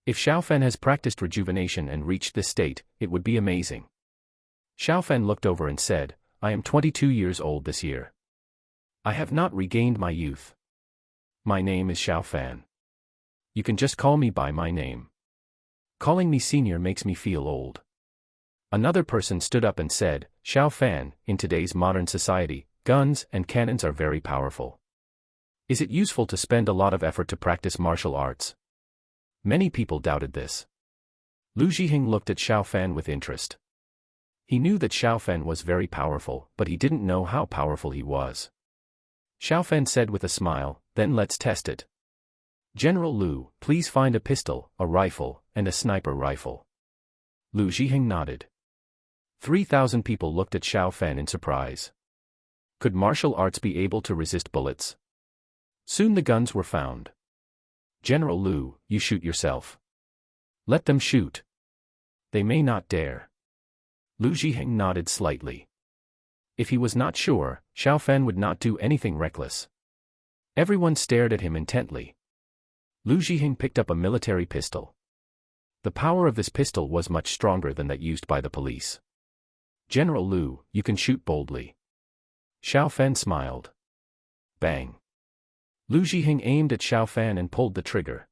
If Xiao Fan has practiced rejuvenation and reached this state, it would be amazing. Xiao Fan looked over and said, I am 22 years old this year. I have not regained my youth. My name is Xiao Fan. You can just call me by my name. Calling me senior makes me feel old. Another person stood up and said, Xiao Fan, in today's modern society, guns and cannons are very powerful. Is it useful to spend a lot of effort to practice martial arts? Many people doubted this. Lu Zhiheng looked at Xiao Fan with interest. He knew that Xiao Fan was very powerful, but he didn't know how powerful he was. Xiao Fan said with a smile, then let's test it. General Lu, please find a pistol, a rifle, and a sniper rifle. Lu Zhiheng nodded. 3,000 people looked at Xiao Fan in surprise. Could martial arts be able to resist bullets? Soon the guns were found. General Lu, you shoot yourself. Let them shoot. They may not dare. Lu Zhiheng nodded slightly. If he was not sure, Xiao Fan would not do anything reckless. Everyone stared at him intently. Lu Zhiheng picked up a military pistol. The power of this pistol was much stronger than that used by the police. General Liu, you can shoot boldly. Xiao Fan smiled. Bang. Lu Zhiheng aimed at Xiao Fan and pulled the trigger.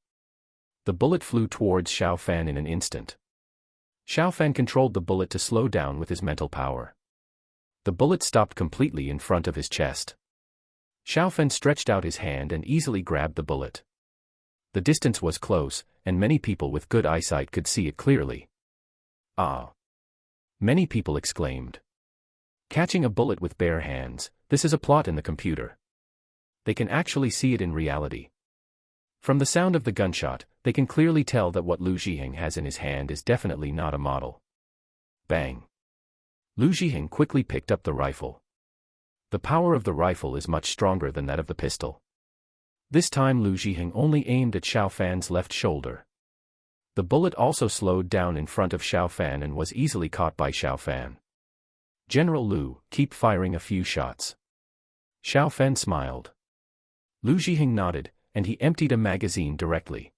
The bullet flew towards Xiao Fan in an instant. Xiao Fan controlled the bullet to slow down with his mental power. The bullet stopped completely in front of his chest. Xiao Fan stretched out his hand and easily grabbed the bullet. The distance was close, and many people with good eyesight could see it clearly. Ah! Many people exclaimed. Catching a bullet with bare hands, this is a plot in the computer. They can actually see it in reality. From the sound of the gunshot, they can clearly tell that what Lu Zhiheng has in his hand is definitely not a model. Bang! Lu Zhiheng quickly picked up the rifle. The power of the rifle is much stronger than that of the pistol. This time Lu Zhiheng only aimed at Xiao Fan's left shoulder. The bullet also slowed down in front of Xiao Fan and was easily caught by Xiao Fan. General Liu, keep firing a few shots. Xiao Fan smiled. Lu Zhiheng nodded, and he emptied a magazine directly.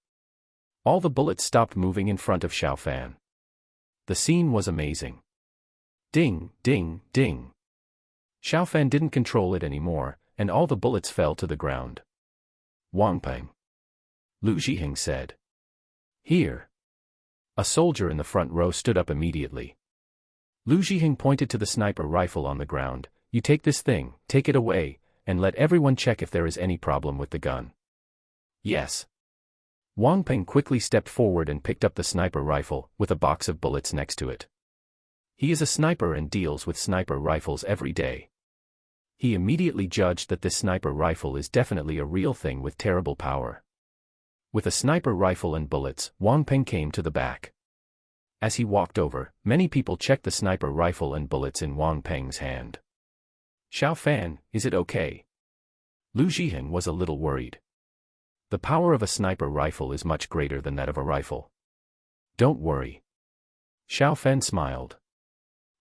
All the bullets stopped moving in front of Xiao Fan. The scene was amazing. Ding, ding, ding. Xiao Fan didn't control it anymore, and all the bullets fell to the ground. Wang Peng. Lu Zhiheng said. Here. A soldier in the front row stood up immediately. Lu Zhiheng pointed to the sniper rifle on the ground. You take this thing, take it away, and let everyone check if there is any problem with the gun. Yes. Wang Peng quickly stepped forward and picked up the sniper rifle, with a box of bullets next to it. He is a sniper and deals with sniper rifles every day. He immediately judged that this sniper rifle is definitely a real thing with terrible power. With a sniper rifle and bullets, Wang Peng came to the back. As he walked over, many people checked the sniper rifle and bullets in Wang Peng's hand. Xiao Fan, is it okay? Lu Zhiheng was a little worried. The power of a sniper rifle is much greater than that of a rifle. Don't worry. Xiao Fan smiled.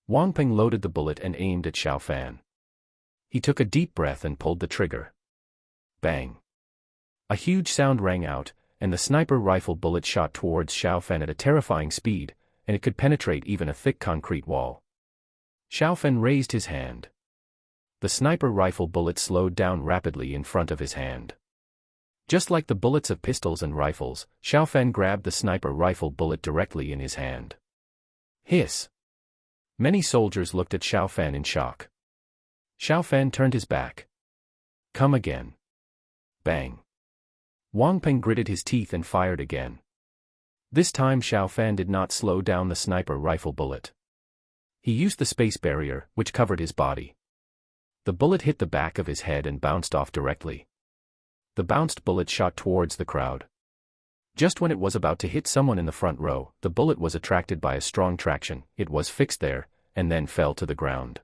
Wang Peng loaded the bullet and aimed at Xiao Fan. He took a deep breath and pulled the trigger. Bang! A huge sound rang out, and the sniper rifle bullet shot towards Xiao Fan at a terrifying speed, and it could penetrate even a thick concrete wall. Xiao Fan raised his hand. The sniper rifle bullet slowed down rapidly in front of his hand. Just like the bullets of pistols and rifles, Xiao Fan grabbed the sniper rifle bullet directly in his hand. Hiss! Many soldiers looked at Xiao Fan in shock. Xiao Fan turned his back. Come again. Bang! Wang Peng gritted his teeth and fired again. This time Xiao Fan did not slow down the sniper rifle bullet. He used the space barrier, which covered his body. The bullet hit the back of his head and bounced off directly. The bounced bullet shot towards the crowd. Just when it was about to hit someone in the front row, the bullet was attracted by a strong traction, it was fixed there, and then fell to the ground.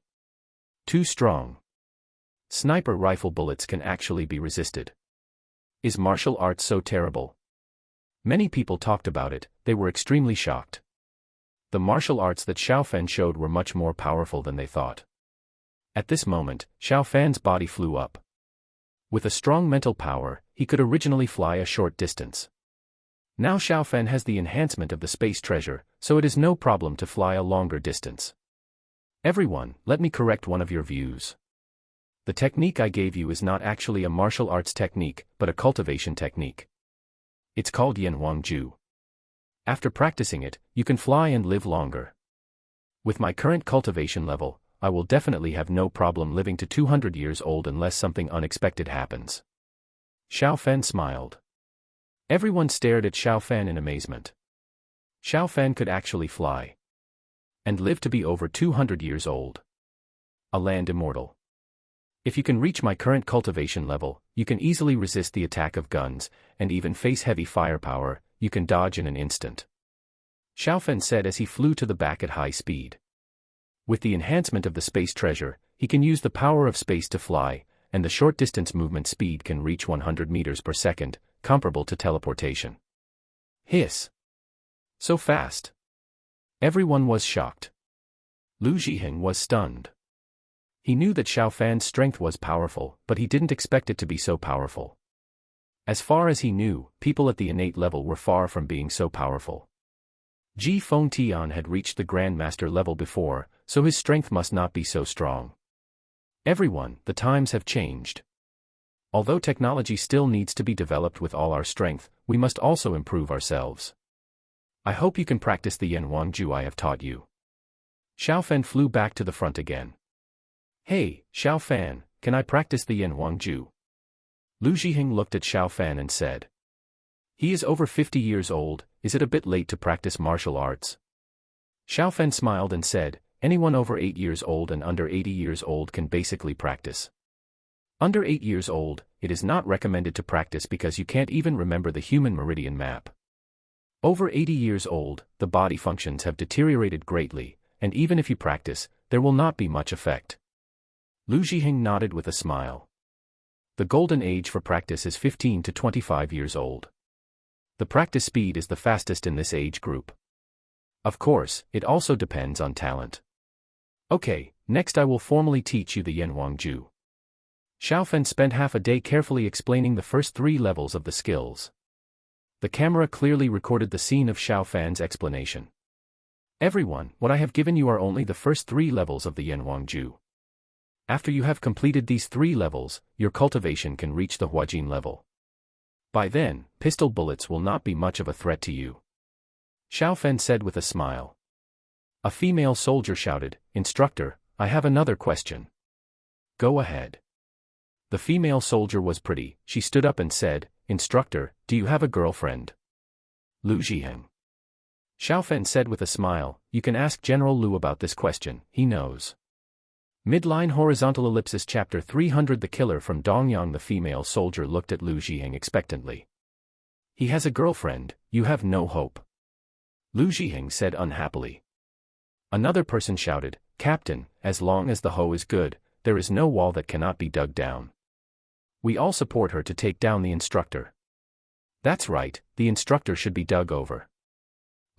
Too strong. Sniper rifle bullets can actually be resisted. Is martial arts so terrible? Many people talked about it, they were extremely shocked. The martial arts that Xiao Fan showed were much more powerful than they thought. At this moment, Xiao Fan's body flew up. With a strong mental power, he could originally fly a short distance. Now Xiao Fan has the enhancement of the space treasure, so it is no problem to fly a longer distance. Everyone, let me correct one of your views. The technique I gave you is not actually a martial arts technique, but a cultivation technique. It's called Yan Wang Ju. After practicing it, you can fly and live longer. With my current cultivation level, I will definitely have no problem living to 200 years old unless something unexpected happens. Xiao Fan smiled. Everyone stared at Xiao Fan in amazement. Xiao Fan could actually fly. And live to be over 200 years old. A land immortal. If you can reach my current cultivation level, you can easily resist the attack of guns, and even face heavy firepower, you can dodge in an instant. Xiao Fan said as he flew to the back at high speed. With the enhancement of the space treasure, he can use the power of space to fly, and the short distance movement speed can reach 100 meters per second, comparable to teleportation. Hiss! So fast! Everyone was shocked. Lu Zhiheng was stunned. He knew that Xiao Fan's strength was powerful, but he didn't expect it to be so powerful. As far as he knew, people at the innate level were far from being so powerful. Ji Fengtian had reached the Grandmaster level before, so his strength must not be so strong. Everyone, the times have changed. Although technology still needs to be developed with all our strength, we must also improve ourselves. I hope you can practice the Yanhuangju I have taught you. Xiao Fan flew back to the front again. Hey, Xiao Fan, can I practice the Yanhuangju? Lu Zhiheng looked at Xiao Fan and said. He is over 50 years old, is it a bit late to practice martial arts? Xiao Fan smiled and said, anyone over 8 years old and under 80 years old can basically practice. Under 8 years old, it is not recommended to practice because you can't even remember the human meridian map. Over 80 years old, the body functions have deteriorated greatly, and even if you practice, there will not be much effect. Lu Zhiheng nodded with a smile. The golden age for practice is 15 to 25 years old. The practice speed is the fastest in this age group. Of course, it also depends on talent. Okay, next I will formally teach you the Yanhuangju. Xiao Fan spent half a day carefully explaining the first 3 levels of the skills. The camera clearly recorded the scene of Xiao Fan's explanation. Everyone, what I have given you are only the first 3 levels of the Yanhuangju. After you have completed these 3 levels, your cultivation can reach the Huajin level. By then, pistol bullets will not be much of a threat to you. Xiao Fan said with a smile. A female soldier shouted, Instructor, I have another question. Go ahead. The female soldier was pretty, she stood up and said, Instructor, do you have a girlfriend? Lu Zhiheng. Xiao Fan said with a smile, you can ask General Lu about this question, he knows. Midline horizontal ellipsis chapter 300 The killer from Dongyang. The female soldier looked at Lu Zhiheng expectantly. He has a girlfriend, you have no hope. Lu Zhiheng said unhappily. Another person shouted, Captain, as long as the hoe is good, there is no wall that cannot be dug down. We all support her to take down the instructor. That's right, the instructor should be dug over.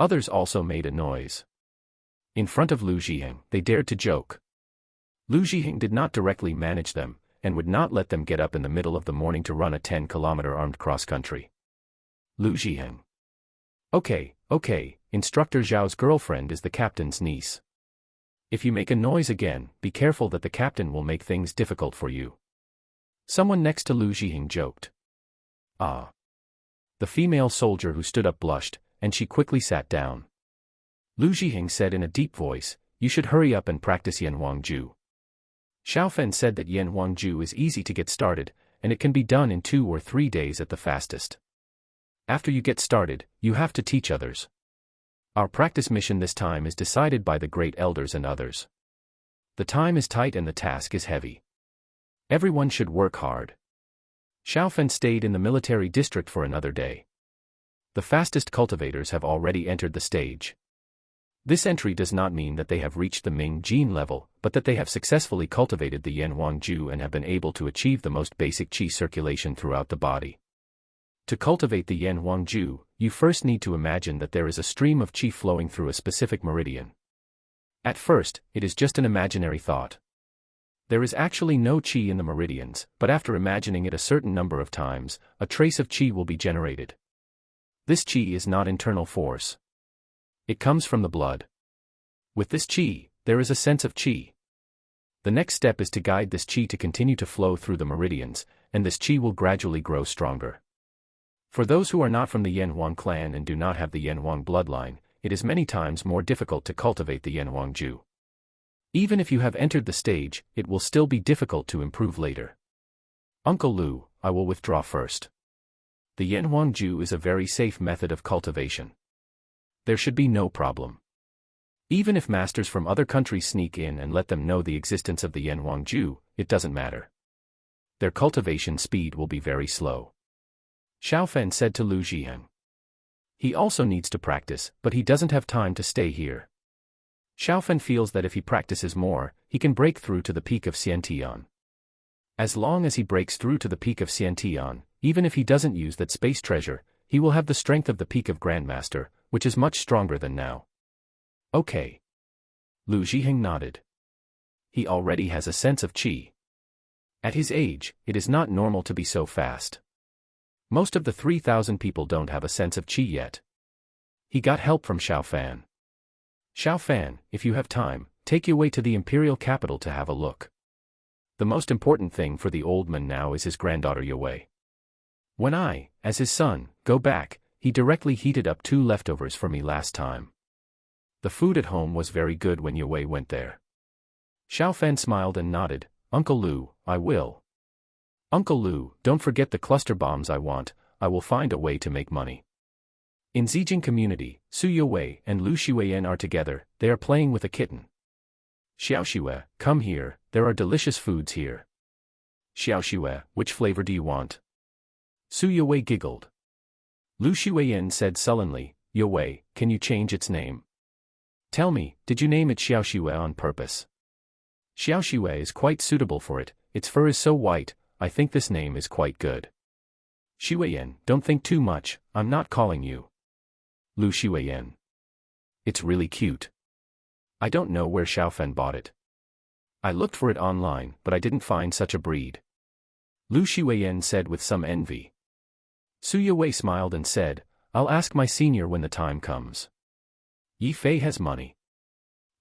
Others also made a noise. In front of Lu Zhiheng, they dared to joke. Lu Zhiheng did not directly manage them, and would not let them get up in the middle of the morning to run a 10-kilometer armed cross-country. Lu Zhiheng. Okay, Instructor Zhao's girlfriend is the captain's niece. If you make a noise again, be careful that the captain will make things difficult for you. Someone next to Lu Zhiheng joked. Ah. The female soldier who stood up blushed, and she quickly sat down. Lu Zhiheng said in a deep voice, you should hurry up and practice Yanhuangju. Xiao Fan said that Yanhuangju is easy to get started, and it can be done in 2 or 3 days at the fastest. After you get started, you have to teach others. Our practice mission this time is decided by the great elders and others. The time is tight and the task is heavy. Everyone should work hard. Xiao Fan stayed in the military district for another day. The fastest cultivators have already entered the stage. This entry does not mean that they have reached the Ming gene level, but that they have successfully cultivated the Yanhuangju and have been able to achieve the most basic qi circulation throughout the body. To cultivate the Yanhuangju, you first need to imagine that there is a stream of qi flowing through a specific meridian. At first, it is just an imaginary thought. There is actually no qi in the meridians, but after imagining it a certain number of times, a trace of qi will be generated. This qi is not internal force. It comes from the blood. With this qi, there is a sense of qi. The next step is to guide this qi to continue to flow through the meridians, and this qi will gradually grow stronger. For those who are not from the Yanhuang clan and do not have the Yanhuang bloodline, it is many times more difficult to cultivate the Yanhuangju. Even if you have entered the stage, it will still be difficult to improve later. Uncle Lu, I will withdraw first. The Yanhuangju is a very safe method of cultivation. There should be no problem. Even if masters from other countries sneak in and let them know the existence of the Yanhuangju, it doesn't matter. Their cultivation speed will be very slow. Xiao Fan said to Lu Zhiheng. He also needs to practice, but he doesn't have time to stay here. Xiao Fan feels that if he practices more, he can break through to the peak of Xiantian. As long as he breaks through to the peak of Xiantian, even if he doesn't use that space treasure, he will have the strength of the peak of Grandmaster, which is much stronger than now. Okay. Lu Zhiheng nodded. He already has a sense of qi. At his age, it is not normal to be so fast. Most of the 3,000 people don't have a sense of qi yet. He got help from Xiao Fan. Xiao Fan, if you have time, take Yue to the imperial capital to have a look. The most important thing for the old man now is his granddaughter Yue. When I, as his son, go back, he directly heated up 2 leftovers for me last time. The food at home was very good when Yue went there. Xiao Fan smiled and nodded. Uncle Lu, I will. Uncle Lu, don't forget the cluster bombs I want. I will find a way to make money. In Zijing community, Su Yue and Lu Xueyan are together. They are playing with a kitten. Xiao Xue, come here, there are delicious foods here. Xiao Xue, which flavor do you want? Su Yue giggled. Lu Xueyan said sullenly, Yue, can you change its name? Tell me, did you name it Xiao Xue on purpose? Xiao Xue is quite suitable for it, its fur is so white, I think this name is quite good. Xueyan, don't think too much, I'm not calling you Lu Xueyan. It's really cute. I don't know where Xiaofan bought it. I looked for it online, but I didn't find such a breed. Lu Xueyan said with some envy. Su Yue smiled and said, I'll ask my senior when the time comes. Yi Fei has money.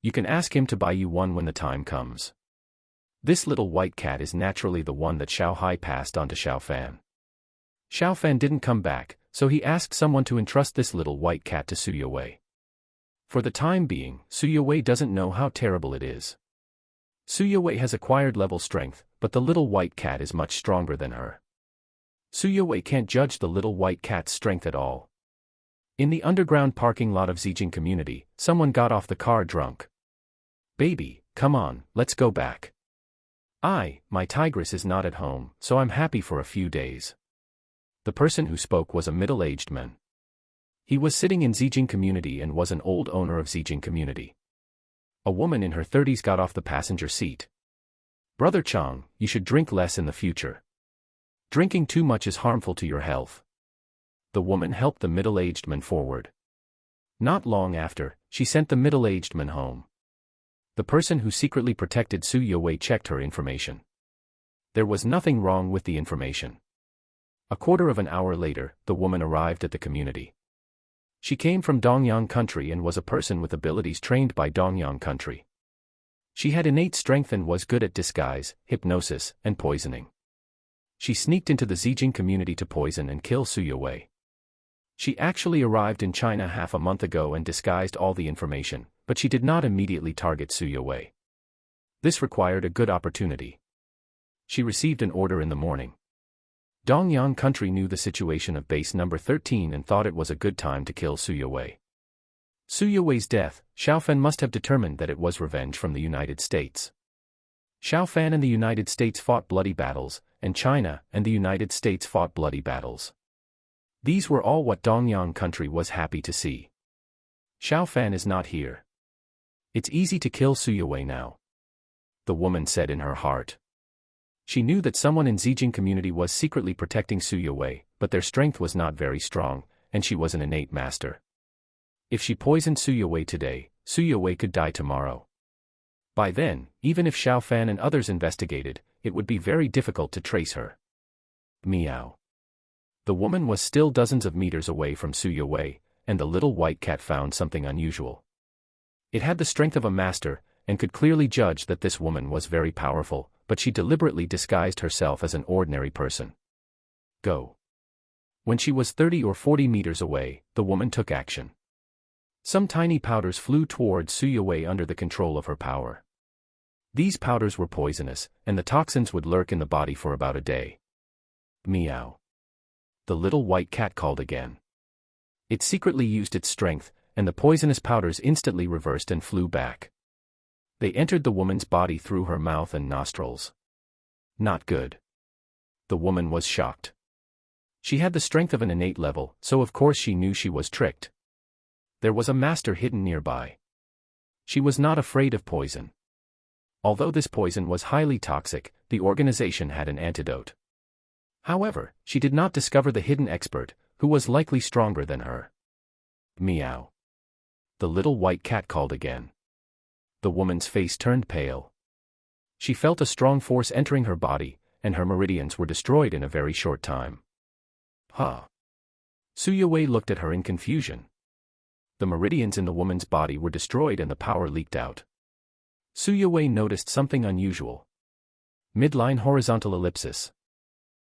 You can ask him to buy you one when the time comes. This little white cat is naturally the one that Xiao Hai passed on to Xiao Fan. Xiao Fan didn't come back, so he asked someone to entrust this little white cat to Su Yue. For the time being, Su Yue doesn't know how terrible it is. Su Yue has acquired level strength, but the little white cat is much stronger than her. Su Yue can't judge the little white cat's strength at all. In the underground parking lot of Zijing community, someone got off the car drunk. Baby, come on, let's go back. My tigress is not at home, so I'm happy for a few days. The person who spoke was a middle-aged man. He was sitting in Zijing community and was an old owner of Zijing community. A woman in her 30s got off the passenger seat. Brother Chang, you should drink less in the future. Drinking too much is harmful to your health. The woman helped the middle-aged man forward. Not long after, she sent the middle-aged man home. The person who secretly protected Su Yue checked her information. There was nothing wrong with the information. A quarter of an hour later, the woman arrived at the community. She came from Dongyang country and was a person with abilities trained by Dongyang country. She had innate strength and was good at disguise, hypnosis, and poisoning. She sneaked into the Zijing community to poison and kill Su Yue. She actually arrived in China half a month ago and disguised all the information, but she did not immediately target Su Yue. This required a good opportunity. She received an order in the morning. Dongyang country knew the situation of base number 13 and thought it was a good time to kill Su Yue. Su Yue's death, Xiaofan must have determined that it was revenge from the United States. Xiaofan and the United States fought bloody battles, and China and the United States fought bloody battles. These were all what Dongyang country was happy to see. Xiaofan is not here. It's easy to kill Su Yue now. The woman said in her heart. She knew that someone in Zijing community was secretly protecting Su Yue, but their strength was not very strong, and she was an innate master. If she poisoned Su Yue today, Su Yue could die tomorrow. By then, even if Xiaofan and others investigated, it would be very difficult to trace her. Meow. The woman was still dozens of meters away from Su Yue, and the little white cat found something unusual. It had the strength of a master, and could clearly judge that this woman was very powerful, but she deliberately disguised herself as an ordinary person. Go. When she was 30 or 40 meters away, the woman took action. Some tiny powders flew towards Su Yue under the control of her power. These powders were poisonous, and the toxins would lurk in the body for about a day. Meow. The little white cat called again. It secretly used its strength, and the poisonous powders instantly reversed and flew back. They entered the woman's body through her mouth and nostrils. Not good. The woman was shocked. She had the strength of an innate level, so of course she knew she was tricked. There was a master hidden nearby. She was not afraid of poison. Although this poison was highly toxic, the organization had an antidote. However, she did not discover the hidden expert, who was likely stronger than her. Meow. The little white cat called again. The woman's face turned pale. She felt a strong force entering her body, and her meridians were destroyed in a very short time. Huh. Su Yue looked at her in confusion. the meridians in the woman's body were destroyed and the power leaked out. Su Yue noticed something unusual. Midline horizontal ellipsis.